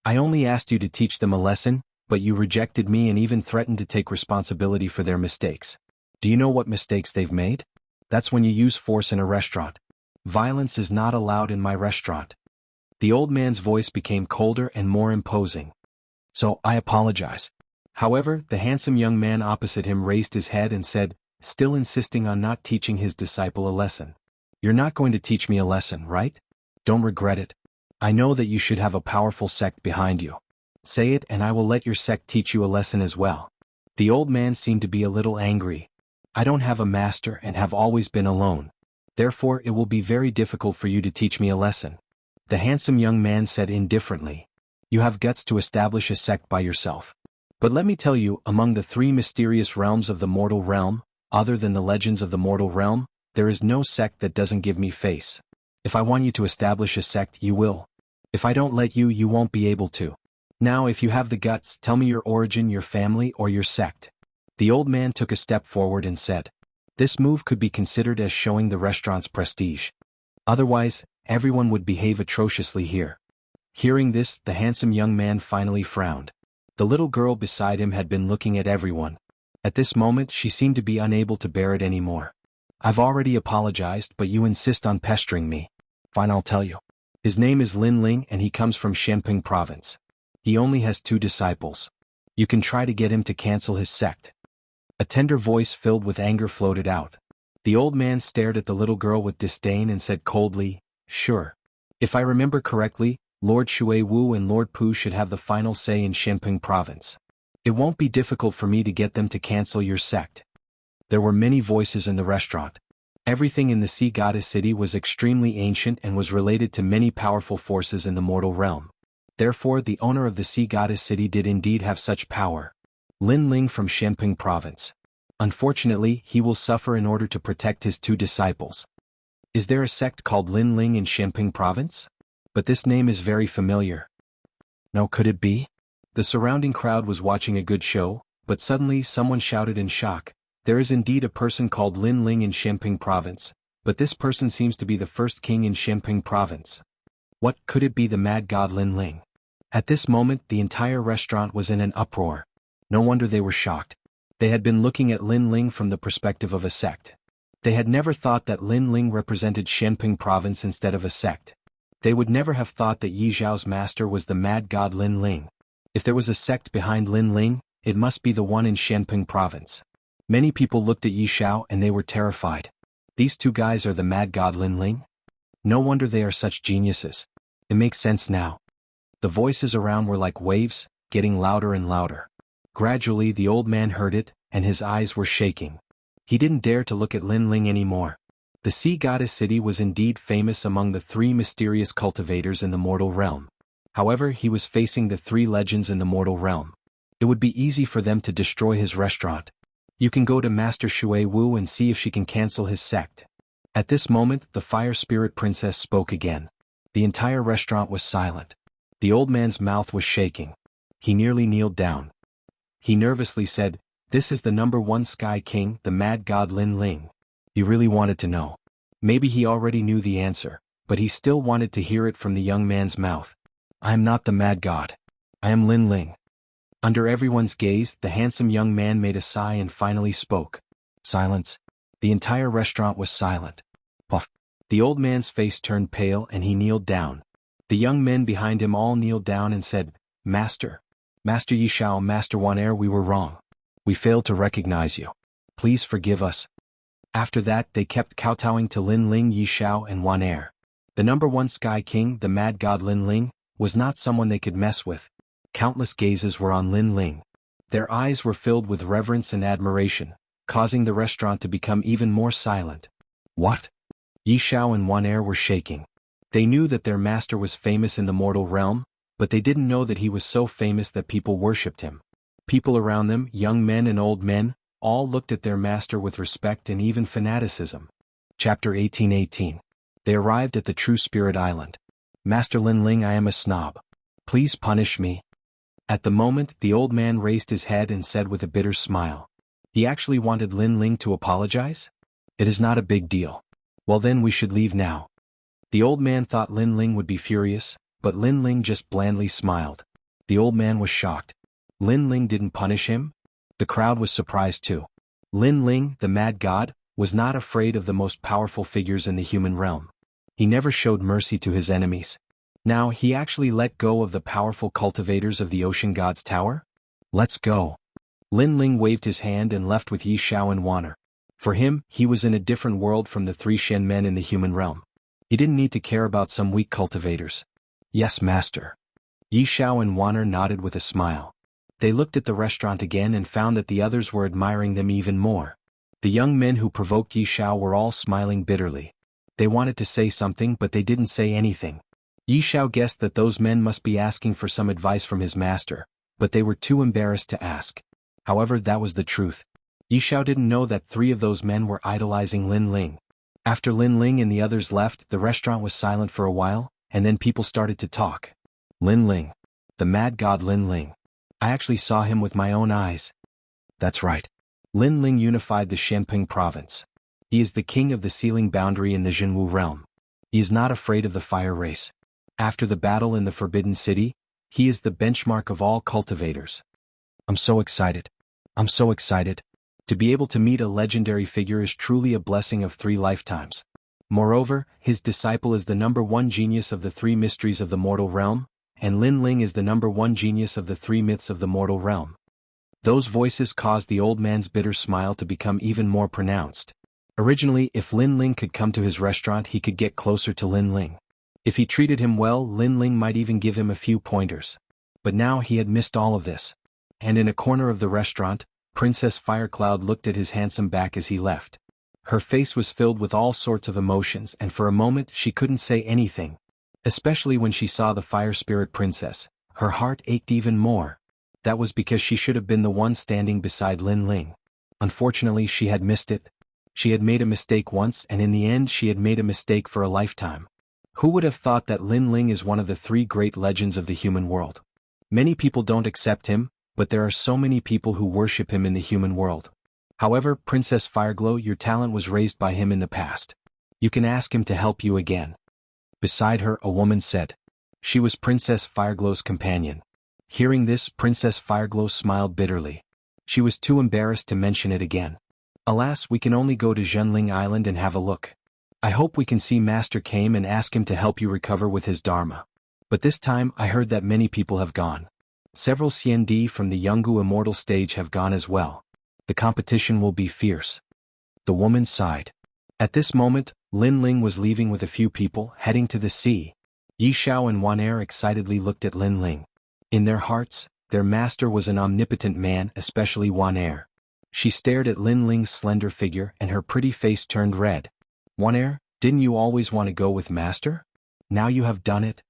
I only asked you to teach them a lesson, but you rejected me and even threatened to take responsibility for their mistakes. Do you know what mistakes they've made? That's when you use force in a restaurant. Violence is not allowed in my restaurant. The old man's voice became colder and more imposing. So, I apologize. However, the handsome young man opposite him raised his head and said, still insisting on not teaching his disciple a lesson. You're not going to teach me a lesson, right? Don't regret it. I know that you should have a powerful sect behind you. Say it and I will let your sect teach you a lesson as well. The old man seemed to be a little angry. I don't have a master and have always been alone. Therefore it will be very difficult for you to teach me a lesson. The handsome young man said indifferently. You have guts to establish a sect by yourself. But let me tell you, among the 3 mysterious realms of the mortal realm, other than the legends of the mortal realm, there is no sect that doesn't give me face. If I want you to establish a sect, you will. If I don't let you, you won't be able to. Now if you have the guts, tell me your origin, your family, or your sect. The old man took a step forward and said. This move could be considered as showing the restaurant's prestige. Otherwise, everyone would behave atrociously here. Hearing this, the handsome young man finally frowned. The little girl beside him had been looking at everyone. At this moment she seemed to be unable to bear it anymore. I've already apologized, but you insist on pestering me. Fine, I'll tell you. His name is Lin Ling and he comes from Xianxia province. He only has 2 disciples. You can try to get him to cancel his sect. A tender voice filled with anger floated out. The old man stared at the little girl with disdain and said coldly, Sure. If I remember correctly, Lord Shui Wu and Lord Pu should have the final say in Xianxia province. It won't be difficult for me to get them to cancel your sect. There were many voices in the restaurant. Everything in the Sea Goddess City was extremely ancient and was related to many powerful forces in the mortal realm. Therefore the owner of the Sea Goddess City did indeed have such power. Lin Ling from Xianxia province. Unfortunately, he will suffer in order to protect his 2 disciples. Is there a sect called Lin Ling in Xianxia province? But this name is very familiar. No, could it be? The surrounding crowd was watching a good show, but suddenly someone shouted in shock. There is indeed a person called Lin Ling in Xianxia province, but this person seems to be the first king in Xianxia province. What could it be, the mad god Lin Ling? At this moment the entire restaurant was in an uproar. No wonder they were shocked. They had been looking at Lin Ling from the perspective of a sect. They had never thought that Lin Ling represented Xianxia province instead of a sect. They would never have thought that Yi Zhao's master was the mad god Lin Ling. If there was a sect behind Lin Ling, it must be the one in Shanping province. Many people looked at Yi Xiao and they were terrified. These two guys are the mad god Lin Ling? No wonder they are such geniuses. It makes sense now. The voices around were like waves, getting louder and louder. Gradually the old man heard it, and his eyes were shaking. He didn't dare to look at Lin Ling anymore. The sea goddess city was indeed famous among the three mysterious cultivators in the mortal realm. However, he was facing the three legends in the mortal realm. It would be easy for them to destroy his restaurant. You can go to Master Shui Wu and see if she can cancel his sect. At this moment, the fire spirit princess spoke again. The entire restaurant was silent. The old man's mouth was shaking. He nearly kneeled down. He nervously said, "This is the number one Sky King, the mad god Lin Ling." He really wanted to know. Maybe he already knew the answer, but he still wanted to hear it from the young man's mouth. "I am not the mad god. I am Lin Ling." Under everyone's gaze, the handsome young man made a sigh and finally spoke. Silence. The entire restaurant was silent. Puff. The old man's face turned pale and he kneeled down. The young men behind him all kneeled down and said, "Master. Master Yi Xiao, Master Wan Er, we were wrong. We failed to recognize you. Please forgive us." After that they kept kowtowing to Lin Ling, Yi Xiao and Wan Er. The number one Sky King, the mad god Lin Ling, was not someone they could mess with. Countless gazes were on Lin Ling. Their eyes were filled with reverence and admiration, causing the restaurant to become even more silent. What? Yi Xiao and Wan Er were shaking. They knew that their master was famous in the mortal realm, but they didn't know that he was so famous that people worshipped him. People around them, young men and old men, all looked at their master with respect and even fanaticism. Chapter 18:18. They arrived at the True Spirit Island. "Master Lin Ling, I am a snob. Please punish me." At the moment, the old man raised his head and said with a bitter smile. He actually wanted Lin Ling to apologize? "It is not a big deal." "Well then we should leave now." The old man thought Lin Ling would be furious, but Lin Ling just blandly smiled. The old man was shocked. Lin Ling didn't punish him? The crowd was surprised too. Lin Ling, the mad god, was not afraid of the most powerful figures in the human realm. He never showed mercy to his enemies. Now he actually let go of the powerful cultivators of the ocean god's tower? "Let's go." Lin Ling waved his hand and left with Yi Xiao and Wan Er. For him, he was in a different world from the three Shen men in the human realm. He didn't need to care about some weak cultivators. "Yes, master." Yi Xiao and Wan Er nodded with a smile. They looked at the restaurant again and found that the others were admiring them even more. The young men who provoked Yi Xiao were all smiling bitterly. They wanted to say something but they didn't say anything. Yi Xiao guessed that those men must be asking for some advice from his master, but they were too embarrassed to ask. However, that was the truth. Yi Xiao didn't know that three of those men were idolizing Lin Ling. After Lin Ling and the others left, the restaurant was silent for a while, and then people started to talk. "Lin Ling. The mad god Lin Ling. I actually saw him with my own eyes." "That's right. Lin Ling unified the Shanping province. He is the king of the sealing boundary in the Jianghu realm. He is not afraid of the fire race. After the battle in the Forbidden City, he is the benchmark of all cultivators." I'm so excited. I'm so excited. To be able to meet a legendary figure is truly a blessing of 3 lifetimes. Moreover, his disciple is the number one genius of the 3 mysteries of the mortal realm, and Lin Ling is the number one genius of the 3 myths of the mortal realm. Those voices caused the old man's bitter smile to become even more pronounced. Originally, if Lin Ling could come to his restaurant, he could get closer to Lin Ling. If he treated him well, Lin Ling might even give him a few pointers. But now he had missed all of this. And in a corner of the restaurant, Princess Firecloud looked at his handsome back as he left. Her face was filled with all sorts of emotions, and for a moment she couldn't say anything. Especially when she saw the Fire Spirit Princess, her heart ached even more. That was because she should have been the one standing beside Lin Ling. Unfortunately, she had missed it. She had made a mistake once, and in the end she had made a mistake for a lifetime. Who would have thought that Lin Ling is one of the 3 great legends of the human world? Many people don't accept him, but there are so many people who worship him in the human world. However, Princess Fireglow, your talent was raised by him in the past. You can ask him to help you again. Beside her, a woman said. She was Princess Fireglow's companion. Hearing this, Princess Fireglow smiled bitterly. She was too embarrassed to mention it again. Alas, we can only go to Zhenling Island and have a look. I hope we can see Master Kame and ask him to help you recover with his Dharma. But this time I heard that many people have gone. Several Xiandi from the Jianghu Immortal stage have gone as well. The competition will be fierce. The woman sighed. At this moment, Lin Ling was leaving with a few people, heading to the sea. Yi Xiao and Wan Er excitedly looked at Lin Ling. In their hearts, their master was an omnipotent man, especially Wan Er. She stared at Lin Ling's slender figure and her pretty face turned red. Wan Er, didn't you always want to go with master? Now you have done it?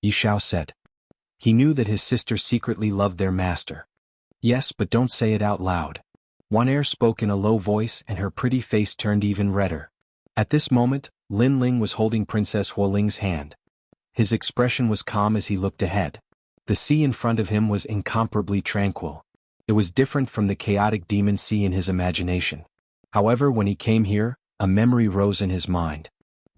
Yi Xiao said. He knew that his sister secretly loved their master. Yes, but don't say it out loud. Wan Er spoke in a low voice and her pretty face turned even redder. At this moment, Lin Ling was holding Princess Huoling's hand. His expression was calm as he looked ahead. The sea in front of him was incomparably tranquil. It was different from the chaotic demon sea in his imagination. However, when he came here, a memory rose in his mind.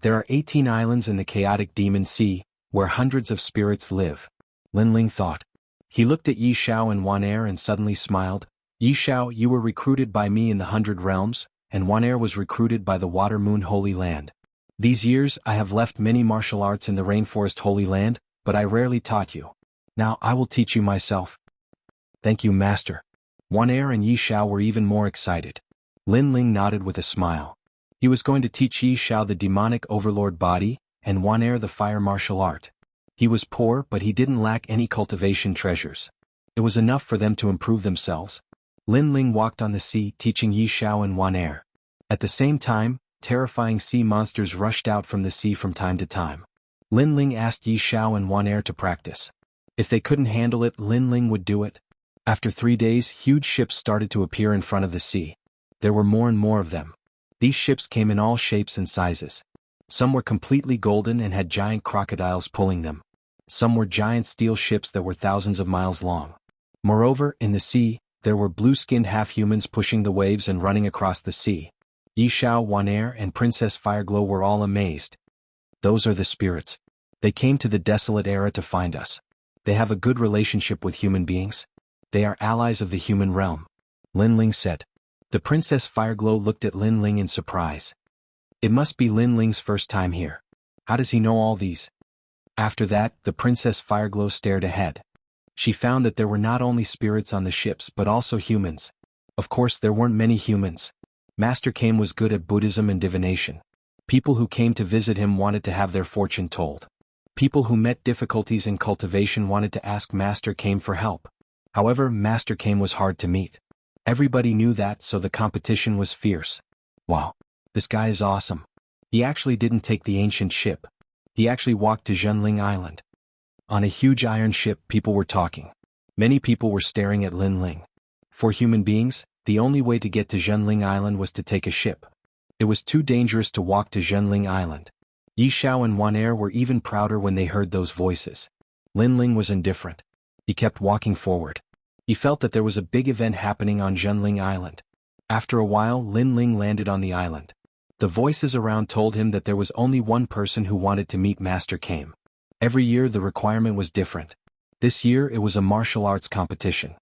There are 18 islands in the chaotic demon sea, where hundreds of spirits live. Lin Ling thought. He looked at Yi Xiao and Wan Er and suddenly smiled. Yi Xiao, you were recruited by me in the 100 Realms, and Wan Er was recruited by the Water Moon Holy Land. These years I have left many martial arts in the Rainforest Holy Land, but I rarely taught you. Now I will teach you myself. Thank you, Master. Wan Er and Yi Xiao were even more excited. Lin Ling nodded with a smile. He was going to teach Yi Xiao the demonic overlord body, and Wan Er the fire martial art. He was poor, but he didn't lack any cultivation treasures. It was enough for them to improve themselves. Lin Ling walked on the sea teaching Yi Xiao and Wan Er. At the same time, terrifying sea monsters rushed out from the sea from time to time. Lin Ling asked Yi Xiao and Wan Er to practice. If they couldn't handle it, Lin Ling would do it. After 3 days, huge ships started to appear in front of the sea. There were more and more of them. These ships came in all shapes and sizes. Some were completely golden and had giant crocodiles pulling them. Some were giant steel ships that were thousands of miles long. Moreover, in the sea, there were blue-skinned half-humans pushing the waves and running across the sea. Yi Xiao, Wan Er, and Princess Fireglow were all amazed. Those are the spirits. They came to the desolate era to find us. They have a good relationship with human beings. They are allies of the human realm. Lin Ling said. The Princess Fireglow looked at Lin Ling in surprise. It must be Lin Ling's first time here. How does he know all these? After that, the Princess Fireglow stared ahead. She found that there were not only spirits on the ships but also humans. Of course, there weren't many humans. Master Kame was good at Buddhism and divination. People who came to visit him wanted to have their fortune told. People who met difficulties in cultivation wanted to ask Master Kame for help. However, Master Kame was hard to meet. Everybody knew that, so the competition was fierce. Wow, this guy is awesome. He actually didn't take the ancient ship. He actually walked to Zhenling Island. On a huge iron ship, people were talking. Many people were staring at Lin Ling. For human beings, the only way to get to Zhenling Island was to take a ship. It was too dangerous to walk to Zhenling Island. Yi Xiao and Wan Er were even prouder when they heard those voices. Lin Ling was indifferent. He kept walking forward. He felt that there was a big event happening on Zhenling Island. After a while, Lin Ling landed on the island. The voices around told him that there was only one person who wanted to meet Master Kame. Every year the requirement was different. This year it was a martial arts competition.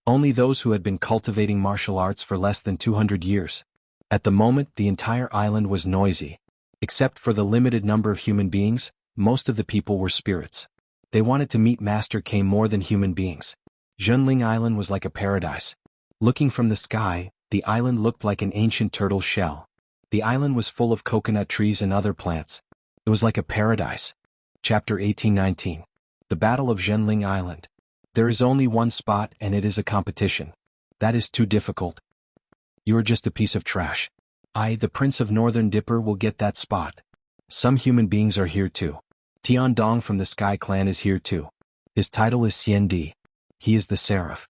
Only those who had been cultivating martial arts for less than 200 years. At the moment, the entire island was noisy. Except for the limited number of human beings, most of the people were spirits. They wanted to meet Master Kame more than human beings. Zhenling Island was like a paradise. Looking from the sky, the island looked like an ancient turtle shell. The island was full of coconut trees and other plants. It was like a paradise. Chapter 1819. The Battle of Zhenling Island. There is only one spot and it is a competition. That is too difficult. You are just a piece of trash. I, the Prince of Northern Dipper, will get that spot. Some human beings are here too. Tian Dong from the Sky Clan is here too. His title is Xian Di. He is the Seraph.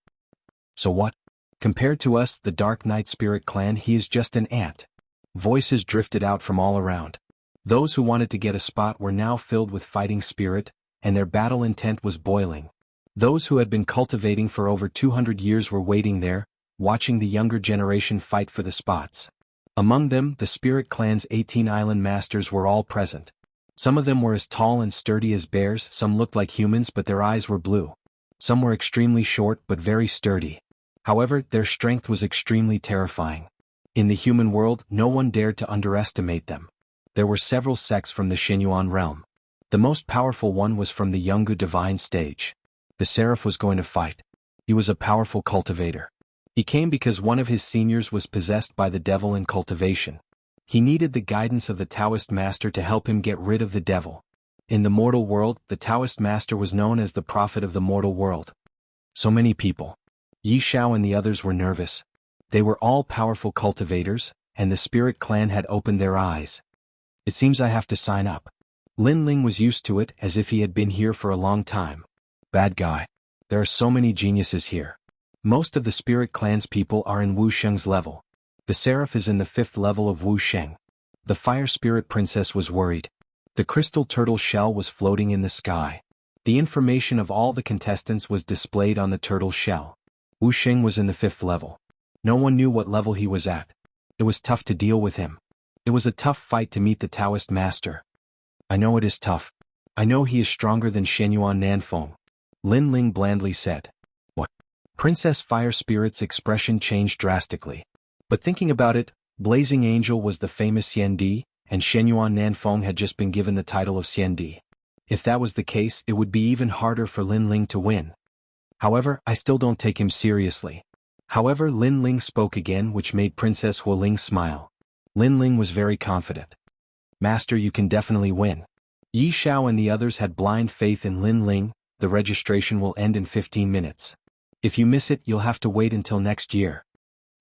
So what? Compared to us, the Dark Knight Spirit Clan, he is just an ant. Voices drifted out from all around. Those who wanted to get a spot were now filled with fighting spirit, and their battle intent was boiling. Those who had been cultivating for over 200 years were waiting there, watching the younger generation fight for the spots. Among them, the Spirit Clan's 18 island masters were all present. Some of them were as tall and sturdy as bears, some looked like humans but their eyes were blue. Some were extremely short but very sturdy. However, their strength was extremely terrifying. In the human world, no one dared to underestimate them. There were several sects from the Xinyuan realm. The most powerful one was from the Jianghu divine stage. The seraph was going to fight. He was a powerful cultivator. He came because one of his seniors was possessed by the devil in cultivation. He needed the guidance of the Taoist master to help him get rid of the devil. In the mortal world, the Taoist master was known as the prophet of the mortal world. So many people. Yi Xiao and the others were nervous. They were all powerful cultivators, and the spirit clan had opened their eyes. It seems I have to sign up. Lin Ling was used to it as if he had been here for a long time. Bad guy. There are so many geniuses here. Most of the spirit clan's people are in Wu Sheng's level. The seraph is in the 5th level of Wu Sheng. The fire spirit princess was worried. The crystal turtle shell was floating in the sky. The information of all the contestants was displayed on the turtle shell. Wu Sheng was in the 5th level. No one knew what level he was at. It was tough to deal with him. It was a tough fight to meet the Taoist master. I know it is tough. I know he is stronger than Shenyuan Nanfeng. Lin Ling blandly said. What? Princess Fire Spirit's expression changed drastically. But thinking about it, Blazing Angel was the famous Xiandi, and Shenyuan Nanfeng had just been given the title of Xiandi. If that was the case, it would be even harder for Lin Ling to win. However, I still don't take him seriously. However, Lin Ling spoke again, which made Princess Huoling smile. Lin Ling was very confident. Master, you can definitely win. Yi Xiao and the others had blind faith in Lin Ling. The registration will end in 15 minutes. If you miss it, you'll have to wait until next year.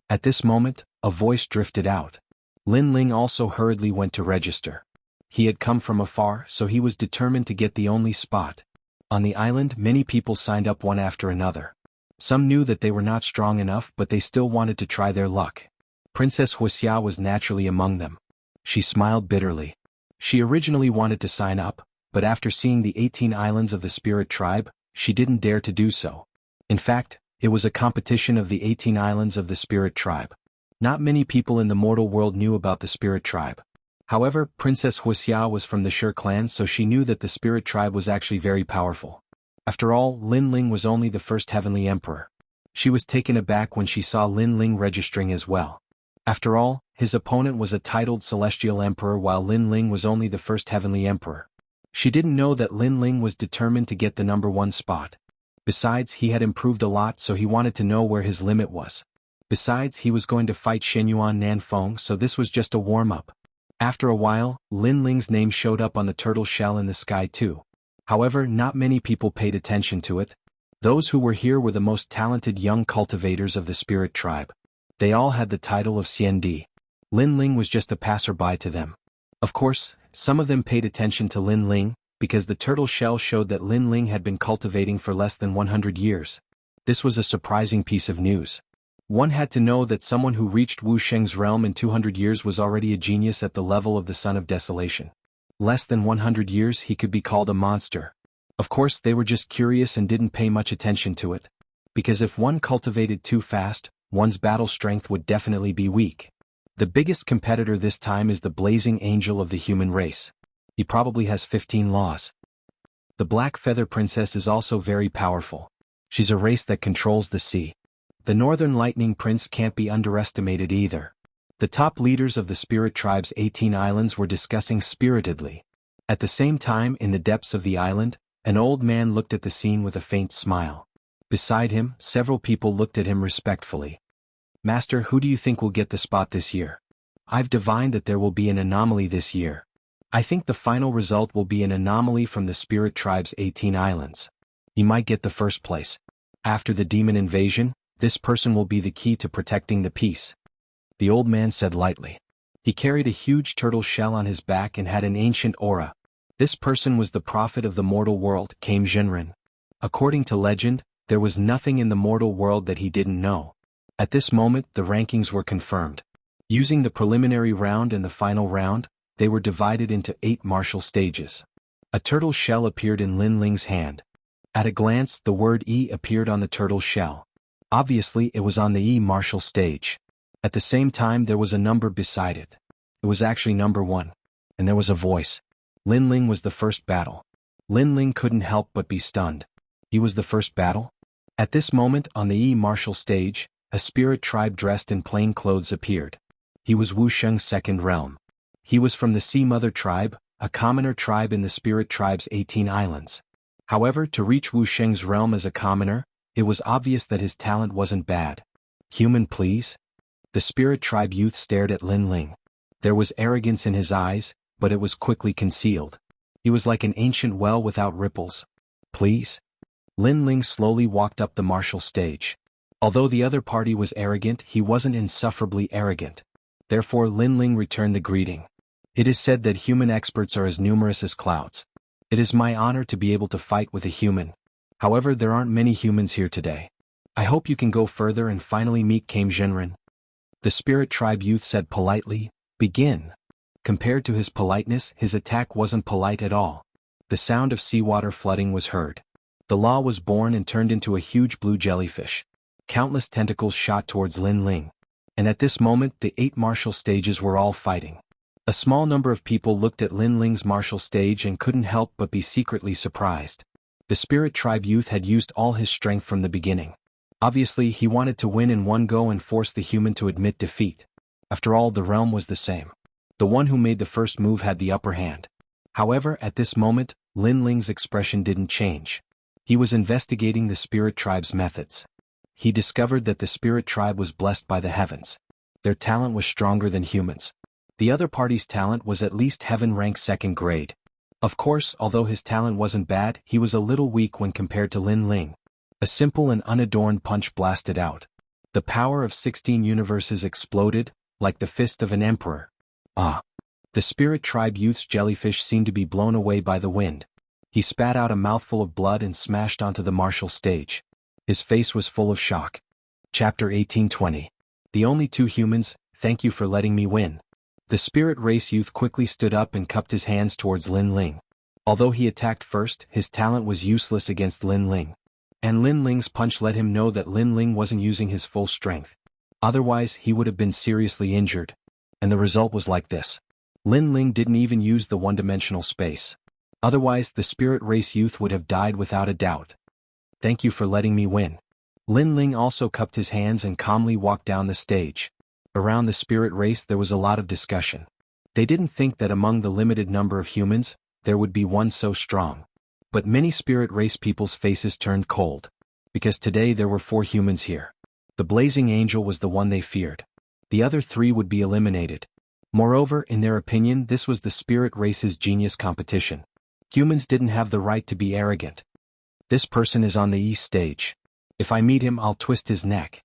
At this moment, a voice drifted out. Lin Ling also hurriedly went to register. He had come from afar, so he was determined to get the only spot. On the island, many people signed up one after another. Some knew that they were not strong enough, but they still wanted to try their luck. Princess Wuxia was naturally among them. She smiled bitterly. She originally wanted to sign up, but after seeing the 18 islands of the spirit tribe, she didn't dare to do so. In fact, it was a competition of the 18 islands of the spirit tribe. Not many people in the mortal world knew about the spirit tribe. However, Princess Wuxia was from the Shi clan, so she knew that the spirit tribe was actually very powerful. After all, Lin Ling was only the first heavenly emperor. She was taken aback when she saw Lin Ling registering as well. After all, his opponent was a titled celestial emperor while Lin Ling was only the first heavenly emperor. She didn't know that Lin Ling was determined to get the number 1 spot. Besides, he had improved a lot, so he wanted to know where his limit was. Besides, he was going to fight Shenyuan Nanfeng, so this was just a warm-up. After a while, Lin Ling's name showed up on the turtle shell in the sky too. However, not many people paid attention to it. Those who were here were the most talented young cultivators of the spirit tribe. They all had the title of Xiandi. Lin Ling was just a passerby to them. Of course, some of them paid attention to Lin Ling, because the turtle shell showed that Lin Ling had been cultivating for less than 100 years. This was a surprising piece of news. One had to know that someone who reached Wu Sheng's realm in 200 years was already a genius at the level of the Son of Desolation. Less than 100 years he could be called a monster. Of course, they were just curious and didn't pay much attention to it. Because if one cultivated too fast, one's battle strength would definitely be weak. The biggest competitor this time is the Blazing Angel of the human race. He probably has 15 laws. The Black Feather Princess is also very powerful. She's a race that controls the sea. The Northern Lightning Prince can't be underestimated either. The top leaders of the Spirit Tribe's 18 islands were discussing spiritedly. At the same time, in the depths of the island, an old man looked at the scene with a faint smile. Beside him, several people looked at him respectfully. Master, who do you think will get the spot this year? I've divined that there will be an anomaly this year. I think the final result will be an anomaly from the Spirit Tribe's 18 islands. He might get the first place. After the demon invasion, this person will be the key to protecting the peace. The old man said lightly. He carried a huge turtle shell on his back and had an ancient aura. This person was the prophet of the mortal world, Kame Zhenren. According to legend, there was nothing in the mortal world that he didn't know. At this moment, the rankings were confirmed. Using the preliminary round and the final round, they were divided into 8 martial stages. A turtle shell appeared in Lin Ling's hand. At a glance, the word E appeared on the turtle shell. Obviously, it was on the E martial stage. At the same time, there was a number beside it. It was actually number 1. And there was a voice. Lin Ling was the first battle. Lin Ling couldn't help but be stunned. He was the first battle? At this moment, on the E martial stage, a spirit tribe dressed in plain clothes appeared. He was Wu Sheng's second realm. He was from the Sea Mother tribe, a commoner tribe in the Spirit Tribe's 18 islands. However, to reach Wu Sheng's realm as a commoner, it was obvious that his talent wasn't bad. Human, please? The spirit tribe youth stared at Lin Ling. There was arrogance in his eyes, but it was quickly concealed. He was like an ancient well without ripples. Please? Lin Ling slowly walked up the martial stage. Although the other party was arrogant, he wasn't insufferably arrogant. Therefore Lin Ling returned the greeting. It is said that human experts are as numerous as clouds. It is my honor to be able to fight with a human. However, there aren't many humans here today. I hope you can go further and finally meet Kame Zhenren. The spirit tribe youth said politely, begin. Compared to his politeness, his attack wasn't polite at all. The sound of seawater flooding was heard. The law was born and turned into a huge blue jellyfish. Countless tentacles shot towards Lin Ling. And at this moment the 8 martial stages were all fighting. A small number of people looked at Lin Ling's martial stage and couldn't help but be secretly surprised. The spirit tribe youth had used all his strength from the beginning. Obviously he wanted to win in one go and force the human to admit defeat. After all, the realm was the same. The one who made the first move had the upper hand. However, at this moment, Lin Ling's expression didn't change. He was investigating the spirit tribe's methods. He discovered that the spirit tribe was blessed by the heavens. Their talent was stronger than humans. The other party's talent was at least heaven rank 2nd grade. Of course, although his talent wasn't bad, he was a little weak when compared to Lin Ling. A simple and unadorned punch blasted out. The power of 16 universes exploded, like the fist of an emperor. Ah! The spirit tribe youth's jellyfish seemed to be blown away by the wind. He spat out a mouthful of blood and smashed onto the martial stage. His face was full of shock. Chapter 1820. The only 2 humans, thank you for letting me win. The spirit race youth quickly stood up and cupped his hands towards Lin Ling. Although he attacked first, his talent was useless against Lin Ling. And Lin Ling's punch let him know that Lin Ling wasn't using his full strength. Otherwise, he would have been seriously injured. And the result was like this. Lin Ling didn't even use the one-dimensional space. Otherwise, the spirit race youth would have died without a doubt. Thank you for letting me win. Lin Ling also cupped his hands and calmly walked down the stage. Around the spirit race there was a lot of discussion. They didn't think that among the limited number of humans, there would be one so strong. But many spirit race people's faces turned cold. Because today there were 4 humans here. The blazing angel was the one they feared. The other 3 would be eliminated. Moreover, in their opinion, this was the spirit race's genius competition. Humans didn't have the right to be arrogant. This person is on the east stage. If I meet him, I'll twist his neck.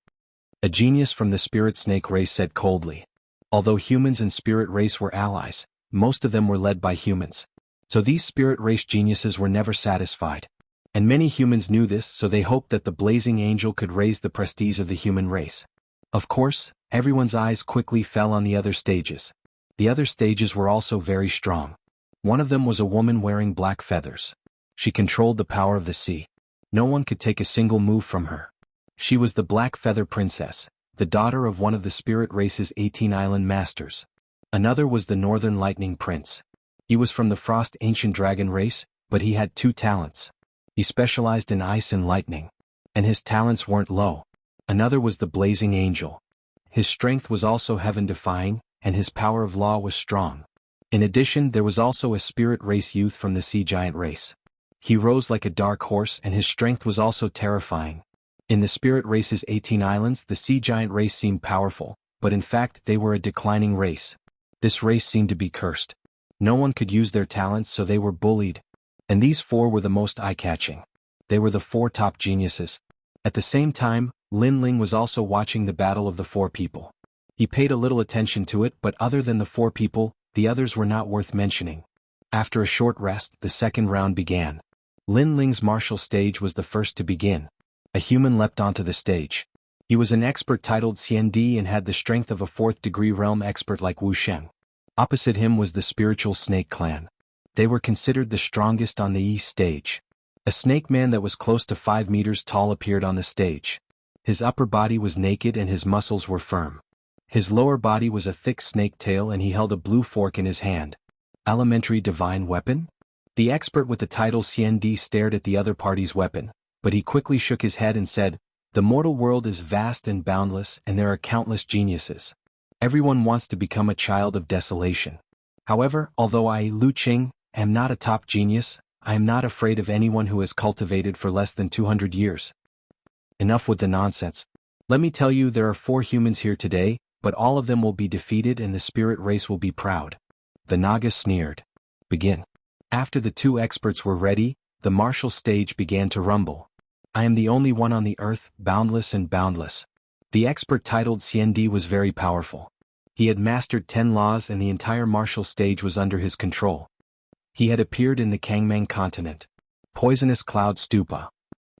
A genius from the spirit snake race said coldly. Although humans and spirit race were allies, most of them were led by humans. So these spirit race geniuses were never satisfied. And many humans knew this, so they hoped that the blazing angel could raise the prestige of the human race. Of course, everyone's eyes quickly fell on the other stages. The other stages were also very strong. One of them was a woman wearing black feathers. She controlled the power of the sea. No one could take a single move from her. She was the Black Feather Princess, the daughter of one of the spirit race's 18 island masters. Another was the Northern Lightning Prince. He was from the Frost Ancient Dragon race, but he had 2 talents. He specialized in ice and lightning. And his talents weren't low. Another was the Blazing Angel. His strength was also heaven-defying, and his power of law was strong. In addition, there was also a spirit race youth from the Sea Giant race. He rose like a dark horse and his strength was also terrifying. In the spirit race's 18 islands, the Sea Giant race seemed powerful, but in fact they were a declining race. This race seemed to be cursed. No one could use their talents, so they were bullied. And these 4 were the most eye-catching. They were the 4 top geniuses. At the same time, Lin Ling was also watching the battle of the 4 people. He paid a little attention to it, but other than the 4 people, the others were not worth mentioning. After a short rest, the second round began. Lin Ling's martial stage was the first to begin. A human leapt onto the stage. He was an expert titled Xianxia and had the strength of a 4th-degree realm expert like Wuxia. Opposite him was the spiritual snake clan. They were considered the strongest on the east stage. A snake man that was close to 5 meters tall appeared on the stage. His upper body was naked and his muscles were firm. His lower body was a thick snake tail and he held a blue fork in his hand. Elementary divine weapon? The expert with the title Xianxia stared at the other party's weapon, but he quickly shook his head and said, "The mortal world is vast and boundless and there are countless geniuses. Everyone wants to become a child of desolation. However, although I, Lu Qing, am not a top genius, I am not afraid of anyone who has cultivated for less than 200 years. Enough with the nonsense. Let me tell you, there are 4 humans here today, but all of them will be defeated and the spirit race will be proud. The Naga sneered. Begin. After the 2 experts were ready, the martial stage began to rumble. I am the only one on the earth, boundless and boundless. The expert titled Xiandi was very powerful. He had mastered 10 laws and the entire martial stage was under his control. He had appeared in the Kangmang continent. Poisonous Cloud Stupa.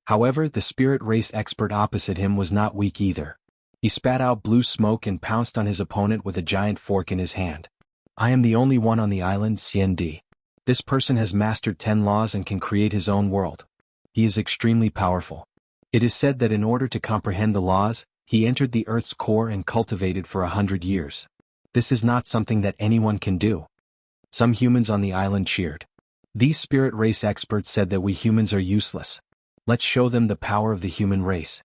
However, the spirit race expert opposite him was not weak either. He spat out blue smoke and pounced on his opponent with a giant fork in his hand. I am the only one on the island, Xiandi. This person has mastered 10 laws and can create his own world. He is extremely powerful. It is said that in order to comprehend the laws, he entered the earth's core and cultivated for 100 years. This is not something that anyone can do. Some humans on the island cheered. These spirit race experts said that we humans are useless. Let's show them the power of the human race.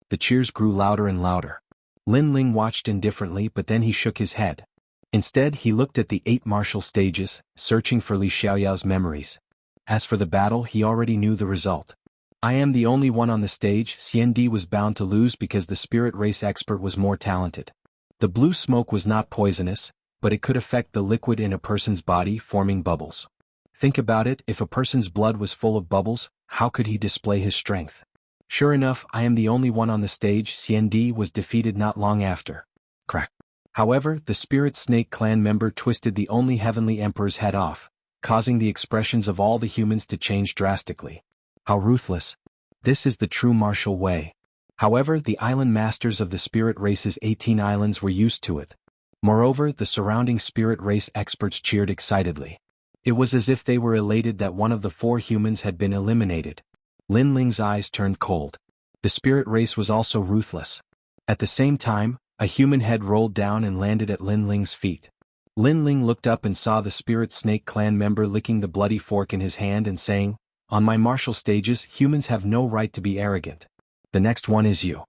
The cheers grew louder and louder. Lin Ling watched indifferently, but then he shook his head. Instead, he looked at the 8 martial stages, searching for Li Xiaoyao's memories. As for the battle, he already knew the result. I am the only one on the stage. Xiandi was bound to lose because the spirit race expert was more talented. The blue smoke was not poisonous, but it could affect the liquid in a person's body, forming bubbles. Think about it, if a person's blood was full of bubbles, how could he display his strength? Sure enough, I am the only one on the stage. Xiandi was defeated not long after. Crack. However, the spirit snake clan member twisted the only heavenly emperor's head off, causing the expressions of all the humans to change drastically. How ruthless. This is the true martial way. However, the island masters of the spirit race's 18 islands were used to it. Moreover, the surrounding spirit race experts cheered excitedly. It was as if they were elated that one of the 4 humans had been eliminated. Lin Ling's eyes turned cold. The spirit race was also ruthless. At the same time, a human head rolled down and landed at Lin Ling's feet. Lin Ling looked up and saw the spirit snake clan member licking the bloody fork in his hand and saying, "On my martial stages, humans have no right to be arrogant. The next one is you."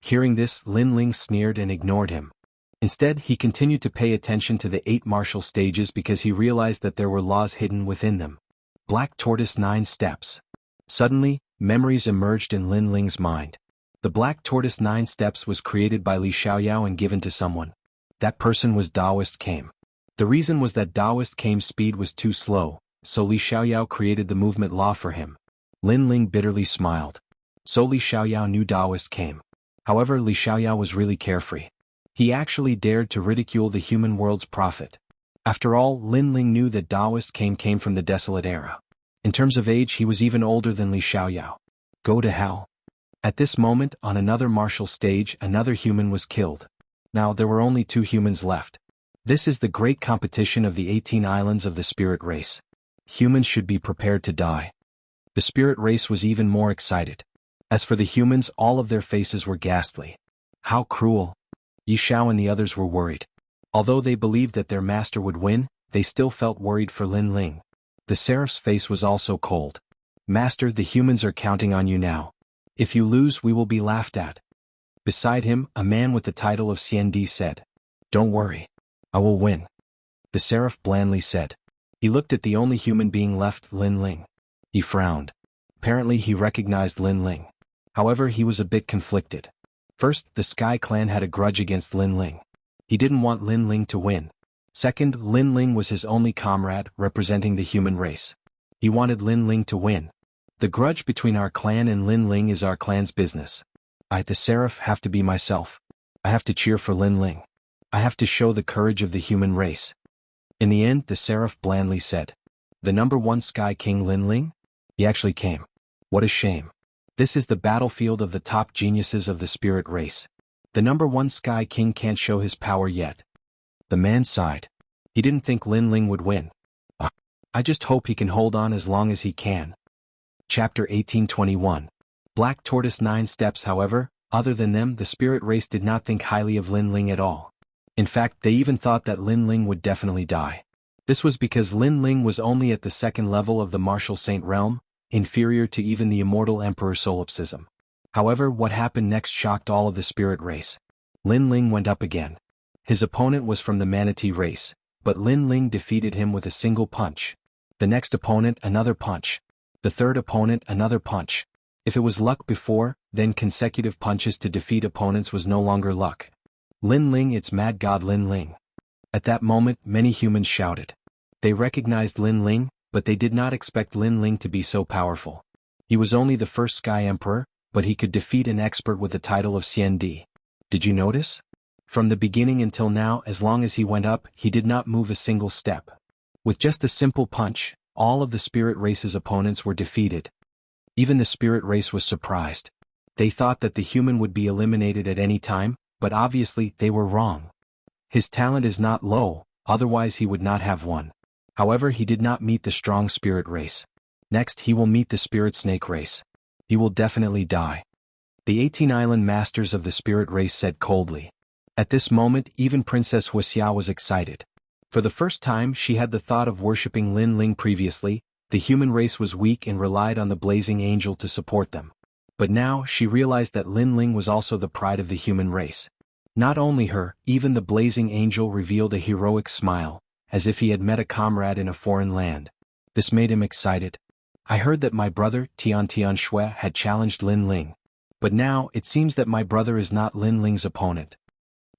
Hearing this, Lin Ling sneered and ignored him. Instead, he continued to pay attention to the 8 martial stages because he realized that there were laws hidden within them. Black Tortoise 9 Steps. Suddenly, memories emerged in Lin Ling's mind. The Black Tortoise 9 Steps was created by Li Xiaoyao and given to someone. That person was Daoist Kame. The reason was that Daoist Kame's speed was too slow, so Li Xiaoyao created the movement law for him. Lin Ling bitterly smiled. So Li Xiaoyao knew Daoist Kame. However, Li Xiaoyao was really carefree. He actually dared to ridicule the human world's prophet. After all, Lin Ling knew that Daoist Kame came from the Desolate Era. In terms of age, he was even older than Li Xiaoyao. Go to hell. At this moment, on another martial stage, another human was killed. Now there were only 2 humans left. This is the great competition of the 18 islands of the spirit race. Humans should be prepared to die. The spirit race was even more excited. As for the humans, all of their faces were ghastly. How cruel. Yi Xiao and the others were worried. Although they believed that their master would win, they still felt worried for Lin Ling. The seraph's face was also cold. "Master, the humans are counting on you now. If you lose, we will be laughed at." Beside him, a man with the title of Xiandi said, "Don't worry. I will win." The seraph blandly said. He looked at the only human being left, Lin Ling. He frowned. Apparently he recognized Lin Ling. However, he was a bit conflicted. First, the Sky Clan had a grudge against Lin Ling. He didn't want Lin Ling to win. Second, Lin Ling was his only comrade, representing the human race. He wanted Lin Ling to win. The grudge between our clan and Lin Ling is our clan's business. I, the seraph, have to be myself. I have to cheer for Lin Ling. I have to show the courage of the human race. In the end, the seraph blandly said, "The number 1 Sky King Lin Ling? He actually came. What a shame. This is the battlefield of the top geniuses of the spirit race. The number 1 Sky King can't show his power yet." The man sighed. He didn't think Lin Ling would win. I just hope he can hold on as long as he can. Chapter 1821. Black Tortoise 9 Steps. However, other than them, the spirit race did not think highly of Lin Ling at all. In fact, they even thought that Lin Ling would definitely die. This was because Lin Ling was only at the 2nd level of the martial saint realm, inferior to even the immortal emperor solipsism. However, what happened next shocked all of the spirit race. Lin Ling went up again. His opponent was from the manatee race, but Lin Ling defeated him with a single punch. The next opponent another punch. The third opponent another punch. If it was luck before, then consecutive punches to defeat opponents was no longer luck. Lin Ling, it's Mad God Lin Ling. At that moment many humans shouted. They recognized Lin Ling, but they did not expect Lin Ling to be so powerful. He was only the first Sky Emperor, but he could defeat an expert with the title of Xiandi. Did you notice? From the beginning until now, as long as he went up, he did not move a single step. With just a simple punch, all of the spirit race's opponents were defeated. Even the spirit race was surprised. They thought that the human would be eliminated at any time, but obviously they were wrong. His talent is not low, otherwise he would not have won. However, he did not meet the strong spirit race. Next he will meet the spirit snake race. He will definitely die. The 18 island masters of the spirit race said coldly. At this moment even Princess Wuxia was excited. For the first time she had the thought of worshipping Lin Ling previously. The human race was weak and relied on the blazing angel to support them. But now she realized that Lin Ling was also the pride of the human race. Not only her, even the blazing angel revealed a heroic smile, as if he had met a comrade in a foreign land. This made him excited. I heard that my brother, Tian Shui, had challenged Lin Ling. But now, it seems that my brother is not Lin Ling's opponent.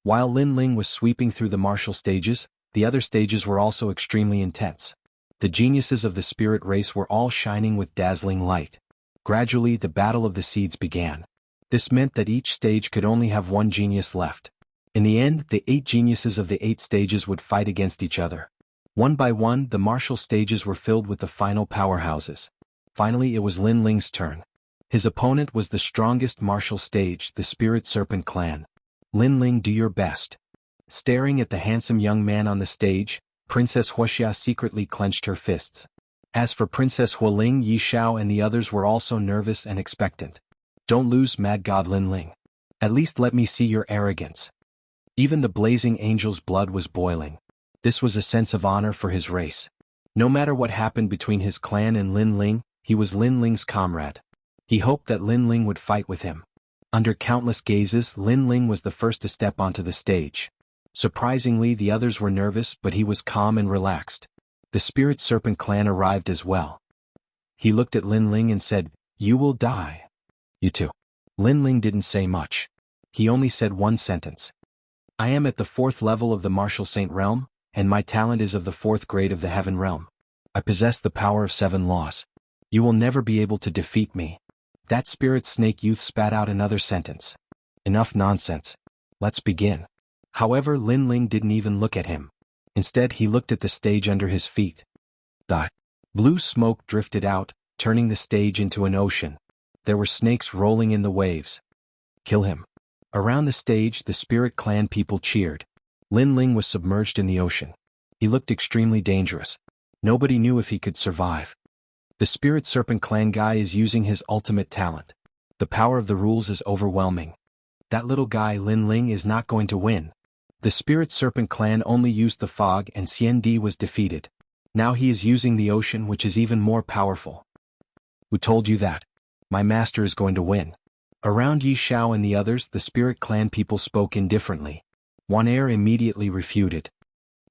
While Lin Ling was sweeping through the martial stages, the other stages were also extremely intense. The geniuses of the spirit race were all shining with dazzling light. Gradually, the battle of the seeds began. This meant that each stage could only have one genius left. In the end, the 8 geniuses of the 8 stages would fight against each other. One by one, the martial stages were filled with the final powerhouses. Finally, it was Lin Ling's turn. His opponent was the strongest martial stage, the Spirit Serpent clan. Lin Ling, do your best. Staring at the handsome young man on the stage, Princess Wuxia secretly clenched her fists. As for Princess Hualing, Yi Xiao and the others were also nervous and expectant. Don't lose, Mad God Lin Ling. At least let me see your arrogance. Even the blazing angel's blood was boiling. This was a sense of honor for his race. No matter what happened between his clan and Lin Ling, he was Lin Ling's comrade. He hoped that Lin Ling would fight with him. Under countless gazes, Lin Ling was the first to step onto the stage. Surprisingly, the others were nervous, but he was calm and relaxed. The Spirit Serpent clan arrived as well. He looked at Lin Ling and said, "You will die." "You too." Lin Ling didn't say much. He only said one sentence. "I am at the 4th level of the Martial Saint realm, and my talent is of the 4th grade of the Heaven realm. I possess the power of 7 laws. You will never be able to defeat me." That spirit snake youth spat out another sentence. "Enough nonsense. Let's begin." However, Lin Ling didn't even look at him. Instead, he looked at the stage under his feet. The blue smoke drifted out, turning the stage into an ocean. There were snakes rolling in the waves. "Kill him." Around the stage, the Spirit Clan people cheered. Lin Ling was submerged in the ocean. He looked extremely dangerous. Nobody knew if he could survive. The Spirit Serpent Clan guy is using his ultimate talent. The power of the rules is overwhelming. That little guy Lin Ling is not going to win. The Spirit Serpent Clan only used the fog and Xiandi was defeated. Now he is using the ocean, which is even more powerful. "Who told you that? My master is going to win." Around Yi Xiao and the others, the Spirit Clan people spoke indifferently. Wan Er immediately refuted.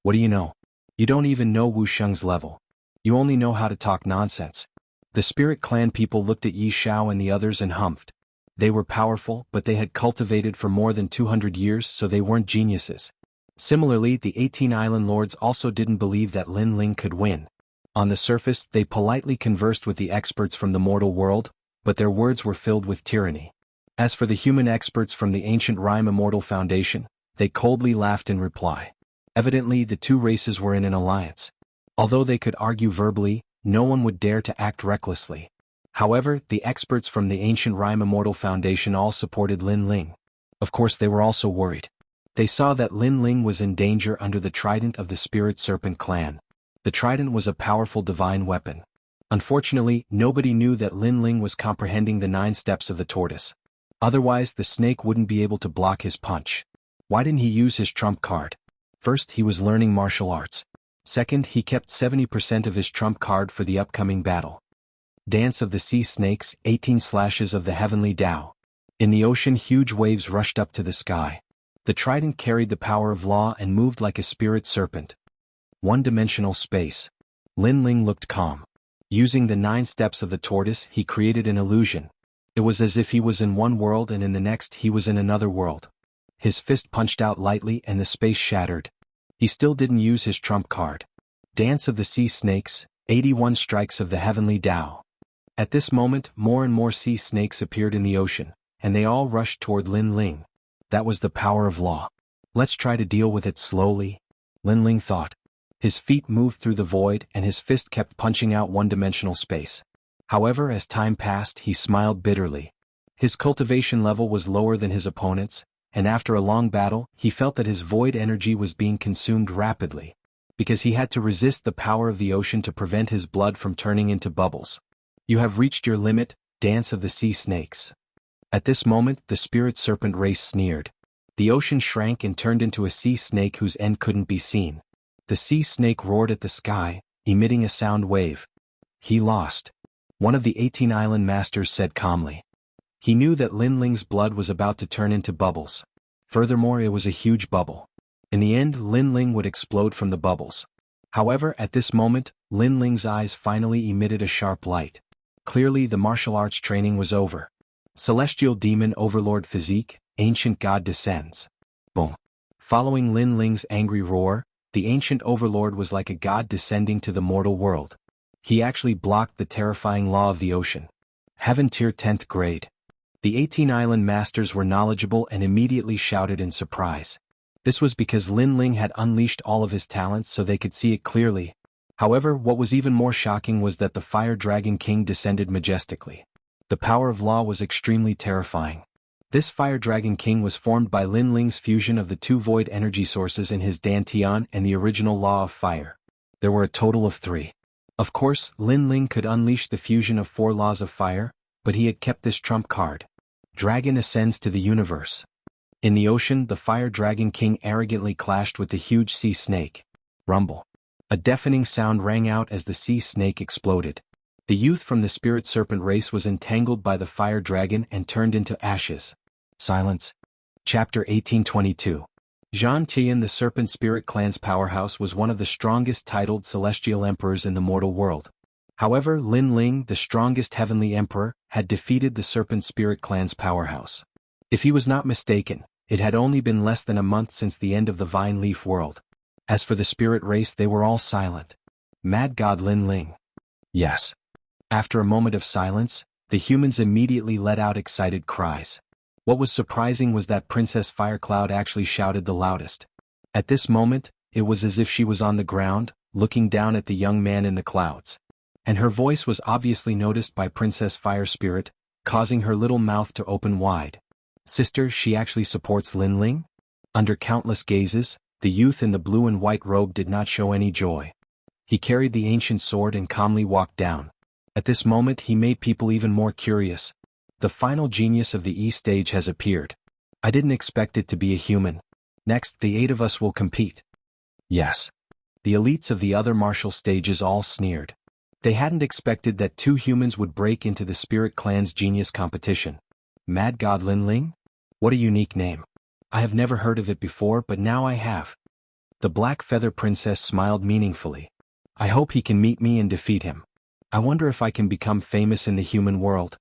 "What do you know? You don't even know Wu Sheng's level. You only know how to talk nonsense." The Spirit Clan people looked at Yi Xiao and the others and humphed. They were powerful, but they had cultivated for more than 200 years, so they weren't geniuses. Similarly, the 18 island lords also didn't believe that Lin Ling could win. On the surface, they politely conversed with the experts from the mortal world, but their words were filled with tyranny. As for the human experts from the ancient Rhyme Immortal Foundation, they coldly laughed in reply. Evidently, the two races were in an alliance. Although they could argue verbally, no one would dare to act recklessly. However, the experts from the ancient Rhyme Immortal Foundation all supported Lin Ling. Of course, they were also worried. They saw that Lin Ling was in danger under the trident of the Spirit Serpent clan. The trident was a powerful divine weapon. Unfortunately, nobody knew that Lin Ling was comprehending the 9 steps of the tortoise. Otherwise, the snake wouldn't be able to block his punch. Why didn't he use his trump card? First, he was learning martial arts. Second, he kept 70% of his trump card for the upcoming battle. Dance of the Sea Snakes, 18 slashes of the Heavenly Tao. In the ocean, huge waves rushed up to the sky. The trident carried the power of law and moved like a spirit serpent. One-dimensional space. Lin Ling looked calm. Using the 9 steps of the tortoise, he created an illusion. It was as if he was in one world and in the next he was in another world. His fist punched out lightly and the space shattered. He still didn't use his trump card. Dance of the Sea Snakes, 81 Strikes of the Heavenly Tao. At this moment, more and more sea snakes appeared in the ocean, and they all rushed toward Lin Ling. That was the power of law. Let's try to deal with it slowly, Lin Ling thought. His feet moved through the void and his fist kept punching out one-dimensional space. However, as time passed, he smiled bitterly. His cultivation level was lower than his opponent's, and after a long battle, he felt that his void energy was being consumed rapidly, because he had to resist the power of the ocean to prevent his blood from turning into bubbles. You have reached your limit, Dance of the Sea Snakes. At this moment, the spirit serpent race sneered. The ocean shrank and turned into a sea snake whose end couldn't be seen. The sea snake roared at the sky, emitting a sound wave. He lost. One of the 18 island masters said calmly. He knew that Lin Ling's blood was about to turn into bubbles. Furthermore, it was a huge bubble. In the end, Lin Ling would explode from the bubbles. However, at this moment, Lin Ling's eyes finally emitted a sharp light. Clearly, the martial arts training was over. Celestial Demon Overlord Physique, Ancient God descends. Boom. Following Lin Ling's angry roar, the Ancient Overlord was like a god descending to the mortal world. He actually blocked the terrifying law of the ocean. Heaven Tier 10th Grade. The 18 island masters were knowledgeable and immediately shouted in surprise. This was because Lin Ling had unleashed all of his talents so they could see it clearly. However, what was even more shocking was that the Fire Dragon King descended majestically. The power of law was extremely terrifying. This Fire Dragon King was formed by Lin Ling's fusion of the 2 void energy sources in his Dantian and the original law of fire. There were a total of 3. Of course, Lin Ling could unleash the fusion of 4 laws of fire, but he had kept this trump card. Dragon ascends to the universe. In the ocean, the Fire Dragon King arrogantly clashed with the huge sea snake. Rumble. A deafening sound rang out as the sea snake exploded. The youth from the spirit serpent race was entangled by the fire dragon and turned into ashes. Silence. Chapter 1822. Xianxia, the serpent spirit clan's powerhouse, was one of the strongest titled celestial emperors in the mortal world. However, Lin Ling, the strongest heavenly emperor, had defeated the serpent spirit clan's powerhouse. If he was not mistaken, it had only been less than a month since the end of the Vine Leaf world. As for the spirit race, they were all silent. Mad God Lin Ling. Yes. After a moment of silence, the humans immediately let out excited cries. What was surprising was that Princess Firecloud actually shouted the loudest. At this moment, it was as if she was on the ground, looking down at the young man in the clouds. And her voice was obviously noticed by Princess Fire Spirit, causing her little mouth to open wide. Sister, she actually supports Lin Ling? Under countless gazes, the youth in the blue and white robe did not show any joy. He carried the ancient sword and calmly walked down. At this moment he made people even more curious. The final genius of the E stage has appeared. I didn't expect it to be a human. Next, the 8 of us will compete. Yes. The elites of the other martial stages all sneered. They hadn't expected that 2 humans would break into the Spirit Clan's genius competition. Mad God Lin Ling? What a unique name. I have never heard of it before, but now I have. The Black Feather Princess smiled meaningfully. I hope he can meet me and defeat him. I wonder if I can become famous in the human world.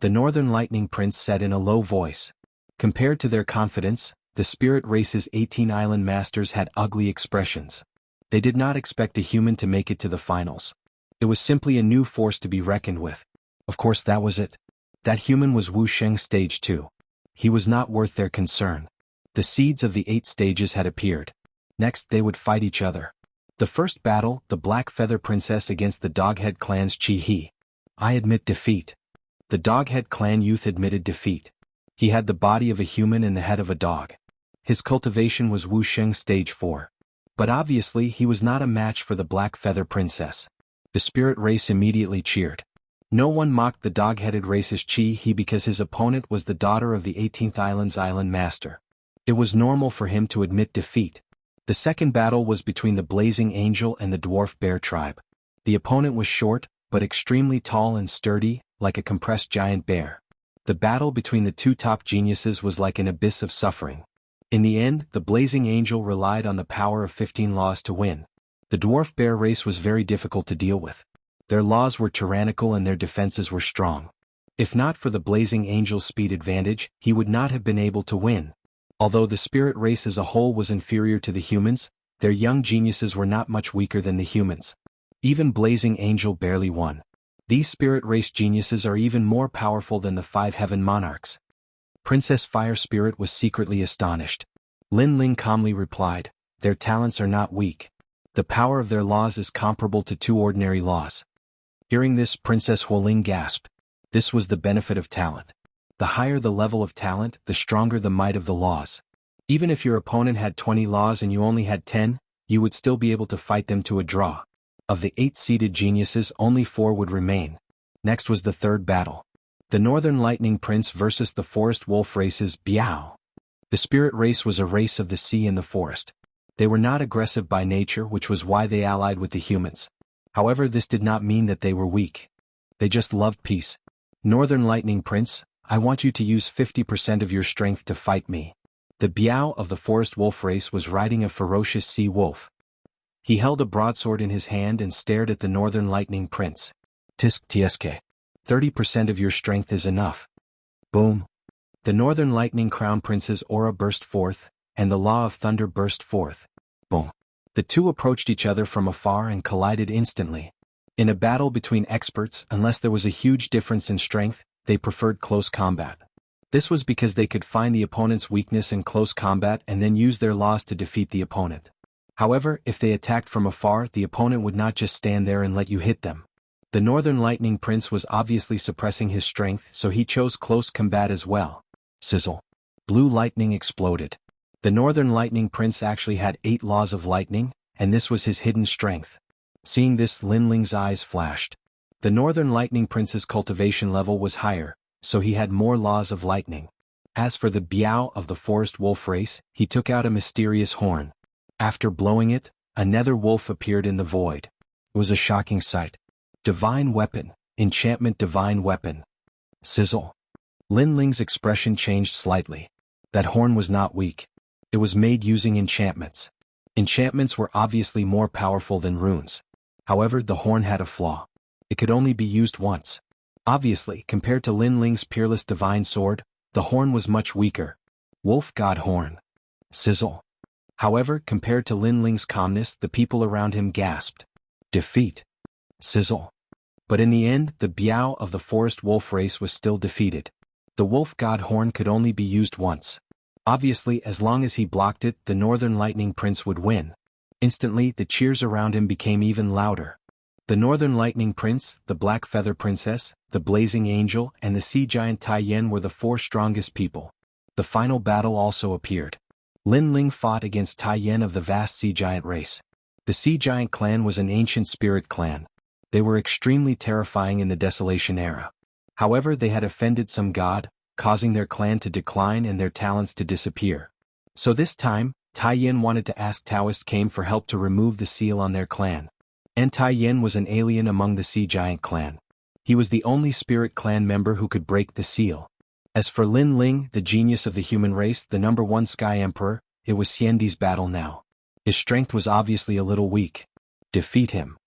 The Northern Lightning Prince said in a low voice. Compared to their confidence, the spirit race's 18 island masters had ugly expressions. They did not expect a human to make it to the finals. It was simply a new force to be reckoned with. Of course, that was it. That human was Wuxia stage 2. He was not worth their concern. The seeds of the 8 stages had appeared. Next, they would fight each other. The first battle, the Black Feather Princess against the Doghead Clan's Chi-He. I admit defeat. The Doghead Clan youth admitted defeat. He had the body of a human and the head of a dog. His cultivation was Wuxia stage 4. But obviously he was not a match for the Black Feather Princess. The spirit race immediately cheered. No one mocked the dog-headed race's Chi-He because his opponent was the daughter of the 18th Island's Island Master. It was normal for him to admit defeat. The second battle was between the Blazing Angel and the Dwarf Bear tribe. The opponent was short, but extremely tall and sturdy, like a compressed giant bear. The battle between the 2 top geniuses was like an abyss of suffering. In the end, the Blazing Angel relied on the power of 15 laws to win. The dwarf bear race was very difficult to deal with. Their laws were tyrannical and their defenses were strong. If not for the blazing angel's speed advantage, he would not have been able to win. Although the spirit race as a whole was inferior to the humans, their young geniuses were not much weaker than the humans. Even Blazing Angel barely won. These spirit race geniuses are even more powerful than the 5 heaven monarchs. Princess Fire Spirit was secretly astonished. Lin Ling calmly replied, "Their talents are not weak. The power of their laws is comparable to 2 ordinary laws." Hearing this, Princess Huoling gasped. This was the benefit of talent. The higher the level of talent, the stronger the might of the laws. Even if your opponent had 20 laws and you only had 10, you would still be able to fight them to a draw. Of the 8-seeded geniuses, only 4 would remain. Next was the third battle. The Northern Lightning Prince versus the Forest Wolf races Biao. The spirit race was a race of the sea and the forest. They were not aggressive by nature, which was why they allied with the humans. However, this did not mean that they were weak. They just loved peace. Northern Lightning Prince, I want you to use 50% of your strength to fight me. The Biao of the Forest Wolf race was riding a ferocious sea wolf. He held a broadsword in his hand and stared at the Northern Lightning Prince. Tisk tsk. 30% of your strength is enough. Boom. The Northern Lightning Crown Prince's aura burst forth, and the Law of Thunder burst forth. Boom. The two approached each other from afar and collided instantly. In a battle between experts, unless there was a huge difference in strength, they preferred close combat. This was because they could find the opponent's weakness in close combat and then use their laws to defeat the opponent. However, if they attacked from afar, the opponent would not just stand there and let you hit them. The Northern Lightning Prince was obviously suppressing his strength, so he chose close combat as well. Sizzle. Blue lightning exploded. The Northern Lightning Prince actually had 8 laws of lightning, and this was his hidden strength. Seeing this, Lin Ling's eyes flashed. The Northern Lightning Prince's cultivation level was higher, so he had more laws of lightning. As for the Biao of the Forest Wolf race, he took out a mysterious horn. After blowing it, another wolf appeared in the void. It was a shocking sight. Divine weapon, enchantment divine weapon. Sizzle. Lin Ling's expression changed slightly. That horn was not weak. It was made using enchantments. Enchantments were obviously more powerful than runes. However, the horn had a flaw. It could only be used once. Obviously, compared to Lin Ling's peerless divine sword, the horn was much weaker. Wolf God Horn. Sizzle. However, compared to Lin Ling's calmness, the people around him gasped. Defeat. Sizzle. But in the end, the Biao of the Forest Wolf race was still defeated. The Wolf God Horn could only be used once. Obviously, as long as he blocked it, the Northern Lightning Prince would win. Instantly, the cheers around him became even louder. The Northern Lightning Prince, the Black Feather Princess, the Blazing Angel, and the Sea Giant Tai Yen were the 4 strongest people. The final battle also appeared. Lin Ling fought against Tai Yen of the vast Sea Giant race. The Sea Giant clan was an ancient spirit clan. They were extremely terrifying in the Desolation era. However, they had offended some god, causing their clan to decline and their talents to disappear. So this time, Tai Yen wanted to ask Taoist Kame for help to remove the seal on their clan. And Tai Yen was an alien among the Sea Giant clan. He was the only spirit clan member who could break the seal. As for Lin Ling, the genius of the human race, the #1 Sky Emperor, it was Xiandi's battle now. His strength was obviously a little weak. Defeat him.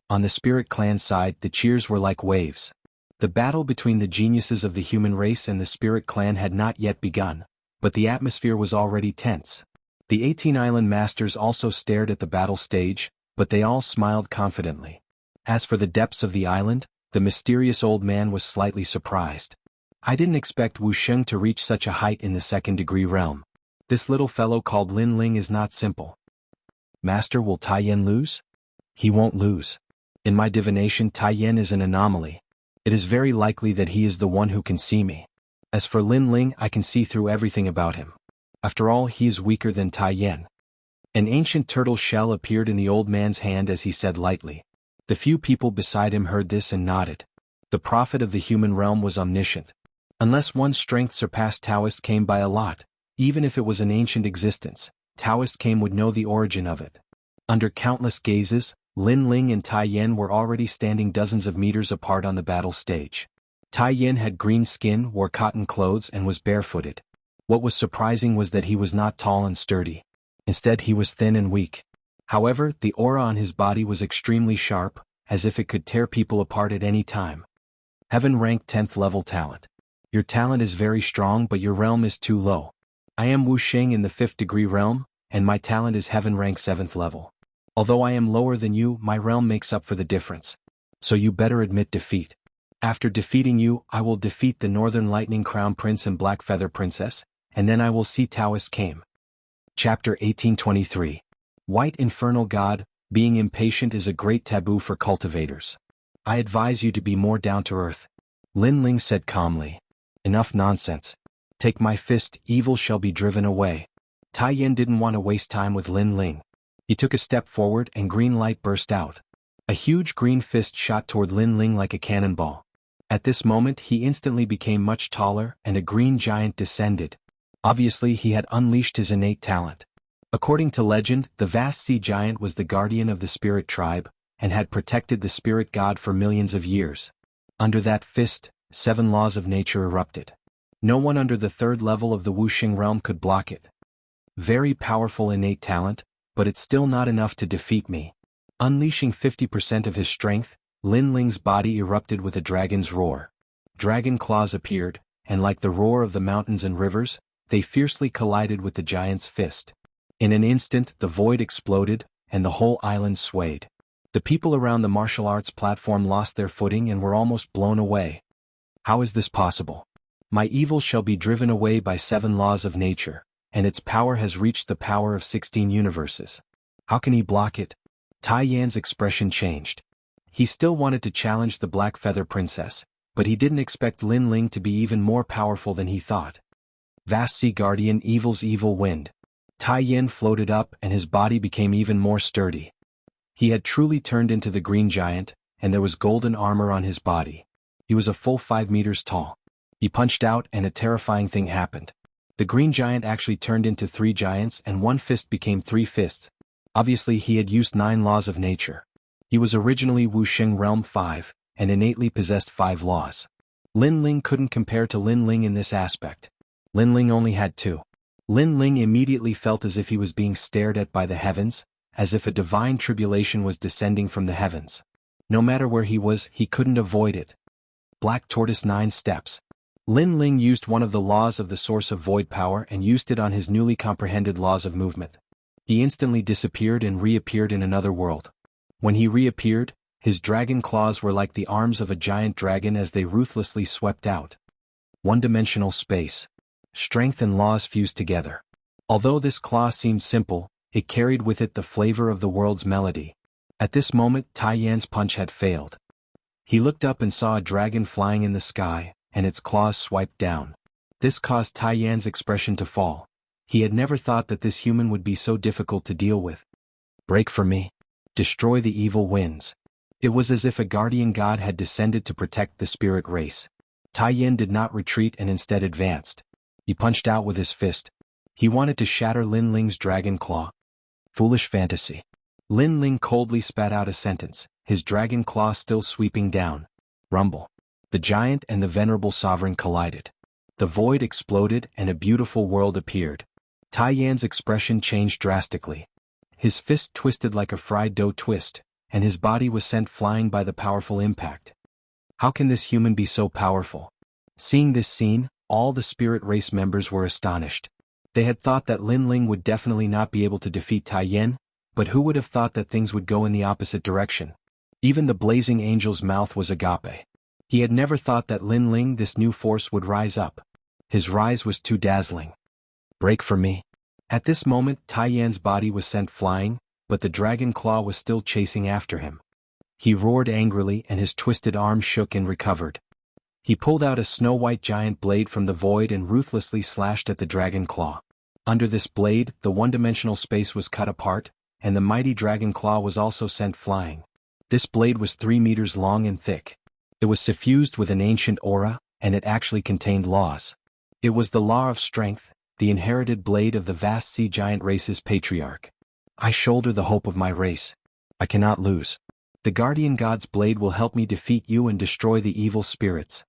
On the spirit clan side, the cheers were like waves. The battle between the geniuses of the human race and the spirit clan had not yet begun, but the atmosphere was already tense. The 18 island masters also stared at the battle stage, but they all smiled confidently. As for the depths of the island, the mysterious old man was slightly surprised. I didn't expect Wuxia to reach such a height in the 2nd-degree realm. This little fellow called Lin Ling is not simple. Master, will Tai Yen lose? He won't lose. In my divination, Tai Yen is an anomaly. It is very likely that he is the one who can see me. As for Lin Ling, I can see through everything about him. After all, he is weaker than Tai Yen. An ancient turtle shell appeared in the old man's hand as he said lightly. The few people beside him heard this and nodded. The prophet of the human realm was omniscient. Unless one's strength surpassed Taoist Kame by a lot, even if it was an ancient existence, Taoist Kame would know the origin of it. Under countless gazes, Lin Ling and Tai Yen were already standing dozens of meters apart on the battle stage. Tai Yen had green skin, wore cotton clothes, and was barefooted. What was surprising was that he was not tall and sturdy. Instead, he was thin and weak. However, the aura on his body was extremely sharp, as if it could tear people apart at any time. Heaven rank 10th level talent. Your talent is very strong, but your realm is too low. I am Wuxia in the 5th degree realm, and my talent is heaven rank 7th level. Although I am lower than you, my realm makes up for the difference. So you better admit defeat. After defeating you, I will defeat the Northern Lightning Crown Prince and Black Feather Princess, and then I will see Taoist came. Chapter 1823. White Infernal God, being impatient is a great taboo for cultivators. I advise you to be more down to earth. Lin Ling said calmly. Enough nonsense. Take my fist, evil shall be driven away. Tai Yan didn't want to waste time with Lin Ling. He took a step forward and green light burst out. A huge green fist shot toward Lin Ling like a cannonball. At this moment he instantly became much taller and a green giant descended. Obviously he had unleashed his innate talent. According to legend, the vast sea giant was the guardian of the spirit tribe, and had protected the spirit god for millions of years. Under that fist, 7 laws of nature erupted. No one under the 3rd level of the Wuxia realm could block it. Very powerful innate talent, but it's still not enough to defeat me. Unleashing 50% of his strength, Lin Ling's body erupted with a dragon's roar. Dragon claws appeared, and like the roar of the mountains and rivers, they fiercely collided with the giant's fist. In an instant the void exploded, and the whole island swayed. The people around the martial arts platform lost their footing and were almost blown away. How is this possible? My evil shall be driven away by 7 laws of nature, and its power has reached the power of 16 universes. How can he block it? Tai Yan's expression changed. He still wanted to challenge the Black Feather Princess, but he didn't expect Lin Ling to be even more powerful than he thought. Vast Sea Guardian, evil's evil wind. Tai Yan floated up and his body became even more sturdy. He had truly turned into the green giant, and there was golden armor on his body. He was a full 5 meters tall. He punched out and a terrifying thing happened. The green giant actually turned into 3 giants and 1 fist became 3 fists. Obviously he had used 9 laws of nature. He was originally Wuxia Realm 5, and innately possessed 5 laws. Lin Ling couldn't compare to Lin Ling in this aspect. Lin Ling only had 2. Lin Ling immediately felt as if he was being stared at by the heavens, as if a divine tribulation was descending from the heavens. No matter where he was, he couldn't avoid it. Black Tortoise 9 steps. Lin Ling used one of the laws of the source of void power and used it on his newly comprehended laws of movement. He instantly disappeared and reappeared in another world. When he reappeared, his dragon claws were like the arms of a giant dragon as they ruthlessly swept out. One-dimensional space. Strength and laws fused together. Although this claw seemed simple, it carried with it the flavor of the world's melody. At this moment Tai Yan's punch had failed. He looked up and saw a dragon flying in the sky, and its claws swiped down. This caused Tai Yan's expression to fall. He had never thought that this human would be so difficult to deal with. Break for me. Destroy the evil winds. It was as if a guardian god had descended to protect the spirit race. Tai Yan did not retreat and instead advanced. He punched out with his fist. He wanted to shatter Lin Ling's dragon claw. Foolish fantasy. Lin Ling coldly spat out a sentence, his dragon claw still sweeping down. Rumble. The giant and the venerable sovereign collided. The void exploded and a beautiful world appeared. Tai Yan's expression changed drastically. His fist twisted like a fried dough twist, and his body was sent flying by the powerful impact. How can this human be so powerful? Seeing this scene, all the spirit race members were astonished. They had thought that Lin Ling would definitely not be able to defeat Tai Yan, but who would have thought that things would go in the opposite direction? Even the blazing angel's mouth was agape. He had never thought that Lin Ling, this new force, would rise up. His rise was too dazzling. Break for me. At this moment Tai Yan's body was sent flying, but the dragon claw was still chasing after him. He roared angrily and his twisted arm shook and recovered. He pulled out a snow-white giant blade from the void and ruthlessly slashed at the dragon claw. Under this blade, the one-dimensional space was cut apart, and the mighty dragon claw was also sent flying. This blade was 3 meters long and thick. It was suffused with an ancient aura, and it actually contained laws. It was the law of strength, the inherited blade of the vast sea giant race's patriarch. I shoulder the hope of my race. I cannot lose. The guardian god's blade will help me defeat you and destroy the evil spirits.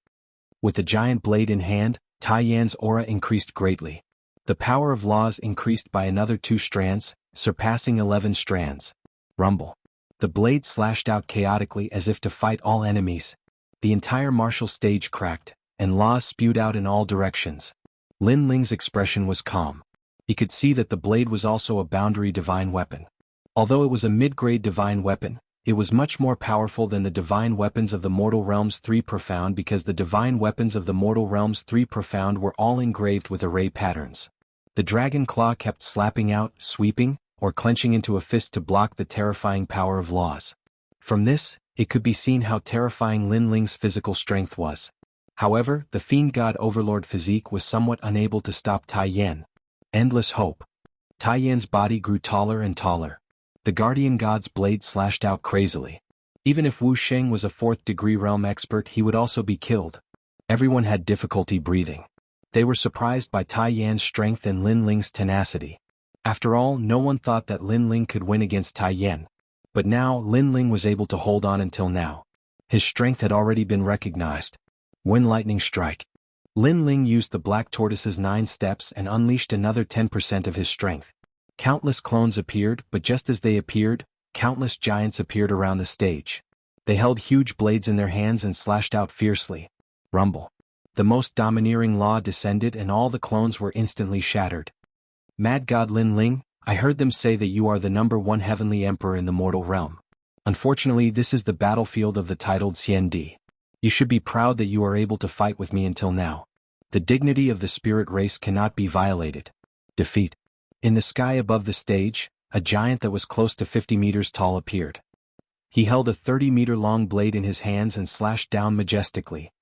With the giant blade in hand, Tai Yan's aura increased greatly. The power of laws increased by another 2 strands, surpassing 11 strands. Rumble. The blade slashed out chaotically as if to fight all enemies. The entire martial stage cracked, and laws spewed out in all directions. Lin Ling's expression was calm. He could see that the blade was also a boundary divine weapon. Although it was a mid-grade divine weapon, it was much more powerful than the divine weapons of the Mortal Realms 3 Profound because the divine weapons of the Mortal Realms 3 Profound were all engraved with array patterns. The dragon claw kept slapping out, sweeping, or clenching into a fist to block the terrifying power of laws. From this, it could be seen how terrifying Lin Ling's physical strength was. However, the fiend god overlord physique was somewhat unable to stop Tai Yan. Endless hope. Tai Yan's body grew taller and taller. The guardian god's blade slashed out crazily. Even if Wu Sheng was a 4th-degree realm expert, he would also be killed. Everyone had difficulty breathing. They were surprised by Tai Yan's strength and Lin Ling's tenacity. After all, no one thought that Lin Ling could win against Tai Yan. But now, Lin Ling was able to hold on until now. His strength had already been recognized. Wind Lightning Strike. Lin Ling used the Black Tortoise's 9 steps and unleashed another 10% of his strength. Countless clones appeared, but just as they appeared, countless giants appeared around the stage. They held huge blades in their hands and slashed out fiercely. Rumble. The most domineering law descended and all the clones were instantly shattered. Mad God Lin Ling, I heard them say that you are the #1 heavenly emperor in the mortal realm. Unfortunately, this is the battlefield of the titled Xiandi. You should be proud that you are able to fight with me until now. The dignity of the spirit race cannot be violated. Defeat. In the sky above the stage, a giant that was close to 50 meters tall appeared. He held a 30-meter-long blade in his hands and slashed down majestically.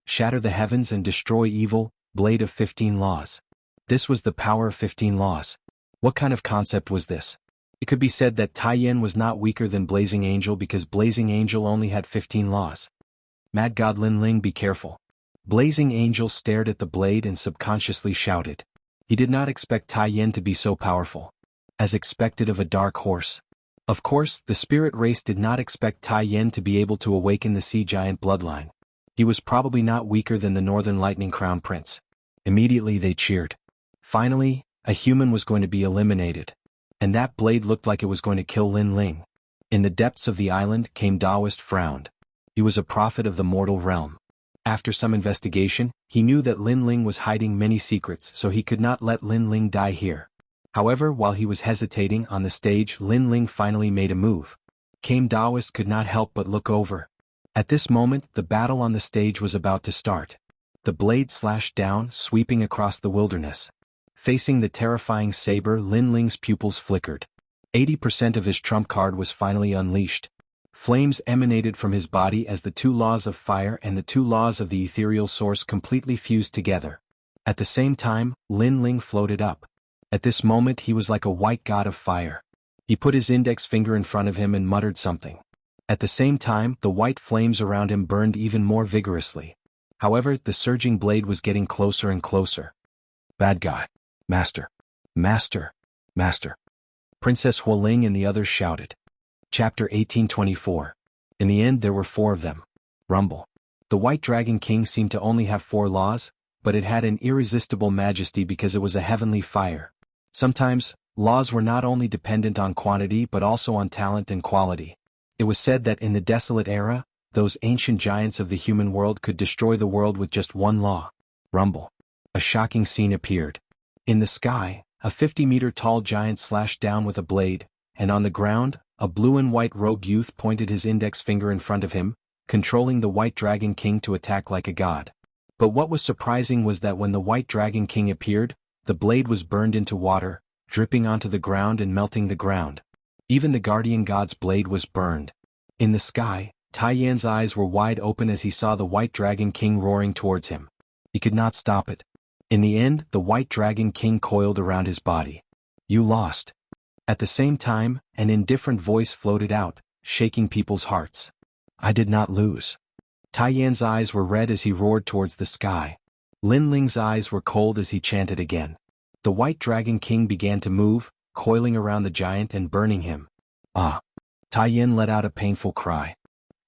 Shatter the heavens and destroy evil, blade of 15 laws. This was the power of 15 laws. What kind of concept was this? It could be said that Tai Yan was not weaker than Blazing Angel because Blazing Angel only had 15 laws. Mad God Lin Ling, be careful. Blazing Angel stared at the blade and subconsciously shouted. He did not expect Tai Yan to be so powerful. As expected of a dark horse. Of course, the spirit race did not expect Tai Yan to be able to awaken the sea giant bloodline. He was probably not weaker than the Northern Lightning Crown Prince. Immediately they cheered. Finally, a human was going to be eliminated. And that blade looked like it was going to kill Lin Ling. In the depths of the island came Daoist frowned. He was a prophet of the mortal realm. After some investigation, he knew that Lin Ling was hiding many secrets, so he could not let Lin Ling die here. However, while he was hesitating on the stage, Lin Ling finally made a move. Came Daoist could not help but look over. At this moment, the battle on the stage was about to start. The blade slashed down, sweeping across the wilderness. Facing the terrifying saber, Lin Ling's pupils flickered. 80% of his trump card was finally unleashed. Flames emanated from his body as the 2 laws of fire and the 2 laws of the ethereal source completely fused together. At the same time, Lin Ling floated up. At this moment he was like a white god of fire. He put his index finger in front of him and muttered something. At the same time, the white flames around him burned even more vigorously. However, the surging blade was getting closer and closer. Bad guy. Master. Master. Master. Princess Hualing and the others shouted. Chapter 1824. In the end there were 4 of them. Rumble. The White Dragon King seemed to only have 4 laws, but it had an irresistible majesty because it was a heavenly fire. Sometimes, laws were not only dependent on quantity but also on talent and quality. It was said that in the desolate era, those ancient giants of the human world could destroy the world with just 1 law. Rumble. A shocking scene appeared. In the sky, a 50-meter-tall giant slashed down with a blade, and on the ground, a blue and white robed youth pointed his index finger in front of him, controlling the White Dragon King to attack like a god. But what was surprising was that when the White Dragon King appeared, the blade was burned into water, dripping onto the ground and melting the ground. Even the guardian god's blade was burned. In the sky, Tai Yan's eyes were wide open as he saw the White Dragon King roaring towards him. He could not stop it. In the end, the White Dragon King coiled around his body. You lost. At the same time, an indifferent voice floated out, shaking people's hearts. I did not lose. Tai Yan's eyes were red as he roared towards the sky. Lin Ling's eyes were cold as he chanted again. The White Dragon King began to move, coiling around the giant and burning him. Ah! Tai Yan let out a painful cry.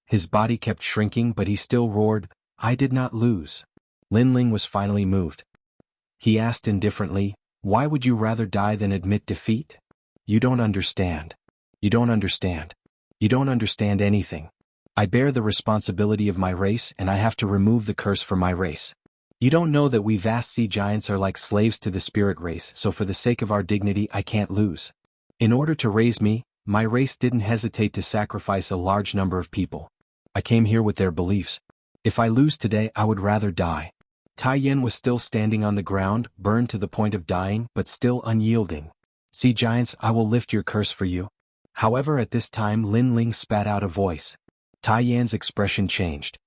His body kept shrinking but he still roared, I did not lose. Lin Ling was finally moved. He asked indifferently, why would you rather die than admit defeat? You don't understand. You don't understand. You don't understand anything. I bear the responsibility of my race and I have to remove the curse for my race. You don't know that we vast sea giants are like slaves to the spirit race, so for the sake of our dignity I can't lose. In order to raise me, my race didn't hesitate to sacrifice a large number of people. I came here with their beliefs. If I lose today I would rather die. Tai Yan was still standing on the ground, burned to the point of dying but still unyielding. Sea giants, I will lift your curse for you. However, at this time Lin Ling spat out a voice. Tai Yan's expression changed.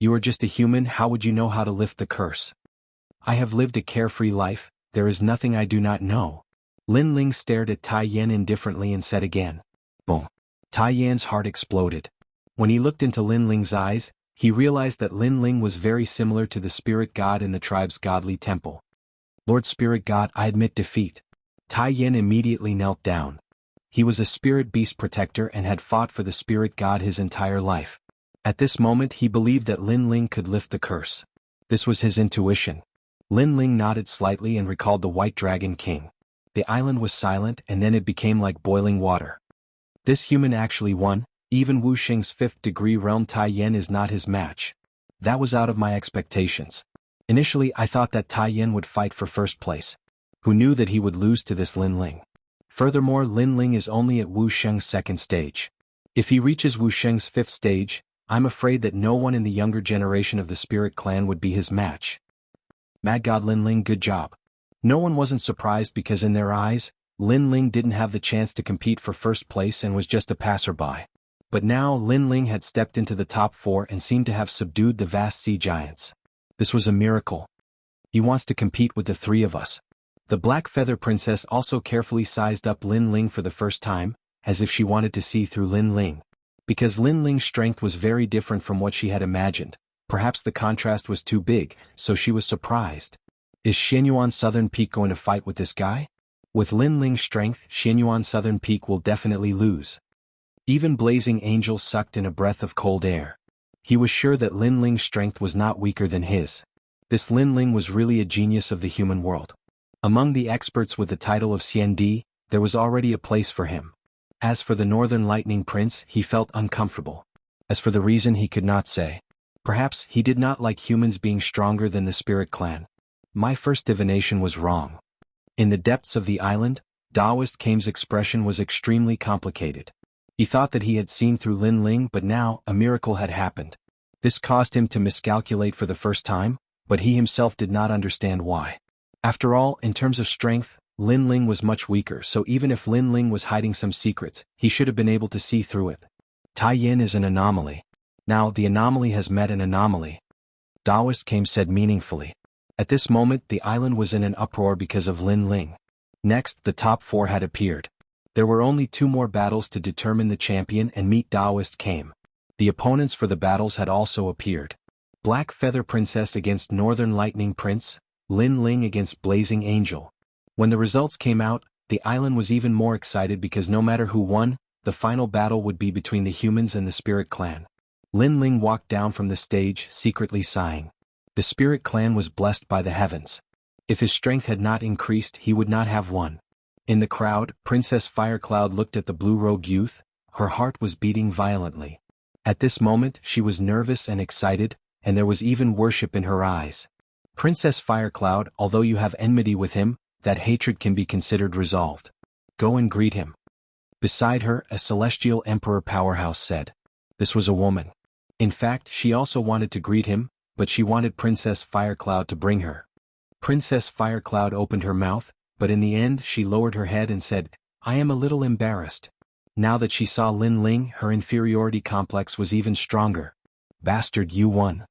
You are just a human, how would you know how to lift the curse? I have lived a carefree life, there is nothing I do not know. Lin Ling stared at Tai Yan indifferently and said again. Boom. Tai Yan's heart exploded. When he looked into Lin Ling's eyes, he realized that Lin Ling was very similar to the spirit god in the tribe's godly temple. Lord Spirit God, I admit defeat. Tai Yan immediately knelt down. He was a spirit beast protector and had fought for the spirit god his entire life. At this moment he believed that Lin Ling could lift the curse. This was his intuition. Lin Ling nodded slightly and recalled the White Dragon King. The island was silent and then it became like boiling water. This human actually won, even Wuxia's 5th degree realm Tai Yan is not his match. That was out of my expectations. Initially I thought that Tai Yan would fight for first place. Who knew that he would lose to this Lin Ling? Furthermore, Lin Ling is only at Wuxia's 2nd stage. If he reaches Wuxia's 5th stage, I'm afraid that no one in the younger generation of the Spirit Clan would be his match. Mad God Lin Ling, good job. No one wasn't surprised because in their eyes, Lin Ling didn't have the chance to compete for first place and was just a passerby. But now Lin Ling had stepped into the top 4 and seemed to have subdued the vast sea giants. This was a miracle. He wants to compete with the 3 of us. The Black Feather Princess also carefully sized up Lin Ling for the first time, as if she wanted to see through Lin Ling. Because Lin Ling's strength was very different from what she had imagined, perhaps the contrast was too big, so she was surprised. Is Xianyuan Southern Peak going to fight with this guy? With Lin Ling's strength, Xianyuan Southern Peak will definitely lose. Even Blazing Angel sucked in a breath of cold air. He was sure that Lin Ling's strength was not weaker than his. This Lin Ling was really a genius of the human world. Among the experts with the title of Xiandi, there was already a place for him. As for the Northern Lightning Prince, he felt uncomfortable. As for the reason, he could not say. Perhaps he did not like humans being stronger than the Spirit Clan. My first divination was wrong. In the depths of the island, Taoist Kame's expression was extremely complicated. He thought that he had seen through Lin Ling, but now, a miracle had happened. This caused him to miscalculate for the first time, but he himself did not understand why. After all, in terms of strength, Lin Ling was much weaker, so even if Lin Ling was hiding some secrets, he should have been able to see through it. Tai Yan is an anomaly. Now, the anomaly has met an anomaly. Taoist Kame said meaningfully. At this moment, the island was in an uproar because of Lin Ling. Next, the top 4 had appeared. There were only 2 more battles to determine the champion and meet Taoist Kame. The opponents for the battles had also appeared. Black Feather Princess against Northern Lightning Prince, Lin Ling against Blazing Angel. When the results came out, the island was even more excited because no matter who won, the final battle would be between the humans and the Spirit Clan. Lin Ling walked down from the stage, secretly sighing. The Spirit Clan was blessed by the heavens. If his strength had not increased, he would not have won. In the crowd, Princess Firecloud looked at the blue-robed youth. Her heart was beating violently. At this moment, she was nervous and excited, and there was even worship in her eyes. Princess Firecloud, although you have enmity with him, that hatred can be considered resolved. Go and greet him. Beside her, a celestial emperor powerhouse said. This was a woman. In fact, she also wanted to greet him, but she wanted Princess Firecloud to bring her. Princess Firecloud opened her mouth, but in the end she lowered her head and said, I am a little embarrassed. Now that she saw Lin Ling, her inferiority complex was even stronger. Bastard, you won.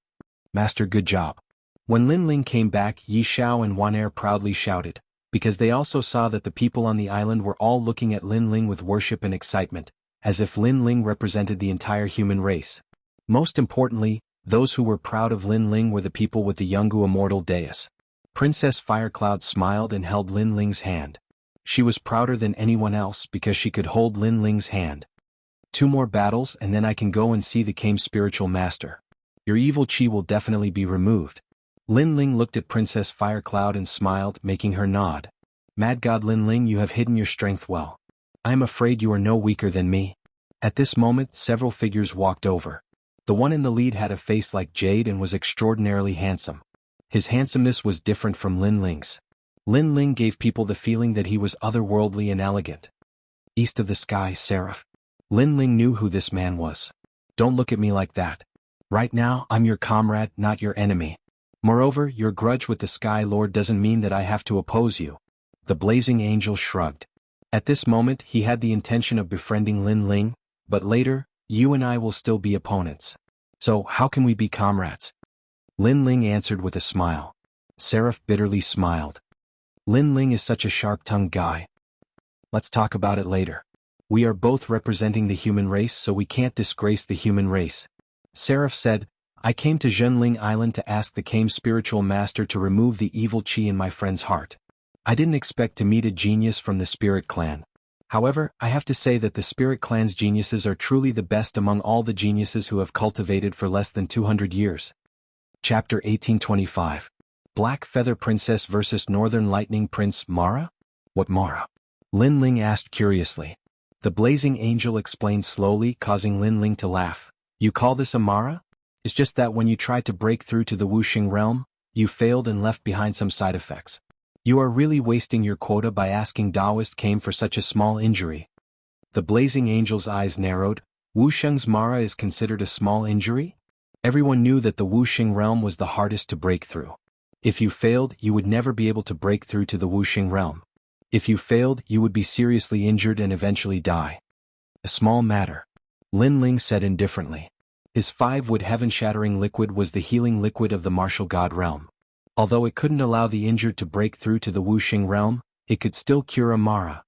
Master, good job. When Lin Ling came back, Yi Xiao and Wan proudly shouted, because they also saw that the people on the island were all looking at Lin Ling with worship and excitement, as if Lin Ling represented the entire human race. Most importantly, those who were proud of Lin Ling were the people with the Jianghu Immortal dais. Princess Firecloud smiled and held Lin Ling's hand. She was prouder than anyone else because she could hold Lin Ling's hand. 2 more battles and then I can go and see the Kame's spiritual master. Your evil chi will definitely be removed. Lin Ling looked at Princess Firecloud and smiled, making her nod. Mad God Lin Ling, you have hidden your strength well. I am afraid you are no weaker than me. At this moment several figures walked over. The one in the lead had a face like jade and was extraordinarily handsome. His handsomeness was different from Lin Ling's. Lin Ling gave people the feeling that he was otherworldly and elegant. East of the sky, Seraph. Lin Ling knew who this man was. Don't look at me like that. Right now, I'm your comrade, not your enemy. Moreover, your grudge with the Sky Lord doesn't mean that I have to oppose you. The blazing angel shrugged. At this moment, he had the intention of befriending Lin Ling, but later, you and I will still be opponents. So, how can we be comrades? Lin Ling answered with a smile. Seraph bitterly smiled. Lin Ling is such a sharp-tongued guy. Let's talk about it later. We are both representing the human race, so we can't disgrace the human race. Seraph said, I came to Zhenling Island to ask the Kame spiritual master to remove the evil qi in my friend's heart. I didn't expect to meet a genius from the spirit clan. However, I have to say that the spirit clan's geniuses are truly the best among all the geniuses who have cultivated for less than 200 years. Chapter 1825. Black Feather Princess vs. Northern Lightning Prince Mara? What Mara? Lin Ling asked curiously. The blazing angel explained slowly, causing Lin Ling to laugh. You call this a Mara? It's just that when you tried to break through to the Wuxia realm, you failed and left behind some side effects. You are really wasting your quota by asking Taoist Kame for such a small injury. The blazing angel's eyes narrowed. Wuxia's Mara is considered a small injury? Everyone knew that the Wuxia realm was the hardest to break through. If you failed, you would never be able to break through to the Wuxia realm. If you failed, you would be seriously injured and eventually die. A small matter. Lin Ling said indifferently. His 5-wood heaven-shattering liquid was the healing liquid of the martial god realm. Although it couldn't allow the injured to break through to the Wuxia realm, it could still cure a Mara.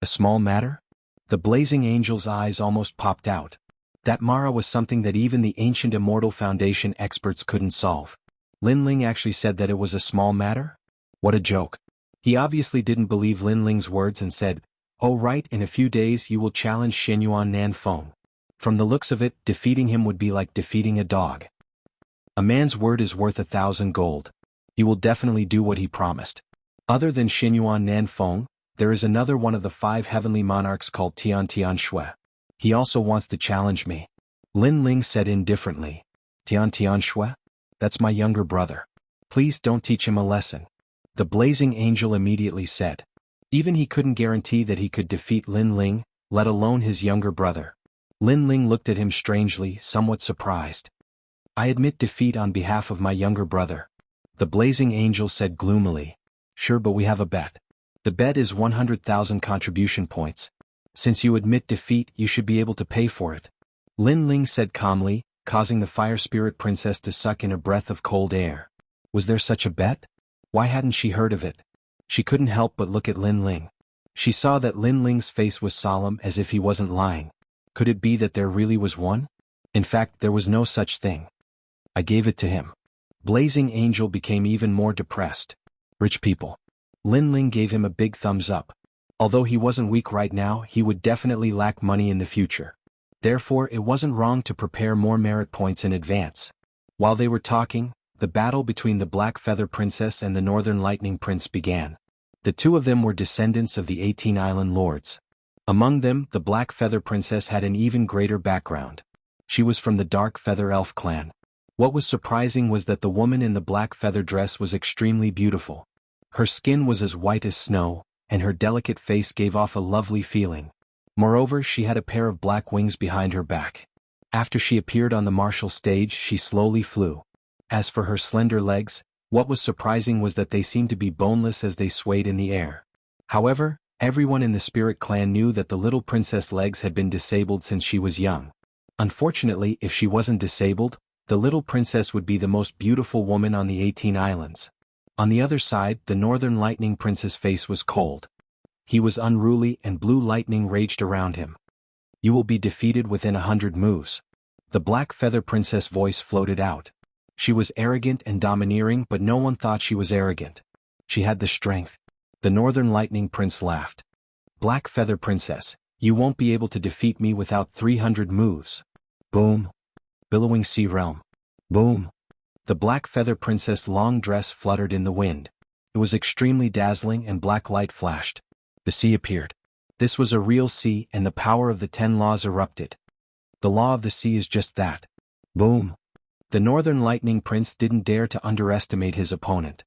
A small matter? The blazing angel's eyes almost popped out. That Mara was something that even the ancient Immortal Foundation experts couldn't solve. Lin Ling actually said that it was a small matter? What a joke. He obviously didn't believe Lin Ling's words and said, Oh right, in a few days you will challenge Xianyuan Nanfeng. From the looks of it, defeating him would be like defeating a dog. A man's word is worth 1,000 gold. He will definitely do what he promised. Other than Xianyuan Nanfeng, there is another one of the 5 heavenly monarchs called Tian Shui. He also wants to challenge me. Lin Ling said indifferently. Tian Shui? That's my younger brother. Please don't teach him a lesson. The blazing angel immediately said. Even he couldn't guarantee that he could defeat Lin Ling, let alone his younger brother. Lin Ling looked at him strangely, somewhat surprised. I admit defeat on behalf of my younger brother. The blazing angel said gloomily. Sure, but we have a bet. The bet is 100,000 contribution points. Since you admit defeat, you should be able to pay for it. Lin Ling said calmly, causing the fire spirit princess to suck in a breath of cold air. Was there such a bet? Why hadn't she heard of it? She couldn't help but look at Lin Ling. She saw that Lin Ling's face was solemn as if he wasn't lying. Could it be that there really was one? In fact, there was no such thing. I gave it to him. Blazing Angel became even more depressed. Rich people. Lin Ling gave him a big thumbs up. Although he wasn't weak right now, he would definitely lack money in the future. Therefore, it wasn't wrong to prepare more merit points in advance. While they were talking, the battle between the Black Feather Princess and the Northern Lightning Prince began. The two of them were descendants of the 18 Island Lords. Among them, the Black Feather Princess had an even greater background. She was from the Dark Feather Elf clan. What was surprising was that the woman in the black feather dress was extremely beautiful. Her skin was as white as snow, and her delicate face gave off a lovely feeling. Moreover, she had a pair of black wings behind her back. After she appeared on the martial stage, she slowly flew. As for her slender legs, what was surprising was that they seemed to be boneless as they swayed in the air. However, everyone in the spirit clan knew that the little princess' legs had been disabled since she was young. Unfortunately, if she wasn't disabled, the little princess would be the most beautiful woman on the 18 islands. On the other side, the Northern Lightning Prince's face was cold. He was unruly and blue lightning raged around him. You will be defeated within 100 moves. The Black Feather Princess voice floated out. She was arrogant and domineering, but no one thought she was arrogant. She had the strength. The Northern Lightning Prince laughed. Black Feather Princess, you won't be able to defeat me without 300 moves. Boom. Billowing Sea Realm. Boom. The Black Feather Princess' long dress fluttered in the wind. It was extremely dazzling and black light flashed. The sea appeared. This was a real sea, and the power of the 10 laws erupted. The law of the sea is just that. Boom! The Northern Lightning Prince didn't dare to underestimate his opponent.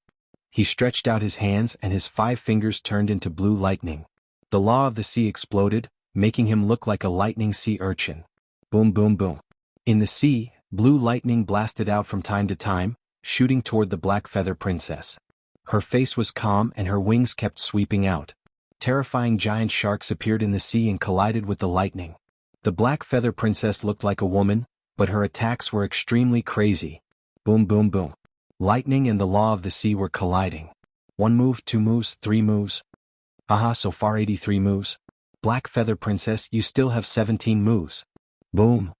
He stretched out his hands and his 5 fingers turned into blue lightning. The law of the sea exploded, making him look like a lightning sea urchin. Boom boom boom. In the sea, blue lightning blasted out from time to time, shooting toward the Black Feather Princess. Her face was calm and her wings kept sweeping out. Terrifying giant sharks appeared in the sea and collided with the lightning. The Black Feather Princess looked like a woman, but her attacks were extremely crazy. Boom boom boom. Lightning and the law of the sea were colliding. 1 move, 2 moves, 3 moves. Haha, so far 83 moves. Black Feather Princess, you still have 17 moves. Boom.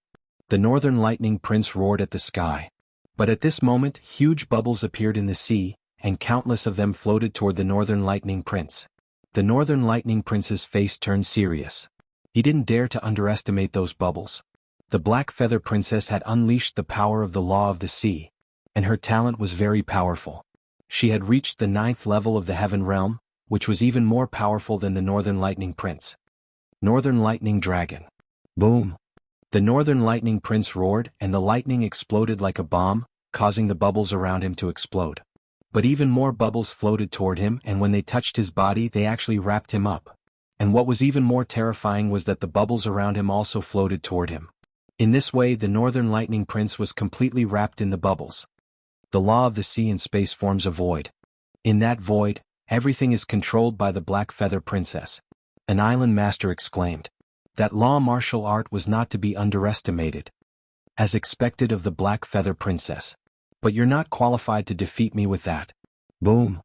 The Northern Lightning Prince roared at the sky. But at this moment, huge bubbles appeared in the sea, and countless of them floated toward the Northern Lightning Prince. The Northern Lightning Prince's face turned serious. He didn't dare to underestimate those bubbles. The Black Feather Princess had unleashed the power of the law of the sea, and her talent was very powerful. She had reached the 9th level of the Heaven Realm, which was even more powerful than the Northern Lightning Prince. Northern Lightning Dragon. Boom! The Northern Lightning Prince roared and the lightning exploded like a bomb, causing the bubbles around him to explode. But even more bubbles floated toward him, and when they touched his body they actually wrapped him up. And what was even more terrifying was that the bubbles around him also floated toward him. In this way the Northern Lightning Prince was completely wrapped in the bubbles. The law of the sea and space forms a void. In that void, everything is controlled by the Black Feather Princess. An island master exclaimed. That law martial art was not to be underestimated. As expected of the Black Feather Princess. But you're not qualified to defeat me with that. Boom.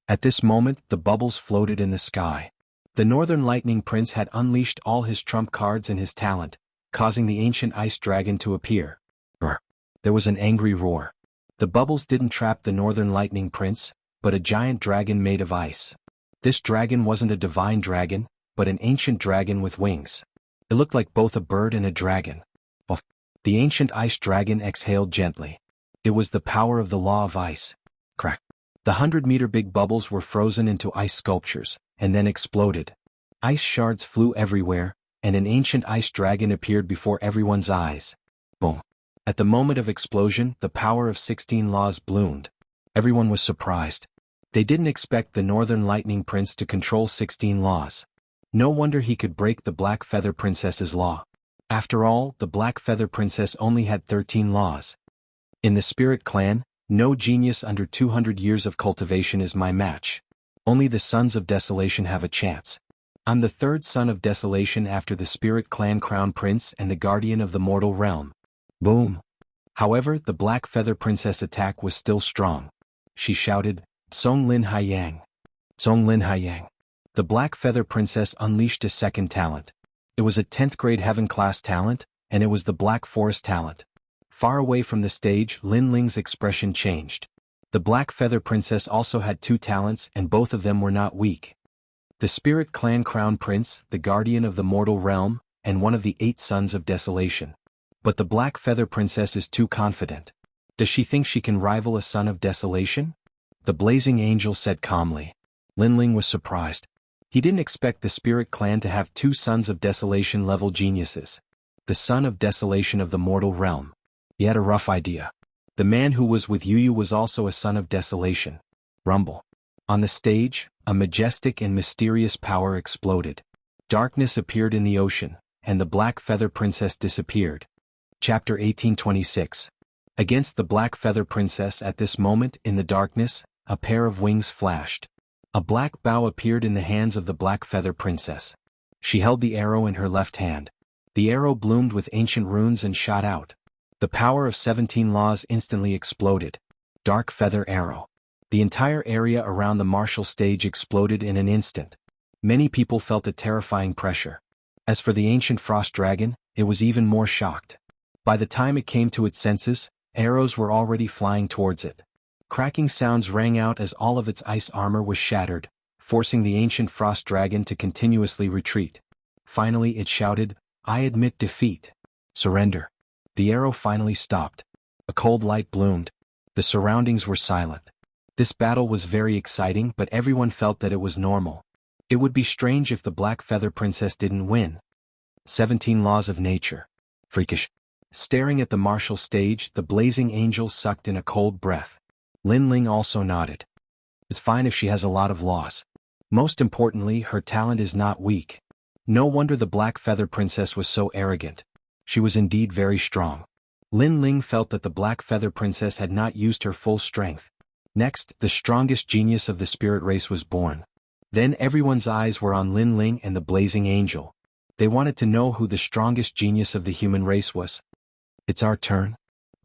At this moment the bubbles floated in the sky. The Northern Lightning Prince had unleashed all his trump cards and his talent, causing the ancient ice dragon to appear. Brr. There was an angry roar. The bubbles didn't trap the Northern Lightning Prince, but a giant dragon made of ice. This dragon wasn't a divine dragon, but an ancient dragon with wings. It looked like both a bird and a dragon. Oh. The ancient ice dragon exhaled gently. It was the power of the law of ice. Crack. The 100-meter big bubbles were frozen into ice sculptures, and then exploded. Ice shards flew everywhere, and an ancient ice dragon appeared before everyone's eyes. Boom. At the moment of explosion, the power of 16 laws bloomed. Everyone was surprised. They didn't expect the Northern Lightning Prince to control 16 laws. No wonder he could break the Black Feather Princess's law. After all, the Black Feather Princess only had 13 laws. In the Spirit Clan, no genius under 200 years of cultivation is my match. Only the Sons of Desolation have a chance. I'm the 3rd son of Desolation after the Spirit Clan Crown Prince and the Guardian of the Mortal Realm. Boom. However, the Black Feather Princess attack was still strong. She shouted, Song Lin Haiyang. Song Lin Haiyang. The Black Feather Princess unleashed a second talent. It was a 10th grade heaven class talent, and it was the Black Forest talent. Far away from the stage, Lin Ling's expression changed. The Black Feather Princess also had 2 talents and both of them were not weak. The Spirit Clan Crown Prince, the Guardian of the Mortal Realm, and one of the 8 Sons of Desolation. But the Black Feather Princess is too confident. Does she think she can rival a Son of Desolation? The Blazing Angel said calmly. Lin Ling was surprised. He didn't expect the Spirit Clan to have 2 Sons of Desolation level geniuses. The Son of Desolation of the Mortal Realm. He had a rough idea. The man who was with Yu was also a Son of Desolation. Rumble. On the stage, a majestic and mysterious power exploded. Darkness appeared in the ocean, and the Black Feather Princess disappeared. Chapter 1826. Against the Black Feather Princess at this moment in the darkness, a pair of wings flashed. A black bow appeared in the hands of the Black Feather Princess. She held the arrow in her left hand. The arrow bloomed with ancient runes and shot out. The power of 17 laws instantly exploded. Dark Feather Arrow. The entire area around the martial stage exploded in an instant. Many people felt a terrifying pressure. As for the ancient frost dragon, it was even more shocked. By the time it came to its senses, arrows were already flying towards it. Cracking sounds rang out as all of its ice armor was shattered, forcing the ancient frost dragon to continuously retreat. Finally it shouted, I admit defeat. Surrender. The arrow finally stopped. A cold light bloomed. The surroundings were silent. This battle was very exciting, but everyone felt that it was normal. It would be strange if the Black Feather Princess didn't win. 17 Laws of Nature. Freakish. Staring at the martial stage, the blazing angel sucked in a cold breath. Lin Ling also nodded. It's fine if she has a lot of laws. Most importantly, her talent is not weak. No wonder the Black Feather Princess was so arrogant. She was indeed very strong. Lin Ling felt that the Black Feather Princess had not used her full strength. Next, the strongest genius of the spirit race was born. Then everyone's eyes were on Lin Ling and the blazing angel. They wanted to know who the strongest genius of the human race was. It's our turn.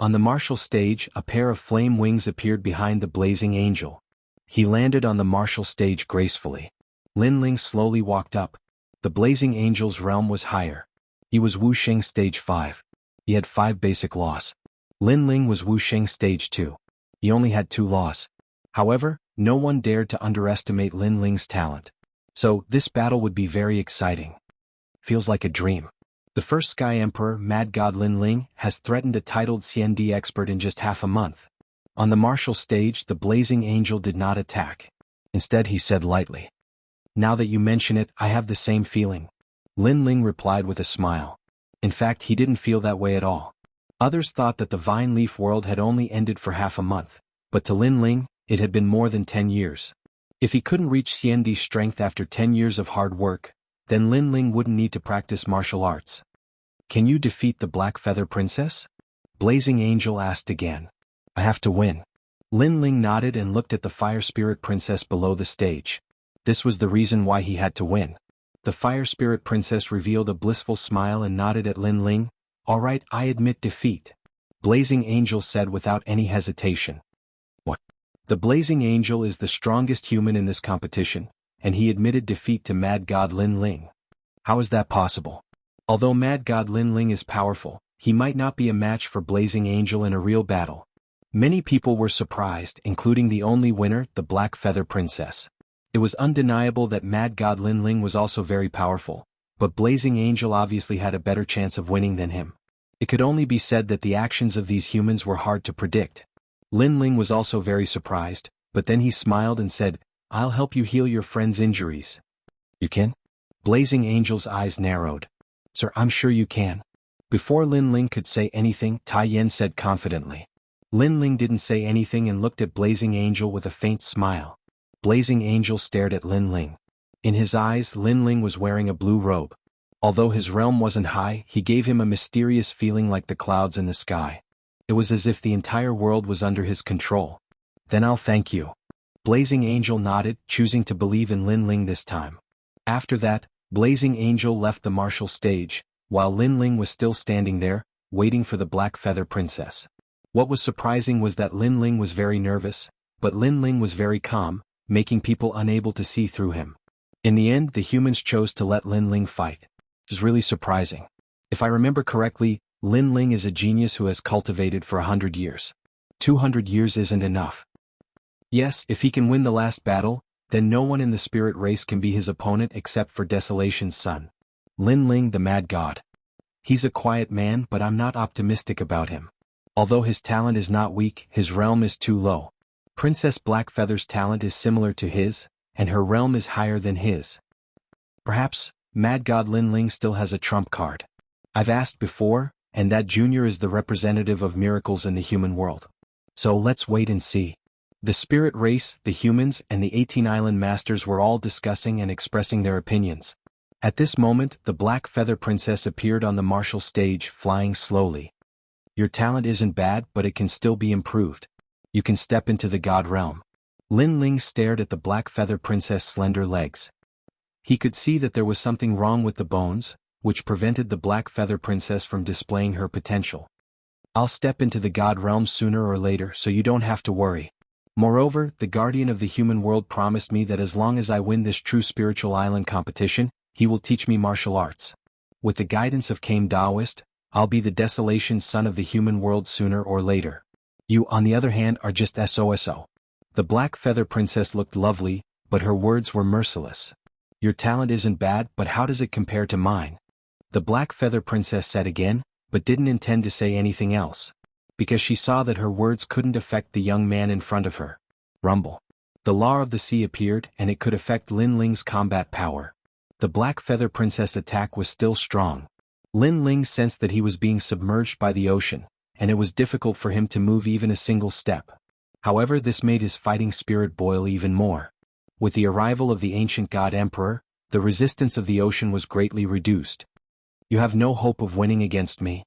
On the martial stage, a pair of flame wings appeared behind the blazing angel. He landed on the martial stage gracefully. Lin Ling slowly walked up. The blazing angel's realm was higher. He was Wuxia stage 5. He had 5 basic laws. Lin Ling was Wuxia stage 2. He only had 2 laws. However, no one dared to underestimate Lin Ling's talent. So, this battle would be very exciting. Feels like a dream. The first Sky Emperor, Mad God Lin Ling, has threatened a titled CND expert in just half a month. On the martial stage, the blazing angel did not attack. Instead, he said lightly, "Now that you mention it, I have the same feeling." Lin Ling replied with a smile. In fact, he didn't feel that way at all. Others thought that the Vine Leaf world had only ended for half a month, but to Lin Ling, it had been more than 10 years. If he couldn't reach CND's strength after 10 years of hard work, then Lin Ling wouldn't need to practice martial arts. "Can you defeat the Black Feather Princess?" Blazing Angel asked again. "I have to win." Lin Ling nodded and looked at the Fire Spirit Princess below the stage. This was the reason why he had to win. The Fire Spirit Princess revealed a blissful smile and nodded at Lin Ling. "All right, I admit defeat," Blazing Angel said without any hesitation. "What?" The Blazing Angel is the strongest human in this competition, and he admitted defeat to Mad God Lin Ling. How is that possible? Although Mad God Lin Ling is powerful, he might not be a match for Blazing Angel in a real battle. Many people were surprised, including the only winner, the Black Feather Princess. It was undeniable that Mad God Lin Ling was also very powerful, but Blazing Angel obviously had a better chance of winning than him. It could only be said that the actions of these humans were hard to predict. Lin Ling was also very surprised, but then he smiled and said, "I'll help you heal your friend's injuries." "You can?" Blazing Angel's eyes narrowed. "Sir, I'm sure you can." Before Lin Ling could say anything, Tai Yan said confidently. Lin Ling didn't say anything and looked at Blazing Angel with a faint smile. Blazing Angel stared at Lin Ling. In his eyes, Lin Ling was wearing a blue robe. Although his realm wasn't high, he gave him a mysterious feeling like the clouds in the sky. It was as if the entire world was under his control. "Then I'll thank you." Blazing Angel nodded, choosing to believe in Lin Ling this time. After that, Blazing Angel left the martial stage, while Lin Ling was still standing there, waiting for the Black Feather Princess. What was surprising was that Lin Ling was very nervous, but Lin Ling was very calm, making people unable to see through him. In the end, the humans chose to let Lin Ling fight. It was really surprising. If I remember correctly, Lin Ling is a genius who has cultivated for 100 years. 200 years isn't enough. Yes, if he can win the last battle, then no one in the spirit race can be his opponent except for Desolation's son. Lin Ling, the Mad God. He's a quiet man, but I'm not optimistic about him. Although his talent is not weak, his realm is too low. Princess Blackfeather's talent is similar to his, and her realm is higher than his. Perhaps, Mad God Lin Ling still has a trump card. I've asked before, and that Junior is the representative of miracles in the human world. So let's wait and see. The spirit race, the humans, and the 18 island masters were all discussing and expressing their opinions. At this moment, the Black Feather Princess appeared on the martial stage, flying slowly. "Your talent isn't bad, but it can still be improved. You can step into the God realm." Lin Ling stared at the Black Feather Princess' slender legs. He could see that there was something wrong with the bones, which prevented the Black Feather Princess from displaying her potential. "I'll step into the God realm sooner or later, so you don't have to worry. Moreover, the guardian of the human world promised me that as long as I win this true spiritual island competition, he will teach me martial arts. With the guidance of Kame Daoist, I'll be the Desolation son of the human world sooner or later. You, on the other hand, are just SOSO. The Black Feather Princess looked lovely, but her words were merciless. "Your talent isn't bad, but how does it compare to mine?" The Black Feather Princess said again, but didn't intend to say anything else, because she saw that her words couldn't affect the young man in front of her. Rumble. The law of the sea appeared and it could affect Lin Ling's combat power. The Black Feather Princess attack was still strong. Lin Ling sensed that he was being submerged by the ocean, and it was difficult for him to move even a single step. However, this made his fighting spirit boil even more. With the arrival of the ancient god emperor, the resistance of the ocean was greatly reduced. You have no hope of winning against me.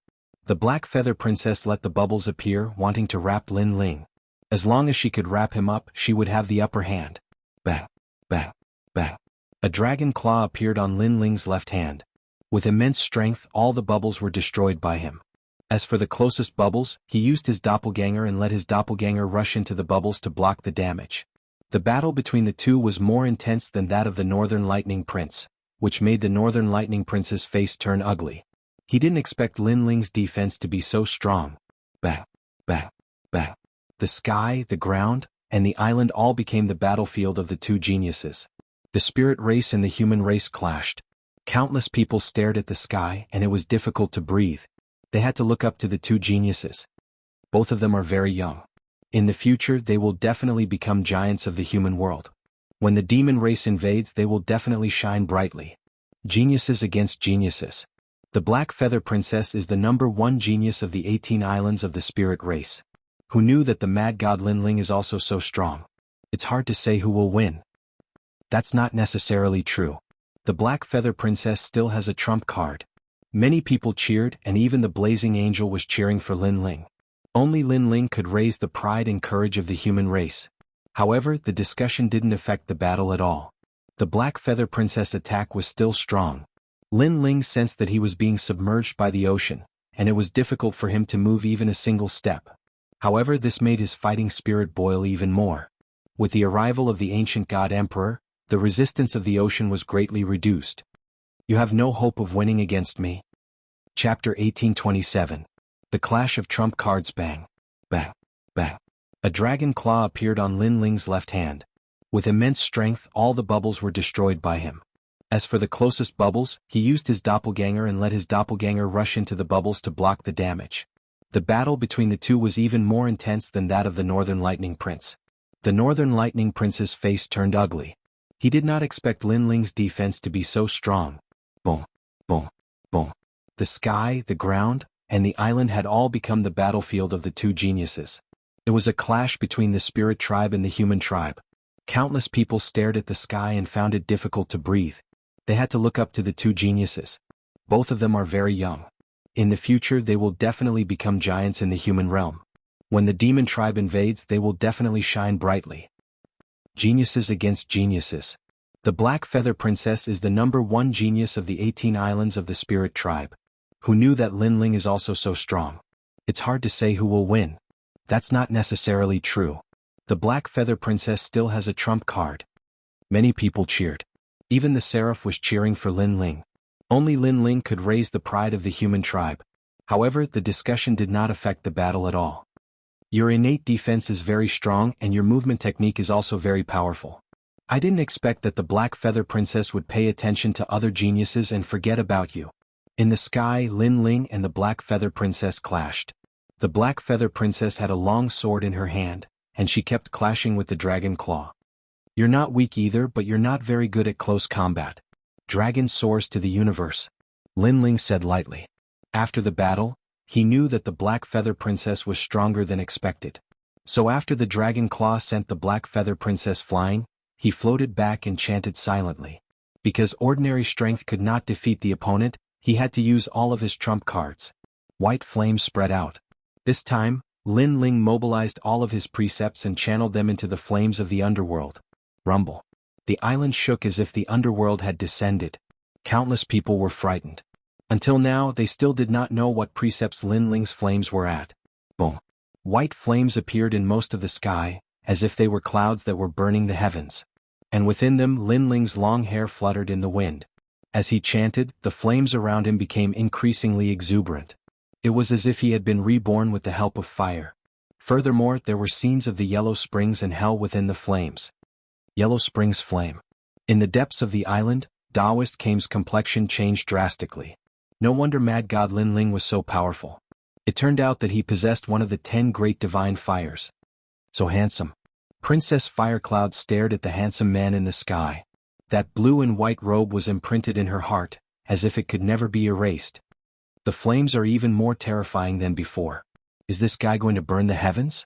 The Black Feather Princess let the bubbles appear, wanting to wrap Lin Ling. As long as she could wrap him up, she would have the upper hand. Bang, bang, bang. A dragon claw appeared on Lin Ling's left hand. With immense strength, all the bubbles were destroyed by him. As for the closest bubbles, he used his doppelganger and let his doppelganger rush into the bubbles to block the damage. The battle between the two was more intense than that of the Northern Lightning Prince, which made the Northern Lightning Prince's face turn ugly. He didn't expect Lin Ling's defense to be so strong. Bang, bang, bang. The sky, the ground, and the island all became the battlefield of the two geniuses. The spirit race and the human race clashed. Countless people stared at the sky and it was difficult to breathe. They had to look up to the two geniuses. Both of them are very young. In the future they will definitely become giants of the human world. When the demon race invades they will definitely shine brightly. Geniuses against geniuses. The Black Feather Princess is the #1 genius of the 18 islands of the spirit race. Who knew that the mad god Lin Ling is also so strong? It's hard to say who will win. That's not necessarily true. The Black Feather Princess still has a trump card. Many people cheered and even the Blazing Angel was cheering for Lin Ling. Only Lin Ling could raise the pride and courage of the human race. However, the discussion didn't affect the battle at all. The Black Feather Princess attack was still strong. Lin Ling sensed that he was being submerged by the ocean, and it was difficult for him to move even a single step. However, this made his fighting spirit boil even more. With the arrival of the ancient god emperor, the resistance of the ocean was greatly reduced. You have no hope of winning against me. Chapter 1827. The Clash of Trump Cards. Bang, bang, bang. A dragon claw appeared on Lin Ling's left hand. With immense strength, all the bubbles were destroyed by him. As for the closest bubbles, he used his doppelganger and let his doppelganger rush into the bubbles to block the damage. The battle between the two was even more intense than that of the Northern Lightning Prince. The Northern Lightning Prince's face turned ugly. He did not expect Lin Ling's defense to be so strong. Boom, boom, boom. The sky, the ground, and the island had all become the battlefield of the two geniuses. It was a clash between the spirit tribe and the human tribe. Countless people stared at the sky and found it difficult to breathe. They had to look up to the two geniuses. Both of them are very young. In the future they will definitely become giants in the human realm. When the demon tribe invades they will definitely shine brightly. Geniuses against geniuses. The Black Feather Princess is the #1 genius of the 18 islands of the spirit tribe. Who knew that Lin Ling is also so strong? It's hard to say who will win. That's not necessarily true. The Black Feather Princess still has a trump card. Many people cheered. Even the Seraph was cheering for Lin Ling. Only Lin Ling could raise the pride of the human tribe. However, the discussion did not affect the battle at all. Your innate defense is very strong and your movement technique is also very powerful. I didn't expect that the Black Feather Princess would pay attention to other geniuses and forget about you. In the sky, Lin Ling and the Black Feather Princess clashed. The Black Feather Princess had a long sword in her hand, and she kept clashing with the dragon claw. You're not weak either, but you're not very good at close combat. Dragon soars to the universe, Lin Ling said lightly. After the battle, he knew that the Black Feather Princess was stronger than expected. So after the dragon claw sent the Black Feather Princess flying, he floated back and chanted silently. Because ordinary strength could not defeat the opponent, he had to use all of his trump cards. White flames spread out. This time, Lin Ling mobilized all of his precepts and channeled them into the flames of the underworld. Rumble. The island shook as if the underworld had descended. Countless people were frightened. Until now, they still did not know what precepts Lin Ling's flames were at. Boom. White flames appeared in most of the sky, as if they were clouds that were burning the heavens. And within them Lin Ling's long hair fluttered in the wind. As he chanted, the flames around him became increasingly exuberant. It was as if he had been reborn with the help of fire. Furthermore, there were scenes of the Yellow Springs and hell within the flames. Yellow Springs flame. In the depths of the island, Taoist Kame's complexion changed drastically. No wonder Mad God Lin Ling was so powerful. It turned out that he possessed one of the 10 great divine fires. So handsome. Princess Firecloud stared at the handsome man in the sky. That blue and white robe was imprinted in her heart, as if it could never be erased. The flames are even more terrifying than before. Is this guy going to burn the heavens?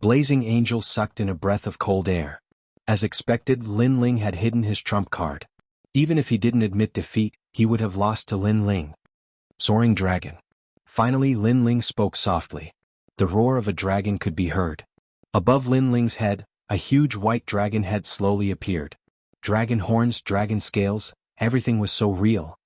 Blazing Angel sucked in a breath of cold air. As expected, Lin Ling had hidden his trump card. Even if he didn't admit defeat, he would have lost to Lin Ling. Soaring Dragon. Finally Lin Ling spoke softly. The roar of a dragon could be heard. Above Lin Ling's head, a huge white dragon head slowly appeared. Dragon horns, dragon scales, everything was so real.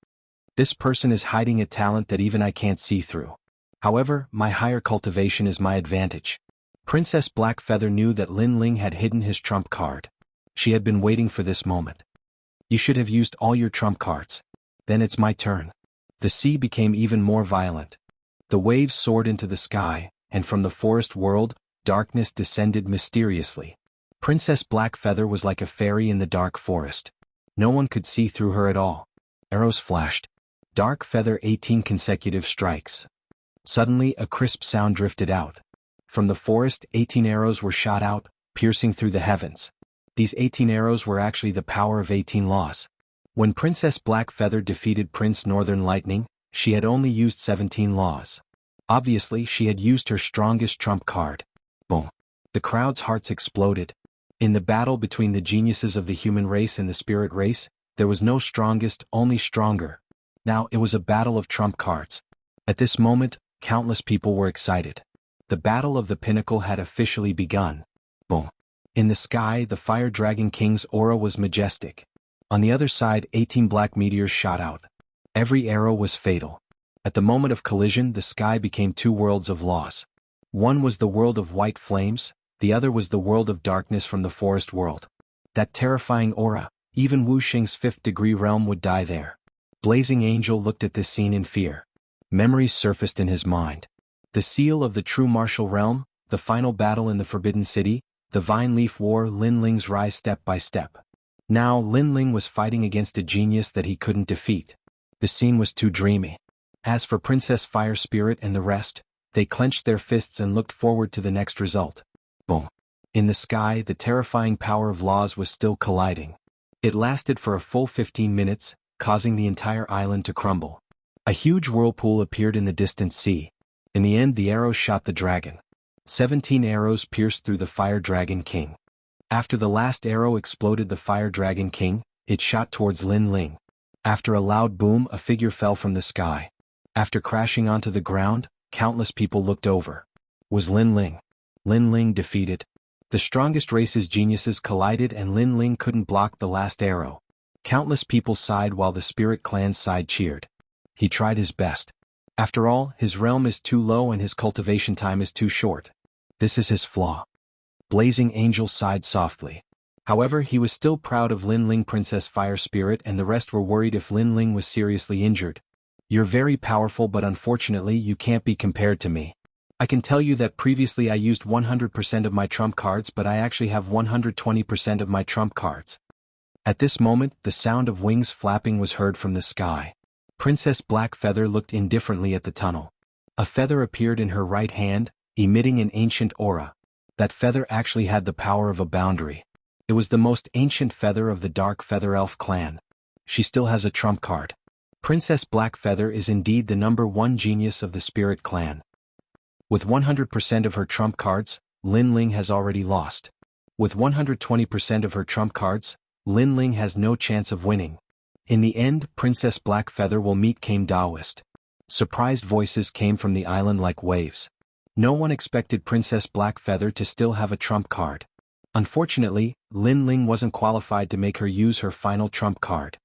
This person is hiding a talent that even I can't see through. However, my higher cultivation is my advantage. Princess Blackfeather knew that Lin Ling had hidden his trump card. She had been waiting for this moment. You should have used all your trump cards. Then it's my turn. The sea became even more violent. The waves soared into the sky, and from the forest world, darkness descended mysteriously. Princess Blackfeather was like a fairy in the dark forest. No one could see through her at all. Arrows flashed. Dark Feather 18 consecutive strikes. Suddenly a crisp sound drifted out. From the forest 18 arrows were shot out, piercing through the heavens. These 18 arrows were actually the power of 18 laws. When Princess Blackfeather defeated Prince Northern Lightning, she had only used 17 laws. Obviously she had used her strongest trump card. Boom. The crowd's hearts exploded. In the battle between the geniuses of the human race and the spirit race, there was no strongest, only stronger. Now it was a battle of trump cards. At this moment, countless people were excited. The battle of the pinnacle had officially begun. Boom. In the sky, the Fire Dragon King's aura was majestic. On the other side, 18 black meteors shot out. Every arrow was fatal. At the moment of collision, the sky became two worlds of loss. One was the world of white flames, the other was the world of darkness from the forest world. That terrifying aura, even Wu Xing's 5th degree realm would die there. Blazing Angel looked at this scene in fear. Memories surfaced in his mind. The seal of the true martial realm, the final battle in the Forbidden City, the Vine Leaf War, Lin Ling's rise step by step. Now Lin Ling was fighting against a genius that he couldn't defeat. The scene was too dreamy. As for Princess Fire Spirit and the rest, they clenched their fists and looked forward to the next result. Boom. In the sky, the terrifying power of laws was still colliding. It lasted for a full 15 minutes, causing the entire island to crumble. A huge whirlpool appeared in the distant sea. In the end, the arrows shot the dragon. 17 arrows pierced through the Fire Dragon King. After the last arrow exploded the Fire Dragon King, it shot towards Lin Ling. After a loud boom, a figure fell from the sky. After crashing onto the ground, countless people looked over. Was Lin Ling. Lin Ling defeated. The strongest race's geniuses collided and Lin Ling couldn't block the last arrow. Countless people sighed while the Spirit Clan's side cheered. He tried his best. After all, his realm is too low and his cultivation time is too short. This is his flaw. Blazing Angel sighed softly. However, he was still proud of Lin Ling. Princess Fire Spirit and the rest were worried if Lin Ling was seriously injured. You're very powerful, but unfortunately you can't be compared to me. I can tell you that previously I used 100% of my trump cards, but I actually have 120% of my trump cards. At this moment, the sound of wings flapping was heard from the sky. Princess Blackfeather looked indifferently at the tunnel. A feather appeared in her right hand, emitting an ancient aura. That feather actually had the power of a boundary. It was the most ancient feather of the Dark Feather Elf clan. She still has a trump card. Princess Blackfeather is indeed the #1 genius of the Spirit Clan. With 100% of her trump cards, Lin Ling has already lost. With 120% of her trump cards, Lin Ling has no chance of winning. In the end, Princess Blackfeather will meet Kame Daoist. Surprised voices came from the island like waves. No one expected Princess Blackfeather to still have a trump card. Unfortunately, Lin Ling wasn't qualified to make her use her final trump card.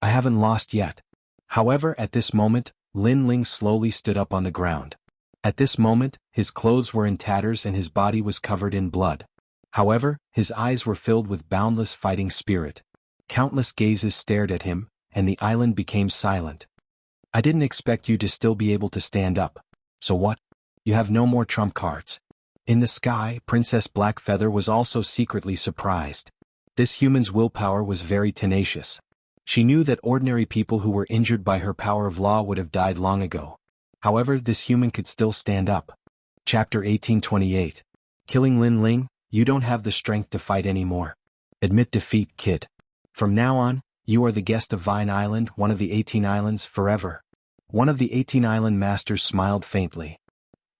I haven't lost yet. However, at this moment, Lin Ling slowly stood up on the ground. At this moment, his clothes were in tatters and his body was covered in blood. However, his eyes were filled with boundless fighting spirit. Countless gazes stared at him, and the island became silent. I didn't expect you to still be able to stand up. So what? You have no more trump cards. In the sky, Princess Blackfeather was also secretly surprised. This human's willpower was very tenacious. She knew that ordinary people who were injured by her power of law would have died long ago. However, this human could still stand up. Chapter 1828. Killing Lin Ling, you don't have the strength to fight anymore. Admit defeat, kid. From now on, you are the guest of Vine Island, one of the 18 islands, forever. One of the 18 island masters smiled faintly.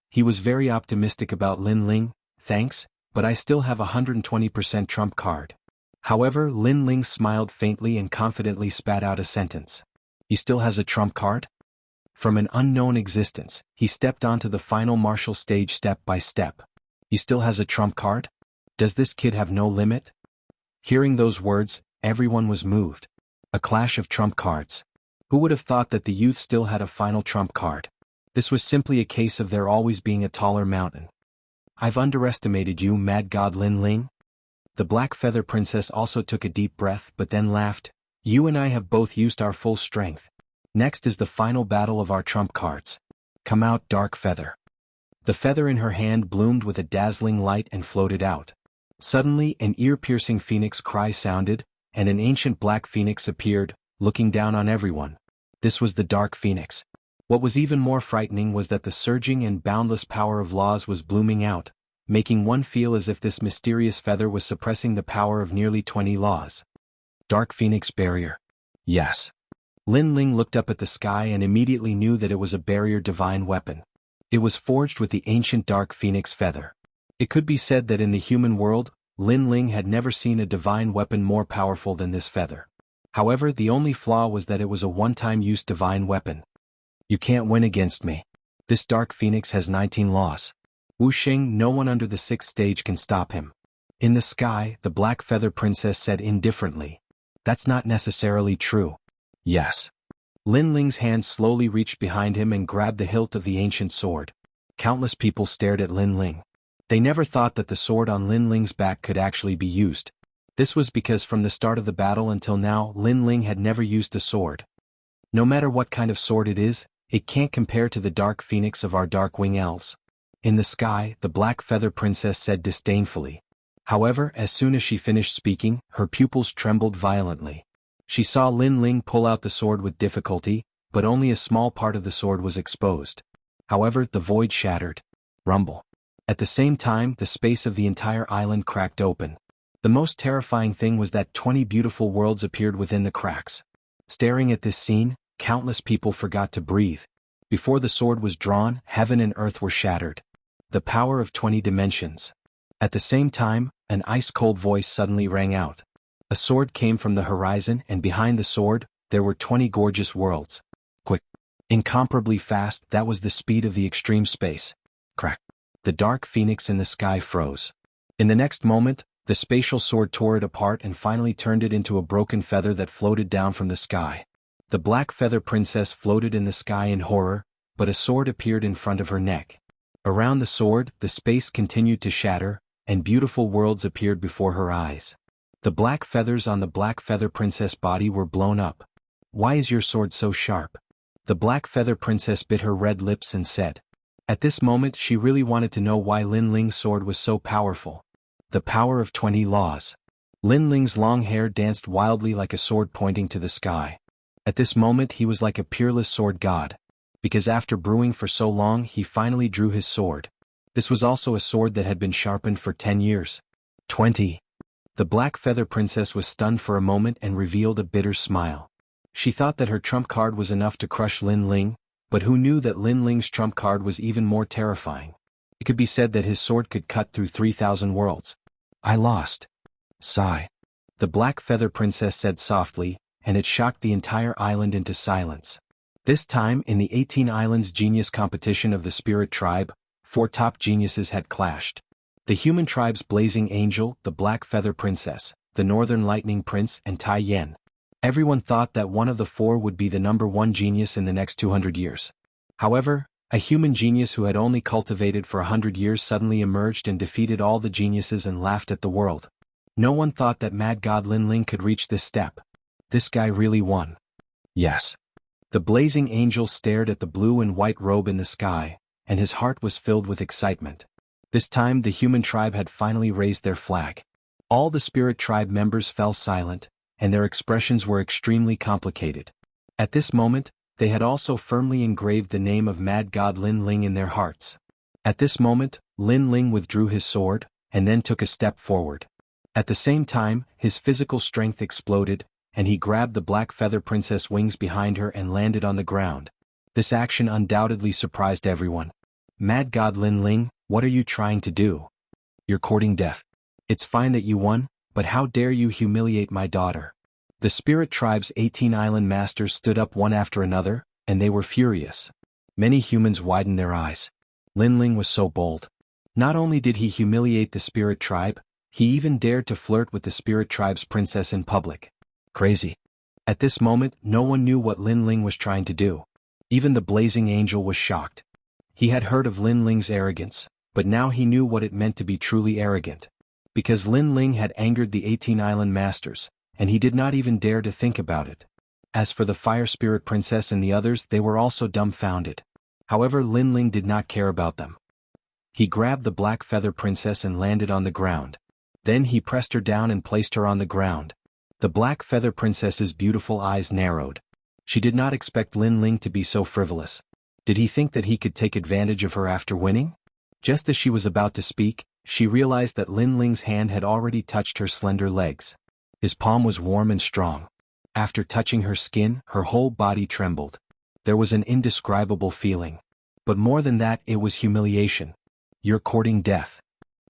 He was very optimistic about Lin Ling. Thanks, but I still have a 120% trump card. However, Lin Ling smiled faintly and confidently spat out a sentence. He still has a trump card? From an unknown existence, he stepped onto the final martial stage step by step. He still has a trump card? Does this kid have no limit? Hearing those words, everyone was moved. A clash of trump cards. Who would have thought that the youth still had a final trump card? This was simply a case of there always being a taller mountain. I've underestimated you, Mad God Lin Ling. The Black Feather Princess also took a deep breath but then laughed. You and I have both used our full strength. Next is the final battle of our trump cards. Come out, Dark Feather. The feather in her hand bloomed with a dazzling light and floated out. Suddenly an ear-piercing phoenix cry sounded, and an ancient black phoenix appeared, looking down on everyone. This was the Dark Phoenix. What was even more frightening was that the surging and boundless power of laws was blooming out, making one feel as if this mysterious feather was suppressing the power of nearly 20 laws. Dark Phoenix Barrier. Yes. Lin Ling looked up at the sky and immediately knew that it was a barrier divine weapon. It was forged with the ancient Dark Phoenix feather. It could be said that in the human world, Lin Ling had never seen a divine weapon more powerful than this feather. However, the only flaw was that it was a one-time use divine weapon. You can't win against me. This Dark Phoenix has 19 laws. Wuxia, no one under the 6th stage can stop him. In the sky, the Black Feather Princess said indifferently. That's not necessarily true. Yes. Lin Ling's hand slowly reached behind him and grabbed the hilt of the ancient sword. Countless people stared at Lin Ling. They never thought that the sword on Lin Ling's back could actually be used. This was because from the start of the battle until now, Lin Ling had never used a sword. No matter what kind of sword it is, it can't compare to the Dark Phoenix of our Dark Wing Elves. In the sky, the Black Feather Princess said disdainfully. However, as soon as she finished speaking, her pupils trembled violently. She saw Lin Ling pull out the sword with difficulty, but only a small part of the sword was exposed. However, the void shattered. Rumble. At the same time, the space of the entire island cracked open. The most terrifying thing was that 20 beautiful worlds appeared within the cracks. Staring at this scene, countless people forgot to breathe. Before the sword was drawn, heaven and earth were shattered. The power of 20 dimensions. At the same time, an ice-cold voice suddenly rang out. A sword came from the horizon, and behind the sword, there were 20 gorgeous worlds. Quick. Incomparably fast, that was the speed of the extreme space. Crack. The Dark Phoenix in the sky froze. In the next moment, the spatial sword tore it apart and finally turned it into a broken feather that floated down from the sky. The Black Feather Princess floated in the sky in horror, but a sword appeared in front of her neck. Around the sword, the space continued to shatter, and beautiful worlds appeared before her eyes. The black feathers on the Black Feather Princess body were blown up. Why is your sword so sharp? The Black Feather Princess bit her red lips and said. At this moment she really wanted to know why Lin Ling's sword was so powerful. The power of 20 laws. Lin Ling's long hair danced wildly like a sword pointing to the sky. At this moment he was like a peerless sword god. Because after brewing for so long he finally drew his sword. This was also a sword that had been sharpened for 10 years. 20. The Black Feather Princess was stunned for a moment and revealed a bitter smile. She thought that her trump card was enough to crush Lin Ling, but who knew that Lin Ling's trump card was even more terrifying? It could be said that his sword could cut through 3,000 worlds. I lost. Sigh. The Black Feather Princess said softly, and it shocked the entire island into silence. This time, in the 18 Islands Genius Competition of the Spirit Tribe, 4 top geniuses had clashed. The human tribe's Blazing Angel, the Black Feather Princess, the Northern Lightning Prince, and Tai Yen. Everyone thought that one of the 4 would be the #1 genius in the next 200 years. However, a human genius who had only cultivated for 100 years suddenly emerged and defeated all the geniuses and laughed at the world. No one thought that Mad God Lin Ling could reach this step. This guy really won. Yes. The Blazing Angel stared at the blue and white robe in the sky, and his heart was filled with excitement. This time the human tribe had finally raised their flag. All the spirit tribe members fell silent, and their expressions were extremely complicated. At this moment, they had also firmly engraved the name of Mad God Lin Ling in their hearts. At this moment, Lin Ling withdrew his sword, and then took a step forward. At the same time, his physical strength exploded, and he grabbed the Black Feather Princess wings behind her and landed on the ground. This action undoubtedly surprised everyone. Mad God Lin Ling, what are you trying to do? You're courting death. It's fine that you won, but how dare you humiliate my daughter? The Spirit Tribe's 18 island masters stood up one after another, and they were furious. Many humans widened their eyes. Lin Ling was so bold. Not only did he humiliate the Spirit Tribe, he even dared to flirt with the Spirit Tribe's princess in public. Crazy. At this moment, no one knew what Lin Ling was trying to do. Even the Blazing Angel was shocked. He had heard of Lin Ling's arrogance, but now he knew what it meant to be truly arrogant. Because Lin Ling had angered the 18 island masters, and he did not even dare to think about it. As for the Fire Spirit Princess and the others, they were also dumbfounded. However, Lin Ling did not care about them. He grabbed the Black Feather Princess and landed on the ground. Then he pressed her down and placed her on the ground. The Black Feather Princess's beautiful eyes narrowed. She did not expect Lin Ling to be so frivolous. Did he think that he could take advantage of her after winning? Just as she was about to speak, she realized that Lin Ling's hand had already touched her slender legs. His palm was warm and strong. After touching her skin, her whole body trembled. There was an indescribable feeling. But more than that, it was humiliation. You're courting death.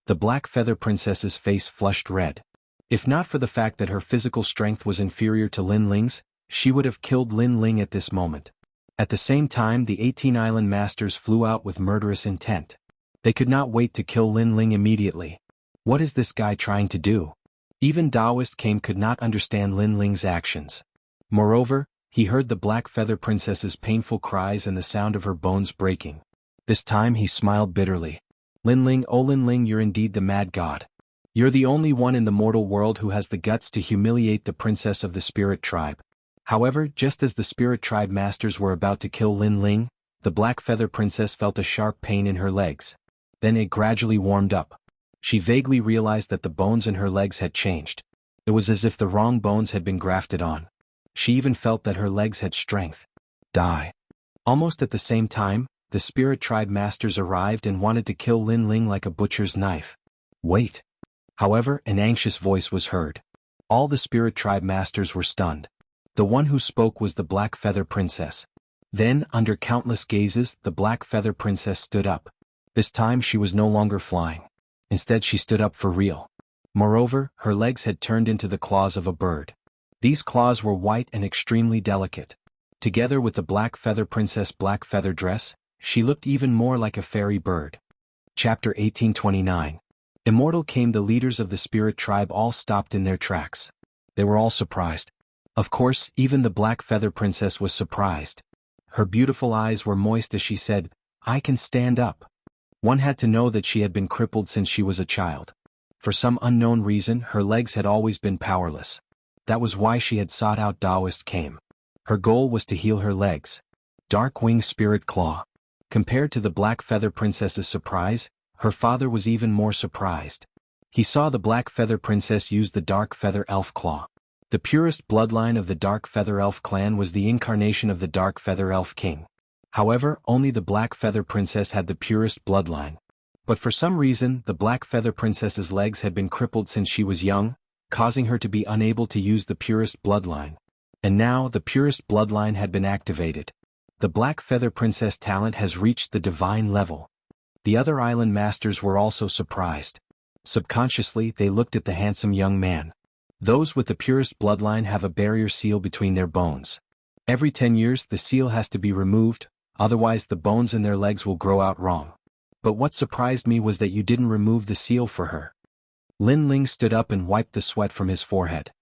The Black Feather Princess's face flushed red. If not for the fact that her physical strength was inferior to Lin Ling's, she would have killed Lin Ling at this moment. At the same time, the 18 island masters flew out with murderous intent. They could not wait to kill Lin Ling immediately. What is this guy trying to do? Even Taoist Came could not understand Lin Ling's actions. Moreover, he heard the Black Feather Princess's painful cries and the sound of her bones breaking. This time he smiled bitterly. Lin Ling, oh Lin Ling, you're indeed the mad god. You're the only one in the mortal world who has the guts to humiliate the princess of the Spirit Tribe. However, just as the Spirit Tribe masters were about to kill Lin Ling, the Black Feather Princess felt a sharp pain in her legs. Then it gradually warmed up. She vaguely realized that the bones in her legs had changed. It was as if the wrong bones had been grafted on. She even felt that her legs had strength. Die. Almost at the same time, the Spirit Tribe masters arrived and wanted to kill Lin Ling like a butcher's knife. Wait. However, an anxious voice was heard. All the Spirit Tribe masters were stunned. The one who spoke was the Black Feather Princess. Then, under countless gazes, the Black Feather Princess stood up. This time she was no longer flying. Instead she stood up for real. Moreover, her legs had turned into the claws of a bird. These claws were white and extremely delicate. Together with the Black Feather Princess' black feather dress, she looked even more like a fairy bird. Chapter 1829. Immortal came. The leaders of the Spirit Tribe all stopped in their tracks. They were all surprised. Of course, even the Black Feather Princess was surprised. Her beautiful eyes were moist as she said, "I can stand up." One had to know that she had been crippled since she was a child. For some unknown reason, her legs had always been powerless. That was why she had sought out Taoist Came. Her goal was to heal her legs. Dark Wing Spirit Claw. Compared to the Black Feather Princess's surprise, her father was even more surprised. He saw the Black Feather Princess use the Dark Feather Elf Claw. The purest bloodline of the Dark Feather Elf clan was the incarnation of the Dark Feather Elf King. However, only the Black Feather Princess had the purest bloodline. But for some reason, the Black Feather Princess's legs had been crippled since she was young, causing her to be unable to use the purest bloodline. And now, the purest bloodline had been activated. The Black Feather Princess talent has reached the divine level. The other island masters were also surprised. Subconsciously, they looked at the handsome young man. Those with the purest bloodline have a barrier seal between their bones. Every 10 years, the seal has to be removed, otherwise the bones in their legs will grow out wrong. But what surprised me was that you didn't remove the seal for her. Lin Ling stood up and wiped the sweat from his forehead.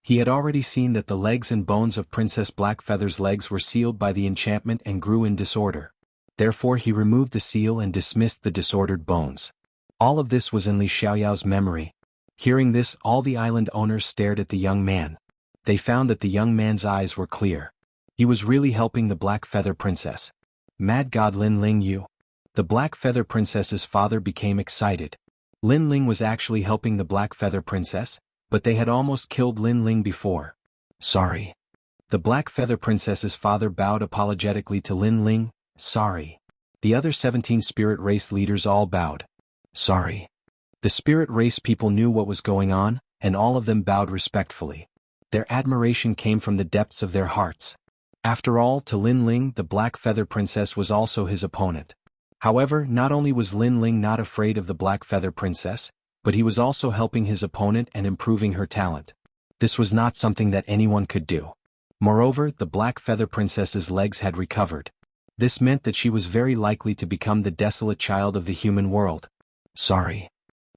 He had already seen that the legs and bones of Princess Blackfeather's legs were sealed by the enchantment and grew in disorder. Therefore he removed the seal and dismissed the disordered bones. All of this was in Li Xiaoyao's memory. Hearing this, all the island owners stared at the young man. They found that the young man's eyes were clear. He was really helping the Black Feather Princess. Mad God Lin Ling you. The Black Feather Princess's father became excited. Lin Ling was actually helping the Black Feather Princess, but they had almost killed Lin Ling before. Sorry. The Black Feather Princess's father bowed apologetically to Lin Ling. Sorry. The other 17 spirit race leaders all bowed. Sorry. The spirit race people knew what was going on, and all of them bowed respectfully. Their admiration came from the depths of their hearts. After all, to Lin Ling the Black Feather Princess was also his opponent. However, not only was Lin Ling not afraid of the Black Feather Princess, but he was also helping his opponent and improving her talent. This was not something that anyone could do. Moreover, the Black Feather Princess's legs had recovered. This meant that she was very likely to become the desolate child of the human world. Sorry.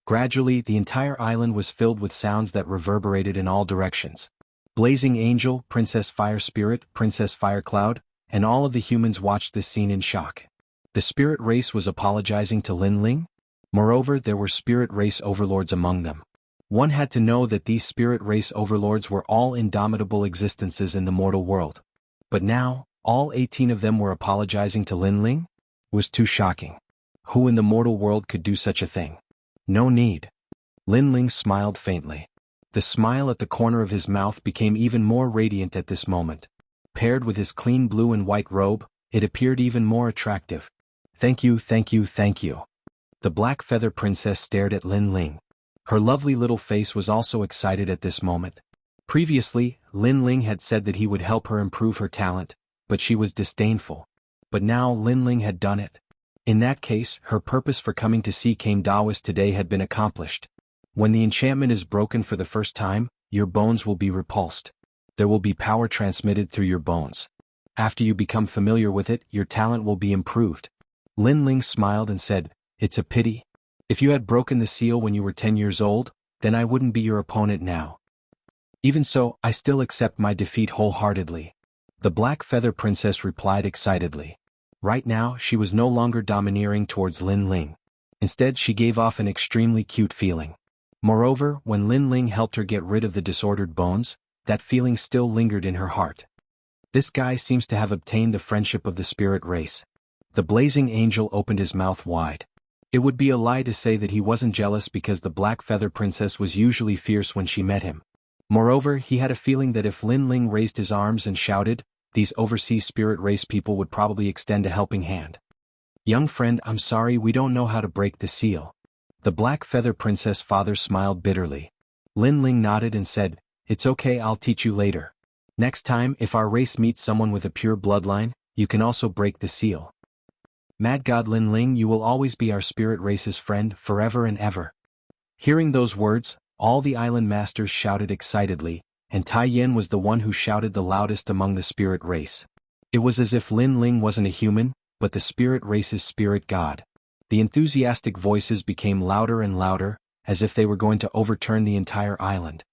Gradually, the entire island was filled with sounds that reverberated in all directions. Blazing Angel, Princess Fire Spirit, Princess Fire Cloud, and all of the humans watched this scene in shock. The spirit race was apologizing to Lin Ling? Moreover, there were spirit race overlords among them. One had to know that these spirit race overlords were all indomitable existences in the mortal world. But now, all 18 of them were apologizing to Lin Ling? It was too shocking. Who in the mortal world could do such a thing? No need. Lin Ling smiled faintly. The smile at the corner of his mouth became even more radiant at this moment. Paired with his clean blue and white robe, it appeared even more attractive. Thank you, thank you, thank you. The Black Feather Princess stared at Lin Ling. Her lovely little face was also excited at this moment. Previously, Lin Ling had said that he would help her improve her talent, but she was disdainful. But now Lin Ling had done it. In that case, her purpose for coming to see Kame Daoist today had been accomplished. When the enchantment is broken for the first time, your bones will be repulsed. There will be power transmitted through your bones. After you become familiar with it, your talent will be improved. Lin Ling smiled and said, "It's a pity. If you had broken the seal when you were 10 years old, then I wouldn't be your opponent now. Even so, I still accept my defeat wholeheartedly." The Black Feather Princess replied excitedly. Right now, she was no longer domineering towards Lin Ling. Instead, she gave off an extremely cute feeling. Moreover, when Lin Ling helped her get rid of the disordered bones, that feeling still lingered in her heart. This guy seems to have obtained the friendship of the spirit race. The Blazing Angel opened his mouth wide. It would be a lie to say that he wasn't jealous because the Black Feather Princess was usually fierce when she met him. Moreover, he had a feeling that if Lin Ling raised his arms and shouted, these overseas spirit race people would probably extend a helping hand. "Young friend, I'm sorry, we don't know how to break the seal." The Black Feather Princess' father smiled bitterly. Lin Ling nodded and said, "It's okay, I'll teach you later. Next time, if our race meets someone with a pure bloodline, you can also break the seal." Mad God Lin Ling, you will always be our spirit race's friend, forever and ever. Hearing those words, all the island masters shouted excitedly, and Tai Yin was the one who shouted the loudest among the spirit race. It was as if Lin Ling wasn't a human, but the spirit race's spirit god. The enthusiastic voices became louder and louder, as if they were going to overturn the entire island.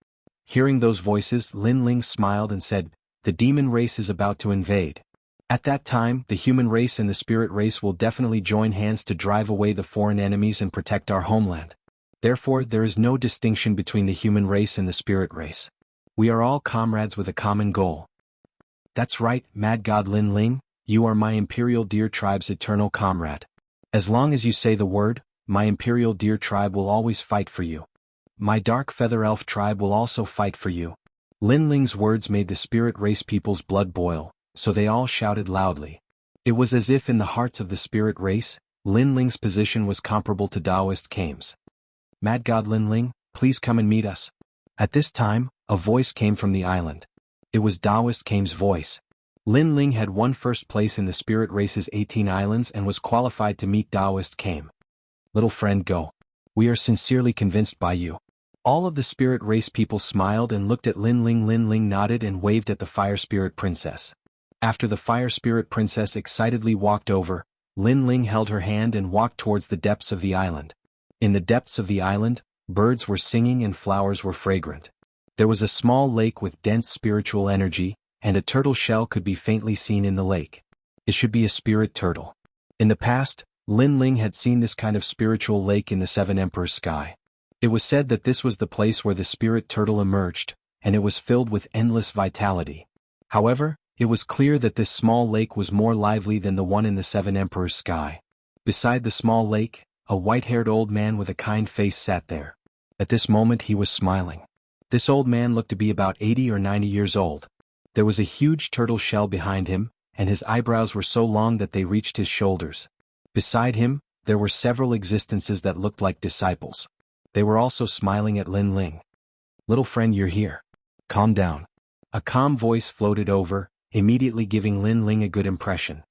Hearing those voices, Lin Ling smiled and said, "The demon race is about to invade. At that time, the human race and the spirit race will definitely join hands to drive away the foreign enemies and protect our homeland. Therefore, there is no distinction between the human race and the spirit race. We are all comrades with a common goal." "That's right, Mad God Lin Ling, you are my Imperial Deer Tribe's eternal comrade. As long as you say the word, my Imperial Deer Tribe will always fight for you. My Dark Feather Elf Tribe will also fight for you." Lin Ling's words made the spirit race people's blood boil, so they all shouted loudly. It was as if in the hearts of the spirit race, Lin Ling's position was comparable to Taoist Kame's. "Mad God Lin Ling, please come and meet us." At this time, a voice came from the island. It was Taoist Kame's voice. Lin Ling had won first place in the spirit race's 18 islands and was qualified to meet Taoist Kame. "Little friend, go. We are sincerely convinced by you." All of the spirit race people smiled and looked at Lin Ling. Lin Ling nodded and waved at the Fire Spirit Princess. After the Fire Spirit Princess excitedly walked over, Lin Ling held her hand and walked towards the depths of the island. In the depths of the island, birds were singing and flowers were fragrant. There was a small lake with dense spiritual energy, and a turtle shell could be faintly seen in the lake. It should be a spirit turtle. In the past, Lin Ling had seen this kind of spiritual lake in the Seven Emperors' sky. It was said that this was the place where the spirit turtle emerged, and it was filled with endless vitality. However, it was clear that this small lake was more lively than the one in the Seven Emperors' sky. Beside the small lake, a white-haired old man with a kind face sat there. At this moment he was smiling. This old man looked to be about 80 or 90 years old. There was a huge turtle shell behind him, and his eyebrows were so long that they reached his shoulders. Beside him, there were several existences that looked like disciples. They were also smiling at Lin Ling. "Little friend, you're here. Calm down." A calm voice floated over, immediately giving Lin Ling a good impression.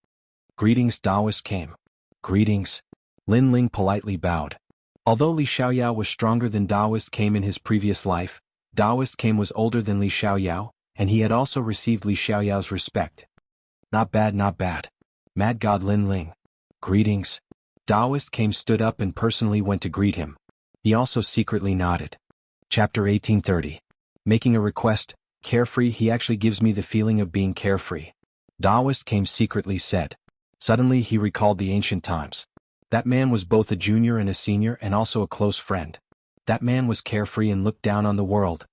"Greetings," Taoist came. "Greetings." Lin Ling politely bowed. Although Li Xiaoyao was stronger than Taoist came in his previous life, Taoist came was older than Li Xiaoyao, and he had also received Li Xiaoyao's respect. "Not bad, not bad. Mad God Lin Ling." "Greetings." Taoist came stood up and personally went to greet him. He also secretly nodded. Chapter 1830. Making a request, carefree. He actually gives me the feeling of being carefree. Taoist came secretly said. Suddenly he recalled the ancient times. That man was both a junior and a senior and also a close friend. That man was carefree and looked down on the world.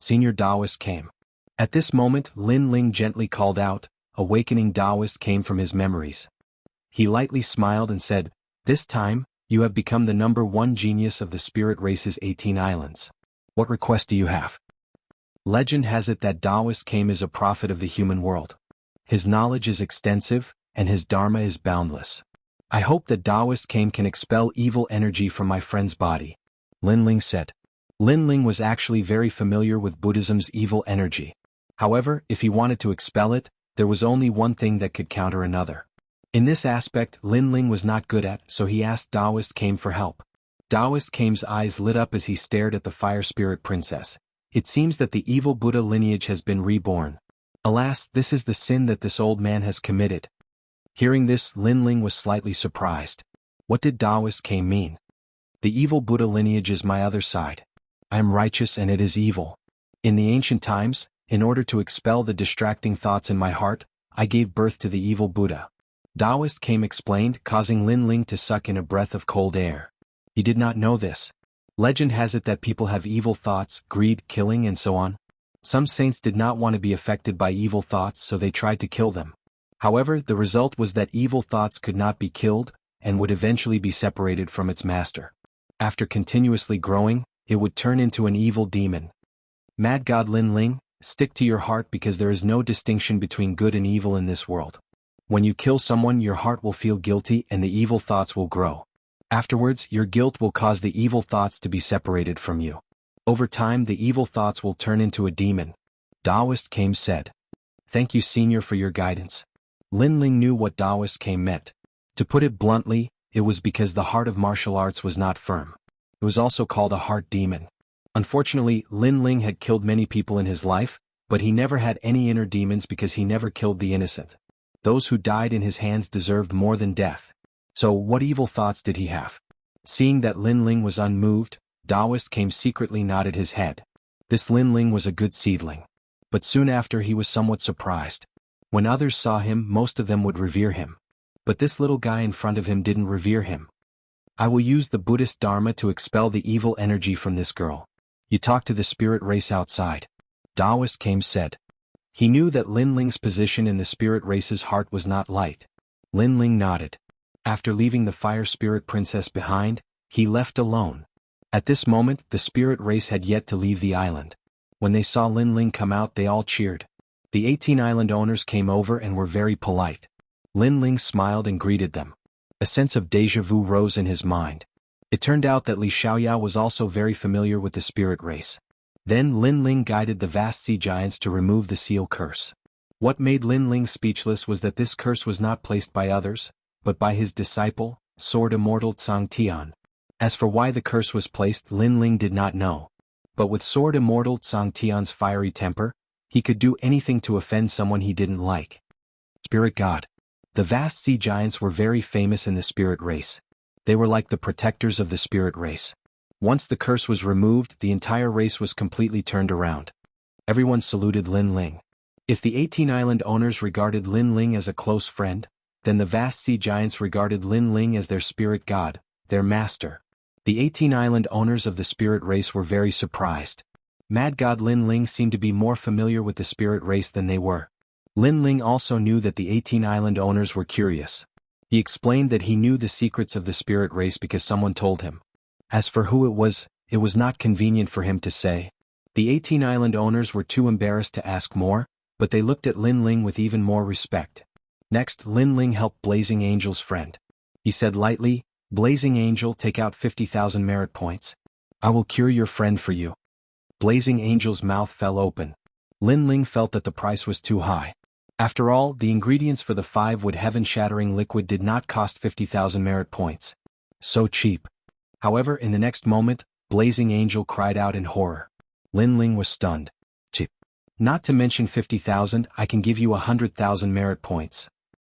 Senior Taoist came. At this moment Lin Ling gently called out, awakening Taoist came from his memories. He lightly smiled and said, "This time, you have become the #1 genius of the spirit race's 18 islands. What request do you have?" Legend has it that Taoist came is a prophet of the human world. His knowledge is extensive, and his dharma is boundless. I hope that Taoist came can expel evil energy from my friend's body. Lin Ling said. Lin Ling was actually very familiar with Buddhism's evil energy. However, if he wanted to expel it, there was only one thing that could counter another. In this aspect Lin Ling was not good at, so he asked Taoist came for help. Taoist Kame's eyes lit up as he stared at the fire spirit princess. It seems that the evil Buddha lineage has been reborn. Alas, this is the sin that this old man has committed. Hearing this, Lin Ling was slightly surprised. What did Taoist Kame mean? The evil Buddha lineage is my other side. I am righteous and it is evil. In the ancient times, in order to expel the distracting thoughts in my heart, I gave birth to the evil Buddha. Taoist Kame explained, causing Lin Ling to suck in a breath of cold air. He did not know this. Legend has it that people have evil thoughts, greed, killing and so on. Some saints did not want to be affected by evil thoughts, so they tried to kill them. However, the result was that evil thoughts could not be killed, and would eventually be separated from its master. After continuously growing, it would turn into an evil demon. Mad God Lin Ling, stick to your heart because there is no distinction between good and evil in this world. When you kill someone, your heart will feel guilty and the evil thoughts will grow. Afterwards, your guilt will cause the evil thoughts to be separated from you. Over time, the evil thoughts will turn into a demon. Taoist Kame said. Thank you, Senior, for your guidance. Lin Ling knew what Taoist Kame meant. To put it bluntly, it was because the heart of martial arts was not firm. It was also called a heart demon. Unfortunately, Lin Ling had killed many people in his life, but he never had any inner demons because he never killed the innocent. Those who died in his hands deserved more than death. So what evil thoughts did he have? Seeing that Lin Ling was unmoved, Taoist Kame secretly nodded his head. This Lin Ling was a good seedling. But soon after he was somewhat surprised. When others saw him, most of them would revere him. But this little guy in front of him didn't revere him. I will use the Buddhist Dharma to expel the evil energy from this girl. You talk to the spirit race outside. Taoist Kame said. He knew that Lin Ling's position in the spirit race's heart was not light. Lin Ling nodded. After leaving the fire spirit princess behind, he left alone. At this moment, the spirit race had yet to leave the island. When they saw Lin Ling come out, they all cheered. The 18 island owners came over and were very polite. Lin Ling smiled and greeted them. A sense of déjà vu rose in his mind. It turned out that Li Xiaoyao was also very familiar with the spirit race. Then Lin Ling guided the vast sea giants to remove the seal curse. What made Lin Ling speechless was that this curse was not placed by others, but by his disciple, Sword Immortal Xianxia. As for why the curse was placed, Lin Ling did not know. But with Sword Immortal Xianxia's fiery temper, he could do anything to offend someone he didn't like. Spirit God. The vast sea giants were very famous in the spirit race. They were like the protectors of the spirit race. Once the curse was removed, the entire race was completely turned around. Everyone saluted Lin Ling. If the 18 island owners regarded Lin Ling as a close friend, then the vast sea giants regarded Lin Ling as their spirit god, their master. The 18 island owners of the spirit race were very surprised. Mad God Lin Ling seemed to be more familiar with the spirit race than they were. Lin Ling also knew that the 18 island owners were curious. He explained that he knew the secrets of the spirit race because someone told him. As for who it was not convenient for him to say. The 18 island owners were too embarrassed to ask more, but they looked at Lin Ling with even more respect. Next, Lin Ling helped Blazing Angel's friend. He said lightly, Blazing Angel, take out 50,000 merit points. I will cure your friend for you. Blazing Angel's mouth fell open. Lin Ling felt that the price was too high. After all, the ingredients for the 5-wood heaven-shattering liquid did not cost 50,000 merit points. So cheap. However, in the next moment, Blazing Angel cried out in horror. Lin Ling was stunned. Cheap. Not to mention 50,000, I can give you 100,000 merit points.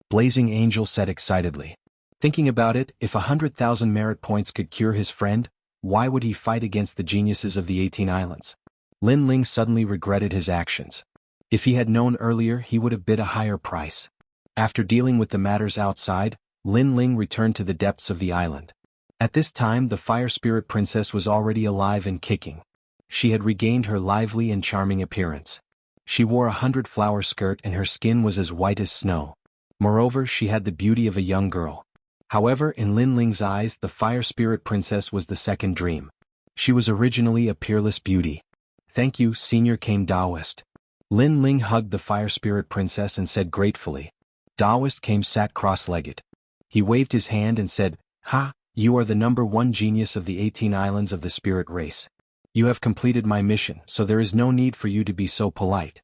Blazing Angel said excitedly. Thinking about it, if 100,000 merit points could cure his friend, why would he fight against the geniuses of the 18 islands? Lin Ling suddenly regretted his actions. If he had known earlier, he would have bid a higher price. After dealing with the matters outside, Lin Ling returned to the depths of the island. At this time, the Fire Spirit Princess was already alive and kicking. She had regained her lively and charming appearance. She wore a 100-flower skirt and her skin was as white as snow. Moreover, she had the beauty of a young girl. However, in Lin Ling's eyes, the Fire Spirit Princess was the second dream. She was originally a peerless beauty. Thank you, Senior Kame Daoist. Lin Ling hugged the Fire Spirit Princess and said gratefully. Daoist Kame sat cross-legged. He waved his hand and said, Ha, you are the #1 genius of the 18 islands of the spirit race. You have completed my mission, so there is no need for you to be so polite.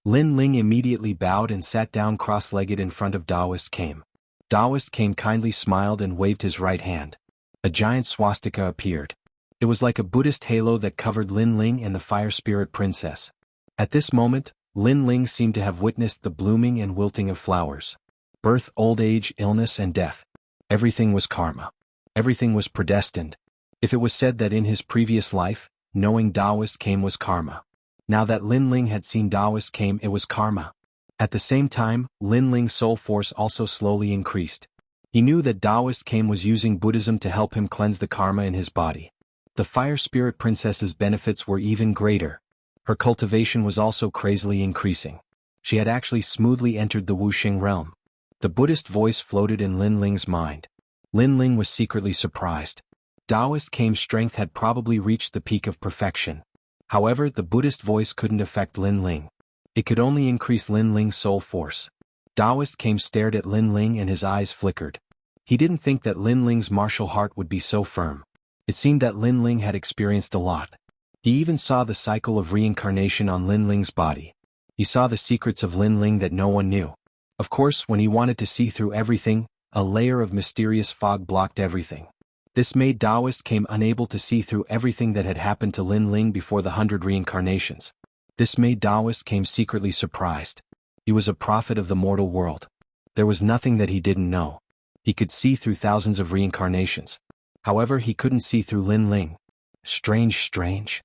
Lin Ling immediately bowed and sat down cross-legged in front of Daoist Kame. Daoist Kame kindly smiled and waved his right hand. A giant swastika appeared. It was like a Buddhist halo that covered Lin Ling and the Fire Spirit Princess. At this moment, Lin Ling seemed to have witnessed the blooming and wilting of flowers. Birth, old age, illness and death. Everything was karma. Everything was predestined. If it was said that in his previous life, knowing Daoist Kame was karma. Now that Lin Ling had seen Daoist Kame, it was karma. At the same time, Lin Ling's soul force also slowly increased. He knew that Daoist Kame was using Buddhism to help him cleanse the karma in his body. The Fire Spirit Princess's benefits were even greater. Her cultivation was also crazily increasing. She had actually smoothly entered the Wuxia realm. The Buddhist voice floated in Lin Ling's mind. Lin Ling was secretly surprised. Daoist Kame's strength had probably reached the peak of perfection. However, the Buddhist voice couldn't affect Lin Ling. It could only increase Lin Ling's soul force. Daoist Kame stared at Lin Ling and his eyes flickered. He didn't think that Lin Ling's martial heart would be so firm. It seemed that Lin Ling had experienced a lot. He even saw the cycle of reincarnation on Lin Ling's body. He saw the secrets of Lin Ling that no one knew. Of course, when he wanted to see through everything, a layer of mysterious fog blocked everything. This made Daoist Kame unable to see through everything that had happened to Lin Ling before the 100 reincarnations. This made Daoist Kame secretly surprised. He was a prophet of the mortal world. There was nothing that he didn't know. He could see through thousands of reincarnations. However, he couldn't see through Lin Ling. Strange.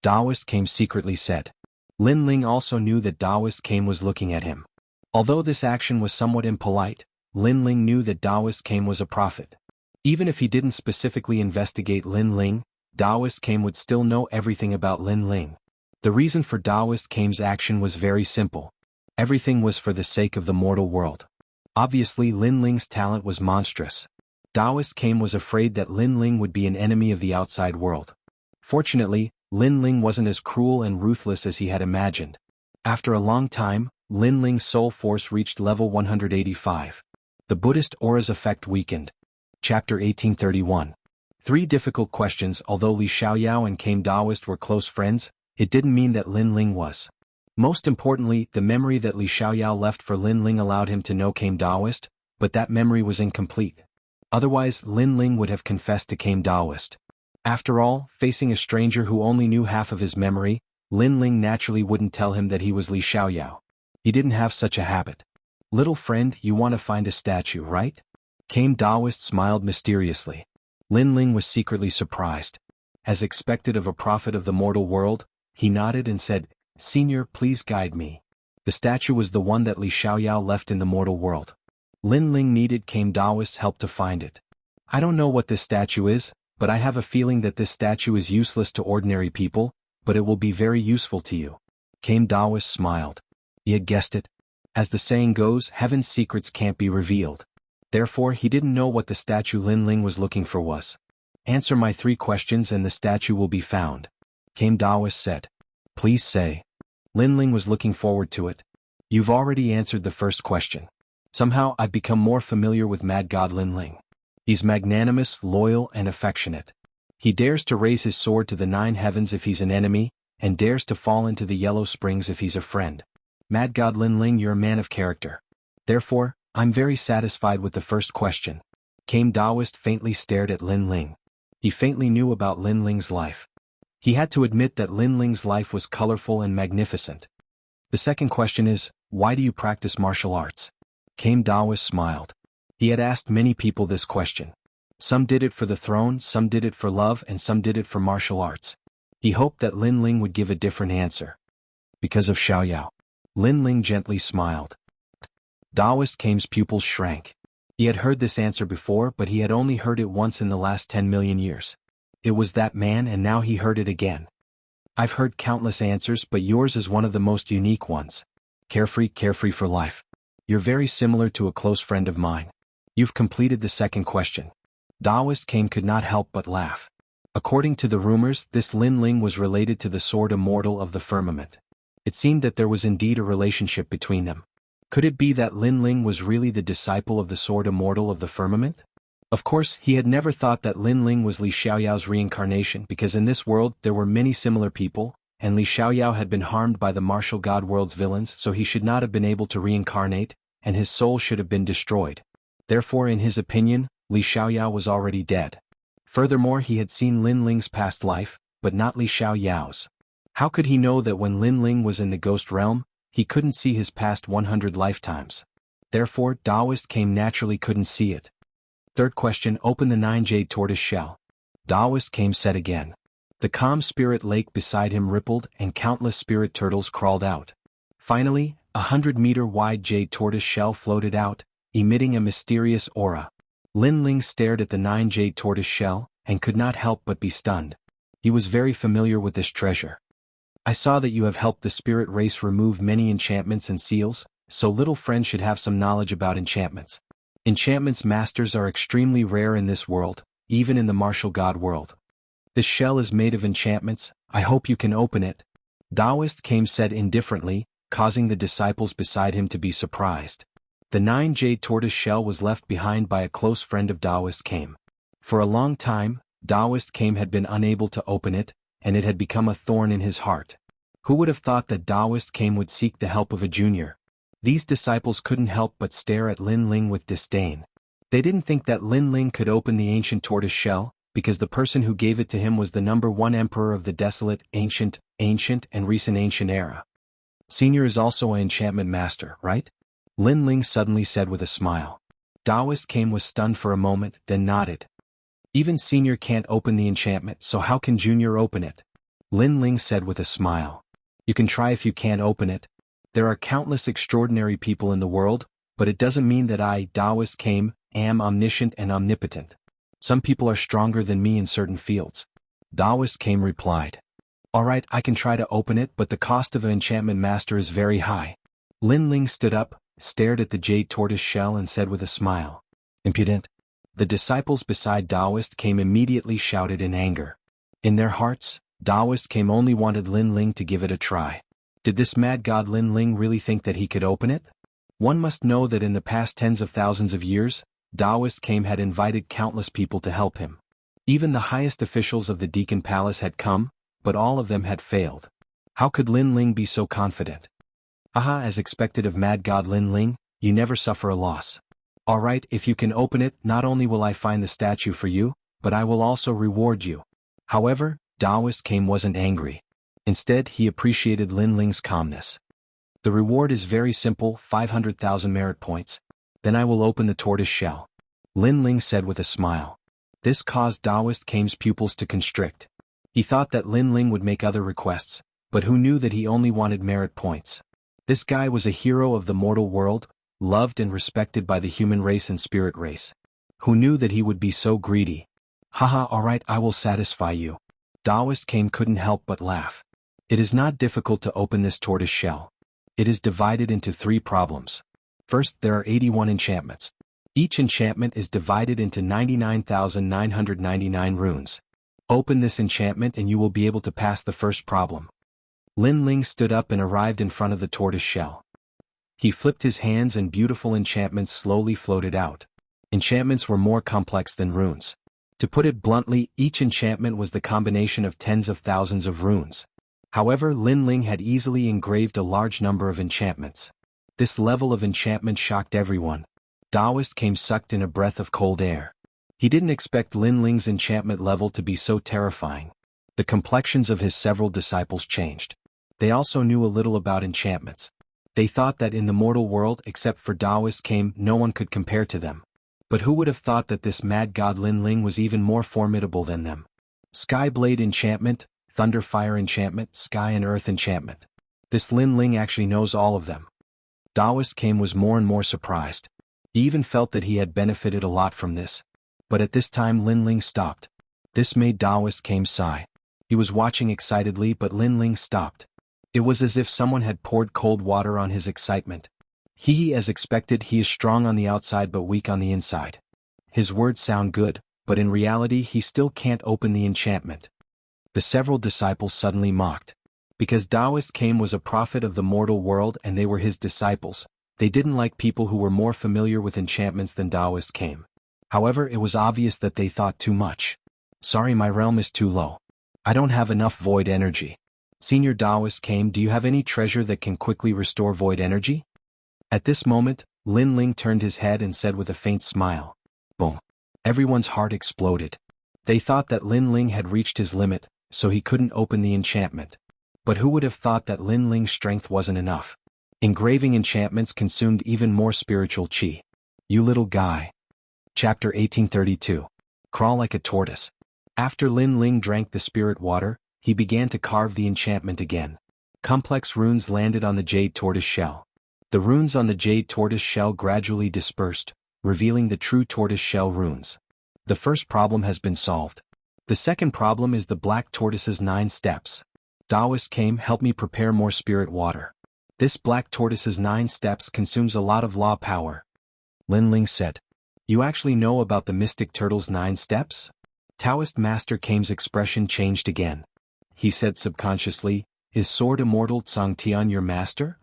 Daoist Kame secretly said. Lin Ling also knew that Daoist Kame was looking at him. Although this action was somewhat impolite, Lin Ling knew that Daoist Kame was a prophet. Even if he didn't specifically investigate Lin Ling, Daoist Kame would still know everything about Lin Ling. The reason for Daoist Kame's action was very simple. Everything was for the sake of the mortal world. Obviously, Lin Ling's talent was monstrous. Daoist Kame was afraid that Lin Ling would be an enemy of the outside world. Fortunately, Lin Ling wasn't as cruel and ruthless as he had imagined. After a long time, Lin Ling's soul force reached level 185. The Buddhist aura's effect weakened. Chapter 1831. 3 difficult questions. Although Li Xiaoyao and Kame Daoist were close friends, it didn't mean that Lin Ling was. Most importantly, the memory that Li Xiaoyao left for Lin Ling allowed him to know Kame Daoist, but that memory was incomplete. Otherwise, Lin Ling would have confessed to Kame Daoist. After all, facing a stranger who only knew half of his memory, Lin Ling naturally wouldn't tell him that he was Li Xiaoyao. He didn't have such a habit. Little friend, you want to find a statue, right? Kame Daoist smiled mysteriously. Lin Ling was secretly surprised. As expected of a prophet of the mortal world, he nodded and said, Senior, please guide me. The statue was the one that Li Xiaoyao left in the mortal world. Lin Ling needed Kame Daoist's help to find it. I don't know what this statue is, but I have a feeling that this statue is useless to ordinary people, but it will be very useful to you. Kame Daoist smiled. He had guessed it. As the saying goes, heaven's secrets can't be revealed. Therefore, he didn't know what the statue Lin Ling was looking for was. Answer my 3 questions and the statue will be found. Kame Daoist said. Please say. Lin Ling was looking forward to it. You've already answered the first question. Somehow I've become more familiar with Mad God Lin Ling. He's magnanimous, loyal, and affectionate. He dares to raise his sword to the 9 heavens if he's an enemy, and dares to fall into the yellow springs if he's a friend. Mad God Lin Ling, you're a man of character. Therefore, I'm very satisfied with the first question. Came Taoist faintly stared at Lin Ling. He faintly knew about Lin Ling's life. He had to admit that Lin Ling's life was colorful and magnificent. The second question is, why do you practice martial arts? Came Taoist smiled. He had asked many people this question. Some did it for the throne, some did it for love, and some did it for martial arts. He hoped that Lin Ling would give a different answer. Because of Xiaoyao. Lin Ling gently smiled. Taoist Came's pupils shrank. He had heard this answer before, but he had only heard it once in the last 10 million years. It was that man, and now he heard it again. I've heard countless answers, but yours is one of the most unique ones. Carefree for life. You're very similar to a close friend of mine. You've completed the second question. Taoist Came could not help but laugh. According to the rumors, this Lin Ling was related to the sword Immortal of the firmament. It seemed that there was indeed a relationship between them. Could it be that Lin Ling was really the disciple of the sword Immortal of the firmament? Of course, he had never thought that Lin Ling was Li Xiaoyao's reincarnation because in this world there were many similar people, and Li Xiaoyao had been harmed by the martial god world's villains, so he should not have been able to reincarnate, and his soul should have been destroyed. Therefore, in his opinion, Li Xiaoyao was already dead. Furthermore, he had seen Lin Ling's past life, but not Li Xiaoyao's. How could he know that when Lin Ling was in the ghost realm, he couldn't see his past 100 lifetimes? Therefore, Taoist Came naturally couldn't see it. Third question, open the 9 jade tortoise shell. Taoist Came said again. The calm spirit lake beside him rippled and countless spirit turtles crawled out. Finally, 100-meter wide jade tortoise shell floated out, emitting a mysterious aura. Lin Ling stared at the 9 jade tortoise shell, and could not help but be stunned. He was very familiar with this treasure. I saw that you have helped the spirit race remove many enchantments and seals, so little friend should have some knowledge about enchantments. Enchantments masters are extremely rare in this world, even in the martial god world. This shell is made of enchantments, I hope you can open it. Taoist Came said indifferently, causing the disciples beside him to be surprised. The 9 jade tortoise shell was left behind by a close friend of Taoist Came. For a long time, Taoist Came had been unable to open it, and it had become a thorn in his heart. Who would have thought that Taoist Came would seek the help of a junior? These disciples couldn't help but stare at Lin Ling with disdain. They didn't think that Lin Ling could open the ancient tortoise shell, because the person who gave it to him was the #1 emperor of the desolate, ancient, and recent ancient era. Senior is also an enchantment master, right? Lin Ling suddenly said with a smile. Taoist Came was stunned for a moment, then nodded. Even Senior can't open the enchantment, so how can Junior open it? Lin Ling said with a smile. You can try if you can't open it. There are countless extraordinary people in the world, but it doesn't mean that I, Taoist Came, am omniscient and omnipotent. Some people are stronger than me in certain fields. Taoist Came replied. Alright, I can try to open it, but the cost of an enchantment master is very high. Lin Ling stood up, stared at the jade tortoise shell and said with a smile. Impudent. The disciples beside Taoist Came immediately shouted in anger. In their hearts, Taoist Came only wanted Lin Ling to give it a try. Did this mad god Lin Ling really think that he could open it? One must know that in the past tens of thousands of years, Taoist Came had invited countless people to help him. Even the highest officials of the Deacon Palace had come, but all of them had failed. How could Lin Ling be so confident? Aha, as expected of mad god Lin Ling, you never suffer a loss. Alright, if you can open it, not only will I find the statue for you, but I will also reward you. However, Taoist Came wasn't angry. Instead, he appreciated Lin Ling's calmness. The reward is very simple, 500,000 merit points. Then I will open the tortoise shell. Lin Ling said with a smile. This caused Taoist Came's pupils to constrict. He thought that Lin Ling would make other requests, but who knew that he only wanted merit points? This guy was a hero of the mortal world, loved and respected by the human race and spirit race. Who knew that he would be so greedy? Haha, alright, I will satisfy you. Taoist Came couldn't help but laugh. It is not difficult to open this tortoise shell. It is divided into 3 problems. First, there are 81 enchantments. Each enchantment is divided into 99,999 runes. Open this enchantment and you will be able to pass the first problem. Lin Ling stood up and arrived in front of the tortoise shell. He flipped his hands and beautiful enchantments slowly floated out. Enchantments were more complex than runes. To put it bluntly, each enchantment was the combination of tens of thousands of runes. However, Lin Ling had easily engraved a large number of enchantments. This level of enchantment shocked everyone. Taoist came sucked in a breath of cold air. He didn't expect Lin Ling's enchantment level to be so terrifying. The complexions of his several disciples changed. They also knew a little about enchantments. They thought that in the mortal world, except for Taoist came, no one could compare to them. But who would have thought that this mad god Lin Ling was even more formidable than them? Sky Blade enchantment, Thunder Fire enchantment, Sky and Earth enchantment. This Lin Ling actually knows all of them. Taoist came was more and more surprised. He even felt that he had benefited a lot from this. But at this time Lin Ling stopped. This made Taoist came sigh. He was watching excitedly, but Lin Ling stopped. It was as if someone had poured cold water on his excitement. As expected, he is strong on the outside but weak on the inside. His words sound good, but in reality he still can't open the enchantment. The several disciples suddenly mocked. Because Taoist came was a prophet of the mortal world and they were his disciples, they didn't like people who were more familiar with enchantments than Taoist came. However, it was obvious that they thought too much. Sorry, my realm is too low. I don't have enough void energy. Senior Taoist came, do you have any treasure that can quickly restore void energy? At this moment, Lin Ling turned his head and said with a faint smile. Boom. Everyone's heart exploded. They thought that Lin Ling had reached his limit, so he couldn't open the enchantment. But who would have thought that Lin Ling's strength wasn't enough? Engraving enchantments consumed even more spiritual qi. You little guy. Chapter 1832. Crawl like a tortoise. After Lin Ling drank the spirit water, he began to carve the enchantment again. Complex runes landed on the jade tortoise shell. The runes on the jade tortoise shell gradually dispersed, revealing the true tortoise shell runes. The first problem has been solved. The second problem is the black tortoise's 9 steps. Taoist came, help me prepare more spirit water. This black tortoise's 9 steps consumes a lot of law power. Lin Ling said. You actually know about the mystic turtle's 9 steps? Taoist Master Kame's expression changed again. He said subconsciously, is Sword Immortal Xianxia your master?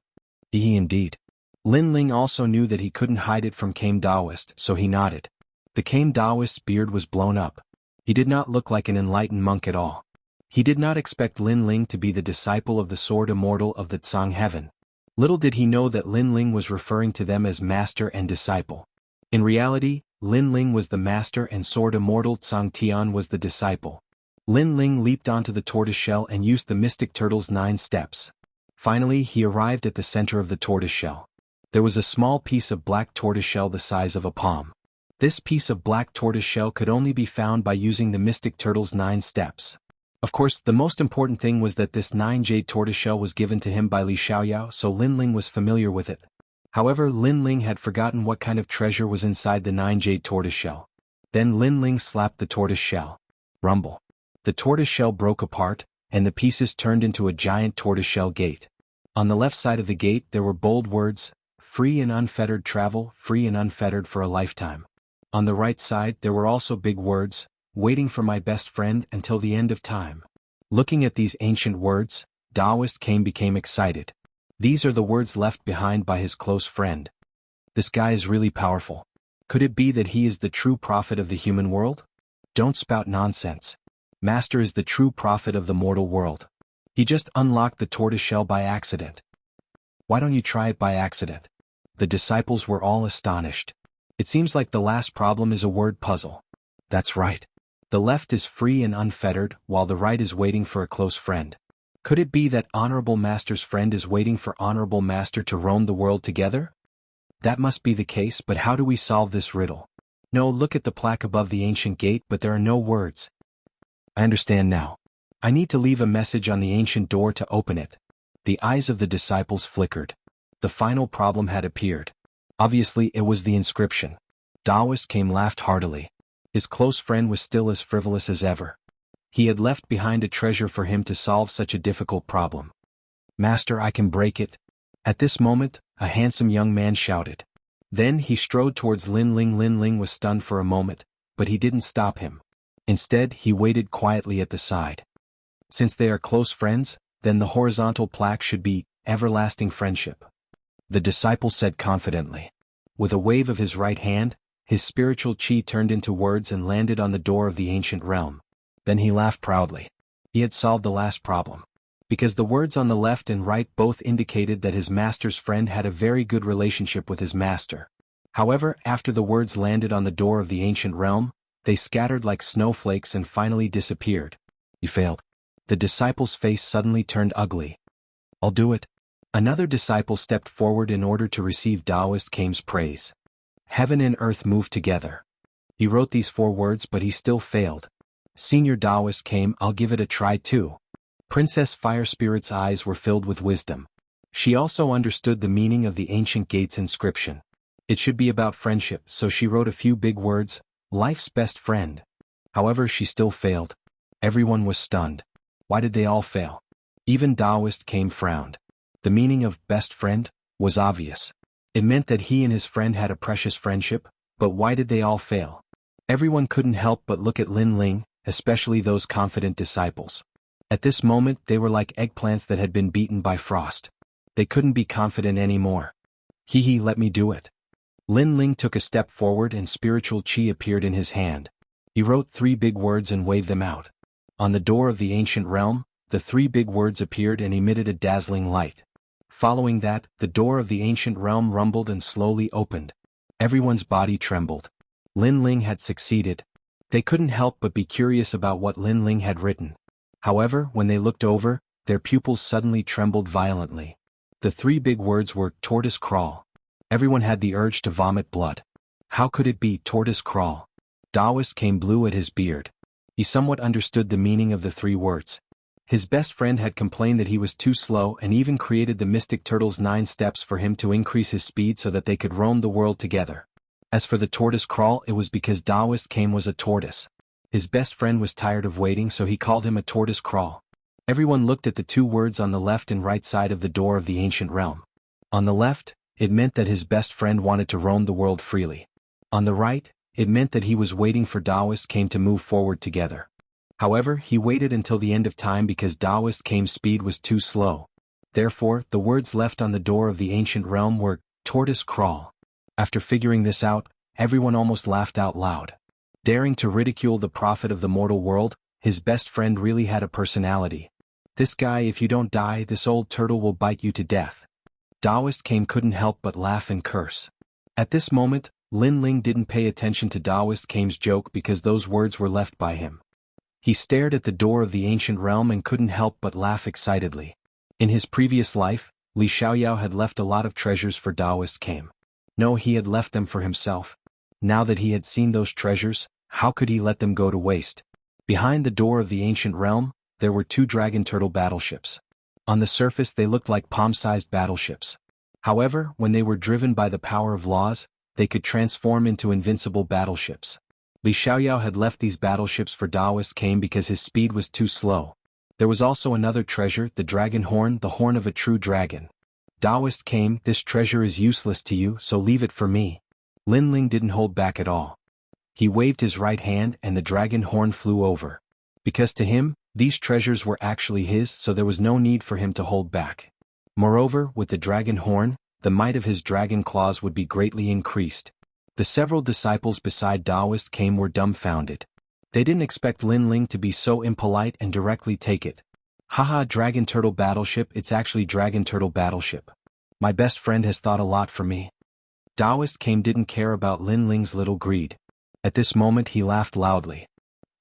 He indeed. Lin Ling also knew that he couldn't hide it from Kame Taoist, so he nodded. The Kame Taoist's beard was blown up. He did not look like an enlightened monk at all. He did not expect Lin Ling to be the disciple of the Sword Immortal of the Tsang Heaven. Little did he know that Lin Ling was referring to them as master and disciple. In reality, Lin Ling was the master and Sword Immortal Tsang Tian was the disciple. Lin Ling leaped onto the tortoise shell and used the mystic turtle's 9 steps. Finally, he arrived at the center of the tortoise shell. There was a small piece of black tortoise shell the size of a palm. This piece of black tortoise shell could only be found by using the mystic turtle's 9 steps. Of course, the most important thing was that this 9 jade tortoise shell was given to him by Li Xiaoyao, so Lin Ling was familiar with it. However, Lin Ling had forgotten what kind of treasure was inside the 9 jade tortoise shell. Then Lin Ling slapped the tortoise shell. Rumble. The tortoise shell broke apart, and the pieces turned into a giant tortoise shell gate. On the left side of the gate there were bold words, free and unfettered travel, free and unfettered for a lifetime. On the right side there were also big words, waiting for my best friend until the end of time. Looking at these ancient words, Taoist Kame became excited. These are the words left behind by his close friend. This guy is really powerful. Could it be that he is the true prophet of the human world? Don't spout nonsense. Master is the true prophet of the mortal world. He just unlocked the tortoise shell by accident. Why don't you try it by accident? The disciples were all astonished. It seems like the last problem is a word puzzle. That's right. The left is free and unfettered, while the right is waiting for a close friend. Could it be that Honorable Master's friend is waiting for Honorable Master to roam the world together? That must be the case, but how do we solve this riddle? No, look at the plaque above the ancient gate, but there are no words. I understand now. I need to leave a message on the ancient door to open it. The eyes of the disciples flickered. The final problem had appeared. Obviously it was the inscription. Taoist Kame laughed heartily. His close friend was still as frivolous as ever. He had left behind a treasure for him to solve such a difficult problem. Master, I can break it. At this moment, a handsome young man shouted. Then he strode towards Lin Ling. Lin Ling was stunned for a moment, but he didn't stop him. Instead, he waited quietly at the side. Since they are close friends, then the horizontal plaque should be everlasting friendship. The disciple said confidently. With a wave of his right hand, his spiritual chi turned into words and landed on the door of the ancient realm. Then he laughed proudly. He had solved the last problem. Because the words on the left and right both indicated that his master's friend had a very good relationship with his master. However, after the words landed on the door of the ancient realm, they scattered like snowflakes and finally disappeared. You failed. The disciple's face suddenly turned ugly. I'll do it. Another disciple stepped forward in order to receive Taoist Kame's praise. Heaven and earth moved together. He wrote these 4 words but he still failed. Senior Taoist Kame, I'll give it a try too. Princess Fire Spirit's eyes were filled with wisdom. She also understood the meaning of the ancient gate's inscription. It should be about friendship, so she wrote a few big words, life's best friend. However, she still failed. Everyone was stunned. Why did they all fail? Even Taoist Kame frowned. The meaning of best friend was obvious. It meant that he and his friend had a precious friendship, but why did they all fail? Everyone couldn't help but look at Lin Ling, especially those confident disciples. At this moment they were like eggplants that had been beaten by frost. They couldn't be confident anymore. Hee, let me do it. Lin Ling took a step forward and spiritual chi appeared in his hand. He wrote 3 big words and waved them out. On the door of the ancient realm, the 3 big words appeared and emitted a dazzling light. Following that, the door of the ancient realm rumbled and slowly opened. Everyone's body trembled. Lin Ling had succeeded. They couldn't help but be curious about what Lin Ling had written. However, when they looked over, their pupils suddenly trembled violently. The 3 big words were tortoise crawl. Everyone had the urge to vomit blood. How could it be tortoise crawl? Taoist Kame blew at his beard. He somewhat understood the meaning of the 3 words. His best friend had complained that he was too slow and even created the Mystic Turtle's 9 steps for him to increase his speed so that they could roam the world together. As for the tortoise crawl, it was because Taoist Kame was a tortoise. His best friend was tired of waiting, so he called him a tortoise crawl. Everyone looked at the 2 words on the left and right side of the door of the ancient realm. On the left, it meant that his best friend wanted to roam the world freely. On the right, it meant that he was waiting for Taoist Kame to move forward together. However, he waited until the end of time because Taoist Kame's speed was too slow. Therefore, the words left on the door of the ancient realm were, tortoise crawl. After figuring this out, everyone almost laughed out loud. Daring to ridicule the prophet of the mortal world, his best friend really had a personality. This guy, if you don't die, this old turtle will bite you to death. Taoist Kame couldn't help but laugh and curse. At this moment, Lin Ling didn't pay attention to Taoist Kame's joke because those words were left by him. He stared at the door of the ancient realm and couldn't help but laugh excitedly. In his previous life, Li Xiaoyao had left a lot of treasures for Taoist Kame. No, he had left them for himself. Now that he had seen those treasures, how could he let them go to waste? Behind the door of the ancient realm, there were 2 dragon turtle battleships. On the surface they looked like palm-sized battleships. However, when they were driven by the power of laws, they could transform into invincible battleships. Li Xiaoyao had left these battleships for Taoist Kame because his speed was too slow. There was also another treasure, the dragon horn, the horn of a true dragon. Taoist Kame, this treasure is useless to you, so leave it for me. Lin Ling didn't hold back at all. He waved his right hand and the dragon horn flew over. Because to him, these treasures were actually his, so there was no need for him to hold back. Moreover, with the dragon horn, the might of his dragon claws would be greatly increased. The several disciples beside Taoist Kame were dumbfounded. They didn't expect Lin Ling to be so impolite and directly take it. Haha, dragon turtle battleship, it's actually dragon turtle battleship. My best friend has thought a lot for me. Taoist Kame didn't care about Lin Ling's little greed. At this moment he laughed loudly.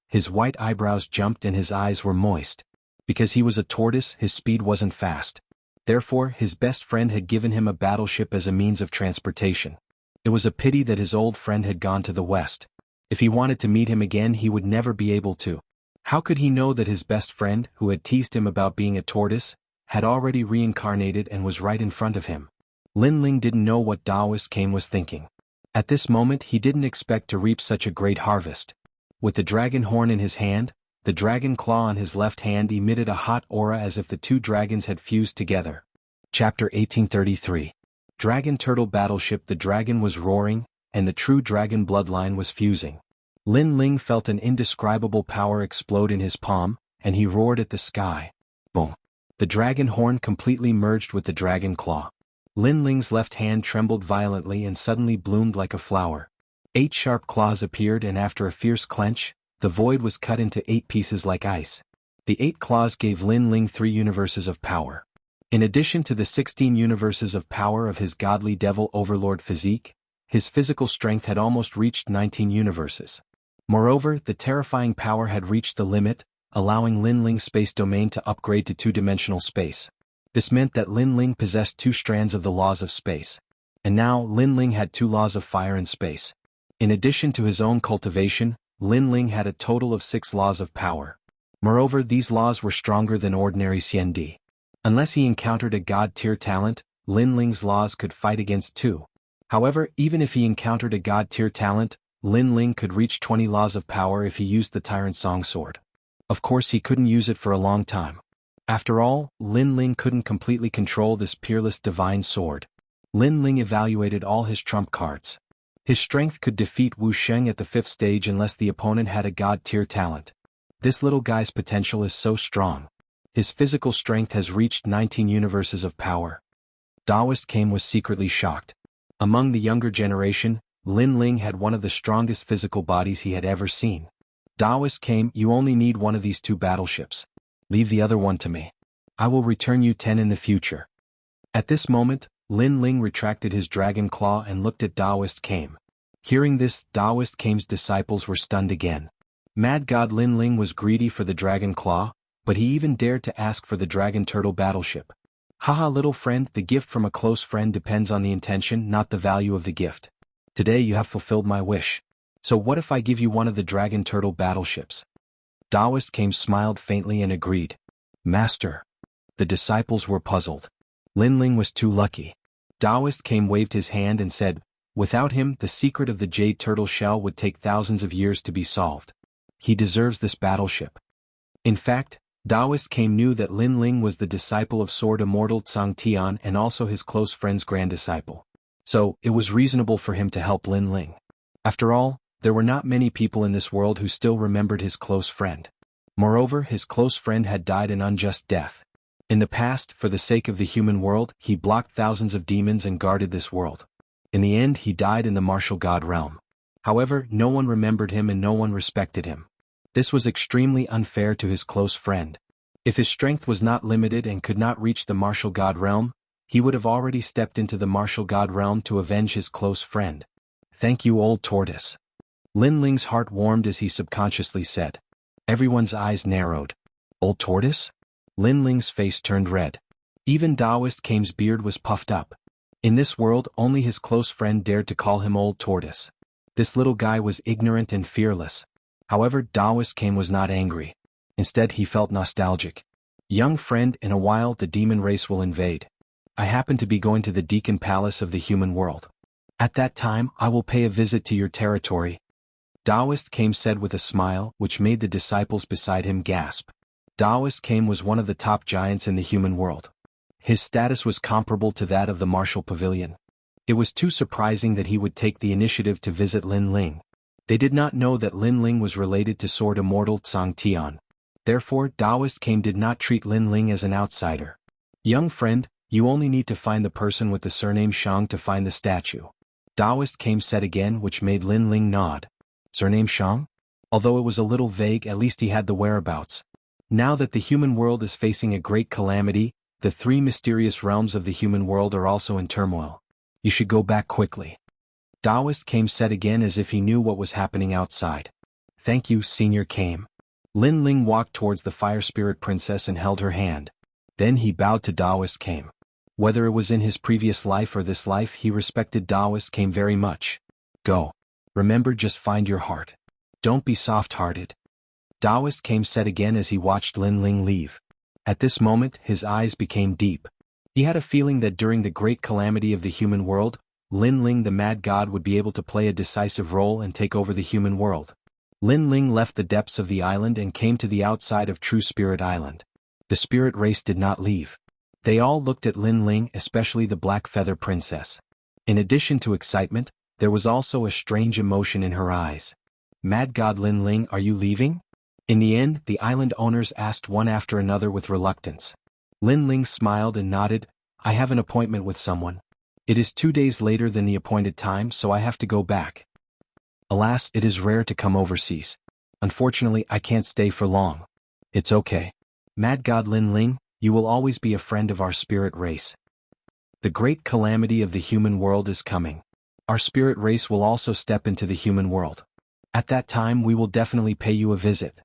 His white eyebrows jumped and his eyes were moist. Because he was a tortoise, his speed wasn't fast. Therefore, his best friend had given him a battleship as a means of transportation. It was a pity that his old friend had gone to the west. If he wanted to meet him again, he would never be able to. How could he know that his best friend, who had teased him about being a tortoise, had already reincarnated and was right in front of him? Lin Ling didn't know what Taoist Kame was thinking. At this moment he didn't expect to reap such a great harvest. With the dragon horn in his hand, the dragon claw on his left hand emitted a hot aura as if the 2 dragons had fused together. Chapter 1833. Dragon Turtle Battleship. The dragon was roaring, and the true dragon bloodline was fusing. Lin Ling felt an indescribable power explode in his palm, and he roared at the sky. Boom! The dragon horn completely merged with the dragon claw. Lin Ling's left hand trembled violently and suddenly bloomed like a flower. 8 sharp claws appeared, and after a fierce clench, the void was cut into 8 pieces like ice. The 8 claws gave Lin Ling 3 universes of power. In addition to the 16 universes of power of his godly devil overlord physique, his physical strength had almost reached 19 universes. Moreover, the terrifying power had reached the limit, allowing Lin Ling's space domain to upgrade to 2-dimensional space. This meant that Lin Ling possessed 2 strands of the laws of space. And now, Lin Ling had 2 laws of fire and space. In addition to his own cultivation, Lin Ling had a total of 6 laws of power. Moreover, these laws were stronger than ordinary Xiandi. Unless he encountered a god-tier talent, Lin Ling's laws could fight against 2. However, even if he encountered a god-tier talent, Lin Ling could reach 20 laws of power if he used the Tyrant Song Sword. Of course, he couldn't use it for a long time. After all, Lin Ling couldn't completely control this peerless divine sword. Lin Ling evaluated all his trump cards. His strength could defeat Wuxia at the 5th stage unless the opponent had a god-tier talent. This little guy's potential is so strong. His physical strength has reached 19 universes of power. Daoist Kame was secretly shocked. Among the younger generation, Lin Ling had one of the strongest physical bodies he had ever seen. Daoist Kame, you only need one of these 2 battleships. Leave the other one to me. I will return you 10 in the future. At this moment, Lin Ling retracted his dragon claw and looked at Daoist Kame. Hearing this, Daoist Kame's disciples were stunned again. Mad God Lin Ling was greedy for the dragon claw, but he even dared to ask for the dragon turtle battleship. Haha, little friend, the gift from a close friend depends on the intention, not the value of the gift. Today you have fulfilled my wish. So what if I give you one of the dragon turtle battleships? Daoist Kame smiled faintly and agreed. Master. The disciples were puzzled. Lin Ling was too lucky. Daoist Kame waved his hand and said, without him, the secret of the jade turtle shell would take thousands of years to be solved. He deserves this battleship. In fact, Daoist Kame knew that Lin Ling was the disciple of Sword Immortal Tsang Tian and also his close friend's grand disciple. So, it was reasonable for him to help Lin Ling. After all, there were not many people in this world who still remembered his close friend. Moreover, his close friend had died an unjust death. In the past, for the sake of the human world, he blocked thousands of demons and guarded this world. In the end, he died in the martial god realm. However, no one remembered him and no one respected him. This was extremely unfair to his close friend. If his strength was not limited and could not reach the martial god realm, he would have already stepped into the martial god realm to avenge his close friend. Thank you, old tortoise. Lin Ling's heart warmed as he subconsciously said. Everyone's eyes narrowed. Old tortoise? Lin Ling's face turned red. Even Daoist Kame's beard was puffed up. In this world, only his close friend dared to call him old tortoise. This little guy was ignorant and fearless. However, Daoist Kame was not angry. Instead, he felt nostalgic. Young friend, in a while the demon race will invade. I happen to be going to the Deacon Palace of the human world. At that time, I will pay a visit to your territory. Daoist Kame said with a smile, which made the disciples beside him gasp. Daoist Kame was one of the top giants in the human world. His status was comparable to that of the martial pavilion. It was too surprising that he would take the initiative to visit Lin Ling. They did not know that Lin Ling was related to Sword Immortal Tsang Tian. Therefore, Daoist Kame did not treat Lin Ling as an outsider. Young friend, you only need to find the person with the surname Shang to find the statue. Daoist Kame said again, which made Lin Ling nod. Surname Shang? Although it was a little vague, at least he had the whereabouts. Now that the human world is facing a great calamity, the 3 mysterious realms of the human world are also in turmoil. You should go back quickly. Daoist Kame said again as if he knew what was happening outside. Thank you, Senior Kame. Lin Ling walked towards the Fire Spirit Princess and held her hand. Then he bowed to Daoist Kame. Whether it was in his previous life or this life, he respected Daoist Kame very much. Go. Remember, just find your heart. Don't be soft-hearted. Daoist Kame said again as he watched Lin Ling leave. At this moment, his eyes became deep. He had a feeling that during the great calamity of the human world, Lin Ling the Mad God would be able to play a decisive role and take over the human world. Lin Ling left the depths of the island and came to the outside of True Spirit Island. The spirit race did not leave. They all looked at Lin Ling, especially the Black Feather Princess. In addition to excitement, there was also a strange emotion in her eyes. Mad God Lin Ling, are you leaving? In the end, the island owners asked one after another with reluctance. Lin Ling smiled and nodded. I have an appointment with someone. It is 2 days later than the appointed time, so I have to go back. Alas, it is rare to come overseas. Unfortunately, I can't stay for long. It's okay. Mad God Lin Ling, you will always be a friend of our spirit race. The great calamity of the human world is coming. Our spirit race will also step into the human world. At that time we will definitely pay you a visit.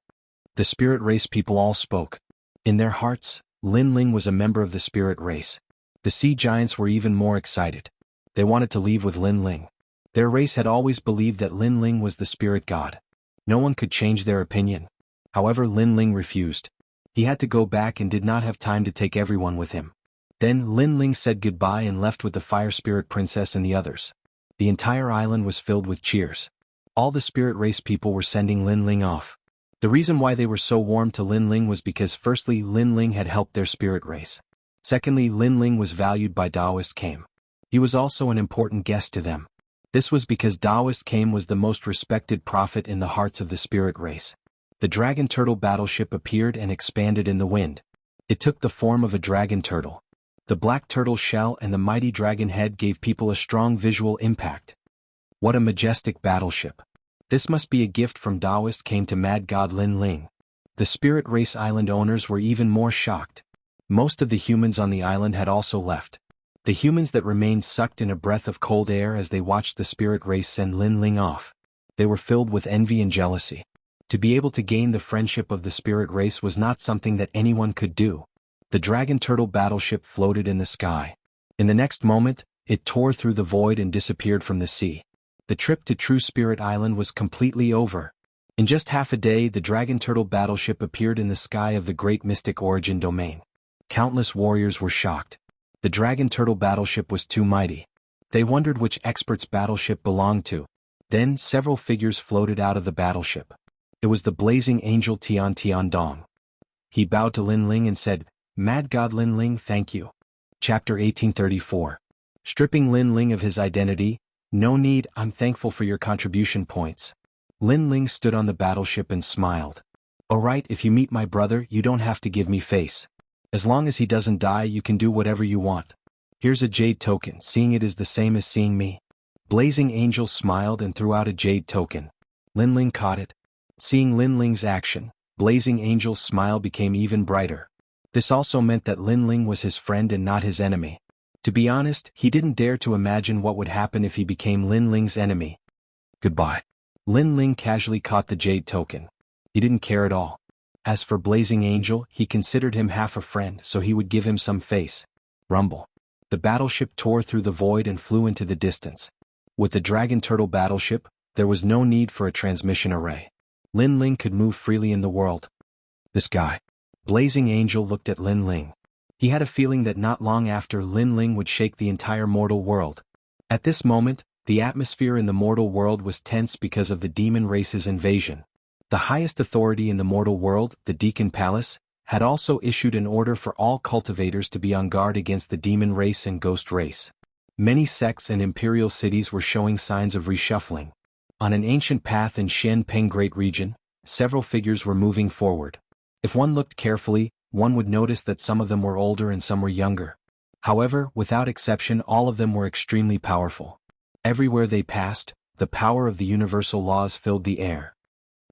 The spirit race people all spoke. In their hearts, Lin Ling was a member of the spirit race. The sea giants were even more excited. They wanted to leave with Lin Ling. Their race had always believed that Lin Ling was the spirit god. No one could change their opinion. However, Lin Ling refused. He had to go back and did not have time to take everyone with him. Then Lin Ling said goodbye and left with the fire spirit princess and the others. The entire island was filled with cheers. All the spirit race people were sending Lin Ling off. The reason why they were so warm to Lin Ling was because firstly Lin Ling had helped their spirit race. Secondly, Lin Ling was valued by Taoist Kame. He was also an important guest to them. This was because Taoist Kame was the most respected prophet in the hearts of the spirit race. The dragon turtle battleship appeared and expanded in the wind. It took the form of a dragon turtle. The black turtle shell and the mighty dragon head gave people a strong visual impact. What a majestic battleship. This must be a gift from Taoist Kame to Mad God Lin Ling. The spirit race island owners were even more shocked. Most of the humans on the island had also left. The humans that remained sucked in a breath of cold air as they watched the spirit race send Lin Ling off. They were filled with envy and jealousy. To be able to gain the friendship of the spirit race was not something that anyone could do. The dragon turtle battleship floated in the sky. In the next moment, it tore through the void and disappeared from the sea. The trip to True Spirit Island was completely over. In just half a day, the dragon turtle battleship appeared in the sky of the great mystic origin domain. Countless warriors were shocked. The dragon turtle battleship was too mighty. They wondered which expert's battleship belonged to. Then several figures floated out of the battleship. It was the blazing angel Tian Tian Dong. He bowed to Lin Ling and said, "Mad God Lin Ling, thank you." Chapter 1834. Stripping Lin Ling of his identity. No need, I'm thankful for your contribution points. Lin Ling stood on the battleship and smiled. Alright, if you meet my brother, you don't have to give me face. As long as he doesn't die, you can do whatever you want. Here's a jade token, seeing it is the same as seeing me. Blazing Angel smiled and threw out a jade token. Lin Ling caught it. Seeing Lin Ling's action, Blazing Angel's smile became even brighter. This also meant that Lin Ling was his friend and not his enemy. To be honest, he didn't dare to imagine what would happen if he became Lin Ling's enemy. Goodbye. Lin Ling casually caught the jade token. He didn't care at all. As for Blazing Angel, he considered him half a friend, so he would give him some face. Rumble. The battleship tore through the void and flew into the distance. With the Dragon Turtle battleship, there was no need for a transmission array. Lin Ling could move freely in the world. This guy. Blazing Angel looked at Lin Ling. He had a feeling that not long after Lin Ling would shake the entire mortal world. At this moment, the atmosphere in the mortal world was tense because of the demon race's invasion. The highest authority in the mortal world, the Deacon Palace, had also issued an order for all cultivators to be on guard against the demon race and ghost race. Many sects and imperial cities were showing signs of reshuffling. On an ancient path in Xianpeng Great Region, several figures were moving forward. If one looked carefully, one would notice that some of them were older and some were younger. However, without exception, all of them were extremely powerful. Everywhere they passed, the power of the universal laws filled the air.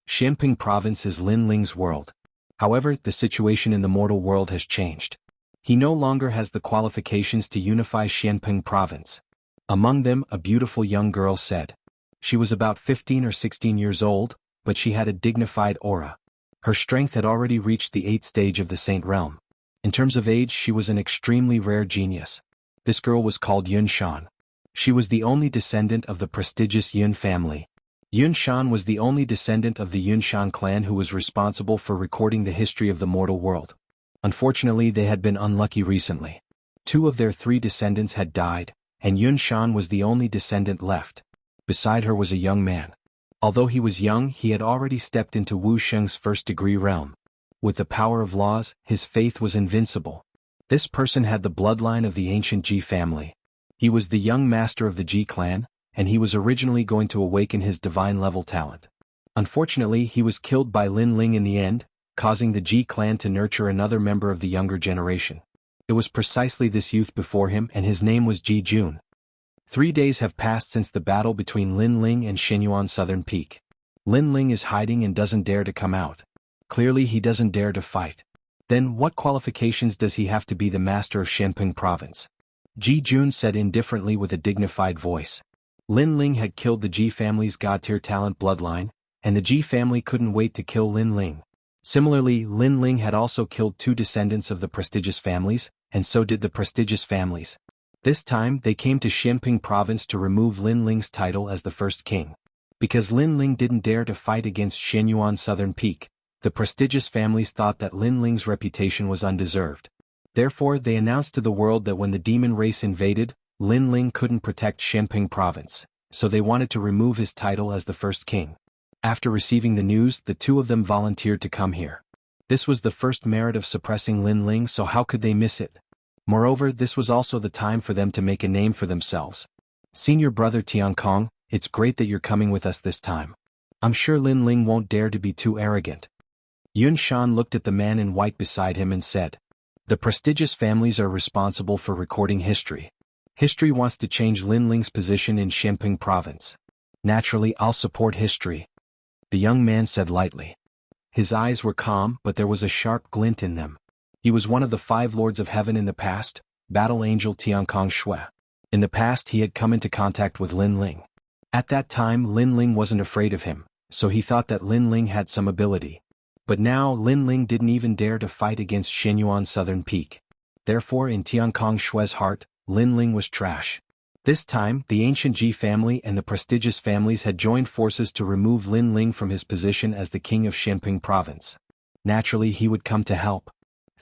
Xianpeng Province is Lin Ling's world. However, the situation in the mortal world has changed. He no longer has the qualifications to unify Xianpeng Province. Among them, a beautiful young girl said. She was about 15 or 16 years old, but she had a dignified aura. Her strength had already reached the 8th stage of the Saint Realm. In terms of age, she was an extremely rare genius. This girl was called Yun Shan. She was the only descendant of the prestigious Yun family. Yun Shan was the only descendant of the Yun Shan clan who was responsible for recording the history of the mortal world. Unfortunately, they had been unlucky recently. 2 of their 3 descendants had died, and Yun Shan was the only descendant left. Beside her was a young man. Although he was young, he had already stepped into Wu Sheng's first-degree realm. With the power of laws, his faith was invincible. This person had the bloodline of the ancient Ji family. He was the young master of the Ji clan, and he was originally going to awaken his divine-level talent. Unfortunately, he was killed by Lin Ling in the end, causing the Ji clan to nurture another member of the younger generation. It was precisely this youth before him, and his name was Ji Jun. 3 days have passed since the battle between Lin Ling and Xinyuan Southern Peak. Lin Ling is hiding and doesn't dare to come out. Clearly he doesn't dare to fight. Then what qualifications does he have to be the master of Xianping province? Ji Jun said indifferently with a dignified voice. Lin Ling had killed the Ji family's god-tier talent bloodline, and the Ji family couldn't wait to kill Lin Ling. Similarly, Lin Ling had also killed 2 descendants of the prestigious families, and so did the prestigious families. This time they came to Xianping province to remove Lin Ling's title as the first king. Because Lin Ling didn't dare to fight against Xinyuan Southern Peak, the prestigious families thought that Lin Ling's reputation was undeserved. Therefore they announced to the world that when the demon race invaded, Lin Ling couldn't protect Xianping province, so they wanted to remove his title as the first king. After receiving the news, the 2 of them volunteered to come here. This was the first merit of suppressing Lin Ling, so how could they miss it? Moreover, this was also the time for them to make a name for themselves. Senior brother Tiankong, it's great that you're coming with us this time. I'm sure Lin Ling won't dare to be too arrogant. Yun Shan looked at the man in white beside him and said, the prestigious families are responsible for recording history. History wants to change Lin Ling's position in Xianping province. Naturally, I'll support history. The young man said lightly. His eyes were calm, but there was a sharp glint in them. He was one of the 5 lords of heaven in the past, battle angel Tiankong Shui. In the past he had come into contact with Lin Ling. At that time Lin Ling wasn't afraid of him, so he thought that Lin Ling had some ability. But now Lin Ling didn't even dare to fight against Xinyuan Southern Peak. Therefore in Tiankong Shui's heart, Lin Ling was trash. This time, the ancient Ji family and the prestigious families had joined forces to remove Lin Ling from his position as the king of Xianping province. Naturally he would come to help.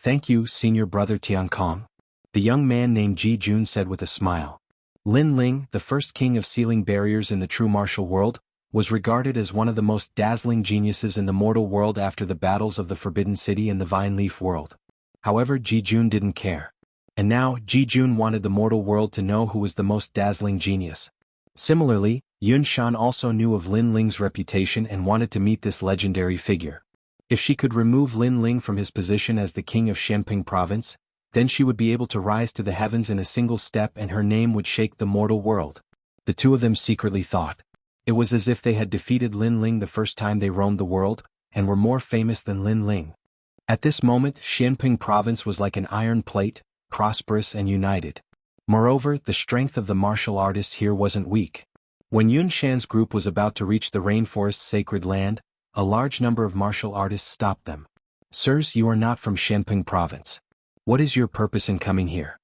Thank you, senior brother Tiankong. The young man named Ji Jun said with a smile. Lin Ling, the first king of sealing barriers in the true martial world, was regarded as one of the most dazzling geniuses in the mortal world after the battles of the Forbidden City and the Vine Leaf world. However, Ji Jun didn't care. And now, Ji Jun wanted the mortal world to know who was the most dazzling genius. Similarly, Yun Shan also knew of Lin Ling's reputation and wanted to meet this legendary figure. If she could remove Lin Ling from his position as the king of Xianping province, then she would be able to rise to the heavens in a single step and her name would shake the mortal world. The 2 of them secretly thought. It was as if they had defeated Lin Ling the first time they roamed the world, and were more famous than Lin Ling. At this moment, Xianping province was like an iron plate, prosperous and united. Moreover, the strength of the martial artists here wasn't weak. When Yun Shan's group was about to reach the rainforest's sacred land, a large number of martial artists stopped them. Sirs, you are not from Xianping province. What is your purpose in coming here?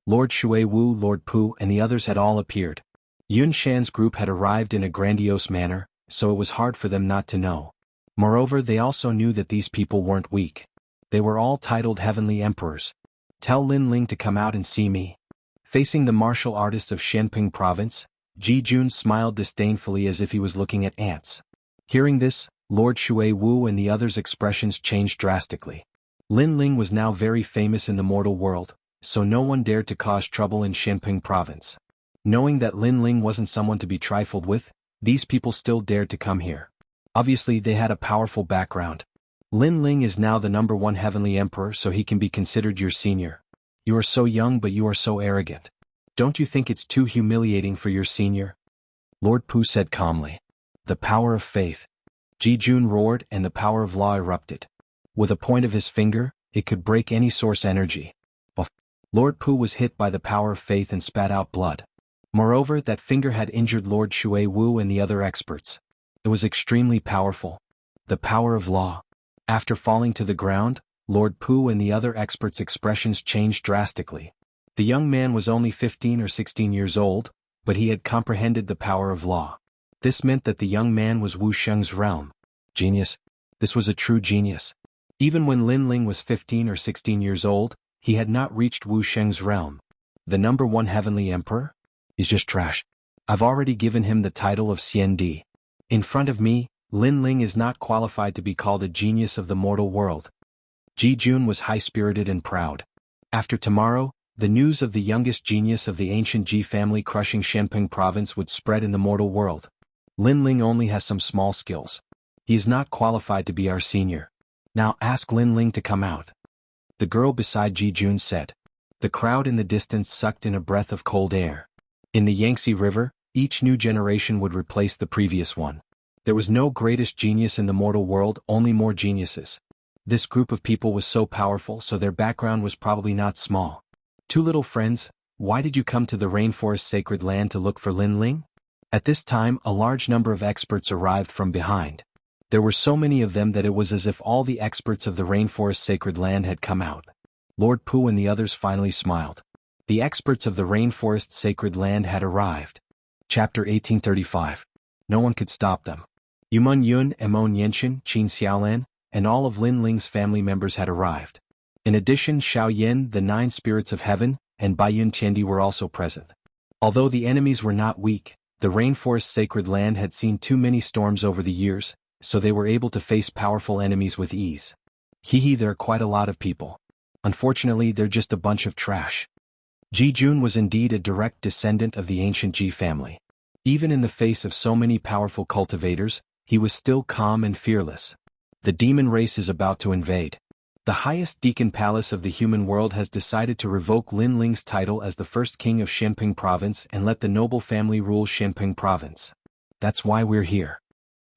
Lord Shui Wu, Lord Pu, and the others had all appeared. Yun Shan's group had arrived in a grandiose manner, so it was hard for them not to know. Moreover, they also knew that these people weren't weak. They were all titled heavenly emperors. Tell Lin Ling to come out and see me. Facing the martial artists of Xianping province, Ji Jun smiled disdainfully as if he was looking at ants. Hearing this, Lord Shui Wu and the others' expressions changed drastically. Lin Ling was now very famous in the mortal world, so no one dared to cause trouble in Xianping province. Knowing that Lin Ling wasn't someone to be trifled with, these people still dared to come here. Obviously they had a powerful background. Lin Ling is now the #1 heavenly emperor, so he can be considered your senior. You are so young but you are so arrogant. Don't you think it's too humiliating for your senior? Lord Pu said calmly. The power of faith. Ji Jun roared and the power of law erupted. With a point of his finger, it could break any source energy. Lord Pu was hit by the power of faith and spat out blood. Moreover, that finger had injured Lord Shui Wu and the other experts. It was extremely powerful. The power of law. After falling to the ground, Lord Pu and the other experts' expressions changed drastically. The young man was only 15 or 16 years old, but he had comprehended the power of law. This meant that the young man was Wu Sheng's realm. Genius. This was a true genius. Even when Lin Ling was 15 or 16 years old, he had not reached Wu Sheng's realm. The #1 heavenly emperor? He's just trash. I've already given him the title of CND. In front of me, Lin Ling is not qualified to be called a genius of the mortal world. Ji Jun was high-spirited and proud. After tomorrow, the news of the youngest genius of the ancient Ji family crushing Xianping province would spread in the mortal world. Lin Ling only has some small skills. He is not qualified to be our senior. Now ask Lin Ling to come out. The girl beside Ji Jun said. The crowd in the distance sucked in a breath of cold air. In the Yangtze River, each new generation would replace the previous one. There was no greatest genius in the mortal world, only more geniuses. This group of people was so powerful, so their background was probably not small. Two little friends, why did you come to the rainforest sacred land to look for Lin Ling? At this time, a large number of experts arrived from behind. There were so many of them that it was as if all the experts of the rainforest sacred land had come out. Lord Pu and the others finally smiled. The experts of the rainforest sacred land had arrived. Chapter 1835. No one could stop them. Yumun Yun, Emon Yenshin, Qin Xiaolan, and all of Lin Ling's family members had arrived. In addition, Xiao Yin, the 9 spirits of heaven, and Baiyun Tiandi were also present. Although the enemies were not weak, the rainforest sacred land had seen too many storms over the years, so they were able to face powerful enemies with ease. There are quite a lot of people. Unfortunately, they're just a bunch of trash. Ji Jun was indeed a direct descendant of the ancient Ji family. Even in the face of so many powerful cultivators, he was still calm and fearless. The demon race is about to invade. The highest deacon palace of the human world has decided to revoke Lin Ling's title as the first king of Xianping province and let the noble family rule Xianping province. That's why we're here.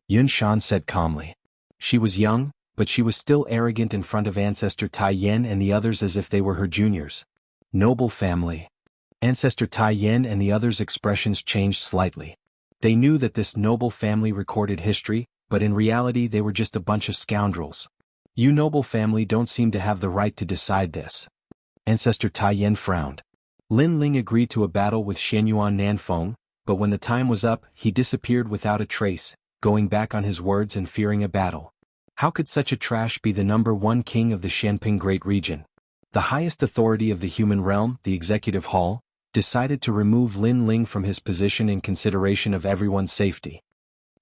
Yun Shan said calmly. She was young, but she was still arrogant in front of Ancestor Tai Yen and the others as if they were her juniors. Noble family. Ancestor Tai Yen and the others' expressions changed slightly. They knew that this noble family recorded history, but in reality they were just a bunch of scoundrels. You noble family don't seem to have the right to decide this. Ancestor Tai Yen frowned. Lin Ling agreed to a battle with Xianyuan Nanfeng, but when the time was up, he disappeared without a trace, going back on his words and fearing a battle. How could such a trash be the #1 king of the Xianping Great Region? The highest authority of the human realm, the Executive Hall, decided to remove Lin Ling from his position in consideration of everyone's safety.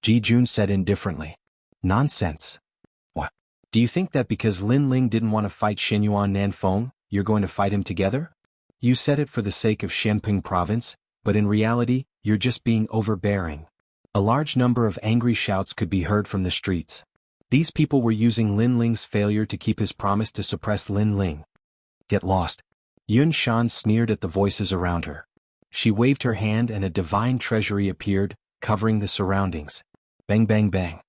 Ji Jun said indifferently. Nonsense. What? Do you think that because Lin Ling didn't want to fight Xianyuan Nanfeng, you're going to fight him together? You said it for the sake of Xianping province, but in reality, you're just being overbearing. A large number of angry shouts could be heard from the streets. These people were using Lin Ling's failure to keep his promise to suppress Lin Ling. Get lost. Yun Shan sneered at the voices around her. She waved her hand and a divine treasury appeared, covering the surroundings. Bang bang bang.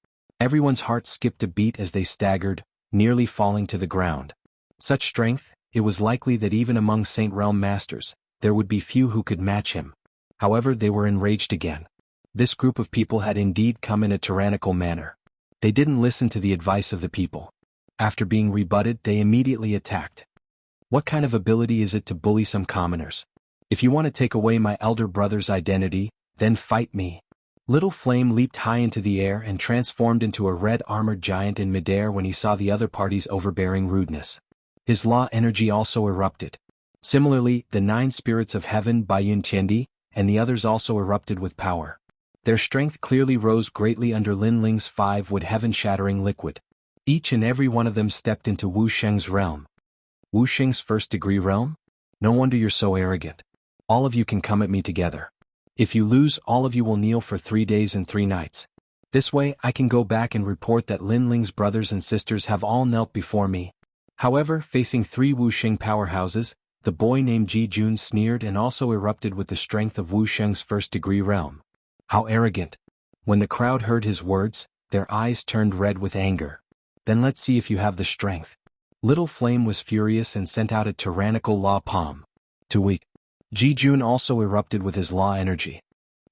Everyone's heart skipped a beat as they staggered, nearly falling to the ground. Such strength, it was likely that even among Saint Realm masters, there would be few who could match him. However, they were enraged again. This group of people had indeed come in a tyrannical manner. They didn't listen to the advice of the people. After being rebutted, they immediately attacked. What kind of ability is it to bully some commoners? If you want to take away my elder brother's identity, then fight me. Little Flame leaped high into the air and transformed into a red-armored giant in midair when he saw the other party's overbearing rudeness. His law energy also erupted. Similarly, the 9 spirits of heaven Baiyun Tiandi, and the others also erupted with power. Their strength clearly rose greatly under Lin Ling's 5-wood heaven-shattering liquid. Each and every one of them stepped into Wu Sheng's realm. Wu Sheng's first-degree realm? No wonder you're so arrogant. All of you can come at me together. If you lose, all of you will kneel for 3 days and 3 nights. This way, I can go back and report that Lin Ling's brothers and sisters have all knelt before me. However, facing 3 Wu Sheng powerhouses, the boy named Ji Jun sneered and also erupted with the strength of Wu Sheng's first-degree realm. How arrogant. When the crowd heard his words, their eyes turned red with anger. Then let's see if you have the strength. Little Flame was furious and sent out a tyrannical law palm. Too weak. Ji Jun also erupted with his law energy.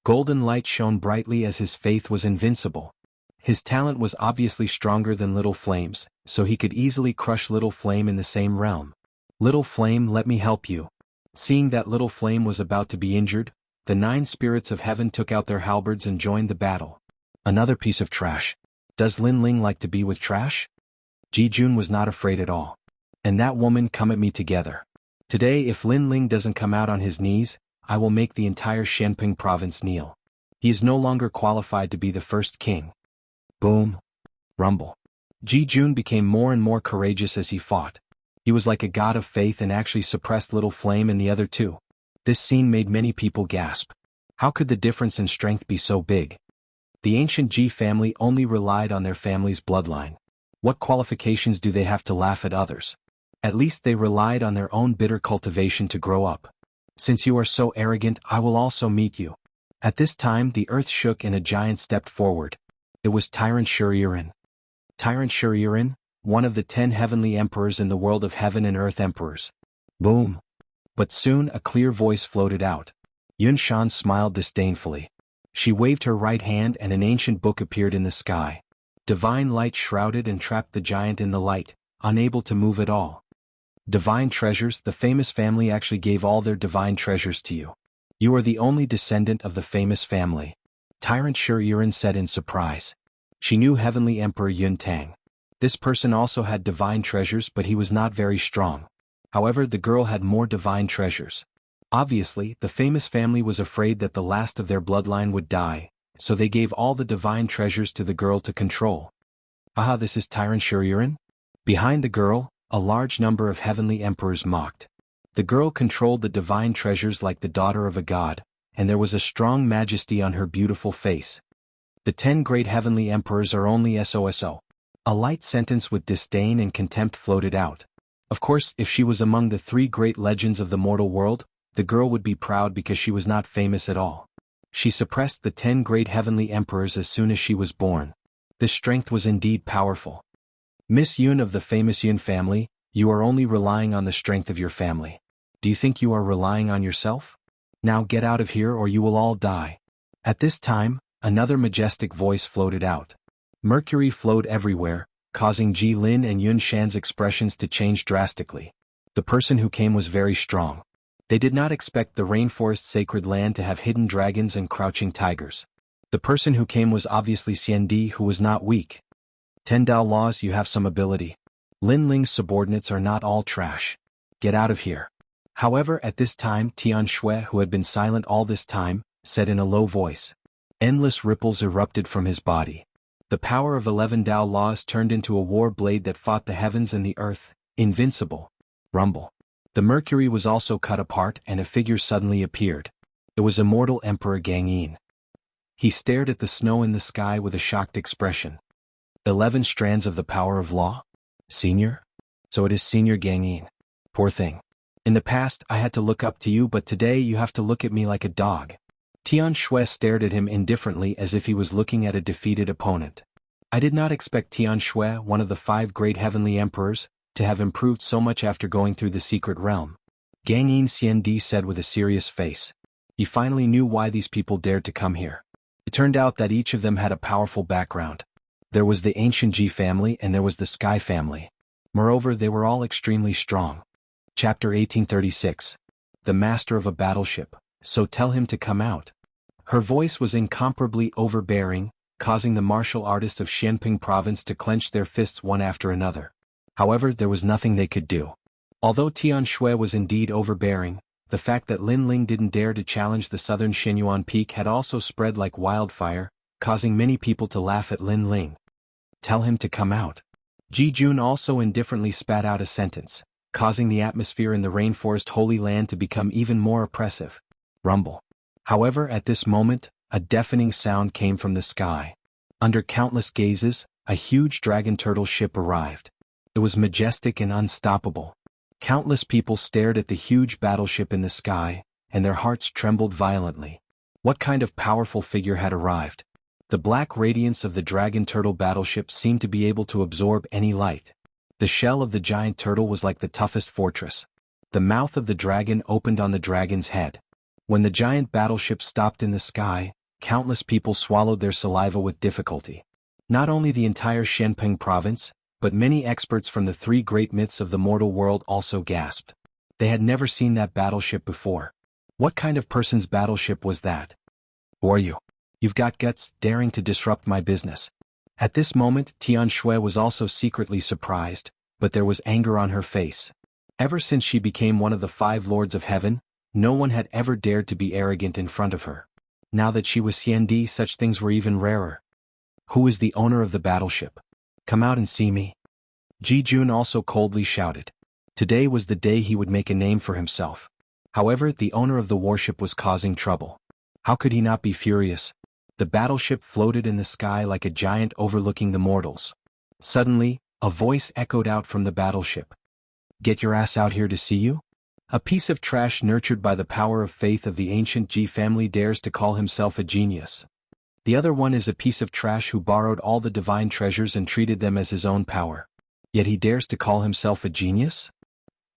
Golden light shone brightly as his faith was invincible. His talent was obviously stronger than Little Flame's, so he could easily crush Little Flame in the same realm. Little Flame, let me help you. Seeing that Little Flame was about to be injured, the 9 spirits of heaven took out their halberds and joined the battle. Another piece of trash. Does Lin Ling like to be with trash? Ji Jun was not afraid at all. And that woman, come at me together. Today, if Lin Ling doesn't come out on his knees, I will make the entire Xianping province kneel. He is no longer qualified to be the first king. Boom. Rumble. Ji Jun became more and more courageous as he fought. He was like a god of faith and actually suppressed Little Flame and the other 2. This scene made many people gasp. How could the difference in strength be so big? The ancient Ji family only relied on their family's bloodline. What qualifications do they have to laugh at others? At least they relied on their own bitter cultivation to grow up. Since you are so arrogant, I will also meet you. At this time the earth shook and a giant stepped forward. It was Tyrant Shuririn. Tyrant Shuririn, one of the 10 heavenly emperors in the world of heaven and earth emperors. Boom. But soon a clear voice floated out. Yun Shan smiled disdainfully. She waved her right hand and an ancient book appeared in the sky. Divine light shrouded and trapped the giant in the light, unable to move at all. Divine treasures. The famous family actually gave all their divine treasures to you. You are the only descendant of the famous family. Tyrant Shuririn said in surprise. She knew Heavenly Emperor Yun Tang. This person also had divine treasures, but he was not very strong. However, the girl had more divine treasures. Obviously, the famous family was afraid that the last of their bloodline would die, so they gave all the divine treasures to the girl to control. Aha, this is Tyrant Shuririn? Behind the girl, a large number of heavenly emperors mocked. The girl controlled the divine treasures like the daughter of a god, and there was a strong majesty on her beautiful face. The 10 great heavenly emperors are only SOSO. A light sentence with disdain and contempt floated out. Of course, if she was among the 3 great legends of the mortal world, the girl would be proud because she was not famous at all. She suppressed the 10 great heavenly emperors as soon as she was born. This strength was indeed powerful. Miss Yun of the famous Yun family, you are only relying on the strength of your family. Do you think you are relying on yourself? Now get out of here or you will all die. At this time, another majestic voice floated out. Mercury flowed everywhere, causing Ji Lin and Yun Shan's expressions to change drastically. The person who came was very strong. They did not expect the rainforest sacred land to have hidden dragons and crouching tigers. The person who came was obviously Xiandi, who was not weak. 10 Dao laws, you have some ability. Lin Ling's subordinates are not all trash. Get out of here. However, at this time Tian Shui, who had been silent all this time, said in a low voice. Endless ripples erupted from his body. The power of 11 Dao laws turned into a war blade that fought the heavens and the earth, invincible. Rumble. The mercury was also cut apart and a figure suddenly appeared. It was Immortal Emperor Gangyin. He stared at the snow in the sky with a shocked expression. 11 strands of the power of law? Senior? So it is Senior Gangyin. Poor thing. In the past I had to look up to you, but today you have to look at me like a dog. Tian Shui stared at him indifferently as if he was looking at a defeated opponent. I did not expect Tian Shui, one of the 5 great heavenly emperors, to have improved so much after going through the secret realm. Gangyin Xiandi said with a serious face. He finally knew why these people dared to come here. It turned out that each of them had a powerful background. There was the ancient Ji family and there was the Sky family. Moreover, they were all extremely strong. Chapter 1836. The master of a battleship, so tell him to come out. Her voice was incomparably overbearing, causing the martial artists of Xianping province to clench their fists one after another. However, there was nothing they could do. Although Tian Shui was indeed overbearing, the fact that Lin Ling didn't dare to challenge the southern Xinyuan peak had also spread like wildfire, causing many people to laugh at Lin Ling. Tell him to come out. Ji Jun also indifferently spat out a sentence, causing the atmosphere in the rainforest holy land to become even more oppressive. Rumble. However, at this moment, a deafening sound came from the sky. Under countless gazes, a huge dragon turtle ship arrived. It was majestic and unstoppable. Countless people stared at the huge battleship in the sky, and their hearts trembled violently. What kind of powerful figure had arrived? The black radiance of the dragon turtle battleship seemed to be able to absorb any light. The shell of the giant turtle was like the toughest fortress. The mouth of the dragon opened on the dragon's head. When the giant battleship stopped in the sky, countless people swallowed their saliva with difficulty. Not only the entire Xianping province, but many experts from the 3 great myths of the mortal world also gasped. They had never seen that battleship before. What kind of person's battleship was that? Who are you? You've got guts, daring to disrupt my business. At this moment, Tian Shui was also secretly surprised, but there was anger on her face. Ever since she became one of the 5 lords of heaven, no one had ever dared to be arrogant in front of her. Now that she was Xiandi, such things were even rarer. Who is the owner of the battleship? Come out and see me. Ji Jun also coldly shouted. Today was the day he would make a name for himself. However, the owner of the warship was causing trouble. How could he not be furious? The battleship floated in the sky like a giant overlooking the mortals. Suddenly, a voice echoed out from the battleship. Get your ass out here to see you? A piece of trash nurtured by the power of faith of the ancient Ji family dares to call himself a genius. The other one is a piece of trash who borrowed all the divine treasures and treated them as his own power. Yet he dares to call himself a genius?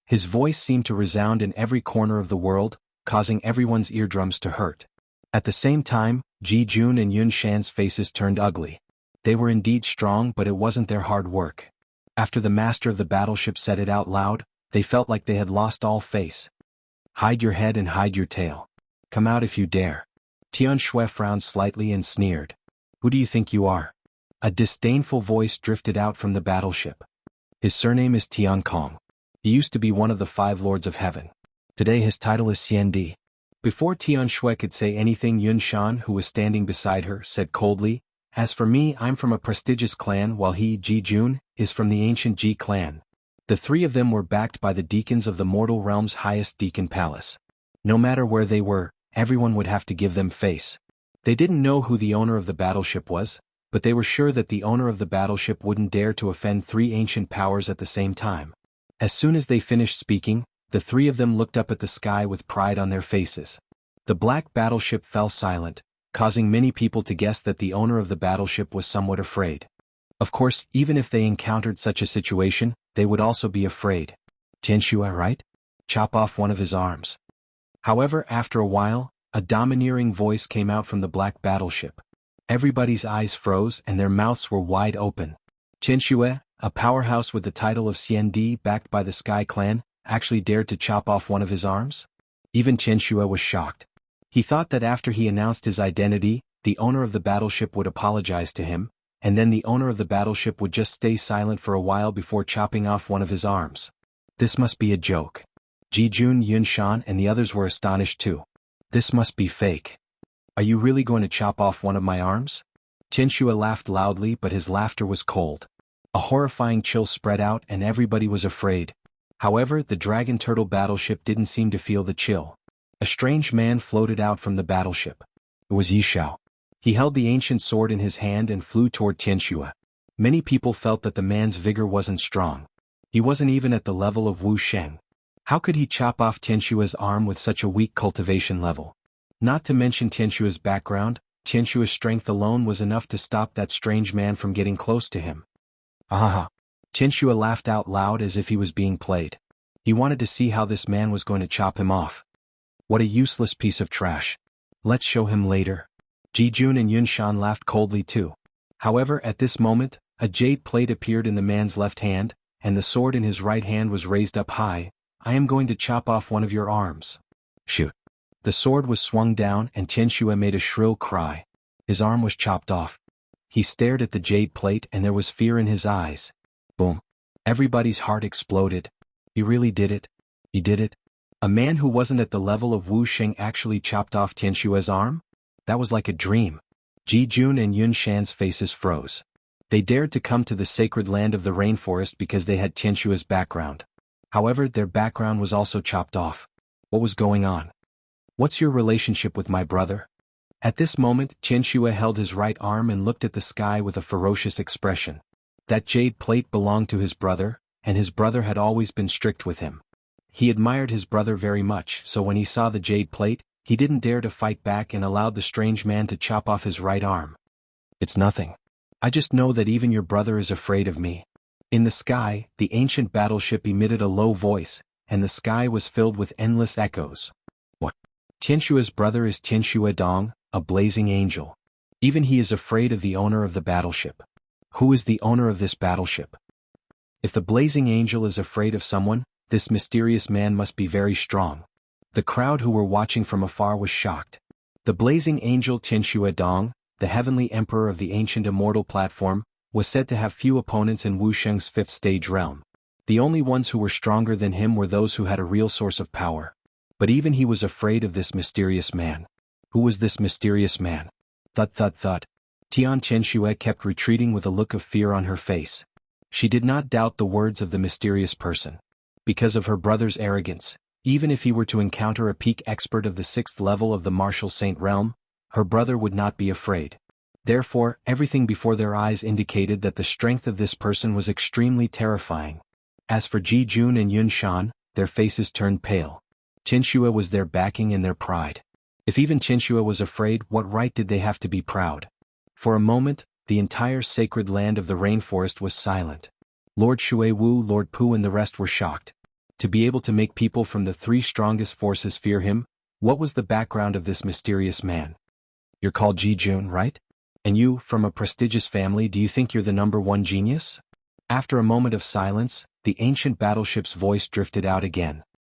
His voice seemed to resound in every corner of the world, causing everyone's eardrums to hurt. At the same time, Ji Jun and Yun Shan's faces turned ugly. They were indeed strong, but it wasn't their hard work. After the master of the battleship said it out loud, they felt like they had lost all face. Hide your head and hide your tail. Come out if you dare. Tian Shui frowned slightly and sneered. Who do you think you are? A disdainful voice drifted out from the battleship. His surname is Tian Kong. He used to be one of the 5 lords of heaven. Today his title is Xiandi. Before Tian Shui could say anything, Yun Shan, who was standing beside her, said coldly, As for me, I'm from a prestigious clan, while he, Ji Jun, is from the ancient Ji clan. The 3 of them were backed by the deacons of the mortal realm's highest deacon palace. No matter where they were, everyone would have to give them face. They didn't know who the owner of the battleship was, but they were sure that the owner of the battleship wouldn't dare to offend 3 ancient powers at the same time. As soon as they finished speaking, the 3 of them looked up at the sky with pride on their faces. The black battleship fell silent, causing many people to guess that the owner of the battleship was somewhat afraid. Of course, even if they encountered such a situation, they would also be afraid. Tianxia, right? Chop off one of his arms. However, after a while, a domineering voice came out from the black battleship. Everybody's eyes froze and their mouths were wide open. Tianxia, a powerhouse with the title of Xiandi backed by the Sky Clan, actually dared to chop off one of his arms? Even Tianxia was shocked. He thought that after he announced his identity, the owner of the battleship would apologize to him, and then the owner of the battleship would just stay silent for a while before chopping off one of his arms. This must be a joke. Ji Jun, Yun Shan, and the others were astonished too. This must be fake. Are you really going to chop off one of my arms? Tianxia laughed loudly, but his laughter was cold. A horrifying chill spread out and everybody was afraid. However, the dragon turtle battleship didn't seem to feel the chill. A strange man floated out from the battleship. It was Yishao. He held the ancient sword in his hand and flew toward Tianxia. Many people felt that the man's vigor wasn't strong. He wasn't even at the level of Wu Sheng. How could he chop off Tianxia's arm with such a weak cultivation level? Not to mention Tianxia's background, Tianxia's strength alone was enough to stop that strange man from getting close to him. Ahaha. Tianxia laughed out loud as if he was being played. He wanted to see how this man was going to chop him off. What a useless piece of trash. Let's show him later. Ji Jun and Yun Shan laughed coldly too. However, at this moment, a jade plate appeared in the man's left hand, and the sword in his right hand was raised up high. I am going to chop off one of your arms. Shoot. The sword was swung down and Tianxia made a shrill cry. His arm was chopped off. He stared at the jade plate and there was fear in his eyes. Boom. Everybody's heart exploded. He really did it. He did it. A man who wasn't at the level of Wu Sheng actually chopped off Tianxia's arm? That was like a dream. Ji Jun and Yun Shan's faces froze. They dared to come to the sacred land of the rainforest because they had Tianxia's background. However, their background was also chopped off. What was going on? What's your relationship with my brother? At this moment, Tianxia held his right arm and looked at the sky with a ferocious expression. That jade plate belonged to his brother, and his brother had always been strict with him. He admired his brother very much, so when he saw the jade plate, he didn't dare to fight back and allowed the strange man to chop off his right arm. It's nothing. I just know that even your brother is afraid of me. In the sky, the ancient battleship emitted a low voice, and the sky was filled with endless echoes. What? Tianxia's brother is Tianxia Dong, a blazing angel. Even he is afraid of the owner of the battleship. Who is the owner of this battleship? If the blazing angel is afraid of someone, this mysterious man must be very strong. The crowd who were watching from afar was shocked. The blazing angel Tianxia Dong, the heavenly emperor of the ancient immortal platform, was said to have few opponents in Wu Sheng's 5th stage realm. The only ones who were stronger than him were those who had a real source of power. But even he was afraid of this mysterious man. Who was this mysterious man? Thud thud thud. Tianxia kept retreating with a look of fear on her face. She did not doubt the words of the mysterious person. Because of her brother's arrogance, even if he were to encounter a peak expert of the 6th level of the martial saint realm, her brother would not be afraid. Therefore, everything before their eyes indicated that the strength of this person was extremely terrifying. As for Ji Jun and Yun Shan, their faces turned pale. Xianxia was their backing and their pride. If even Xianxia was afraid, what right did they have to be proud? For a moment, the entire sacred land of the rainforest was silent. Lord Shuiwu, Lord Pu and the rest were shocked. To be able to make people from the three strongest forces fear him, what was the background of this mysterious man? You're called Ji Jun, right? And you, from a prestigious family, do you think you're the #1 genius? After a moment of silence, the ancient battleship's voice drifted out again.